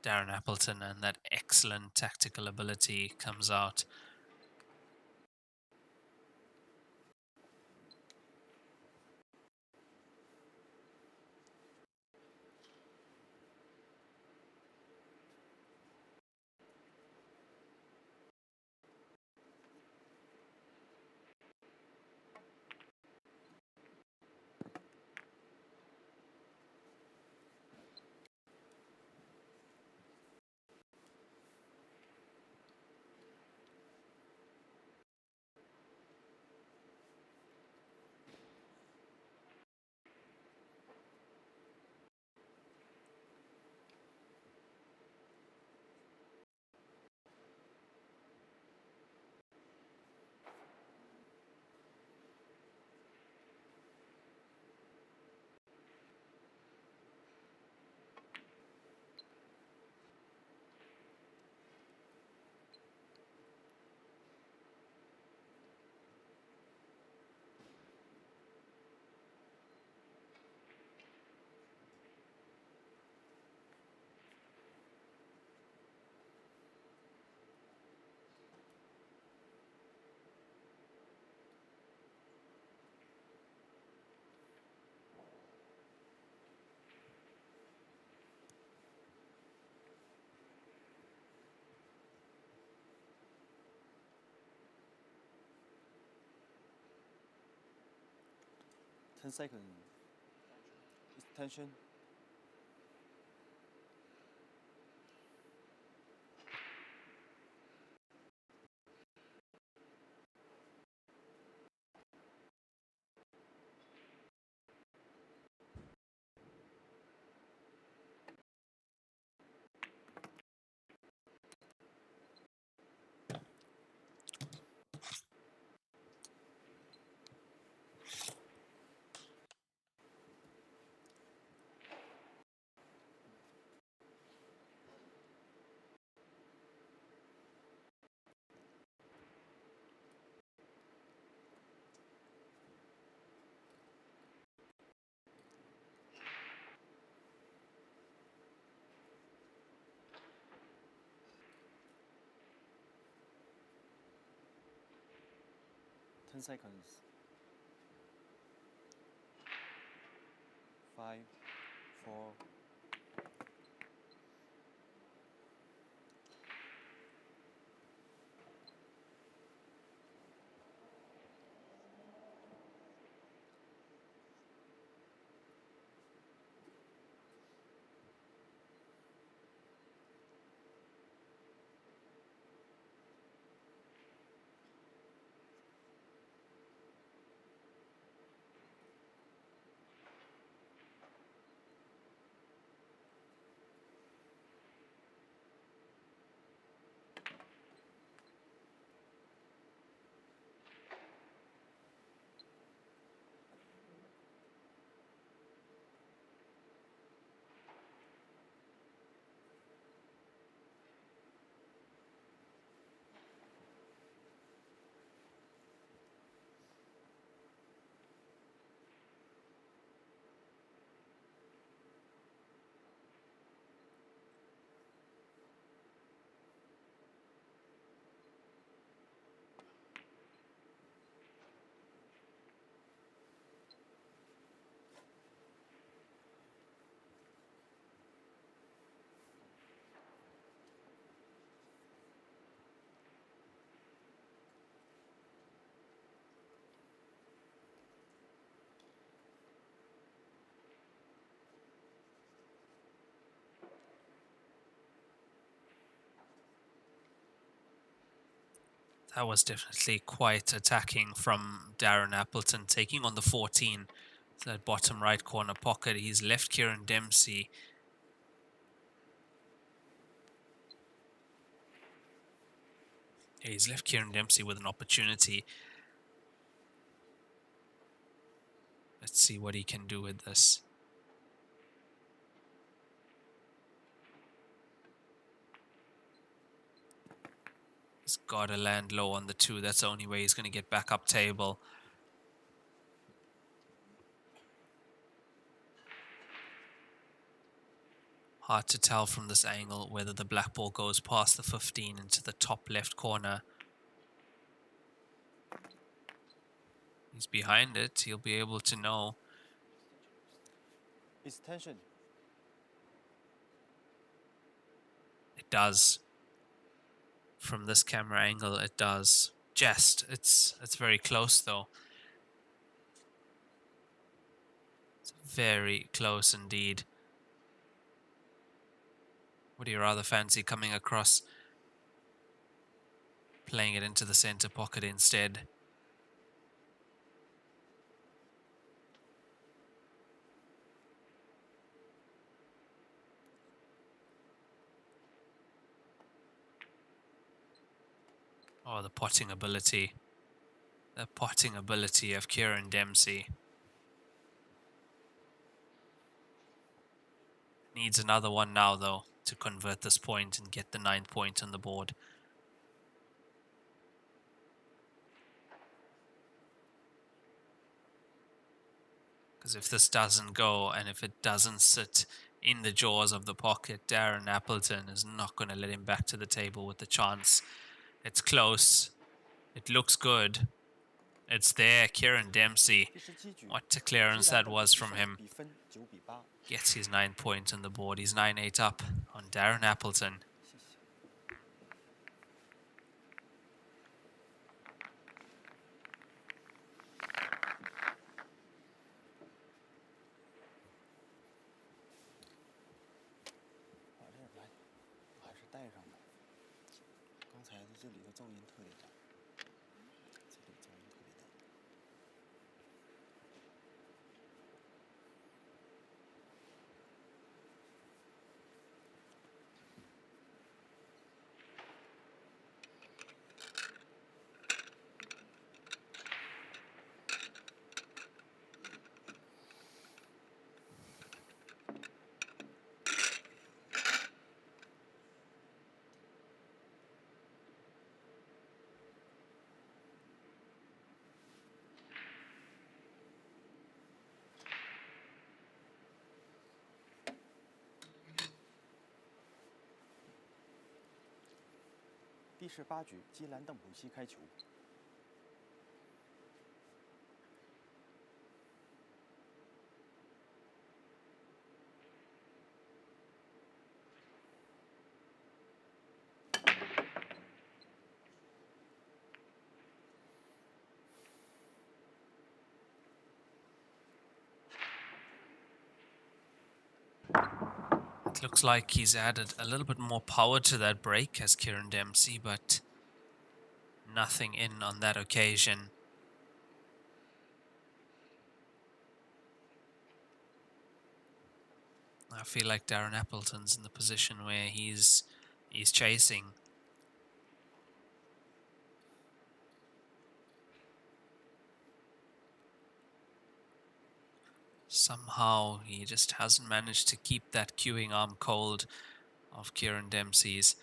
Darren Appleton and that excellent tactical ability comes out. 10 seconds. Extension. Seconds. 5, 4. That was definitely quite attacking from Darren Appleton, taking on the 14. That bottom right corner pocket. He's left Kieran Dempsey. Yeah, he's left Kieran Dempsey with an opportunity. Let's see what he can do with this. He's got to land low on the 2. That's the only way he's going to get back up table. Hard to tell from this angle whether the black ball goes past the 15 into the top left corner. He's behind it. He'll be able to know. Extension. It does. From this camera angle, it does. Just. It's very close though. It's very close indeed. Would you rather fancy coming across, playing it into the center pocket instead? Oh, the potting ability. The potting ability of Kieran Dempsey. Needs another one now, though, to convert this point and get the 9th point on the board. Because if this doesn't go, and if it doesn't sit in the jaws of the pocket, Darren Appleton is not going to let him back to the table with the chance. It's close. It looks good. It's there. Kieran Dempsey. What a clearance that was from him. Gets his 9 point on the board. He's 9-8 up on Darren Appleton. 才的这里的噪音特别大，这里噪音特别大。第18局，基兰邓普西开球。It looks like he's added a little bit more power to that break as Kieran Dempsey, but nothing in on that occasion. I feel like Darren Appleton's in the position where he's chasing. Somehow he just hasn't managed to keep that cueing arm cold of Kieran Dempsey's.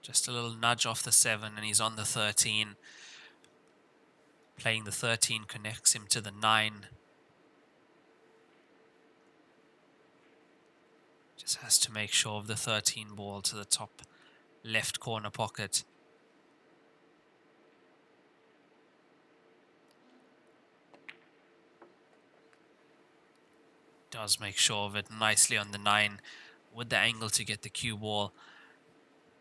Just a little nudge off the 7 and he's on the 13. Playing the 13 connects him to the 9. Just has to make sure of the 13 ball to the top left corner pocket. Does make sure of it nicely on the 9 with the angle to get the cue ball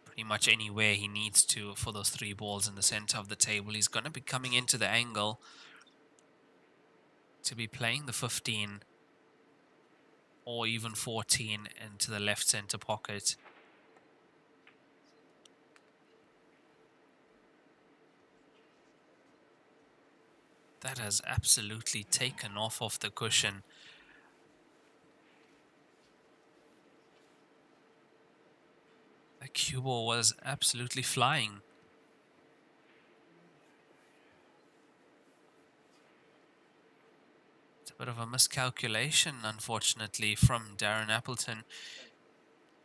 pretty much anywhere he needs to for those 3 balls in the center of the table. He's going to be coming into the angle to be playing the 15 or even 14 into the left center pocket. That has absolutely taken off the cushion. The cue ball was absolutely flying. It's a bit of a miscalculation, unfortunately, from Darren Appleton.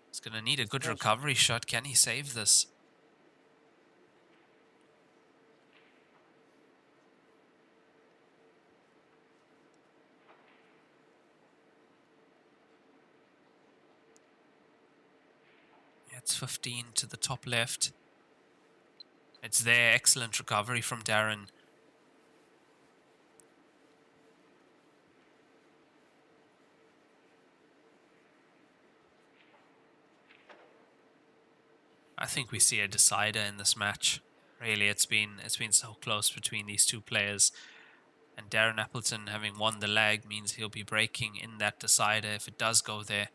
He's going to need a good recovery shot. Can he save this? It's 15 to the top left. It's there. Excellent recovery from Darren. I think we see a decider in this match. Really, it's been so close between these two players. And Darren Appleton, having won the leg, means he'll be breaking in that decider if it does go there.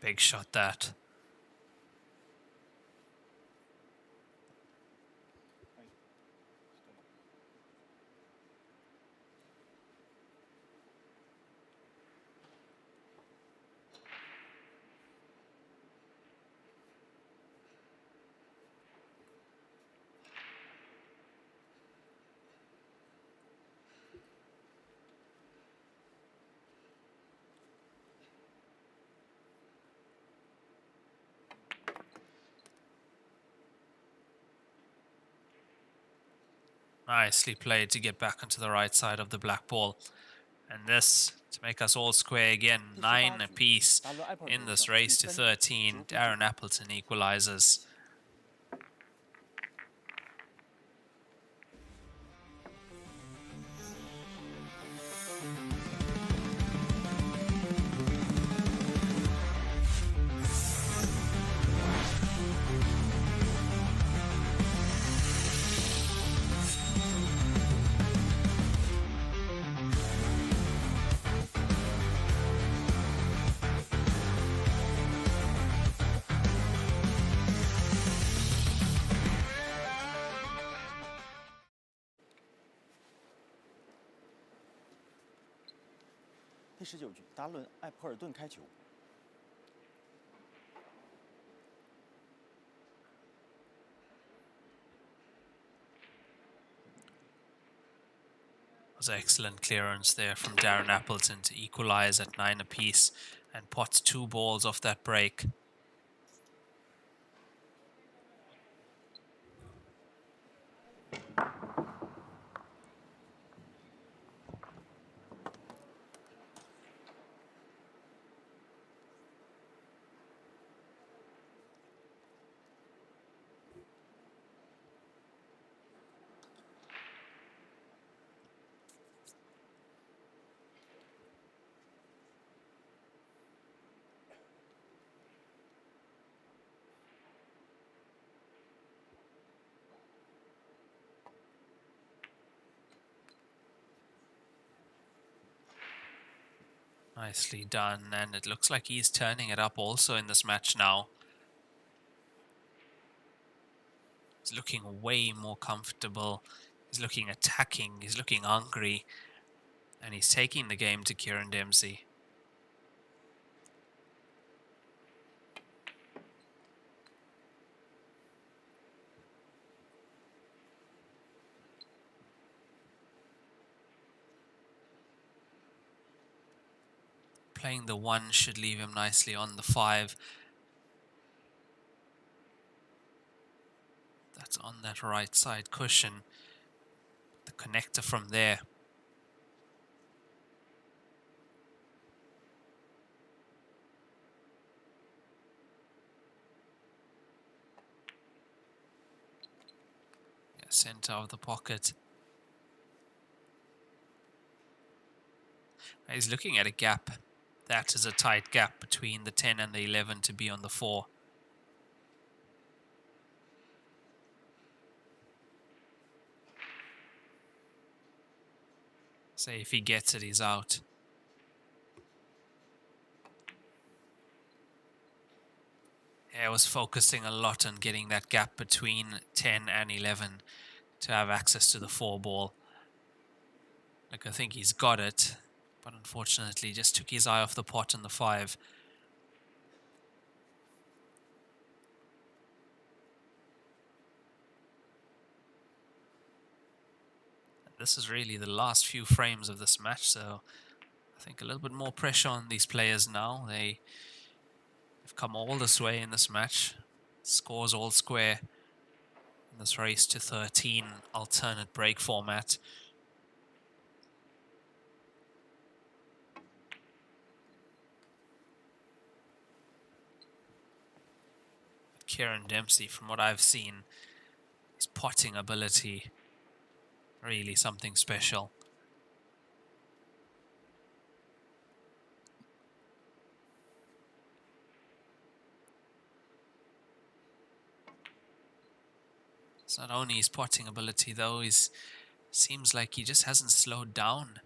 Big shot that. Nicely played to get back onto the right side of the black ball. And this to make us all square again. 9 apiece in this race to 13. Darren Appleton equalizes.第19局，达伦·艾普尔顿开球。 Was excellent clearance there from Darren Appleton to equalize at 9 apiece and pots 2 balls off that break. Nicely done, and it looks like he's turning it up also in this match now. He's looking way more comfortable. He's looking attacking. He's looking hungry. And he's taking the game to Kieran Dempsey. Playing the 1 should leave him nicely on the 5. That's on that right side cushion. The connector from there. Yeah, center of the pocket. He's looking at a gap. That is a tight gap between the 10 and the 11 to be on the 4. So if he gets it, he's out. Yeah, I was focusing a lot on getting that gap between 10 and 11 to have access to the 4 ball. Like, I think he's got it. But unfortunately, just took his eye off the pot on the 5. This is really the last few frames of this match, so I think a little bit more pressure on these players now. They've come all this way in this match. Scores all square in this race to 13 alternate break format. Kieran Dempsey, from what I've seen, his potting ability, really something special. It's not only his potting ability though, seems like he just hasn't slowed down.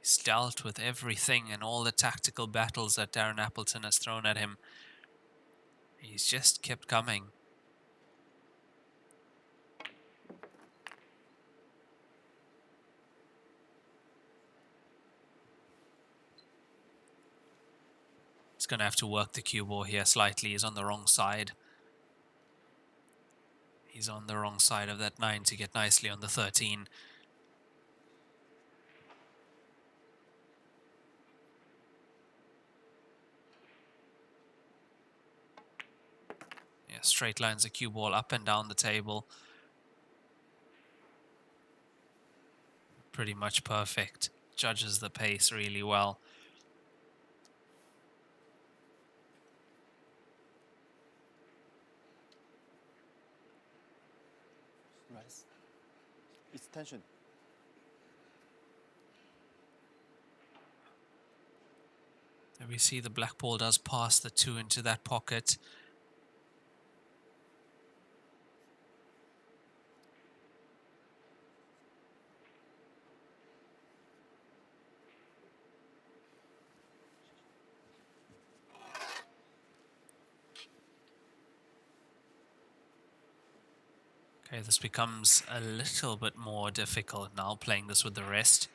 He's dealt with everything and all the tactical battles that Darren Appleton has thrown at him. He's just kept coming. He's going to have to work the cue ball here slightly. He's on the wrong side. He's on the wrong side of that 9 to get nicely on the 13. Yeah, straight lines the cue ball up and down the table. Pretty much perfect. judges the pace really well. Rise. It's tension. And we see the black ball does pass the 2 into that pocket. Okay, this becomes a little bit more difficult now, playing this with the rest.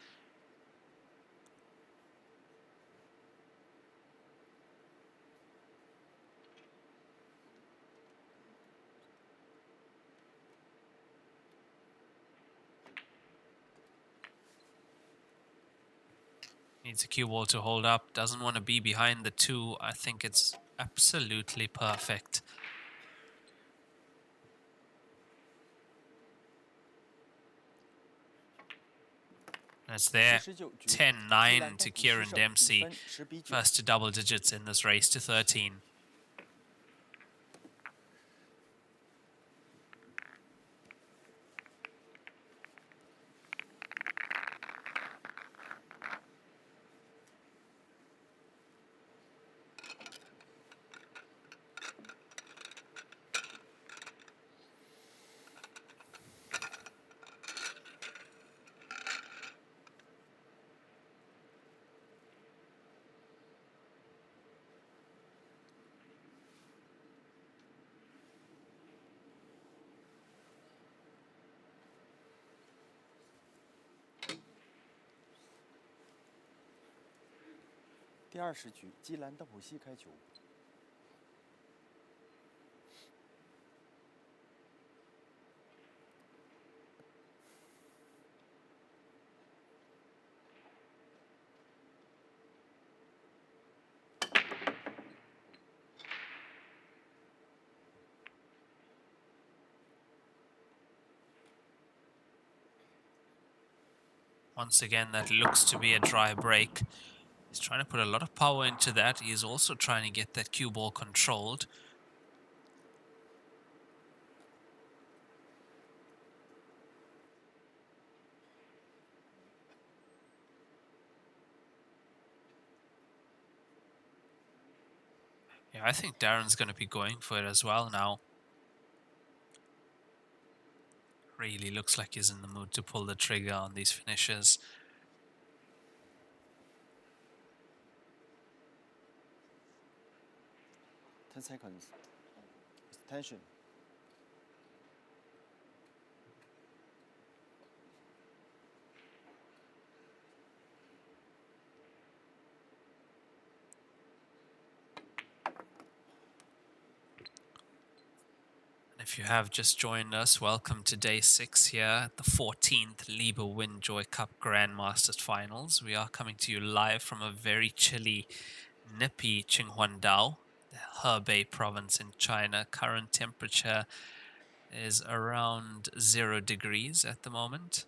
Needs a cue ball to hold up, doesn't want to be behind the 2. I think it's absolutely perfect. That's there. 10-9 to Kieran Dempsey. First to double digits in this race to 13.第20局，基兰邓普西开球。Once again, that looks to be a dry break. He's trying to put a lot of power into that. He is also trying to get that cue ball controlled. Yeah, I think Darren's going to be going for it as well now. Really looks like he's in the mood to pull the trigger on these finishes. Ten seconds. Tension. If you have just joined us, welcome to day 6 here at the 14th Liebe Windjoy Cup Grandmasters Finals. We are coming to you live from a very chilly, nippy Qinhuangdao, the Hebei province in China. Current temperature is around 0 degrees at the moment.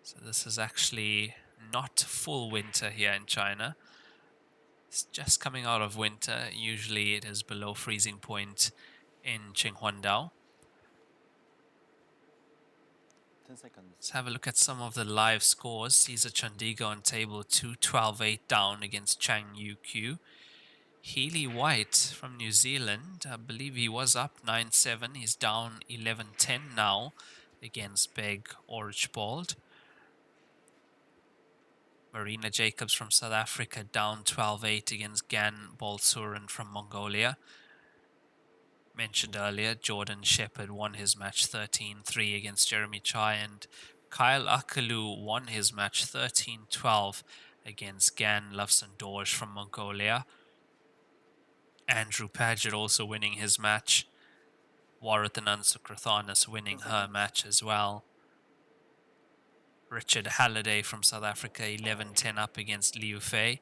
So this is actually not full winter here in China. It's just coming out of winter. Usually it is below freezing point in Qinhuangdao. 10 seconds. Let's have a look at some of the live scores. Caesar Chandiga on table 2, 12-8 down against Chang Yu-Q. Healy White from New Zealand, I believe he was up 9-7. He's down 11-10 now against Beg Orchbald. Marina Jacobs from South Africa down 12-8 against Gan Bolsuran from Mongolia. Mentioned earlier, Jordan Shepherd won his match 13-3 against Jeremy Chai, and Kyle Akalu won his match 13-12 against Gan Lufsendorj from Mongolia. Andrew Paget also winning his match. Warathan Sukrathanis winning her match as well. Richard Halliday from South Africa, 11-10 up against Liu Fei.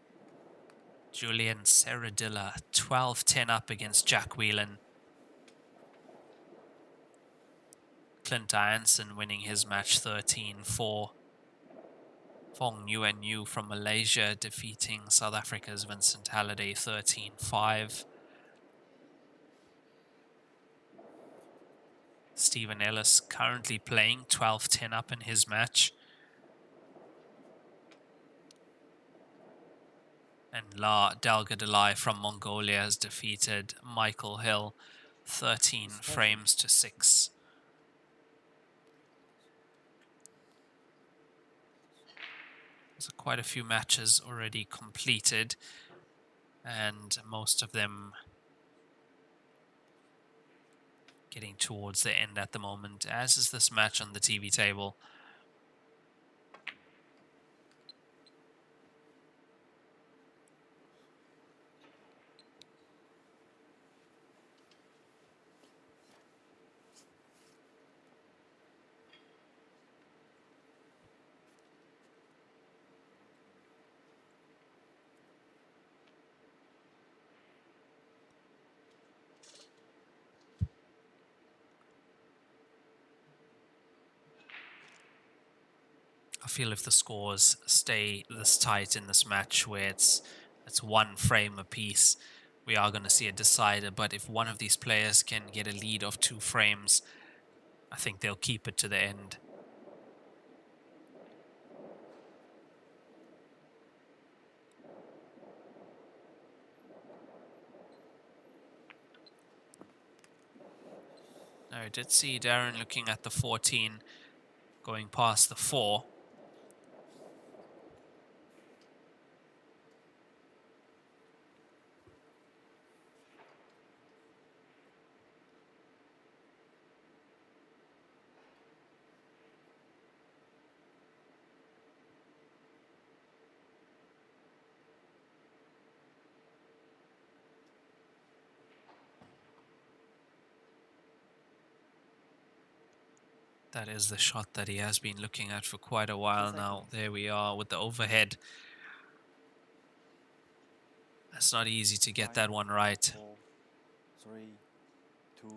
Julian Serradilla, 12-10 up against Jack Whelan. Clint Anson winning his match 13-4. Fong Nguyen Yu from Malaysia defeating South Africa's Vincent Halliday 13-5. Stephen Ellis currently playing 12-10 up in his match. And La Dalgadalai from Mongolia has defeated Michael Hill 13 frames to 6. So quite a few matches already completed, and most of them getting towards the end at the moment, as is this match on the TV table. I feel if the scores stay this tight in this match, where it's one frame apiece, we are going to see a decider. But if one of these players can get a lead of 2 frames, I think they'll keep it to the end. Now, I did see Darren looking at the 14, going past the 4. That is the shot that he has been looking at for quite a while now. There we are with the overhead. It's not easy to get that one right. 4, 3, 2.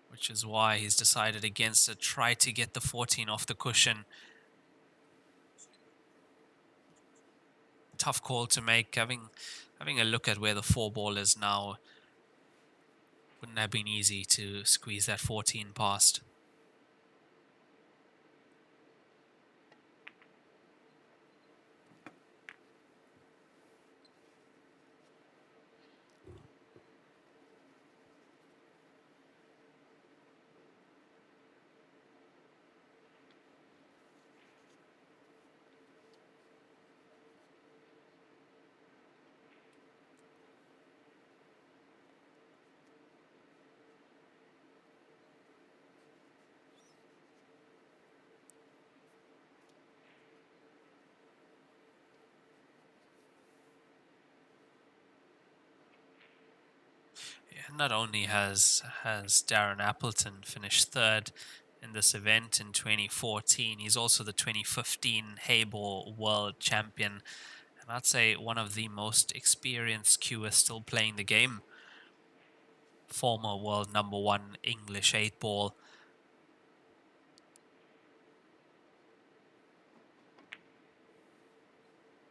Which is why he's decided against it. Try to get the 14 off the cushion. Tough call to make. Having a look at where the 4 ball is now, wouldn't have been easy to squeeze that 14 past. Not only has Darren Appleton finished 3rd in this event in 2014, he's also the 2015 Heyball World Champion. And I'd say one of the most experienced cuers still playing the game. Former world #1 English 8-ball.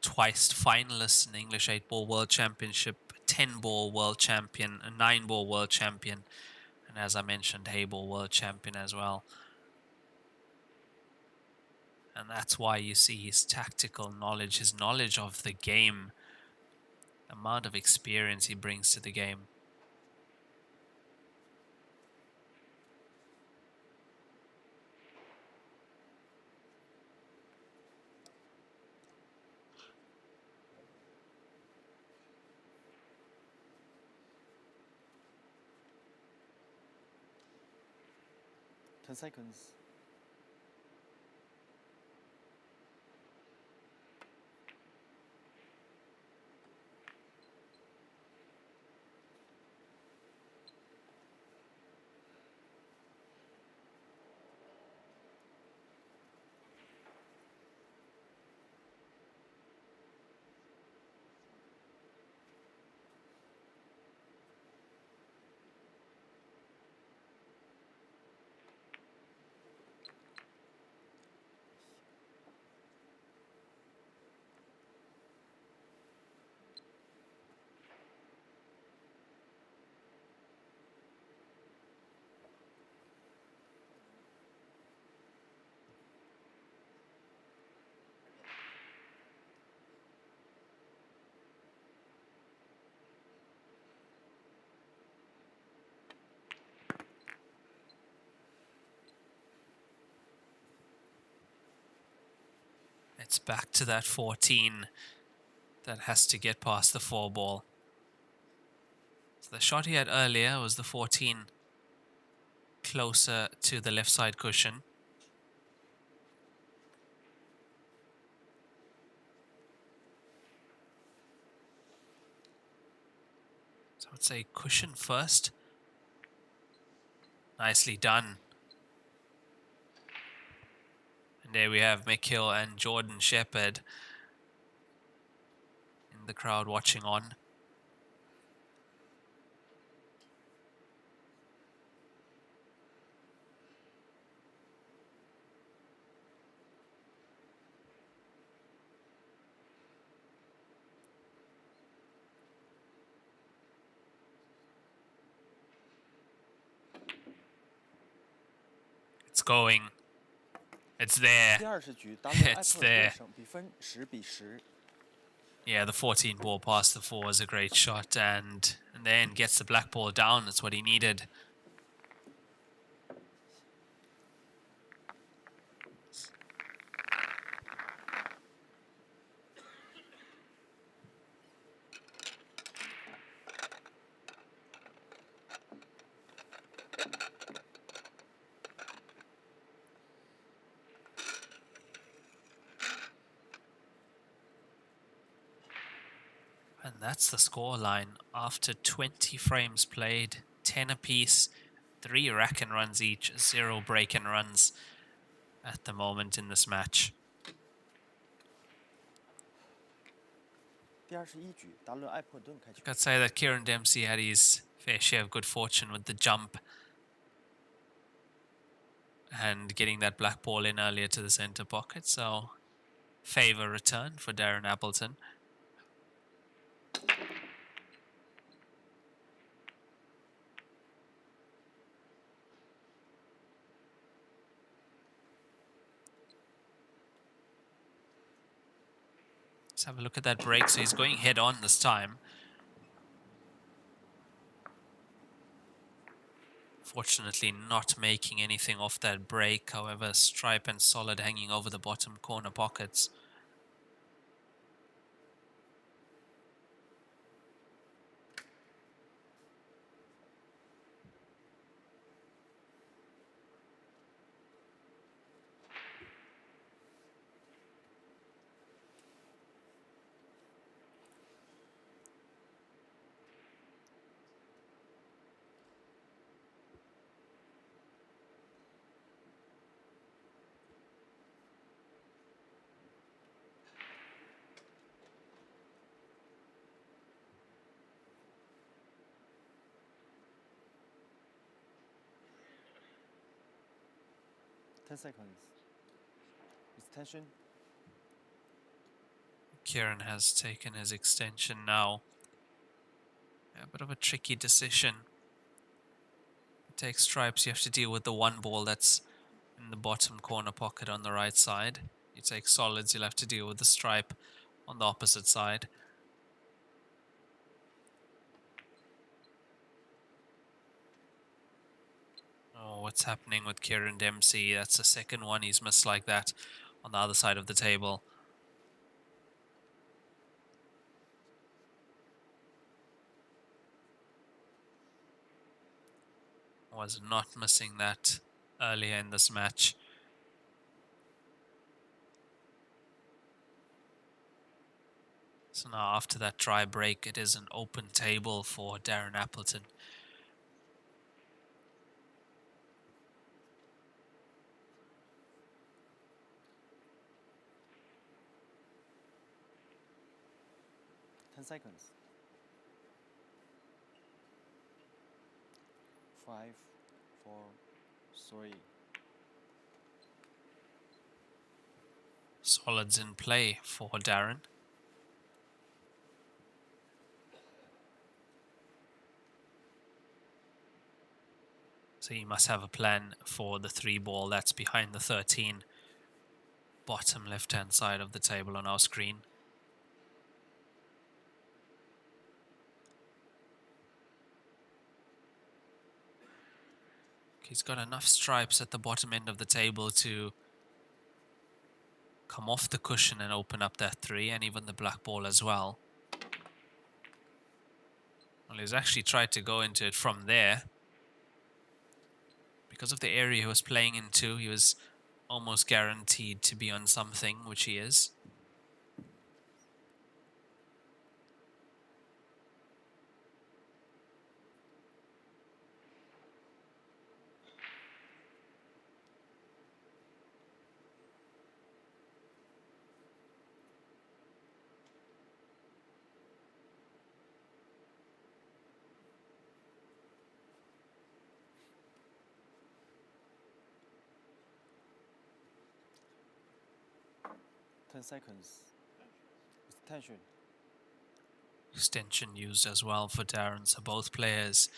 Twice finalist in the English 8-ball World Championship, 10-ball World Champion, a 9-ball World Champion, and as I mentioned, Heyball World Champion as well. And that's why you see his tactical knowledge, his knowledge of the game, the amount of experience he brings to the game. Seconds. It's back to that 14 that has to get past the 4 ball. So the shot he had earlier was the 14 closer to the left side cushion. So I would say cushion first. Nicely done. And there we have Mick and Jordan Shepherd in the crowd watching on. It's going. It's there. It's there. Yeah, the 14 ball past the 4 is a great shot, and then gets the black ball down. That's what he needed. And that's the scoreline after 20 frames played, 10 apiece, 3 rack and runs each, 0 break and runs at the moment in this match. I'd say that Kieran Dempsey had his fair share of good fortune with the jump and getting that black ball in earlier to the center pocket, so favor return for Darren Appleton. Let's have a look at that break. So he's going head on this time. Fortunately not making anything off that break. However, stripe and solid hanging over the bottom corner pockets. Seconds. Extension. Kieran has taken his extension now. A bit of a tricky decision. Take stripes, you have to deal with the 1 ball that's in the bottom corner pocket on the right side. You take solids, you'll have to deal with the stripe on the opposite side. Oh, what's happening with Kieran Dempsey? That's the second one he's missed like that on the other side of the table. Was not missing that earlier in this match. So now after that dry break, it is an open table for Darren Appleton. Seconds. 5, 4, 3. Solids in play for Darren. So he must have a plan for the 3 ball that's behind the 13. Bottom left-hand side of the table on our screen. He's got enough stripes at the bottom end of the table to come off the cushion and open up that 3, and even the black ball as well. Well, he's actually tried to go into it from there. Because of the area he was playing into, he was almost guaranteed to be on something, which he is. Seconds. Extension. Extension used as well for Darren, so both players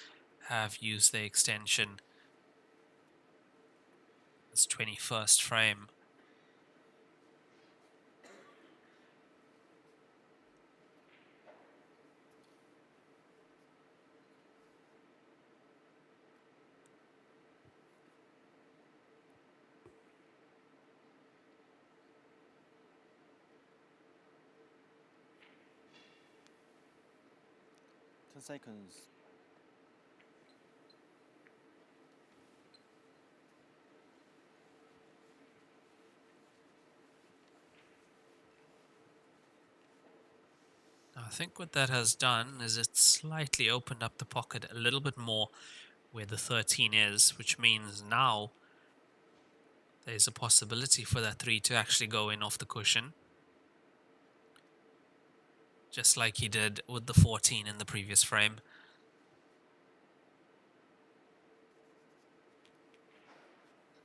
have used the extension. It's 21st frame. Seconds. I think what that has done is it slightly opened up the pocket a little bit more where the 13 is, which means now there's a possibility for that 3 to actually go in off the cushion. Just like he did with the 14 in the previous frame.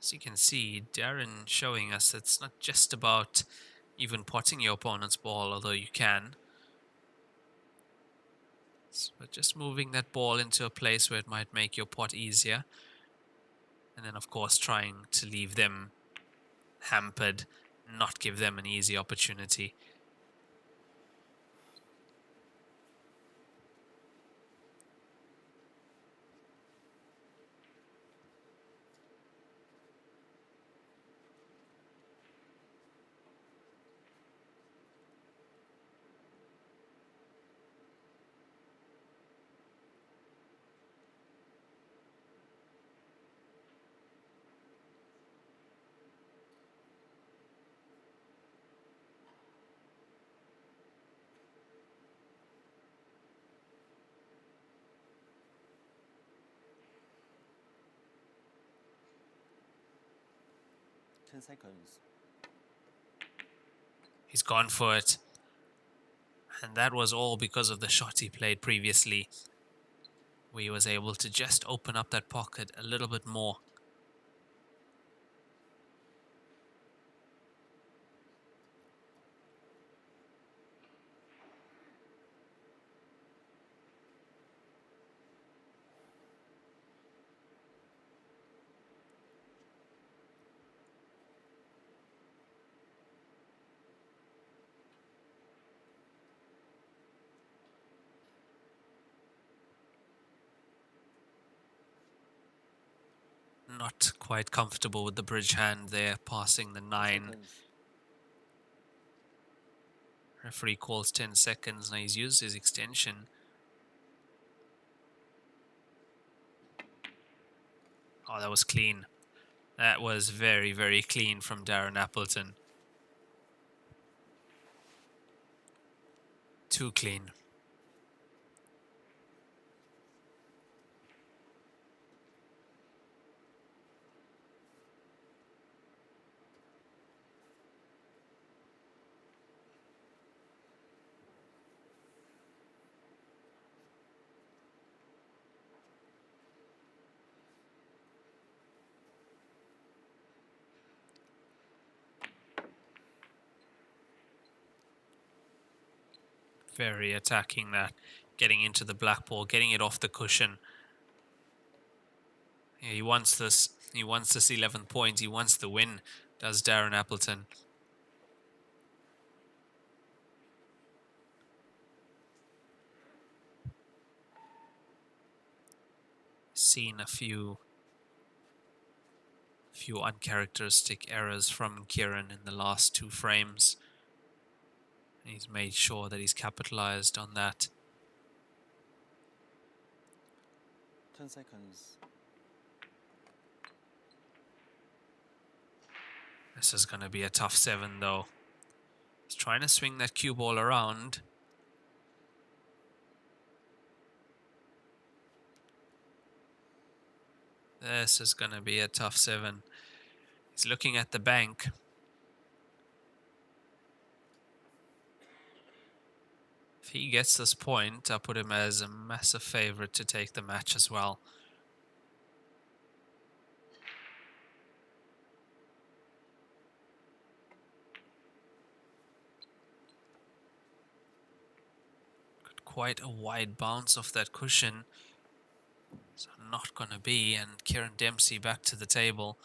As you can see, Darren showing us it's not just about even potting your opponent's ball, although you can. But just moving that ball into a place where it might make your pot easier. And then, of course, trying to leave them hampered, not give them an easy opportunity. Seconds. He's gone for it. And that was all because of the shot he played previously, where he was able to just open up that pocket a little bit more. Not quite comfortable with the bridge hand there, passing the 9. Referee calls 10 seconds. Now he's used his extension. Oh, that was clean. That was very, very clean from Darren Appleton. Too clean. Very attacking that, getting into the black ball, getting it off the cushion. Yeah, he wants this. He wants this 11 points. He wants the win, does Darren Appleton. Seen a few few uncharacteristic errors from Kieran in the last 2 frames. He's made sure that he's capitalized on that. 10 seconds. This is going to be a tough 7 though. He's trying to swing that cue ball around. This is going to be a tough 7. He's looking at the bank. If he gets this point, I'll put him as a massive favorite to take the match as well. Got quite a wide bounce off that cushion. So not gonna be, and Kieran Dempsey back to the table.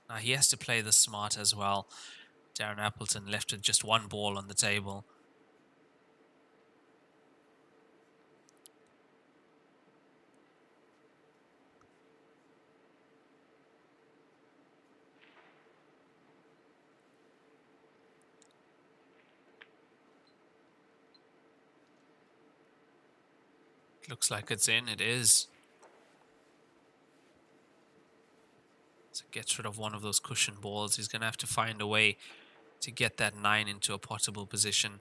Now he has to play this smart as well. Darren Appleton left with just 1 ball on the table. Looks like it's in. It is. So gets rid of one of those cushion balls. He's going to have to find a way to get that 9 into a potable position.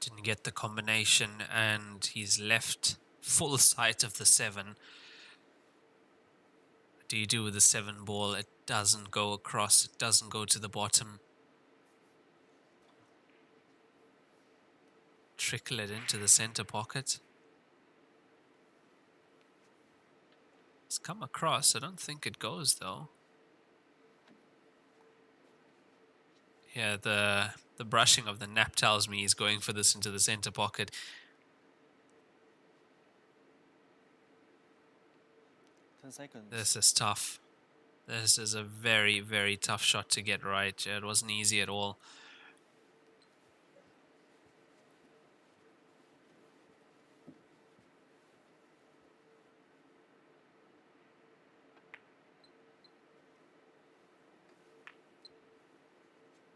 Didn't get the combination, and he's left full sight of the 7. What do you do with the 7 ball? It doesn't go across, it doesn't go to the bottom. Trickle it into the center pocket. It's come across. I don't think it goes though. Yeah, the brushing of the nap tells me he's going for this into the center pocket. This is tough. This is a very, very tough shot to get right. Yeah, it wasn't easy at all.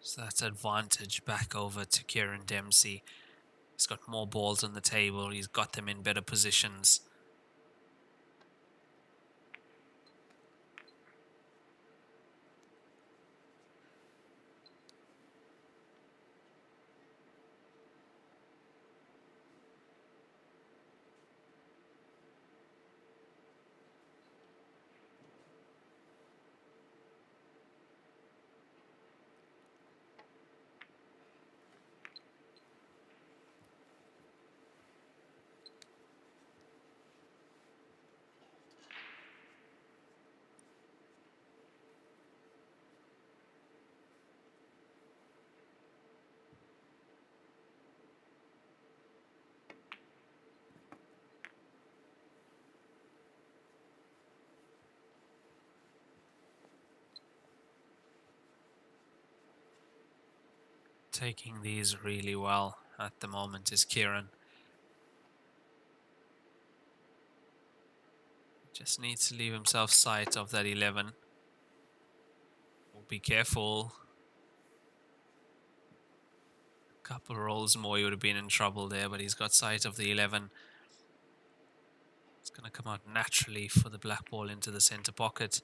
So that's advantage back over to Kieran Dempsey. He's got more balls on the table. He's got them in better positions. Taking these really well at the moment is Kieran. Just needs to leave himself sight of that 11. We'll be careful. A couple rolls more, he would have been in trouble there, but he's got sight of the 11. It's going to come out naturally for the black ball into the center pocket.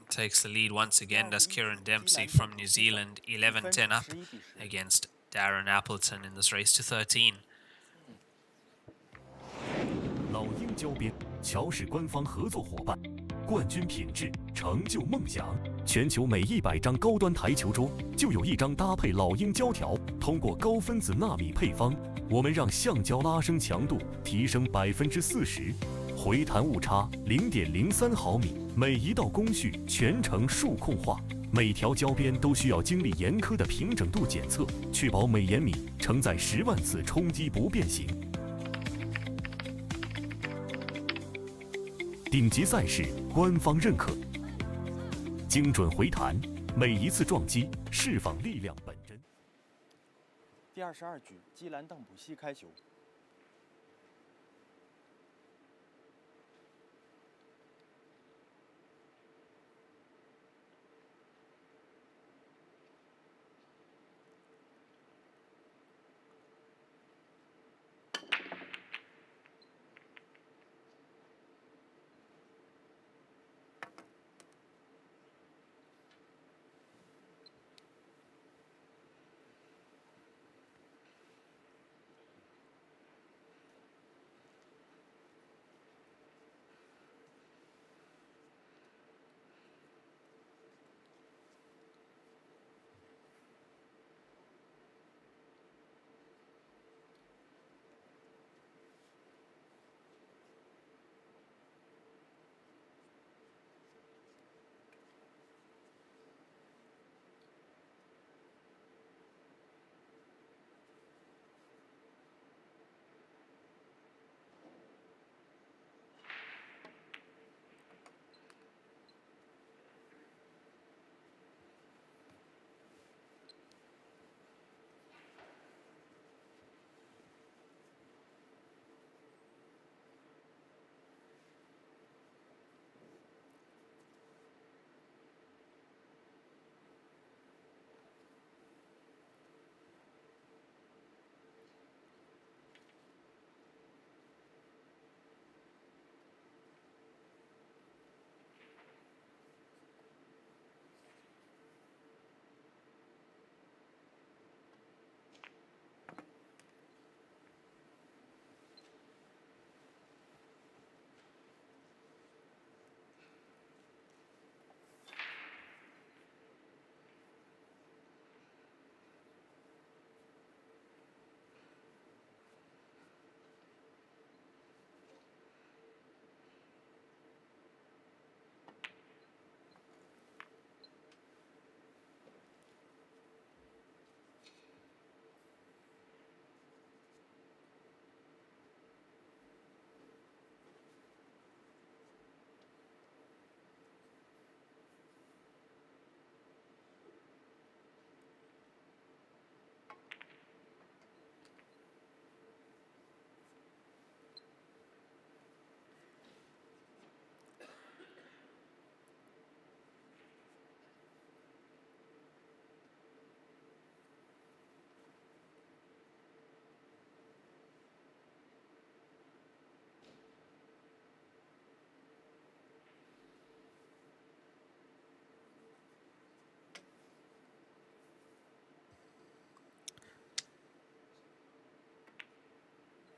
Takes the lead once again, does Kieran Dempsey from New Zealand, 11-10 up against Darren Appleton in this race to 13. 老鹰交边，乔氏官方合作伙伴，冠军品质，成就梦想。全球每100张高端台球桌就有1张搭配老鹰胶条。通过高分子纳米配方，我们让橡胶拉伸强度提升40%，回弹误差0.03毫米。每一道工序全程数控化，每条胶边都需要经历严苛的平整度检测，确保每延米承载10万次冲击不变形。顶级赛事官方认可，精准回弹，每一次撞击释放力量本真。第22局，基兰邓普西开球。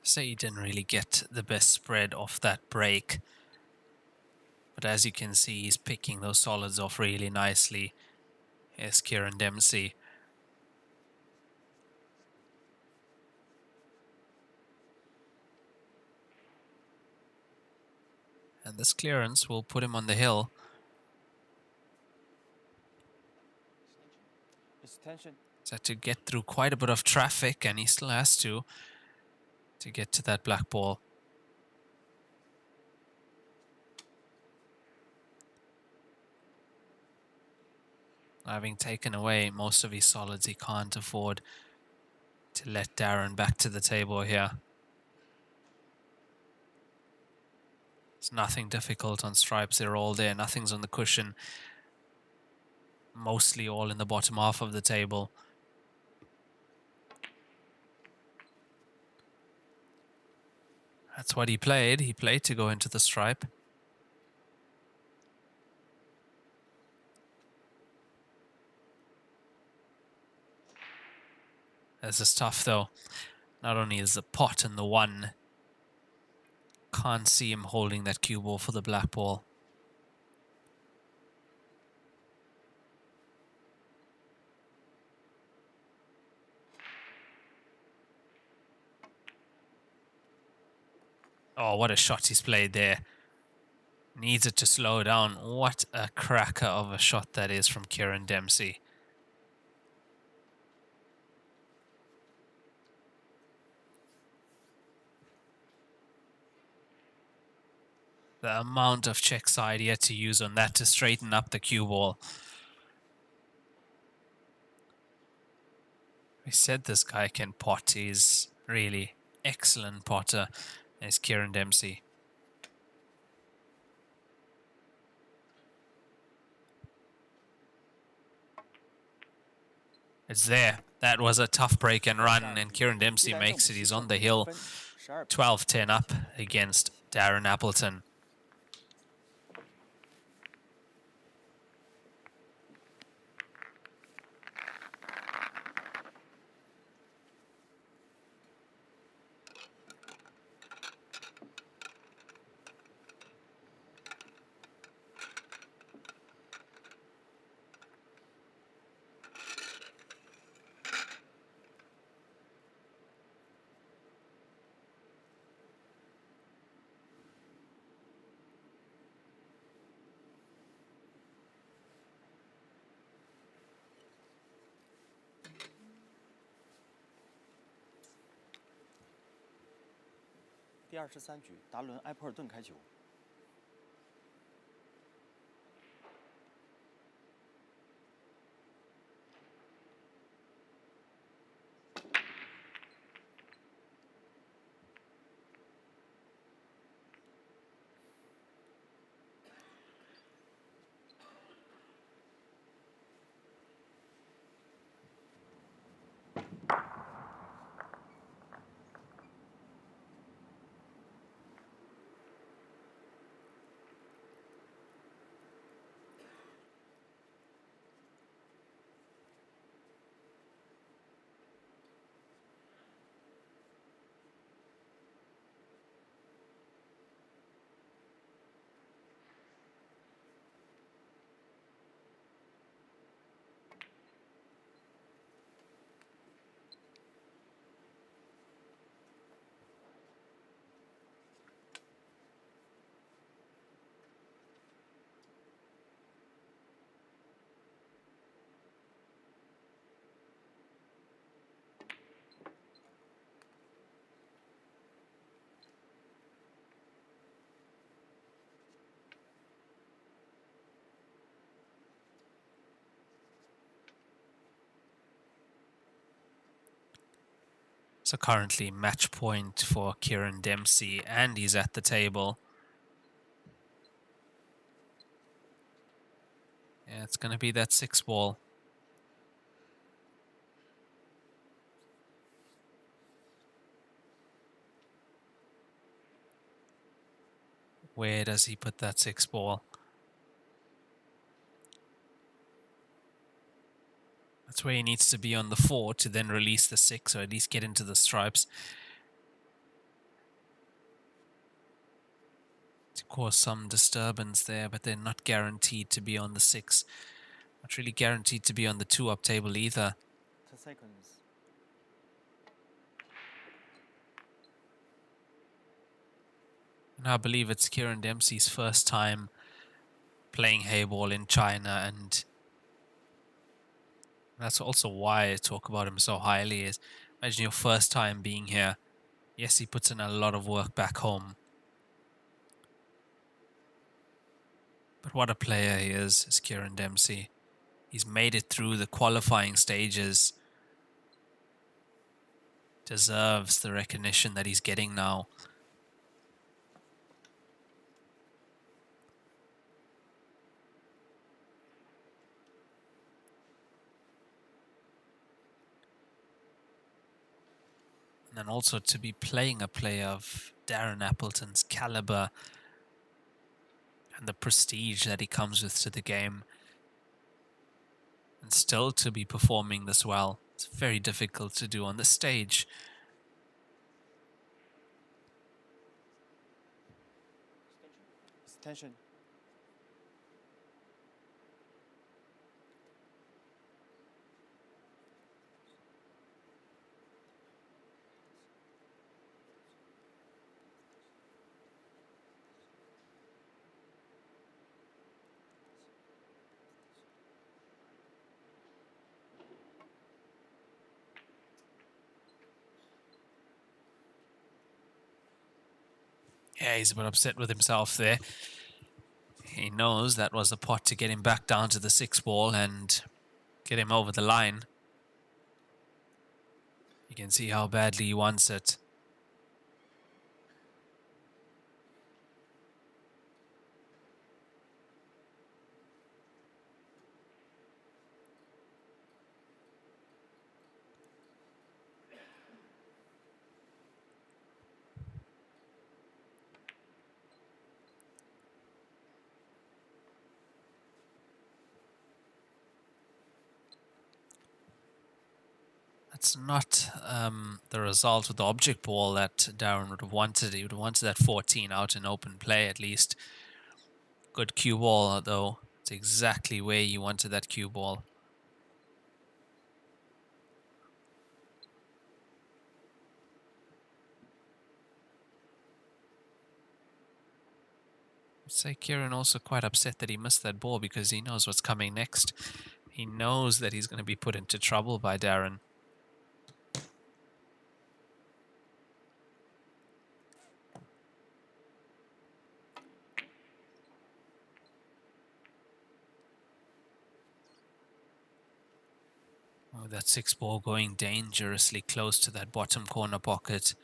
So he didn't really get the best spread off that break. But as you can see, he's picking those solids off really nicely. Here's Kieran Dempsey. And this clearance will put him on the hill. He's had to get through quite a bit of traffic, and he still has to get to that black ball. Having taken away most of his solids, he can't afford to let Darren back to the table here. There's nothing difficult on stripes, they're all there, nothing's on the cushion. Mostly all in the bottom half of the table. That's what he played. He played to go into the stripe. This is tough though. Not only is the pot and the one, can't see him holding that cue ball for the black ball. Oh, what a shot he's played there. Needs it to slow down. What a cracker of a shot that is from Kieran Dempsey. The amount of check side he had to use on that to straighten up the cue ball. We said this guy can pot. He's really excellent potter. There's Kieran Dempsey. It's there. That was a tough break and run, and Kieran Dempsey makes it. He's on the hill. 12-10 up against Darren Appleton.第23局，达伦·埃普尔顿开球。So currently match point for Kieran Dempsey, and he's at the table. Yeah, it's going to be that 6 ball. Where does he put that 6 ball? That's where he needs to be on the 4 to then release the 6, or at least get into the stripes. To cause some disturbance there, but they're not guaranteed to be on the 6. Not really guaranteed to be on the 2-up table either. 2 seconds. And I believe it's Kieran Dempsey's first time playing Heyball in China, and that's also why I talk about him so highly. Is imagine your first time being here. Yes, he puts in a lot of work back home. But what a player he is Kieran Dempsey. He's made it through the qualifying stages. Deserves the recognition that he's getting now. And also to be playing a player of Darren Appleton's caliber and the prestige that he comes with to the game, and still to be performing this well. It's very difficult to do on the stage. Tension. Yeah, he's a bit upset with himself there. He knows that was the pot to get him back down to the 6 ball and get him over the line. You can see how badly he wants it. That's not the result with the object ball that Darren would have wanted. He would have wanted that 14 out in open play at least. Good cue ball though. It's exactly where you wanted that cue ball. I'd say Kieran also quite upset that he missed that ball because he knows what's coming next. He knows that he's going to be put into trouble by Darren. Oh, that 6 ball going dangerously close to that bottom corner pocket.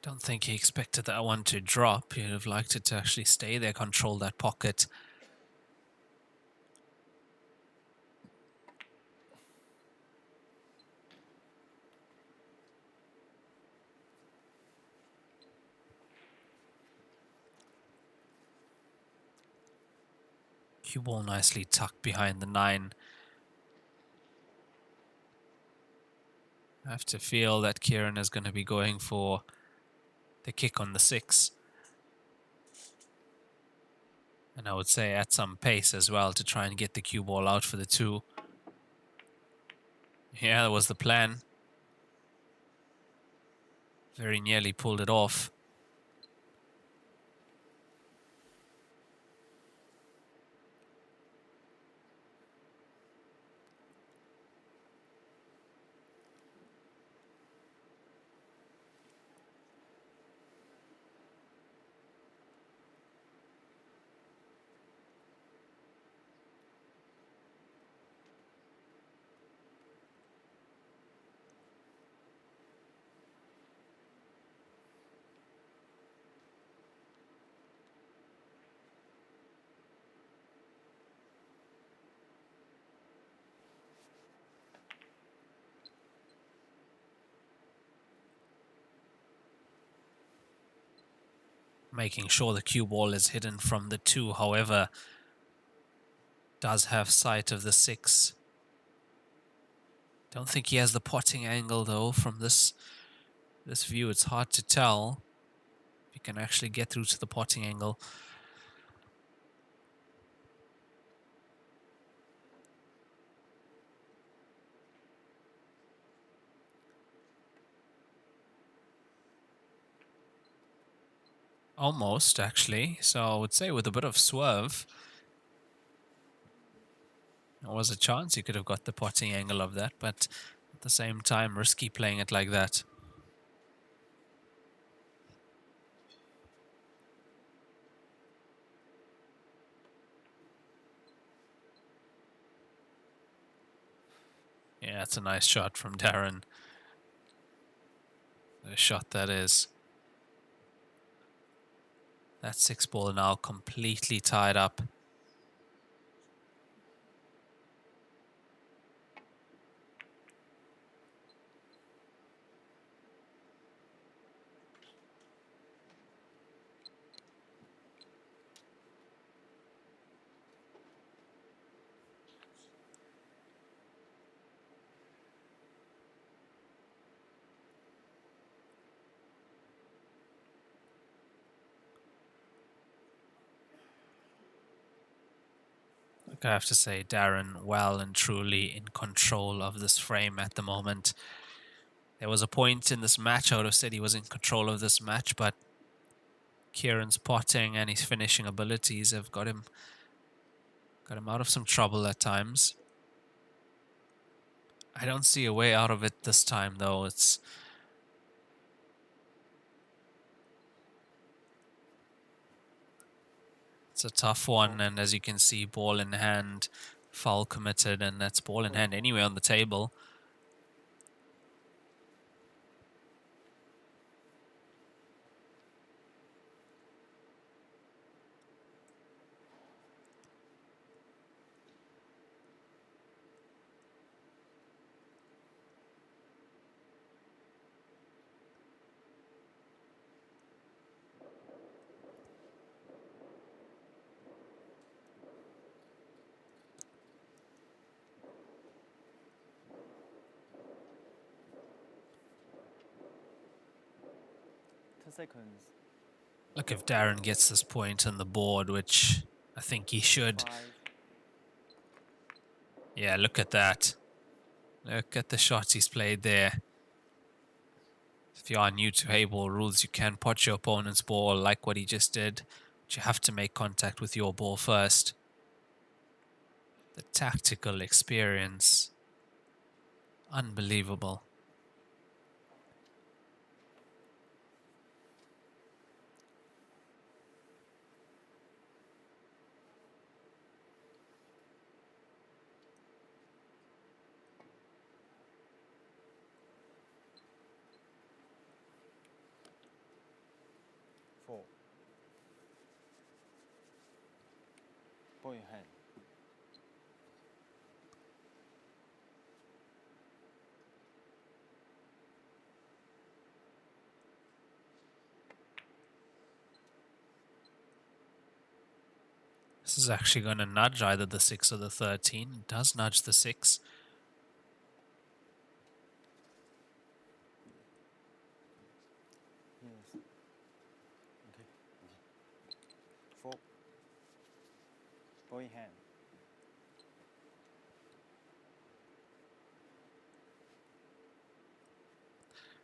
Don't think he expected that one to drop. He'd have liked it to actually stay there, control that pocket. Cue ball nicely tucked behind the 9. I have to feel that Kieran is going to be going for the kick on the 6. And I would say at some pace as well to try and get the cue ball out for the 2. Yeah, that was the plan. Very nearly pulled it off. Making sure the cue ball is hidden from the 2, however, does have sight of the 6. Don't think he has the potting angle though. From this view, it's hard to tell if he can actually get through to the potting angle. Almost, actually. So I would say with a bit of swerve, there was a chance he could have got the potting angle of that, but at the same time, risky playing it like that. Yeah, it's a nice shot from Darren. The shot that is. That 6-ball now completely tied up. I have to say, Darren well and truly in control of this frame at the moment. There was a point in this match I would have said he was in control of this match, but Kieran's potting and his finishing abilities have got him out of some trouble at times. I don't see a way out of it this time, though. It's a tough one, and as you can see, ball in hand, foul committed, and that's ball in hand anyway on the table. Seconds. Look, if Darren gets this point on the board, which I think he should. Yeah, look at that. Look at the shots he's played there. If you are new to Heyball rules, you can pot your opponent's ball like what he just did, but you have to make contact with your ball first. The tactical experience. Unbelievable. Ball in hand. This is actually going to nudge either the 6 or the 13. It does nudge the 6. Yes. Okay. 4. Ball in hand.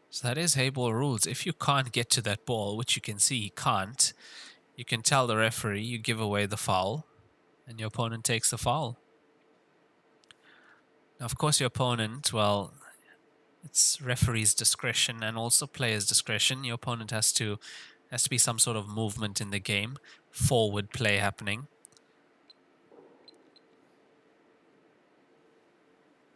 So that is Heyball rules. If you can't get to that ball, which you can see he can't, you can tell the referee you give away the foul, and your opponent takes the foul. Now, of course, your opponent, well, it's referee's discretion and also player's discretion. Your opponent has to be some sort of movement in the game, forward play happening.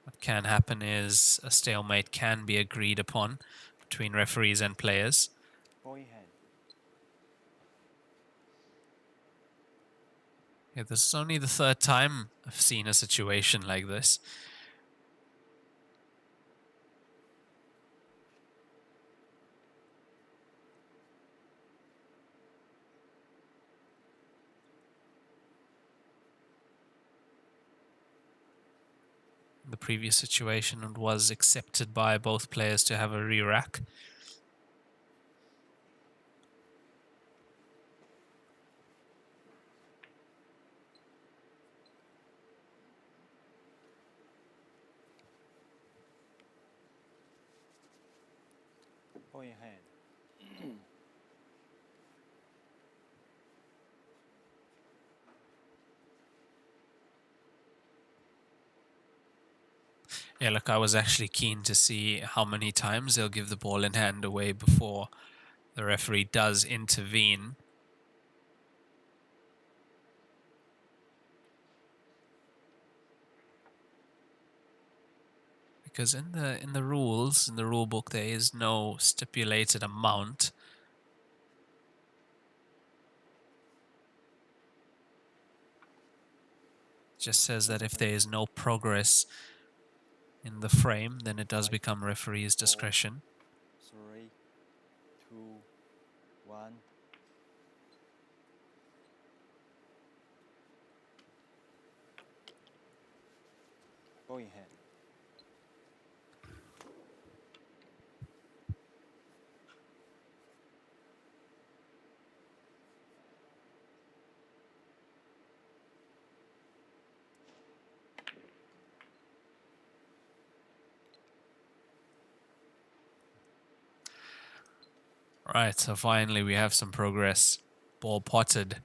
What can happen is a stalemate can be agreed upon between referees and players. Ball in hand. Yeah, this is only the 3rd time I've seen a situation like this. The previous situation was accepted by both players to have a re-rack. Ball in hand. Yeah, look, I was actually keen to see how many times they'll give the ball in hand away before the referee does intervene. because in the rules, in the rule book, there is no stipulated amount. It just says that if there is no progress in the frame, then it does become referee's discretion. 3, 2, 1. Going ahead. Right, so finally we have some progress. Ball potted.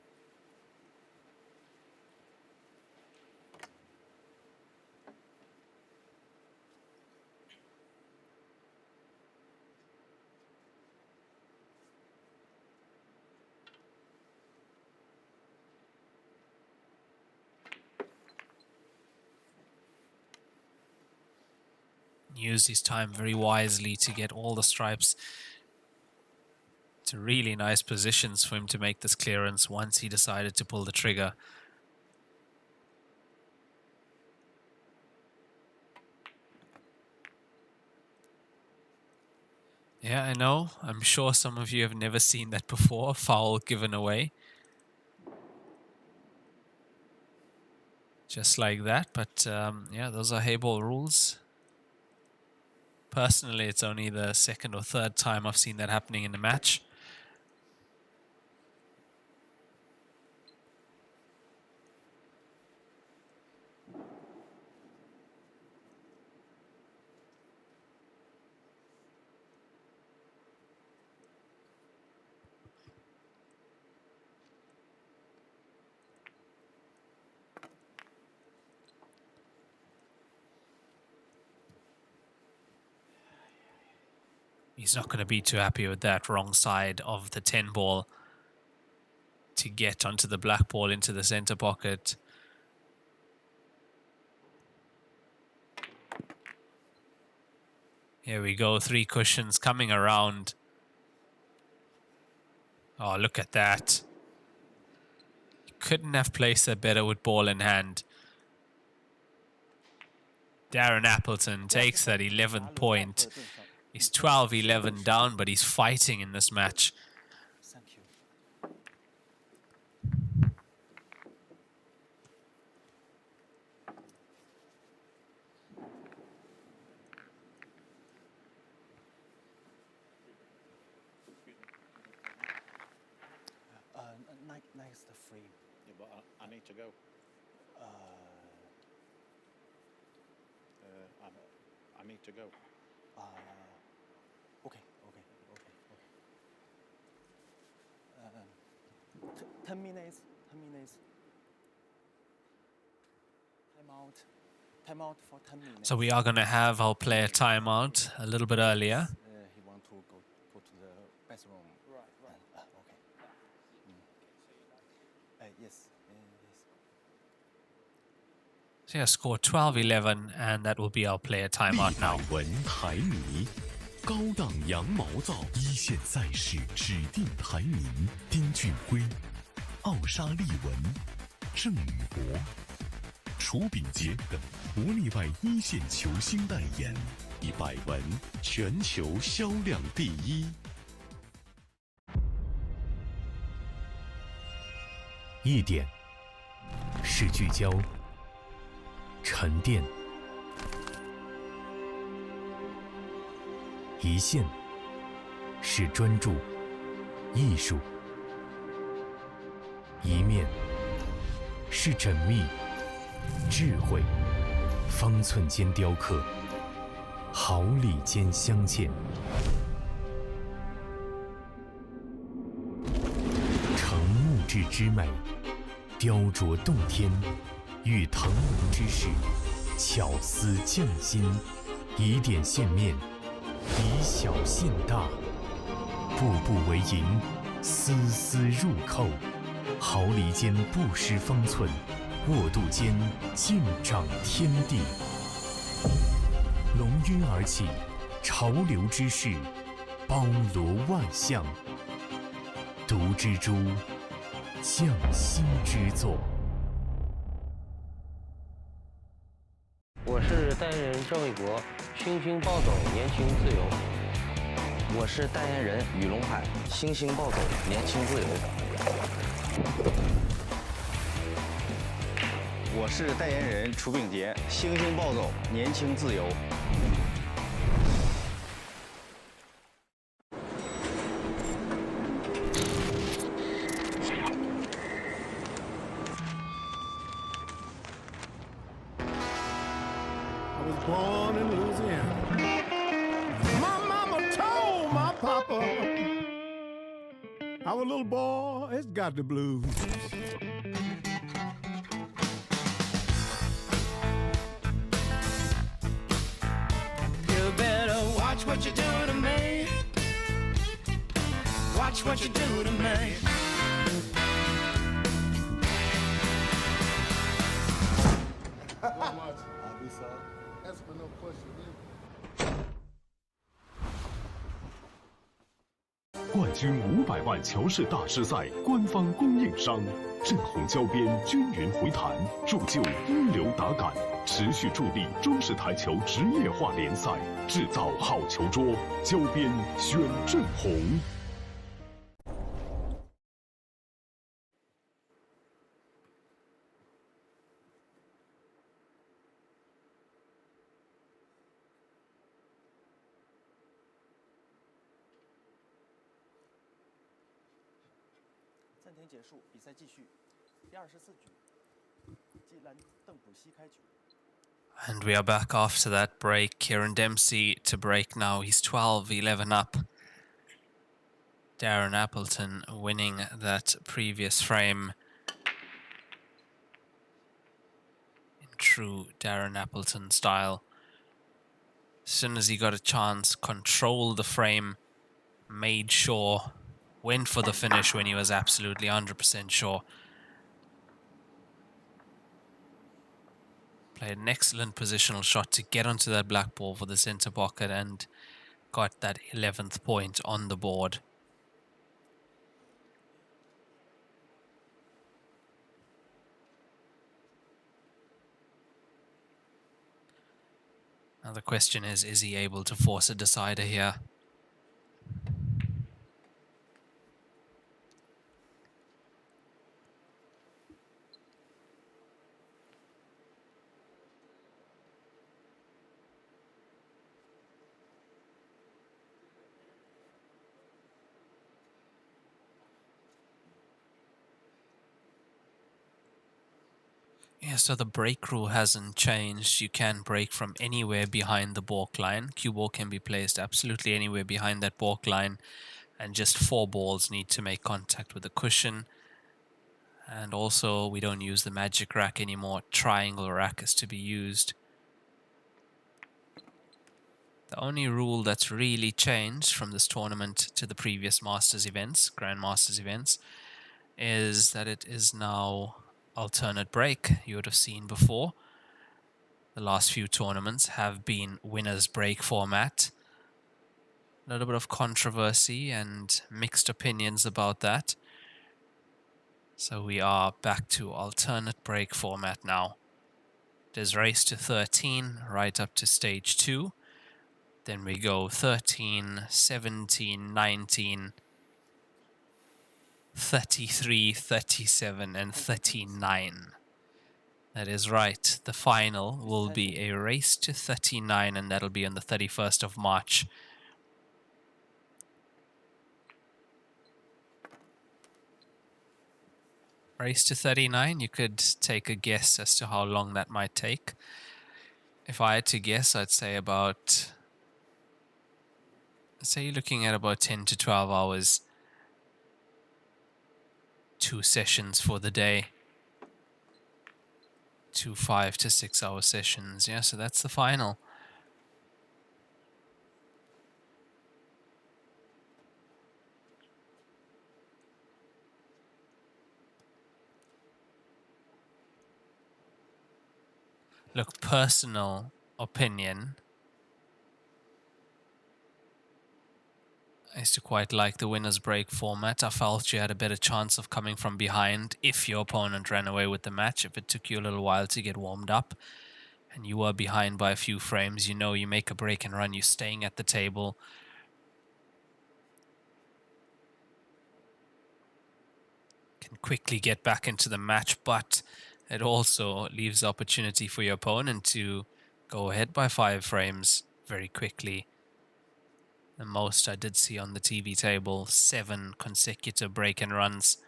Used his time very wisely to get all the stripes to really nice positions for him to make this clearance once he decided to pull the trigger. Yeah, I know. I'm sure some of you have never seen that before. A foul given away. Just like that. But yeah, those are Heyball rules. Personally, it's only the second or third time I've seen that happening in a match. He's not going to be too happy with that wrong side of the 10 ball to get onto the black ball into the center pocket. Here we go, 3 cushions coming around. Oh, look at that. He couldn't have placed that better with ball in hand. Darren Appleton takes that 11th point. He's 12-11 down, but he's fighting in this match. Thank you. Next free. Yeah, but I need to go. I need to go. Okay. 10 minutes. Timeout for 10 minutes. So we are going to have our player timeout a little bit earlier. He wants to go to the bathroom. Right. Okay. Yes. So yeah, score 12-11, and that will be our player timeout now. 文台泥，高档羊毛皂，一线赛事指定台泥，丁俊晖、奥沙利文、郑宇博、楚秉杰等不例外一线球星代言，以百文全球销量第一。一点是聚焦、沉淀；一线是专注、艺术；一面是缜密、智慧。方寸间雕刻，毫厘间镶嵌。成木质之美，雕琢洞天；遇腾龙之势，巧思匠心。以点线面，以小现大，步步为营，丝丝入扣。毫厘间不失方寸，握度间尽长天地。龙跃而起，潮流之势，包罗万象。读之珠，匠心之作。我是代言人郑卫国，星星暴走，年轻自由。我是代言人雨龙海，星星暴走，年轻自由。我是代言人楚炳杰，星星暴走，年轻自由。I was born in Louisiana. My mama told my papa, our little boy has got the blues. You better watch what you do to me. Watch what you do to me. That's for no question. 冠军500万乔氏大师赛官方供应商，正红胶边均匀回弹，铸就一流打感，持续助力中式台球职业化联赛，制造好球桌，胶边选正红。暂停结束，比赛继续。第24局，季兰邓普西开球。 And we are back after that break. Kieran Dempsey to break now. He's 12-11 up. Darren Appleton winning that previous frame. In true Darren Appleton style. As soon as he got a chance, controlled the frame, made sure, went for the finish when he was absolutely 100% sure. Played an excellent positional shot to get onto that black ball for the centre pocket and got that 11th point on the board. Now the question is he able to force a decider here? Yeah, so the break rule hasn't changed. You can break from anywhere behind the balk line. Cue ball can be placed absolutely anywhere behind that balk line. And just 4 balls need to make contact with the cushion. And also, we don't use the magic rack anymore. Triangle rack is to be used. The only rule that's really changed from this tournament to the previous Masters events, Grand Masters events, is that it is now alternate break. You would have seen before. The last few tournaments have been winners break format. A little bit of controversy and mixed opinions about that. So we are back to alternate break format now. There's race to 13 right up to stage 2. Then we go 13, 17, 19, 33, 37, and 39. That is right. The final will be a race to 39, and that'll be on the 31st of March. Race to 39, you could take a guess as to how long that might take. If I had to guess, I'd say about... Say you're looking at about 10 to 12 hours. 2 sessions for the day. 2 5 to 6 hour sessions. Yeah, so that's the final. Look, personal opinion, I used to quite like the winner's break format. I felt you had a better chance of coming from behind if your opponent ran away with the match. If it took you a little while to get warmed up and you were behind by a few frames, you know you make a break and run, you're staying at the table. Can quickly get back into the match, but it also leaves opportunity for your opponent to go ahead by 5 frames very quickly. The most I did see on the TV table, 7 consecutive break and runs.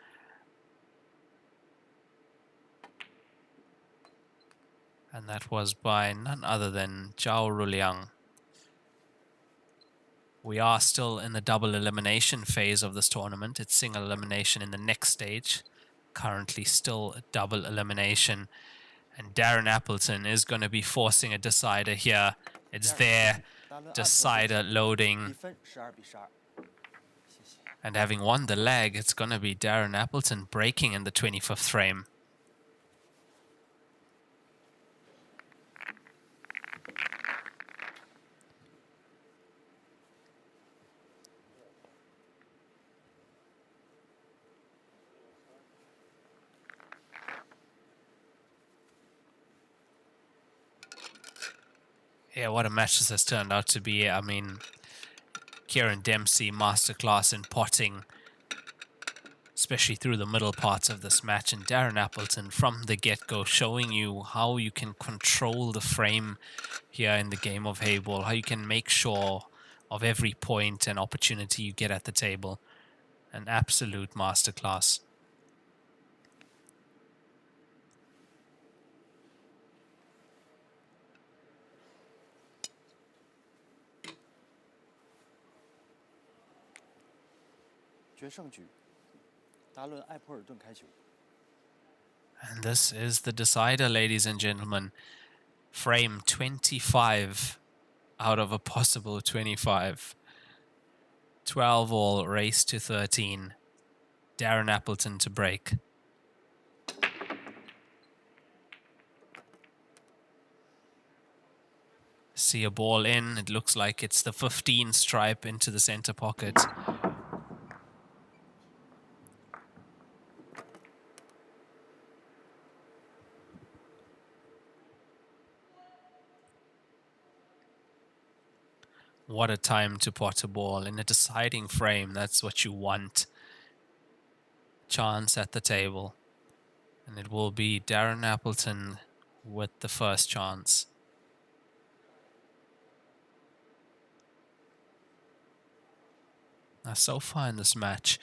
And that was by none other than Zhao Ruliang. We are still in the double elimination phase of this tournament. It's single elimination in the next stage. Currently still a double elimination. And Darren Appleton is going to be forcing a decider here. It's there. Decider loading. And having won the leg, it's going to be Darren Appleton breaking in the 25th frame. Yeah, what a match this has turned out to be. I mean, Kieran Dempsey masterclass in potting, especially through the middle parts of this match. And Darren Appleton from the get-go showing you how you can control the frame here in the game of Heyball, how you can make sure of every point and opportunity you get at the table. An absolute masterclass. And this is the decider, ladies and gentlemen. Frame 25 out of a possible 25. 12 all, race to 13. Darren Appleton to break. See a ball in. It looks like it's the 15 stripe into the center pocket. What a time to pot a ball in a deciding frame. That's what you want. Chance at the table. And it will be Darren Appleton with the first chance. Now, so far in this match,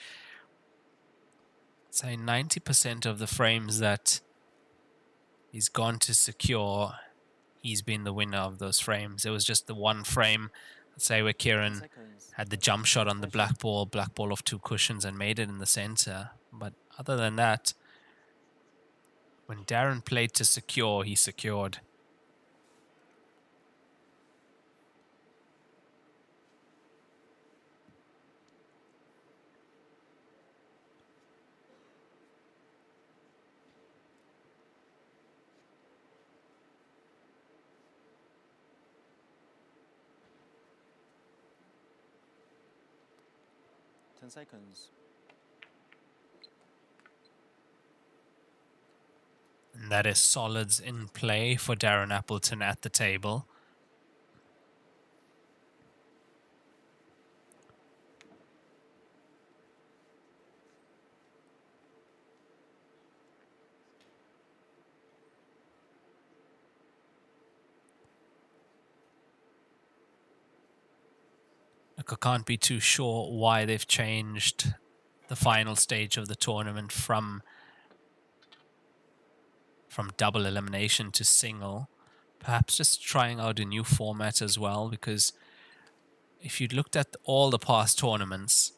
I'd say 90% of the frames that he's gone to secure, he's been the winner of those frames. It was just the one frame, let's say, where Kieran had the jump shot on the black ball of 2 cushions and made it in the center. But other than that, when Darren played to secure, he secured. Seconds. And that is solids in play for Darren Appleton at the table. Look, I can't be too sure why they've changed the final stage of the tournament from double elimination to single. Perhaps just trying out a new format as well, because if you'd looked at all the past tournaments,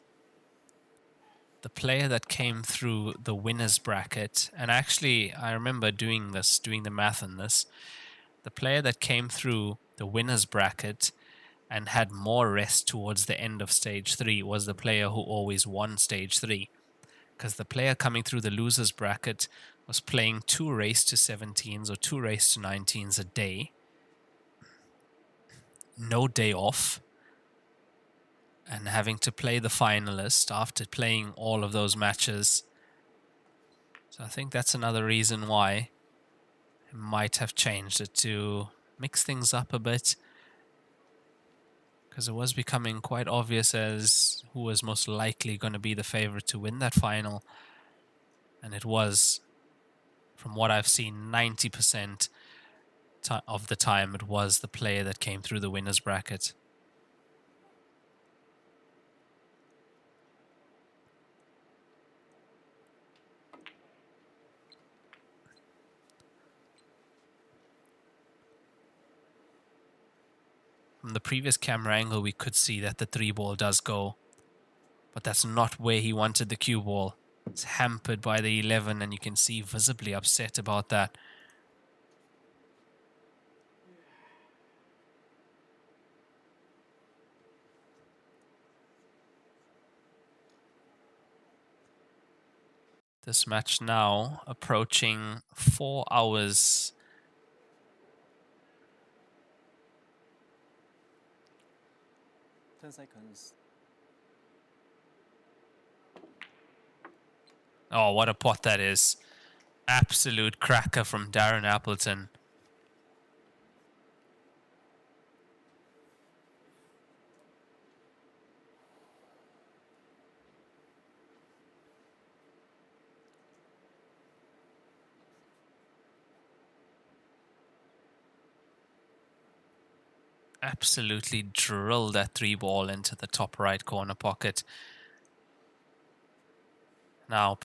the player that came through the winner's bracket, and actually I remember doing the math on this, the player that came through the winner's bracket and had more rest towards the end of stage 3 was the player who always won stage 3. Because the player coming through the loser's bracket was playing 2 race to 17s or 2 race to 19s a day. No day off. and having to play the finalist after playing all of those matches. So I think that's another reason why it might have changed it, to mix things up a bit, because it was becoming quite obvious as who was most likely going to be the favorite to win that final. And it was, from what I've seen, 90% of the time it was the player that came through the winner's bracket. From the previous camera angle, we could see that the 3-ball does go, but that's not where he wanted the cue ball. It's hampered by the 11, and you can see visibly upset about that. This match now approaching 4 hours. Seconds. Oh, what a pot that is. Absolute cracker from Darren Appleton. Absolutely drilled that 3-ball into the top right corner pocket. Now